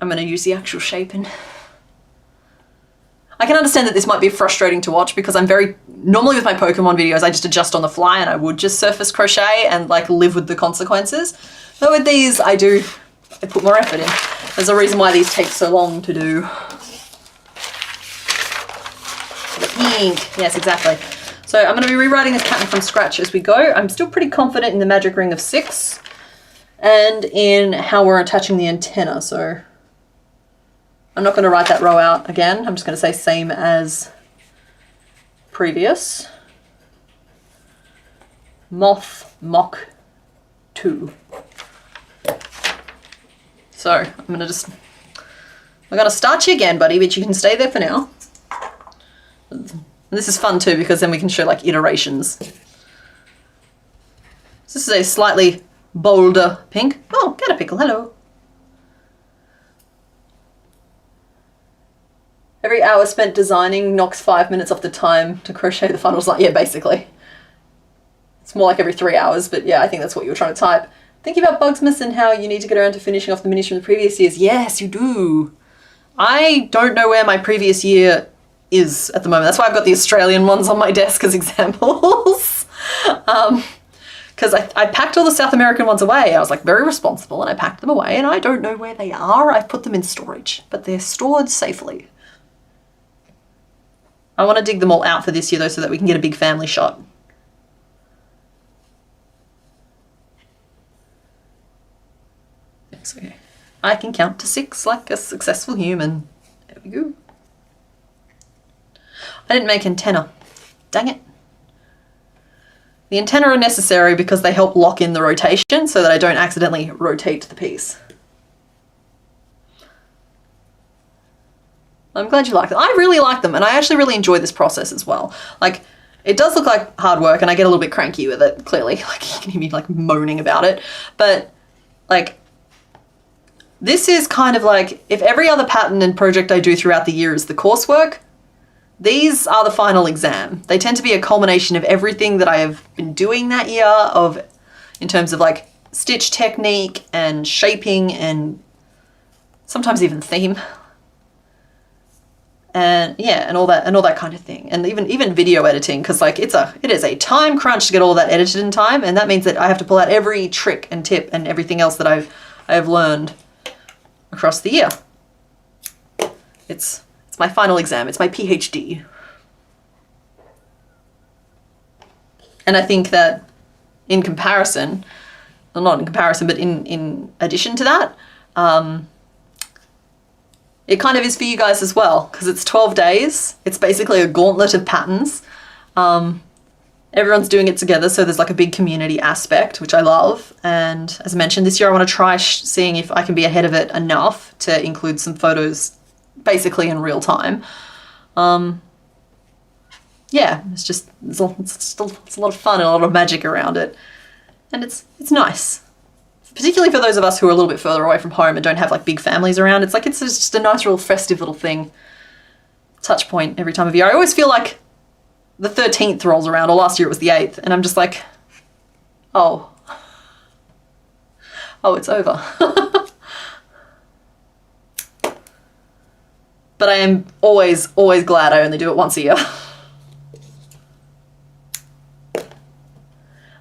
I'm going to use the actual shaping. I can understand that this might be frustrating to watch because I'm normally with my Pokemon videos, I just adjust on the fly and I would just surface crochet and like live with the consequences. But with these, I put more effort in. There's a reason why these take so long to do. The pink, yes, exactly. So I'm going to be rewriting this pattern from scratch as we go. I'm still pretty confident in the magic ring of 6 and in how we're attaching the antenna. So I'm not going to write that row out again. I'm just going to say same as previous. Moth, Mock 2. So I'm going to start you again, buddy, but you can stay there for now. And this is fun too because then we can show like iterations. So this is a slightly bolder pink. Oh, Caterpickle, hello. Every hour spent designing knocks 5 minutes off the time to crochet the final design. Yeah, basically. It's more like every 3 hours, but yeah, I think that's what you were trying to type. Thinking about Bugsmas and how you need to get around to finishing off the minis from the previous years. Yes, you do. I don't know where my previous year is at the moment. That's why I've got the Australian ones on my desk as examples. Because I packed all the South American ones away. I was like very responsible and I packed them away and I don't know where they are. I've put them in storage, but they're stored safely. I want to dig them all out for this year though so that we can get a big family shot. It's okay. I can count to 6 like a successful human. There we go. I didn't make antenna. Dang it. The antenna are necessary because they help lock in the rotation so that I don't accidentally rotate the piece. I'm glad you like them. I really like them and I actually really enjoy this process as well. Like, it does look like hard work and I get a little bit cranky with it, clearly. Like, you can hear me like moaning about it. But, like, this is kind of like, if every other pattern and project I do throughout the year is the coursework, these are the final exam. They tend to be a culmination of everything that I have been doing that year in terms of like stitch technique and shaping and sometimes even theme. and yeah, and all that kind of thing, and even video editing, because like it is a time crunch to get all that edited in time, and that means that I have to pull out every trick and tip and everything else that I've learned across the year. It's my final exam. It's my PhD, and I think that in comparison, well, not in comparison, but in addition to that. It kind of is for you guys as well, because it's 12 days. It's basically a gauntlet of patterns. Everyone's doing it together, so there's like a big community aspect, which I love. And as I mentioned, this year I want to try seeing if I can be ahead of it enough to include some photos basically in real time. Yeah, it's a lot of fun and a lot of magic around it. And it's nice. Particularly for those of us who are a little bit further away from home and don't have like big families around. It's just a nice little festive little thing. Touch point every time of year. I always feel like the 13th rolls around, or last year it was the 8th, and I'm just like, oh, it's over. But I am always glad I only do it once a year.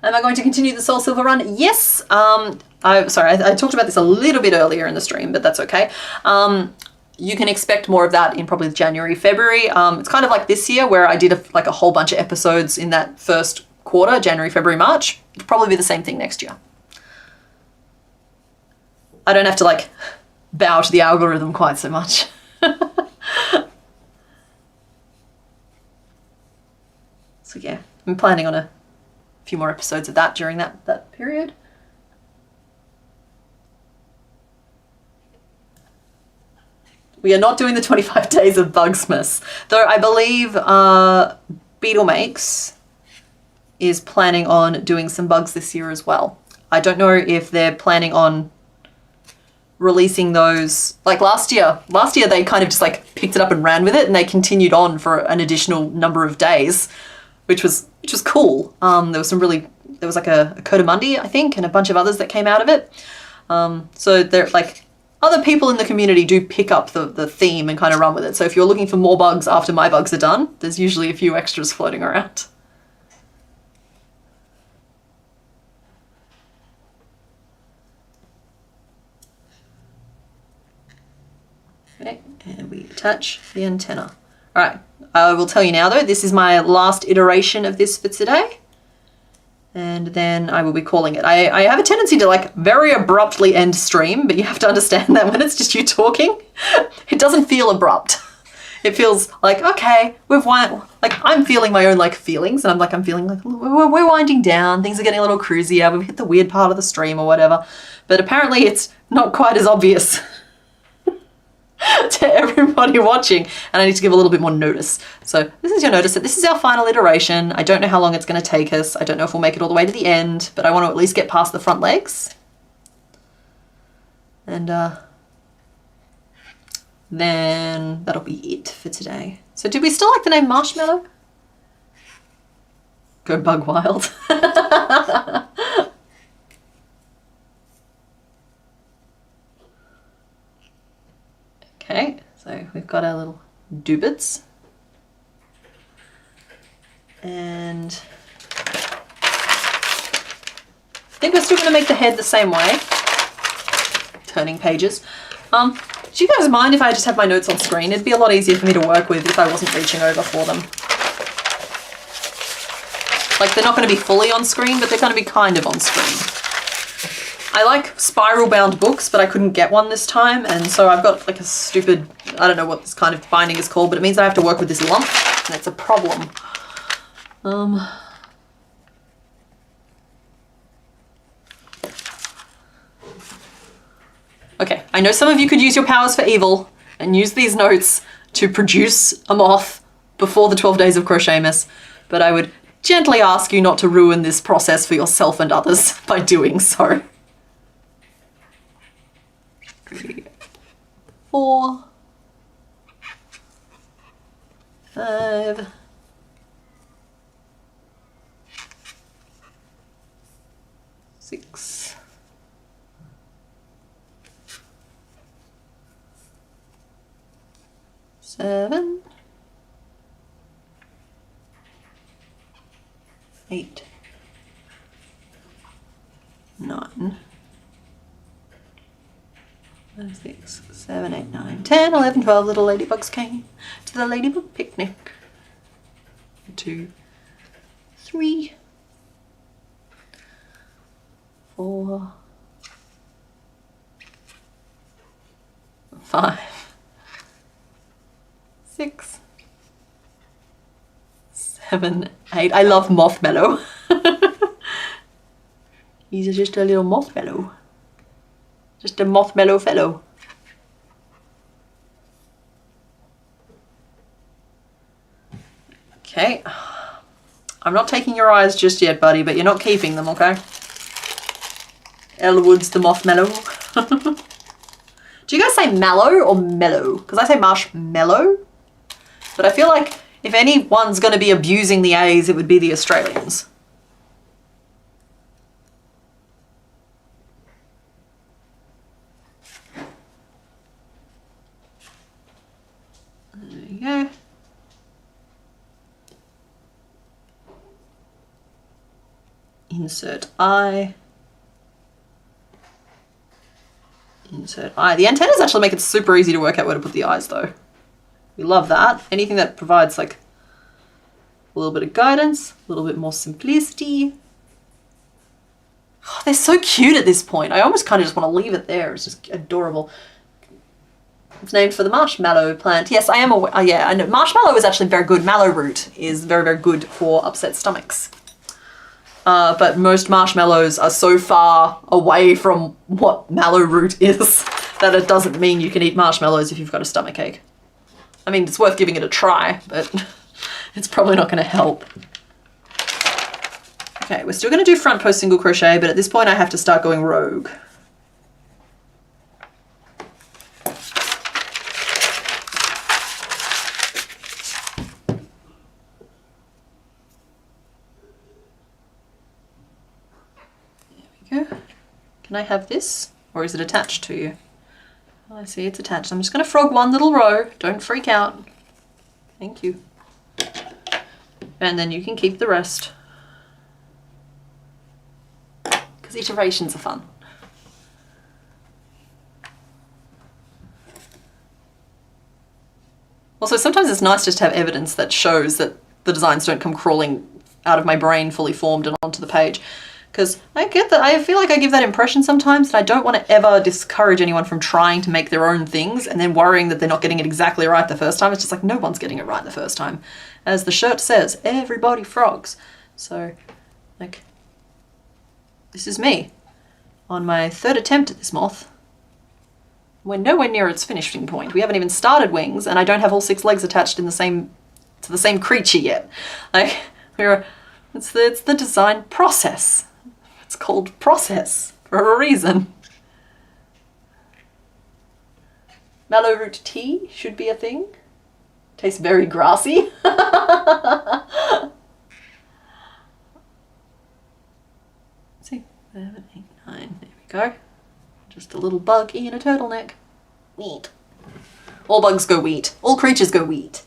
Am I going to continue the Soul Silver run? Yes. I talked about this a little bit earlier in the stream, but that's okay. You can expect more of that in probably January, February. It's kind of like this year where I did a whole bunch of episodes in that first quarter, January, February, March. It'll probably be the same thing next year. I don't have to like bow to the algorithm quite so much. So yeah, I'm planning on a few more episodes of that during that period. We are not doing the 25 days of Bugsmas, though I believe Beetle Makes is planning on doing some bugs this year as well. I don't know if they're planning on releasing those like last year. Last year they kind of just like picked it up and ran with it, and they continued on for an additional number of days, which was cool. There was like a Codamundi, I think, and a bunch of others that came out of it. So they're like, other people in the community do pick up the theme and kind of run with it. So if you're looking for more bugs after my bugs are done, there's usually a few extras floating around. Okay, and we attach the antenna. All right, I will tell you now though, this is my last iteration of this for today. And then I will be calling it. I have a tendency to like very abruptly end stream, but you have to understand that when it's just you talking, it doesn't feel abrupt. It feels like, okay, I'm feeling my own like feelings, and I'm feeling like we're winding down, things are getting a little cruisier, we've hit the weird part of the stream or whatever. But apparently it's not quite as obvious to everybody watching, and I need to give a little bit more notice. So this is your notice that this is our final iteration. I don't know how long it's going to take us. I don't know if we'll make it all the way to the end, but I want to at least get past the front legs. And then that'll be it for today. So did we still like the name Marshmallow? Go bug wild. Okay, so we've got our little doobits. And I think we're still going to make the head the same way. Turning pages. Do you guys mind if I just have my notes on screen? It'd be a lot easier for me to work with if I wasn't reaching over for them. Like, they're not going to be fully on screen, but they're going to be kind of on screen. I like spiral bound books, but I couldn't get one this time, and so I've got like a stupid, I don't know what this kind of binding is called, but it means I have to work with this lump, and it's a problem. Okay, I know some of you could use your powers for evil and use these notes to produce a moth before the 12 days of Crochetmas, but I would gently ask you not to ruin this process for yourself and others by doing so. 3, 4, 5, 6, 7, 7, 8, 9, 6, 7, 8, 9, 10, 11, 12 little ladybugs came to the ladybug picnic. 2, 3, 4, 5, 6, 7, 8. I love Mothmellow. He's just a little Mothmellow. Just a Mothmellow fellow. Okay. I'm not taking your eyes just yet, buddy, but you're not keeping them, okay? Elwood's the Mothmellow. Do you guys say mallow or mellow? Because I say marshmallow. But I feel like if anyone's going to be abusing the A's, it would be the Australians. There you go. Insert eye. Insert eye. The antennas actually make it super easy to work out where to put the eyes though. We love that. Anything that provides like a little bit of guidance, a little bit more simplicity. Oh, they're so cute at this point. I almost kind of just want to leave it there. It's just adorable. It's named for the marshmallow plant. Yes, I am aware. Yeah, I know. Marshmallow is actually very good. Mallow root is very, very good for upset stomachs. But most marshmallows are so far away from what mallow root is that it doesn't mean you can eat marshmallows if you've got a stomachache. I mean, it's worth giving it a try, but it's probably not going to help. Okay, we're still going to do front post single crochet, but at this point I have to start going rogue. Can I have this? Or is it attached to you? Oh, I see it's attached. I'm just going to frog one little row. Don't freak out. Thank you. And then you can keep the rest. Because iterations are fun. Also, sometimes it's nice just to have evidence that shows that the designs don't come crawling out of my brain fully formed and onto the page. Because I get that, I feel like I give that impression sometimes, and I don't want to ever discourage anyone from trying to make their own things and then worrying that they're not getting it exactly right the first time. It's just like, no one's getting it right the first time. As the shirt says, everybody frogs. So, like, this is me on my third attempt at this moth. We're nowhere near its finishing point. We haven't even started wings, and I don't have all 6 legs attached in the same to the same creature yet. Like, it's the design process. It's called process for a reason. Mallow root tea should be a thing. Tastes very grassy. 6, 7, 8, 9. There we go. Just a little bug in a turtleneck. Wheat. All bugs go wheat. All creatures go wheat.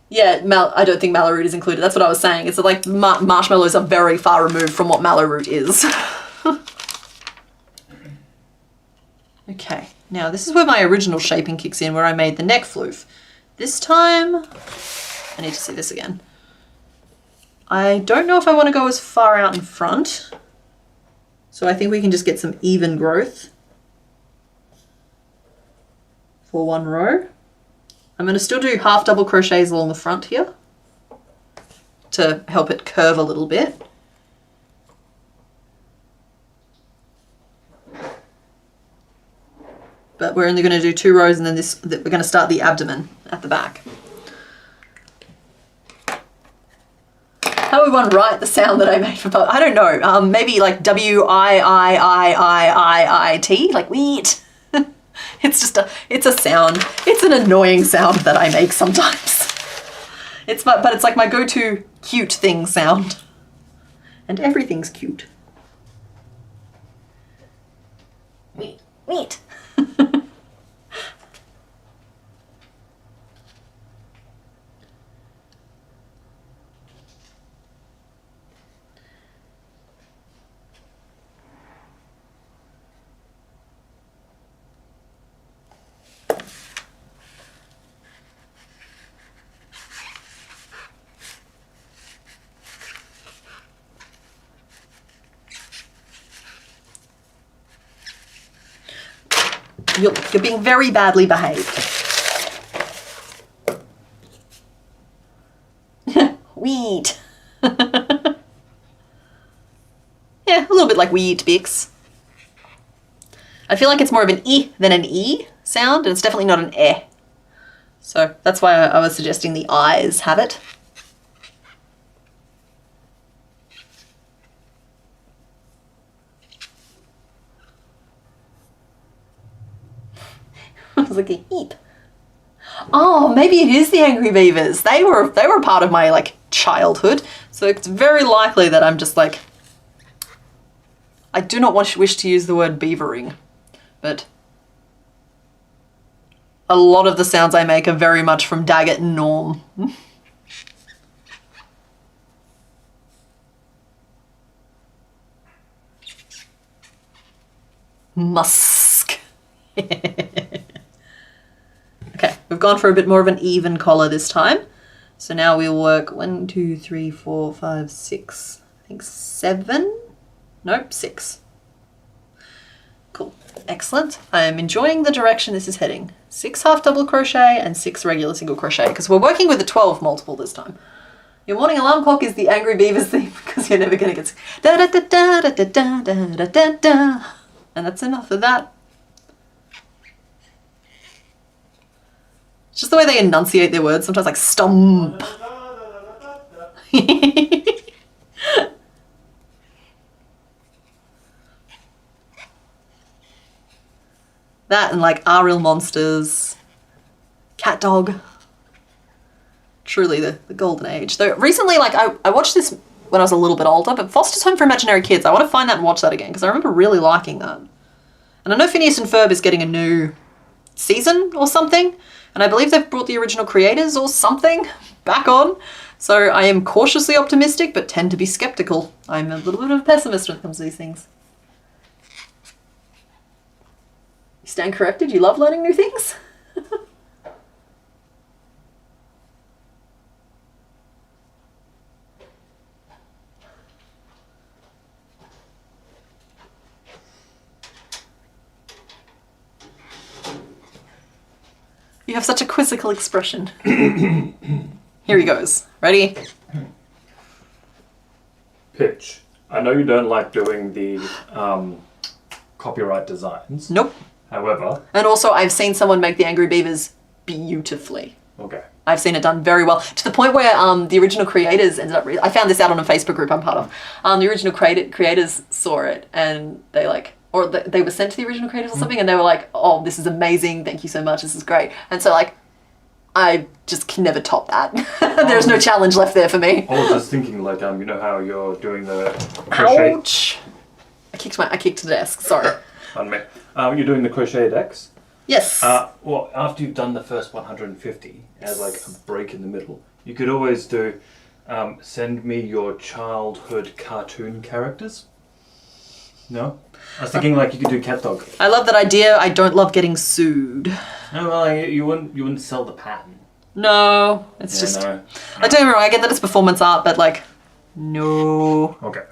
Yeah, I don't think mallow root is included. That's what I was saying. It's like marshmallows are very far removed from what mallow root is. Okay, now this is where my original shaping kicks in, where I made the neck floof. This time, I need to see this again. I don't know if I want to go as far out in front. So I think we can just get some even growth for one row. I'm going to still do half double crochets along the front here to help it curve a little bit. But we're only going to do 2 rows, and then we're going to start the abdomen at the back. How would one write the sound that I made for I don't know, maybe like W-I-I-I-I-I-I-T, like wheat. It's a sound. It's an annoying sound that I make sometimes. But it's like my go-to cute thing sound. And everything's cute. Wheat. You're being very badly behaved. Weed. Yeah, a little bit like weed Bix. I feel like it's more of an E than an E sound, and it's definitely not an eh. So that's why I was suggesting the I's have it. I was like a heap. Oh, maybe it is the Angry Beavers. They were part of my like childhood, so it's very likely that I'm just like. I do not wish to use the word beavering, but a lot of the sounds I make are very much from Daggett and Norm. Musk. Okay, we've gone for a bit more of an even collar this time. So now we'll work 1, 2, 3, 4, 5, 6, I think 7. Nope, 6. Cool, excellent. I am enjoying the direction this is heading. 6 half double crochet and 6 regular single crochet, because we're working with a 12 multiple this time. Your morning alarm clock is the Angry Beavers theme, because you're never gonna get da da da da da da da da da da, and that's enough of that. It's just the way they enunciate their words, sometimes like stump. That and like Are Real Monsters, Cat Dog. Truly the golden age. Though recently, like I watched this when I was a little bit older, but Foster's Home for Imaginary Kids, I want to find that and watch that again, because I remember really liking that. And I know Phineas and Ferb is getting a new season or something, and I believe they've brought the original creators or something back on. So I am cautiously optimistic, but tend to be skeptical. I'm a little bit of a pessimist when it comes to these things. You stand corrected? You love learning new things? You have such a quizzical expression. Here he goes. Ready? Pitch. I know you don't like doing the copyright designs. Nope. However. And also, I've seen someone make the Angry Beavers beautifully. Okay. I've seen it done very well, to the point where the original creators ended up. I found this out on a Facebook group I'm part of. The original creators saw it, and they like, or they were sent to the original creators or something, and they were like, "Oh, this is amazing! Thank you so much. This is great." And so, like, I just can never top that. There's no challenge left there for me. I was just thinking, like, you know how you're doing the crochet. Ouch! I kicked the desk. Sorry. Pardon me. You're doing the Crochetdex. Yes. Well, after you've done the first 150, as like a break in the middle, you could always do, send me your childhood cartoon characters. No? I was thinking like you could do Cat Dog. I love that idea. I don't love getting sued. No, well, you wouldn't sell the pattern. No, it's just. No. Like, don't get me wrong. I get that it's performance art, but like, no. Okay.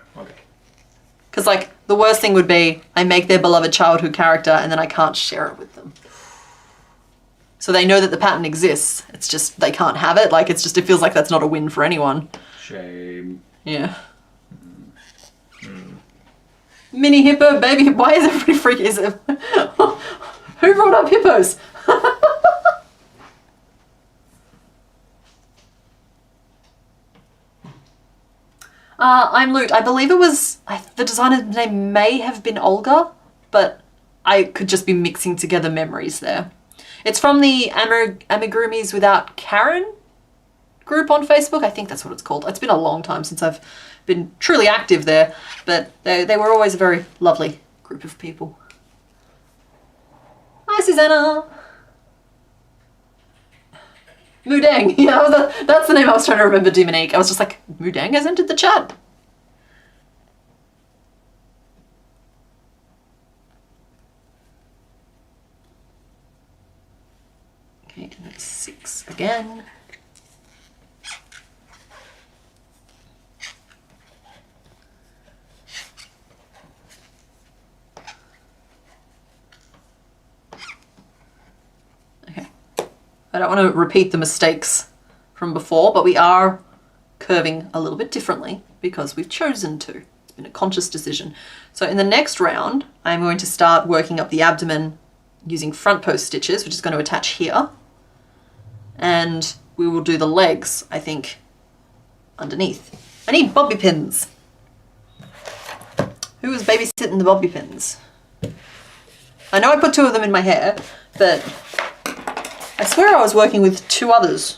Because like the worst thing would be I make their beloved childhood character and then I can't share it with them. So they know that the pattern exists. It's just they can't have it. Like it feels like that's not a win for anyone. Shame. Yeah. Mini hippo, baby. Why is everybody freaking? Is it? Who brought up hippos? I'm Loot. I believe it was, the designer's name may have been Olga, but I could just be mixing together memories there. It's from the Amigurumis Without Karen group on Facebook. I think that's what it's called. It's been a long time since I've been truly active there, but they were always a very lovely group of people. Hi, Susanna. Mudang. Yeah, that's the name I was trying to remember, Dominique. I was just like, Mudang has entered the chat. Okay, and that's 6 again. I don't want to repeat the mistakes from before, but we are curving a little bit differently because we've chosen to. It's been a conscious decision. So in the next round, I'm going to start working up the abdomen using front post stitches, which is going to attach here. And we will do the legs, I think, underneath. I need bobby pins. Who is babysitting the bobby pins? I know I put 2 of them in my hair, but I swear I was working with 2 others.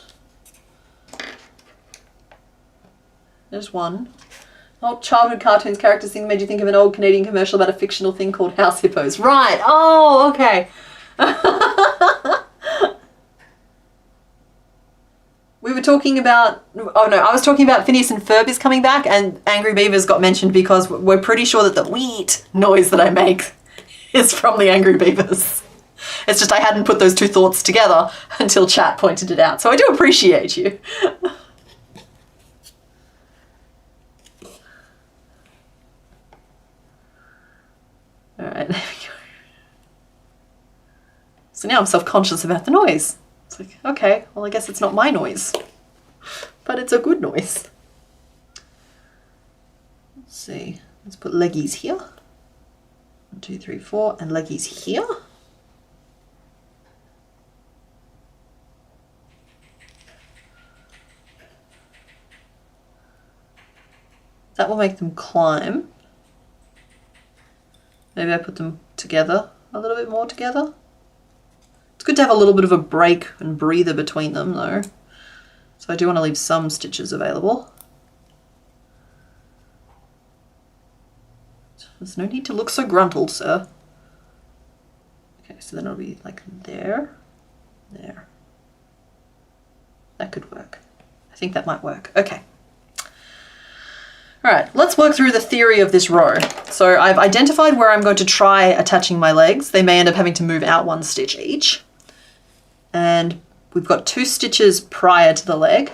There's one. Old childhood cartoons characters thing made you think of an old Canadian commercial about a fictional thing called house hippos. Right. Oh, okay. We were talking about, oh no, I was talking about Phineas and Ferb is coming back, and Angry Beavers got mentioned because we're pretty sure that the wheat noise that I make is from the Angry Beavers. It's just I hadn't put those 2 thoughts together until chat pointed it out. So I do appreciate you. All right, there we go. So now I'm self-conscious about the noise. It's like, okay, well, I guess it's not my noise, but it's a good noise. Let's see, let's put leggies here. 1, 2, 3, 4, and leggies here. That will make them climb. Maybe I put them together, a little bit more together. It's good to have a little bit of a break and breather between them though. So I do want to leave some stitches available. There's no need to look so gruntled, sir. Okay, so then it'll be like there, there. That could work. I think that might work. Okay. All right, let's work through the theory of this row. So I've identified where I'm going to try attaching my legs. They may end up having to move out 1 stitch each. And we've got 2 stitches prior to the leg.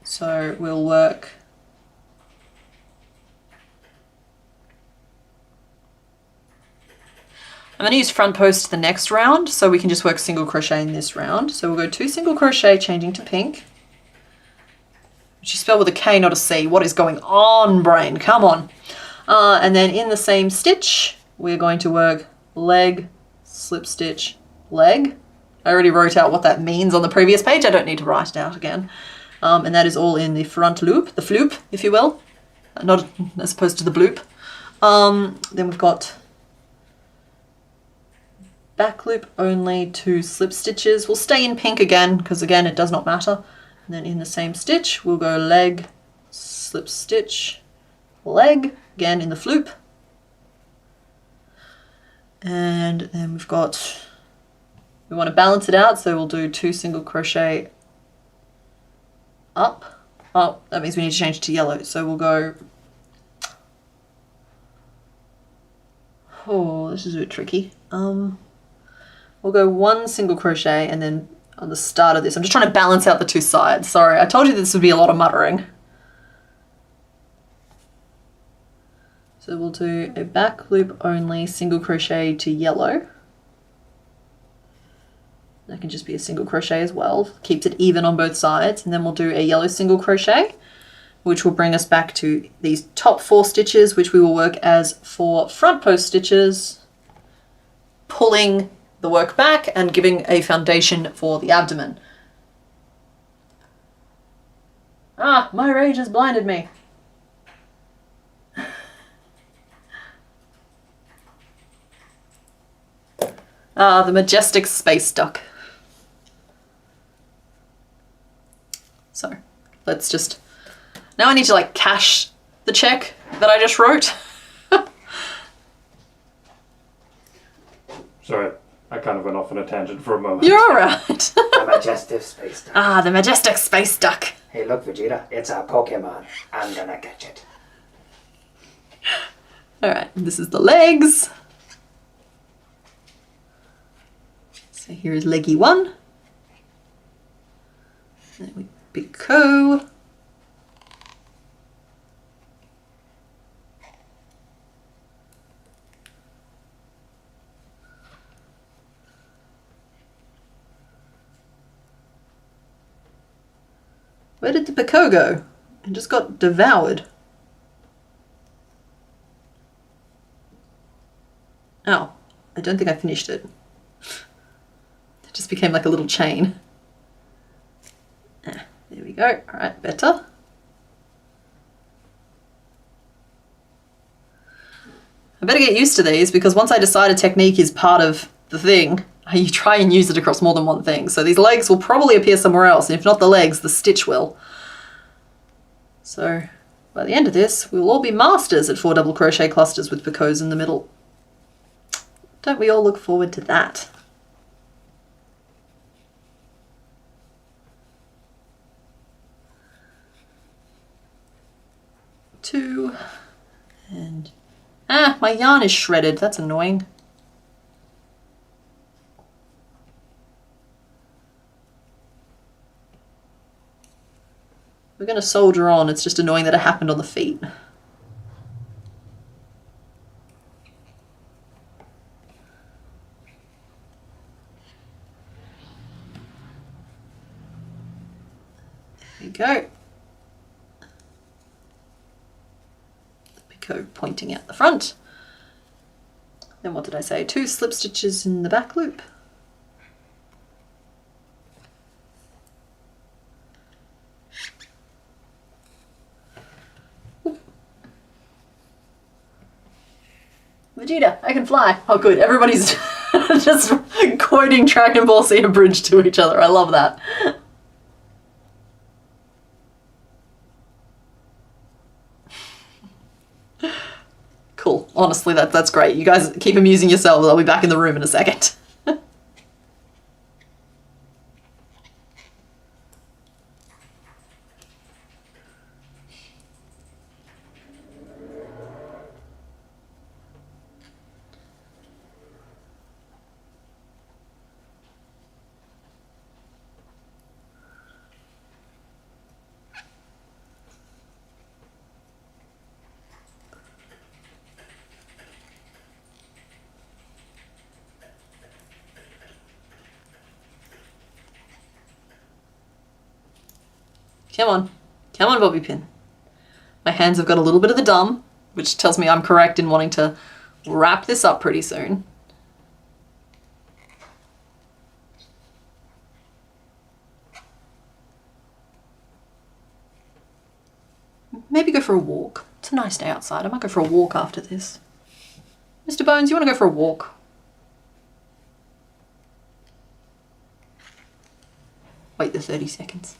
So we'll work I'm going to use front post the next round, so we can just work single crochet in this round. So we'll go 2 single crochet, changing to pink. Which you spell with a K, not a C. What is going on, brain? Come on. And then in the same stitch, we're going to work leg, slip stitch, leg. I already wrote out what that means on the previous page. I don't need to write it out again. And that is all in the front loop, the floop, if you will. Not as opposed to the bloop. Then we've got back loop only, 2 slip stitches. We'll stay in pink again, because again, it does not matter. And then in the same stitch, we'll go leg, slip stitch, leg, again in the floop. And then we've got, we want to balance it out, so we'll do 2 single crochet up. Oh, that means we need to change to yellow. So we'll go, oh, this is a bit tricky. We'll go 1 single crochet and then on the start of this, I'm just trying to balance out the 2 sides. Sorry, I told you this would be a lot of muttering. So we'll do a back loop only single crochet to yellow. That can just be a single crochet as well. Keeps it even on both sides. And then we'll do a yellow single crochet, which will bring us back to these top 4 stitches, which we will work as 4 front post stitches, pulling the work back and giving a foundation for the abdomen. Ah, my rage has blinded me. Ah, the majestic space duck. So let's just, now I need to like cash the check that I just wrote. Sorry, I kind of went off on a tangent for a moment. You're all right. The majestic space duck. Ah, the majestic space duck. Hey, look, Vegeta, it's a Pokemon. I'm gonna catch it. All right, this is the legs. So here is leggy 1. Then we picot. Where did the picot go? It just got devoured. Oh, I don't think I finished it. It just became like a little chain. Ah, there we go. All right, better. I better get used to these because once I decide a technique is part of the thing, I try and use it across more than one thing. So these legs will probably appear somewhere else, and if not the legs, the stitch will. So by the end of this, we will all be masters at 4 double crochet clusters with picots in the middle. Don't we all look forward to that? Two, and my yarn is shredded. That's annoying. We're going to soldier on. It's just annoying that it happened on the feet. There we go. The picot pointing out the front. Then what did I say? 2 slip stitches in the back loop. Vegeta, I can fly. Oh good, everybody's just quoting Dragon Ball Z abridged to each other. I love that. Cool, honestly that's great. You guys keep amusing yourselves. I'll be back in the room in a second. Come on, bobby pin. My hands have got a little bit of the dumb, which tells me I'm correct in wanting to wrap this up pretty soon. Maybe go for a walk. It's a nice day outside. I might go for a walk after this. Mr. Bones, you want to go for a walk? Wait the 30 seconds.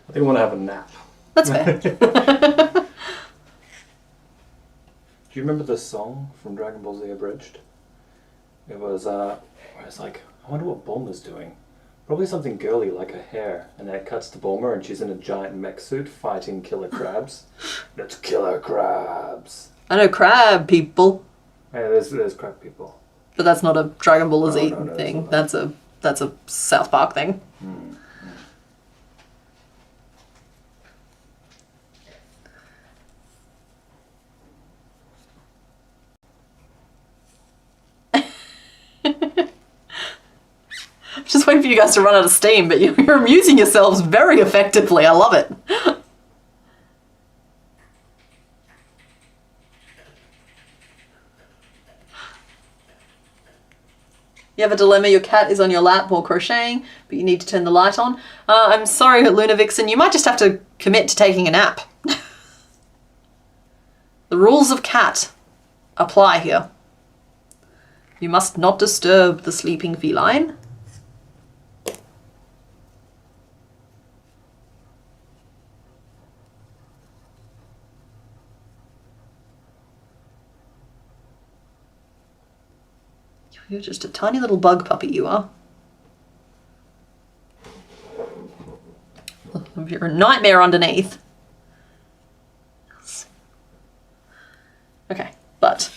I think I want to have a nap. That's fair. Do you remember the song from Dragon Ball Z Abridged? It was, where it's like, I wonder what Bulma's doing. Probably something girly like her hair. And then it cuts to Bulma and she's in a giant mech suit fighting killer crabs. Let's killer crabs. I know crab people. Yeah, there's crab people. But that's not a Dragon Ball Z No, thing. That's a South Park thing. Just waiting for you guys to run out of steam, but you're amusing yourselves very effectively. I love it. You have a dilemma, your cat is on your lap while crocheting, but you need to turn the light on. I'm sorry, Luna Vixen, you might just have to commit to taking a nap. The rules of cat apply here. You must not disturb the sleeping feline. You're just a tiny little bug puppy, you are. You're a nightmare underneath. Okay, but...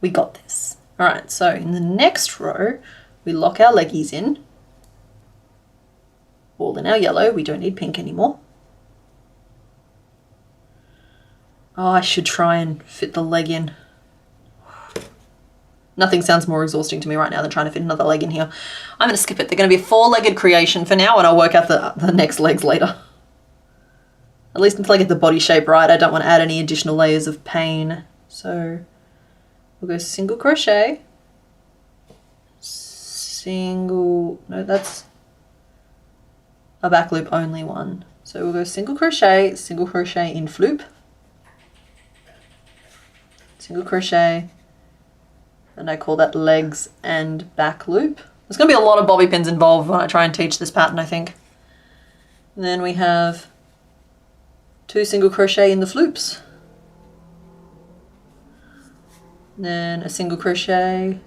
we got this. Alright, so in the next row, we lock our leggies in. All in our yellow, we don't need pink anymore. Oh, I should try and fit the leg in. Nothing sounds more exhausting to me right now than trying to fit another leg in here. I'm going to skip it. They're going to be a 4-legged creation for now, and I'll work out the next legs later. At least until I get the body shape right, I don't want to add any additional layers of pain. So we'll go single crochet, no, that's a back loop only one. So we'll go single crochet in floop, single crochet, and I call that legs and back loop. There's going to be a lot of bobby pins involved when I try and teach this pattern, I think. And then we have 2 single crochet in the floops, and then a single crochet,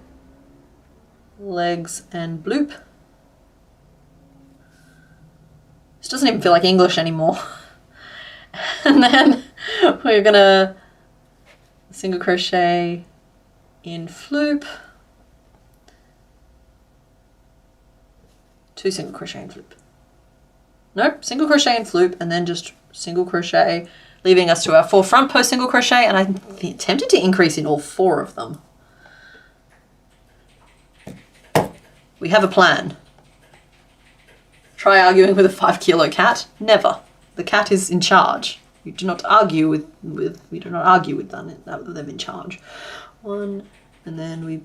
legs and bloop. This doesn't even feel like English anymore. And then we're gonna single crochet in floop, 2 single crochet in floop. Nope, single crochet in floop, and then just single crochet, leaving us to our 4 front post single crochet, and I'm tempted to increase in all 4 of them. We have a plan. Try arguing with a 5-kilo cat? Never. The cat is in charge. You do not argue with them in charge. 1, and then we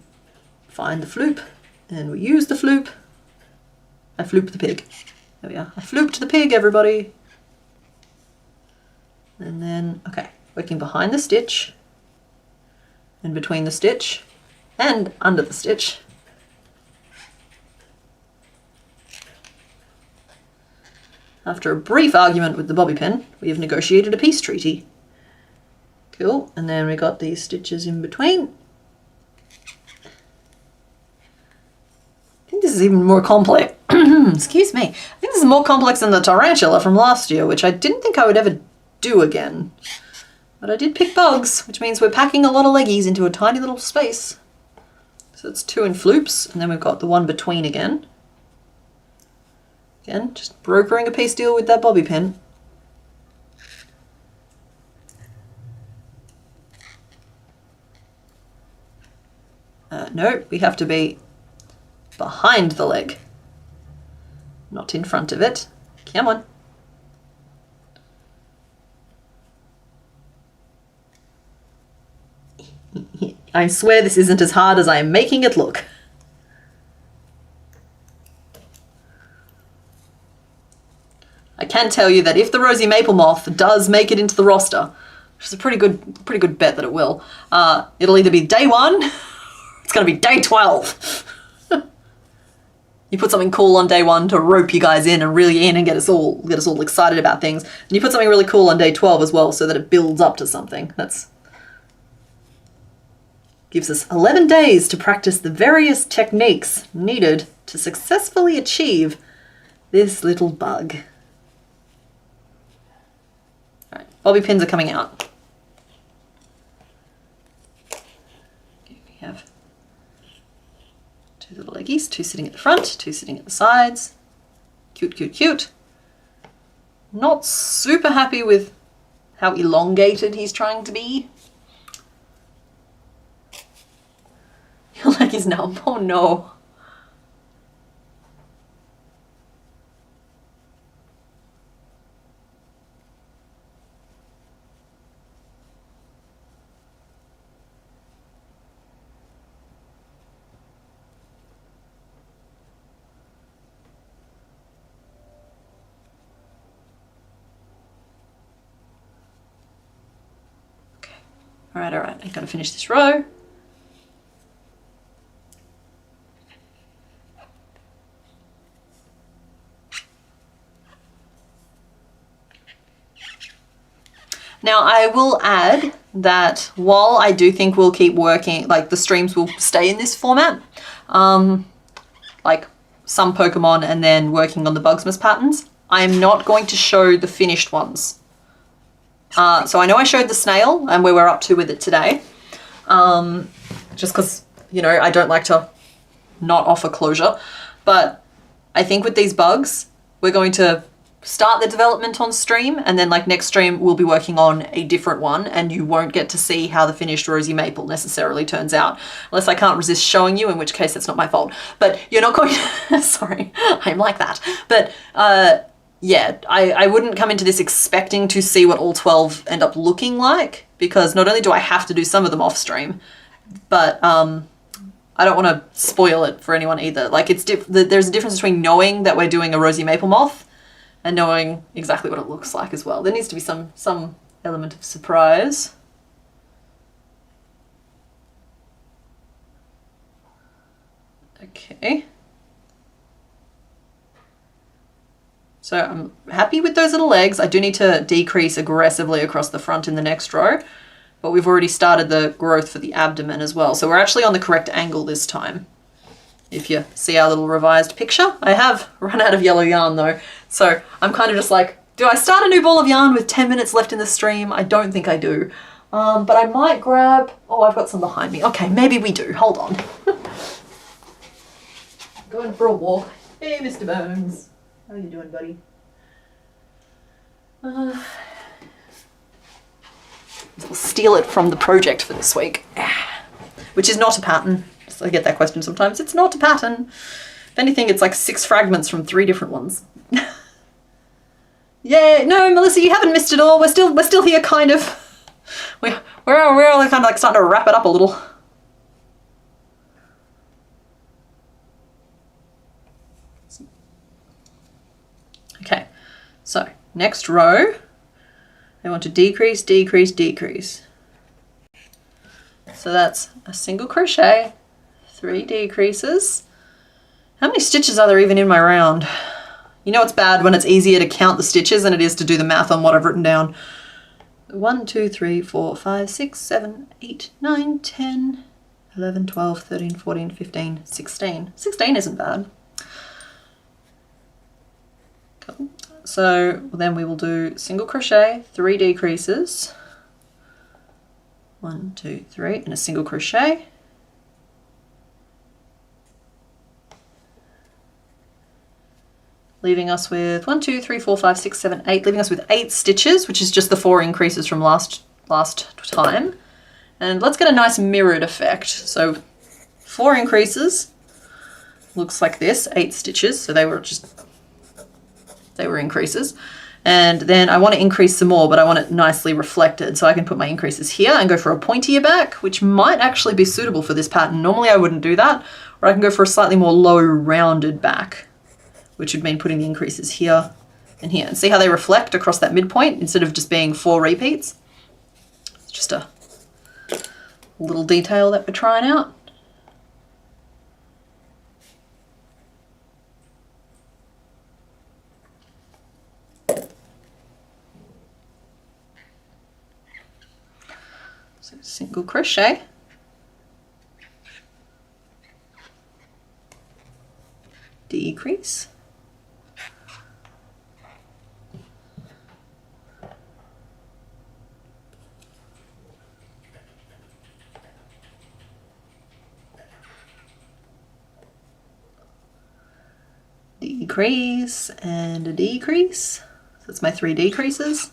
find the floop, and we use the floop. I floop the pig. There we are. I flooped the pig, everybody. And then, okay, working behind the stitch, and between the stitch, and under the stitch. After a brief argument with the bobby pin, we have negotiated a peace treaty. Cool, and then we got these stitches in between. I think this is even more complex. Excuse me. I think this is more complex than the tarantula from last year, which I didn't think I would ever do again. But I did pick bugs, which means we're packing a lot of leggies into a tiny little space. So it's 2 in floops, and then we've got the one between again. Again, just brokering a peace deal with that bobby pin. No, we have to be behind the leg, not in front of it. Come on. I swear this isn't as hard as I am making it look. I can tell you that if the Rosy Maple Moth does make it into the roster, which is a pretty good bet that it will, it'll either be day 1, or it's going to be day 12. You put something cool on day 1 to rope you guys in and reel you in and get us all excited about things, and you put something really cool on day 12 as well, so that it builds up to something. That's gives us 11 days to practice the various techniques needed to successfully achieve this little bug. All right, bobby pins are coming out. Okay, we have 2 little leggies, 2 sitting at the front, 2 sitting at the sides. Cute, cute, cute. Not super happy with how elongated he's trying to be. Your leg is numb. Oh no. Okay. All right. I gotta finish this row. Now I will add that while I do think we'll keep working, like the streams will stay in this format, like some Pokemon and then working on the Bugsmas patterns, I am not going to show the finished ones. So I know I showed the snail and where we're up to with it today, just because, you know, I don't like to not offer closure, but I think with these bugs, we're going to start the development on stream, and then like next stream we'll be working on a different one, and you won't get to see how the finished Rosy Maple necessarily turns out, unless I can't resist showing you, in which case that's not my fault. But you're not going to, sorry, I'm like that. But yeah, I wouldn't come into this expecting to see what all 12 end up looking like, because not only do I have to do some of them off stream, but I don't want to spoil it for anyone either. Like there's a difference between knowing that we're doing a Rosy Maple Moth and knowing exactly what it looks like as well. There needs to be some element of surprise. Okay. So I'm happy with those little legs. I do need to decrease aggressively across the front in the next row, but we've already started the growth for the abdomen as well. So we're actually on the correct angle this time. If you see our little revised picture. I have run out of yellow yarn though, so I'm kind of just like, do I start a new ball of yarn with 10 minutes left in the stream? I don't think I do. But I might grab, oh, I've got some behind me. Okay, maybe we do, hold on. Going for a walk. Hey, Mr. Bones. How you doing, buddy? We'll steal it from the project for this week, which is not a pattern. I get that question sometimes. It's not a pattern. If anything, it's like 6 fragments from 3 different ones. Yeah, no, Melissa, you haven't missed it all. We're still here, kind of. We're all kind of like starting to wrap it up a little. Okay, so next row, I want to decrease, decrease, decrease. So that's a single crochet, 3 decreases. How many stitches are there even in my round? You know it's bad when it's easier to count the stitches than it is to do the math on what I've written down. 1, 2, 3, 4, 5, 6, 7, 8, 9, 10, 11, 12, 13, 14, 15, 16. 16 isn't bad. Cool. So then we will do single crochet, 3 decreases. 1, 2, 3, and a single crochet. Leaving us with 1, 2, 3, 4, 5, 6, 7, 8, leaving us with 8 stitches, which is just the 4 increases from last time. And let's get a nice mirrored effect. So 4 increases, looks like this, 8 stitches, so they were increases. And then I want to increase some more, but I want it nicely reflected. So I can put my increases here and go for a pointier back, which might actually be suitable for this pattern. Normally I wouldn't do that, or I can go for a slightly more low rounded back, which would mean putting the increases here and here. And see how they reflect across that midpoint instead of just being 4 repeats? It's just a little detail that we're trying out. So single crochet. Decrease. Decrease and a decrease. So that's my 3 decreases.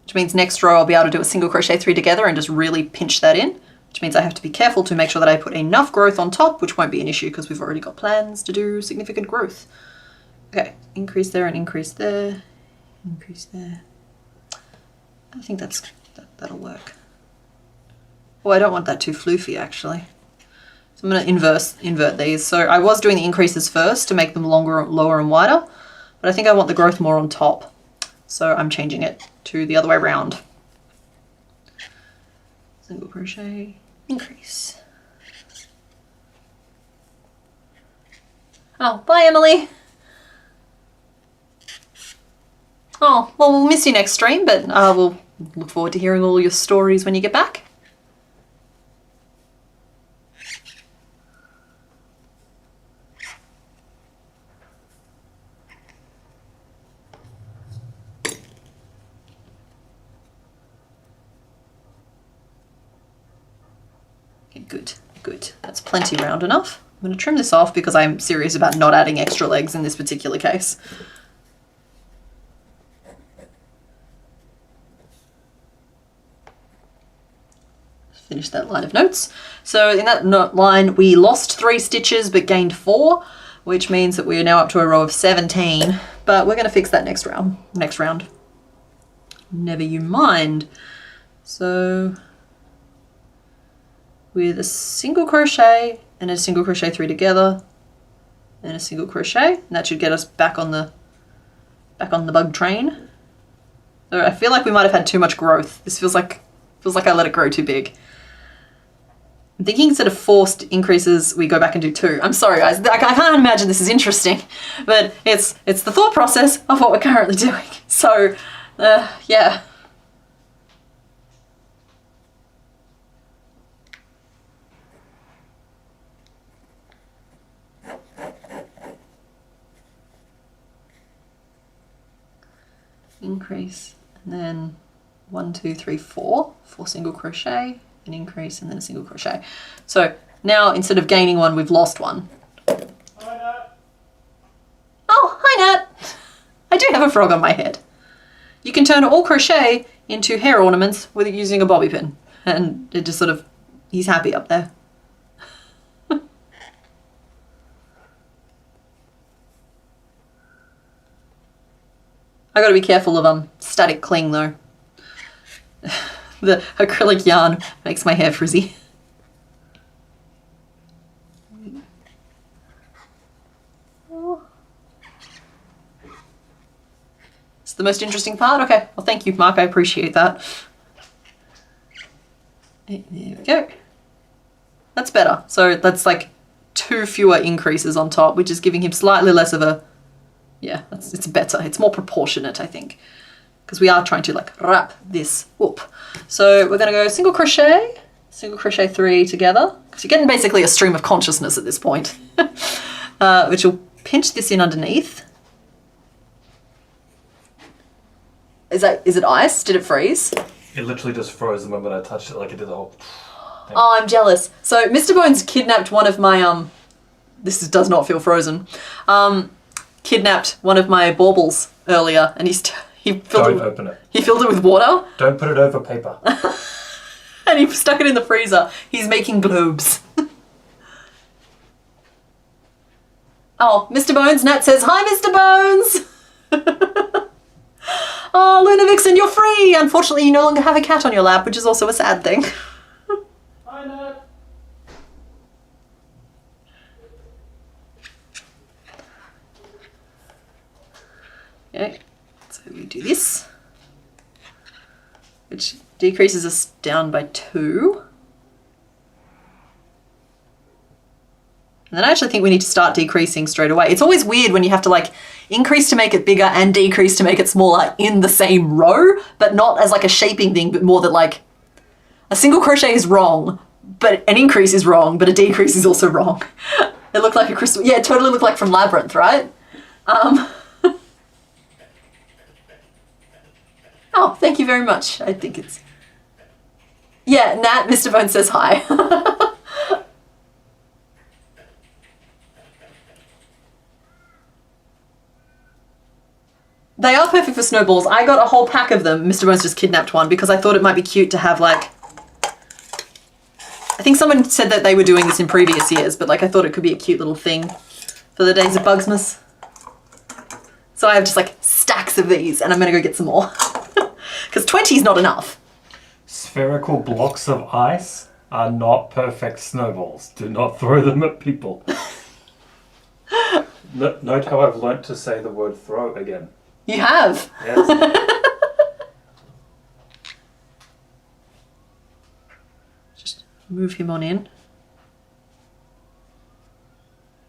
Which means next row I'll be able to do a single crochet 3 together and just really pinch that in, which means I have to be careful to make sure that I put enough growth on top, which won't be an issue because we've already got plans to do significant growth. Okay, increase there and increase there, increase there. I think that'll work. Oh, I don't want that too floofy actually. So I'm going to invert these. So I was doing the increases first to make them longer, lower and wider, but I think I want the growth more on top. So I'm changing it to the other way around. Single crochet, increase. Oh, bye Emily. Oh, well, we'll miss you next stream, but we'll look forward to hearing all your stories when you get back. Okay, good, good. That's plenty round enough. I'm going to trim this off because I'm serious about not adding extra legs in this particular case. Finish that line of notes. So in that note line, we lost 3 stitches but gained 4, which means that we are now up to a row of 17. But we're going to fix that next round. Never you mind. So with a single crochet and a single crochet 3 together, and a single crochet, and that should get us back on the bug train. So I feel like we might have had too much growth. This feels like I let it grow too big. I'm thinking instead of 4 increases, we go back and do 2. I'm sorry, guys. I can't imagine this is interesting, but it's the thought process of what we're currently doing. So, yeah. Increase, and then 1, 2, 3, 4 single crochet, an increase, and then a single crochet. So now instead of gaining 1, we've lost 1. Hi, Nat. Oh, hi Nat! I do have a frog on my head. You can turn all crochet into hair ornaments with using a bobby pin, and it just sort of, he's happy up there. I gotta be careful of static cling though. The acrylic yarn makes my hair frizzy. It's the most interesting part? Okay, well thank you Mark, I appreciate that. There we go. That's better. So that's like 2 fewer increases on top, which is giving him slightly less of a, yeah, it's better. It's more proportionate, I think, because we are trying to like wrap this up. So we're going to go single crochet 3 together, because you're getting basically a stream of consciousness at this point, which will pinch this in underneath. Is it ice? Did it freeze? It literally just froze the moment I touched it, like it did the whole thing. Oh, I'm jealous. So Mr. Bones kidnapped one of my, does not feel frozen, kidnapped one of my baubles earlier, and he filled Don't open it. He filled it with water. Don't put it over paper. And he stuck it in the freezer. He's making globes. Oh, Mr. Bones, Nat says, hi, Mr. Bones! Oh, Luna Vixen, you're free! Unfortunately, you no longer have a cat on your lap, which is also a sad thing. Hi, Nat. Okay, so we do this, which decreases us down by 2. And then I actually think we need to start decreasing straight away. It's always weird when you have to like increase to make it bigger and decrease to make it smaller in the same row, but not as like a shaping thing, but more that like a single crochet is wrong, but an increase is wrong, but a decrease is also wrong. It looked like a crystal. Yeah, it totally looked like from Labyrinth, right? Oh, thank you very much. I think it's... Yeah, Nat, Mr. Bones says hi. They are perfect for snowballs. I got a whole pack of them. Mr. Bones just kidnapped one because I thought it might be cute to have like... I think someone said that they were doing this in previous years, but like I thought it could be a cute little thing for the days of Bugsmas. So I have just like stacks of these and I'm going to go get some more. Because 20 is not enough. Spherical blocks of ice are not perfect snowballs. Do not throw them at people. Note how I've learnt to say the word throw again. You have? Yes. Just move him on in.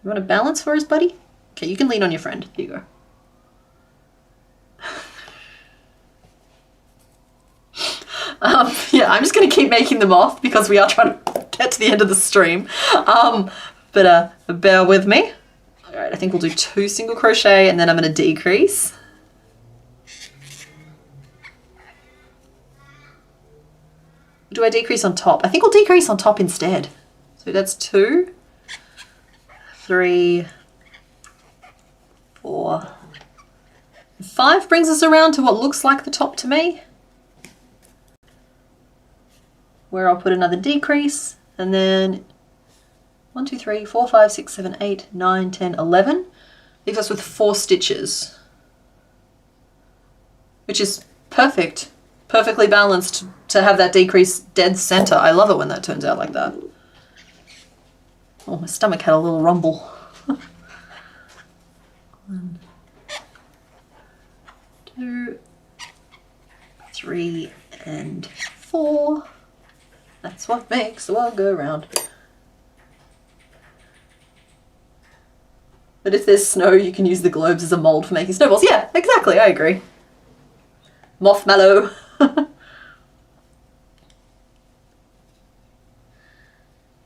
You want a balance for us, buddy? Okay, you can lean on your friend. Here you go. Yeah, I'm just going to keep making the moth because we are trying to get to the end of the stream. But bear with me. All right, I think we'll do 2 single crochet and then I'm going to decrease. Do I decrease on top? I think we'll decrease on top instead. So that's 2. 3, 4, 5 brings us around to what looks like the top to me, where I'll put another decrease, and then 1, 2, 3, 4, 5, 6, 7, 8, 9, 10, 11. Leaves us with 4 stitches, which is perfect, perfectly balanced to have that decrease dead center. I love it when that turns out like that. Oh, my stomach had a little rumble. 1, 2, 3, and 4. That's what makes the world go round. But if there's snow, you can use the globes as a mold for making snowballs. Yeah, exactly, I agree. Moth mallow.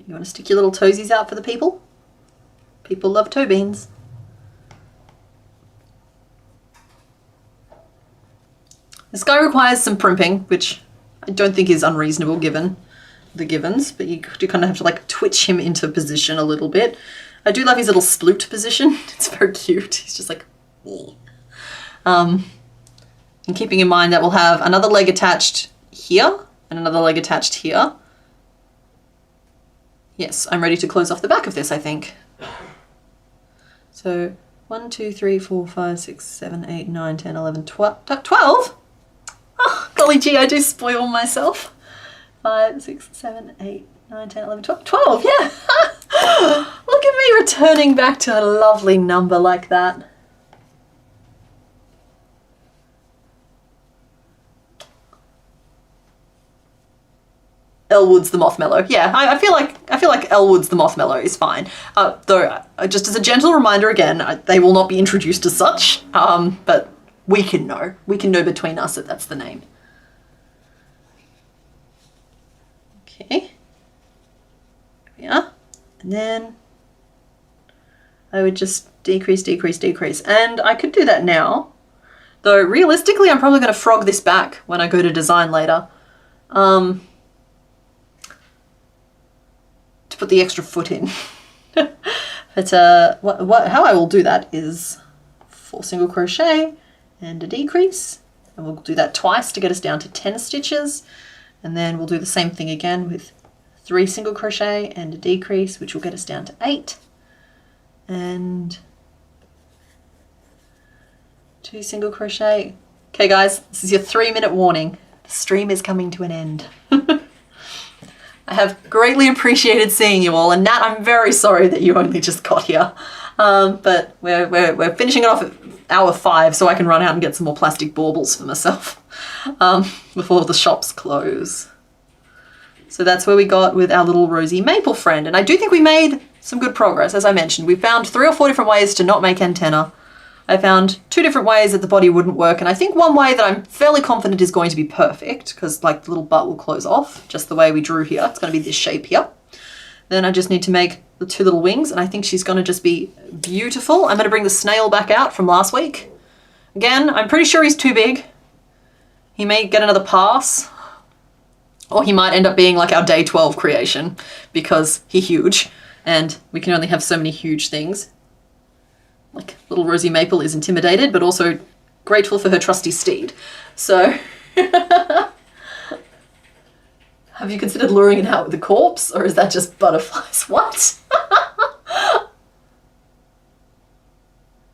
You want to stick your little toesies out for the people? People love toe beans. This guy requires some primping, which I don't think is unreasonable given the givens, but you do kind of have to like twitch him into position a little bit. I do love his little sploot position. It's very cute. He's just like, and keeping in mind that we'll have another leg attached here and another leg attached here. Yes, I'm ready to close off the back of this, I think. So 1, 2, 3, 4, 5, 6, 7, 8, 9, 10, 11, 12. 12? Oh, golly gee, I do spoil myself. 5, 6, 7, 8, 9, 10, 11, 12. 12, yeah. Look at me returning back to a lovely number like that. Elwood's the Mothmellow. Yeah, I feel like Elwood's the Mothmellow is fine. Though, just as a gentle reminder again, they will not be introduced as such. But we can know. We can know between us that that's the name. Okay. Yeah. And then I would just decrease, decrease, decrease. And I could do that now. Though realistically, I'm probably going to frog this back when I go to design later. To put the extra foot in. But how I will do that is 4 single crochet and a decrease. And we'll do that twice to get us down to 10 stitches. And then we'll do the same thing again with 3 single crochet and a decrease, which will get us down to 8. And 2 single crochet. Okay guys, this is your 3-minute warning. The stream is coming to an end. I have greatly appreciated seeing you all, and Nat, I'm very sorry that you only just got here. But we're finishing it off at hour 5 so I can run out and get some more plastic baubles for myself before the shops close. So that's where we got with our little rosy maple friend. And I do think we made some good progress, as I mentioned. We found 3 or 4 different ways to not make antenna. I found 2 different ways that the body wouldn't work, and I think one way that I'm fairly confident is going to be perfect, because like the little butt will close off, just the way we drew here. It's going to be this shape here. Then I just need to make the 2 little wings, and I think she's going to just be beautiful. I'm going to bring the snail back out from last week. Again, I'm pretty sure he's too big. He may get another pass, or he might end up being like our day 12 creation, because he's huge, and we can only have so many huge things. Like, little Rosie Maple is intimidated, but also grateful for her trusty steed. So, have you considered luring it out with a corpse, or is that just butterflies? What?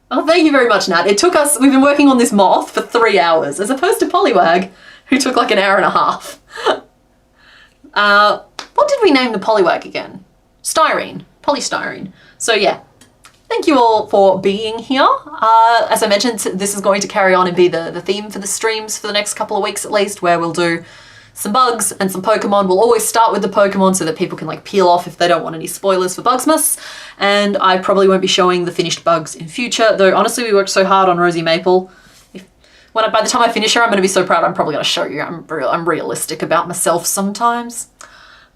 Oh, thank you very much, Nat. It took us, we've been working on this moth for 3 hours, as opposed to Poliwag, who took like an hour and a half. What did we name the Poliwag again? Styrene. Polystyrene. So yeah. Thank you all for being here. As I mentioned, this is going to carry on and be the theme for the streams for the next couple of weeks at least, where we'll do some bugs and some Pokemon. We'll always start with the Pokemon so that people can like peel off if they don't want any spoilers for Bugsmas. And I probably won't be showing the finished bugs in future, though honestly we worked so hard on Rosie Maple. By the time I finish her, I'm going to be so proud I'm probably going to show you. I'm realistic about myself sometimes.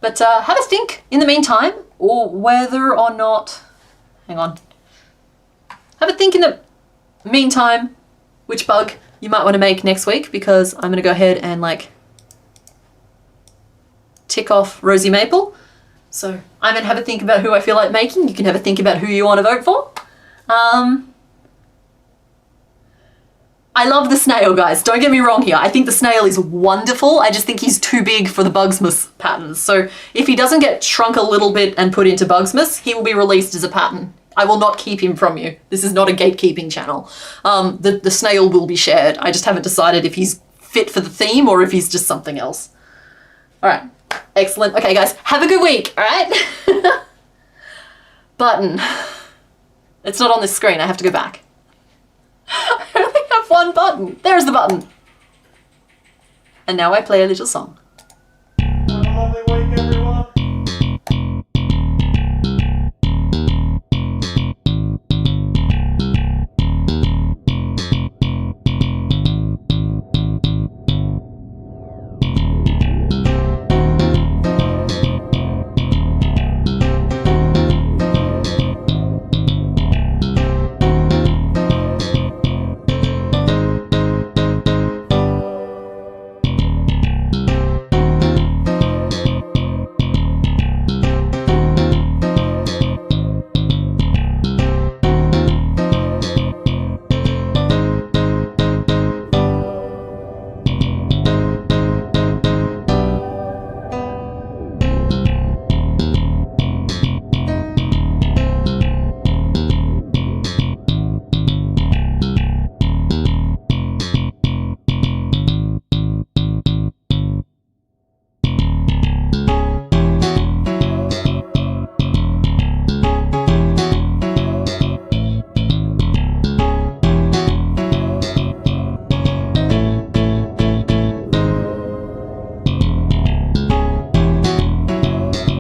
But have a think in the meantime, or whether or not... Hang on. Have a think in the meantime which bug you might want to make next week, because I'm going to go ahead and like tick off Rosie Maple. So I'm gonna have a think about who I feel like making. You can have a think about who you want to vote for. I love the snail, guys. Don't get me wrong here. I think the snail is wonderful. I just think he's too big for the Bugsmas patterns. So if he doesn't get shrunk a little bit and put into Bugsmas, he will be released as a pattern. I will not keep him from you. This is not a gatekeeping channel. The snail will be shared. I just haven't decided if he's fit for the theme or if he's just something else. All right, excellent. Okay, guys, have a good week, all right? Button. It's not on this screen. I have to go back. I only have one button. There's the button. And now I play a little song.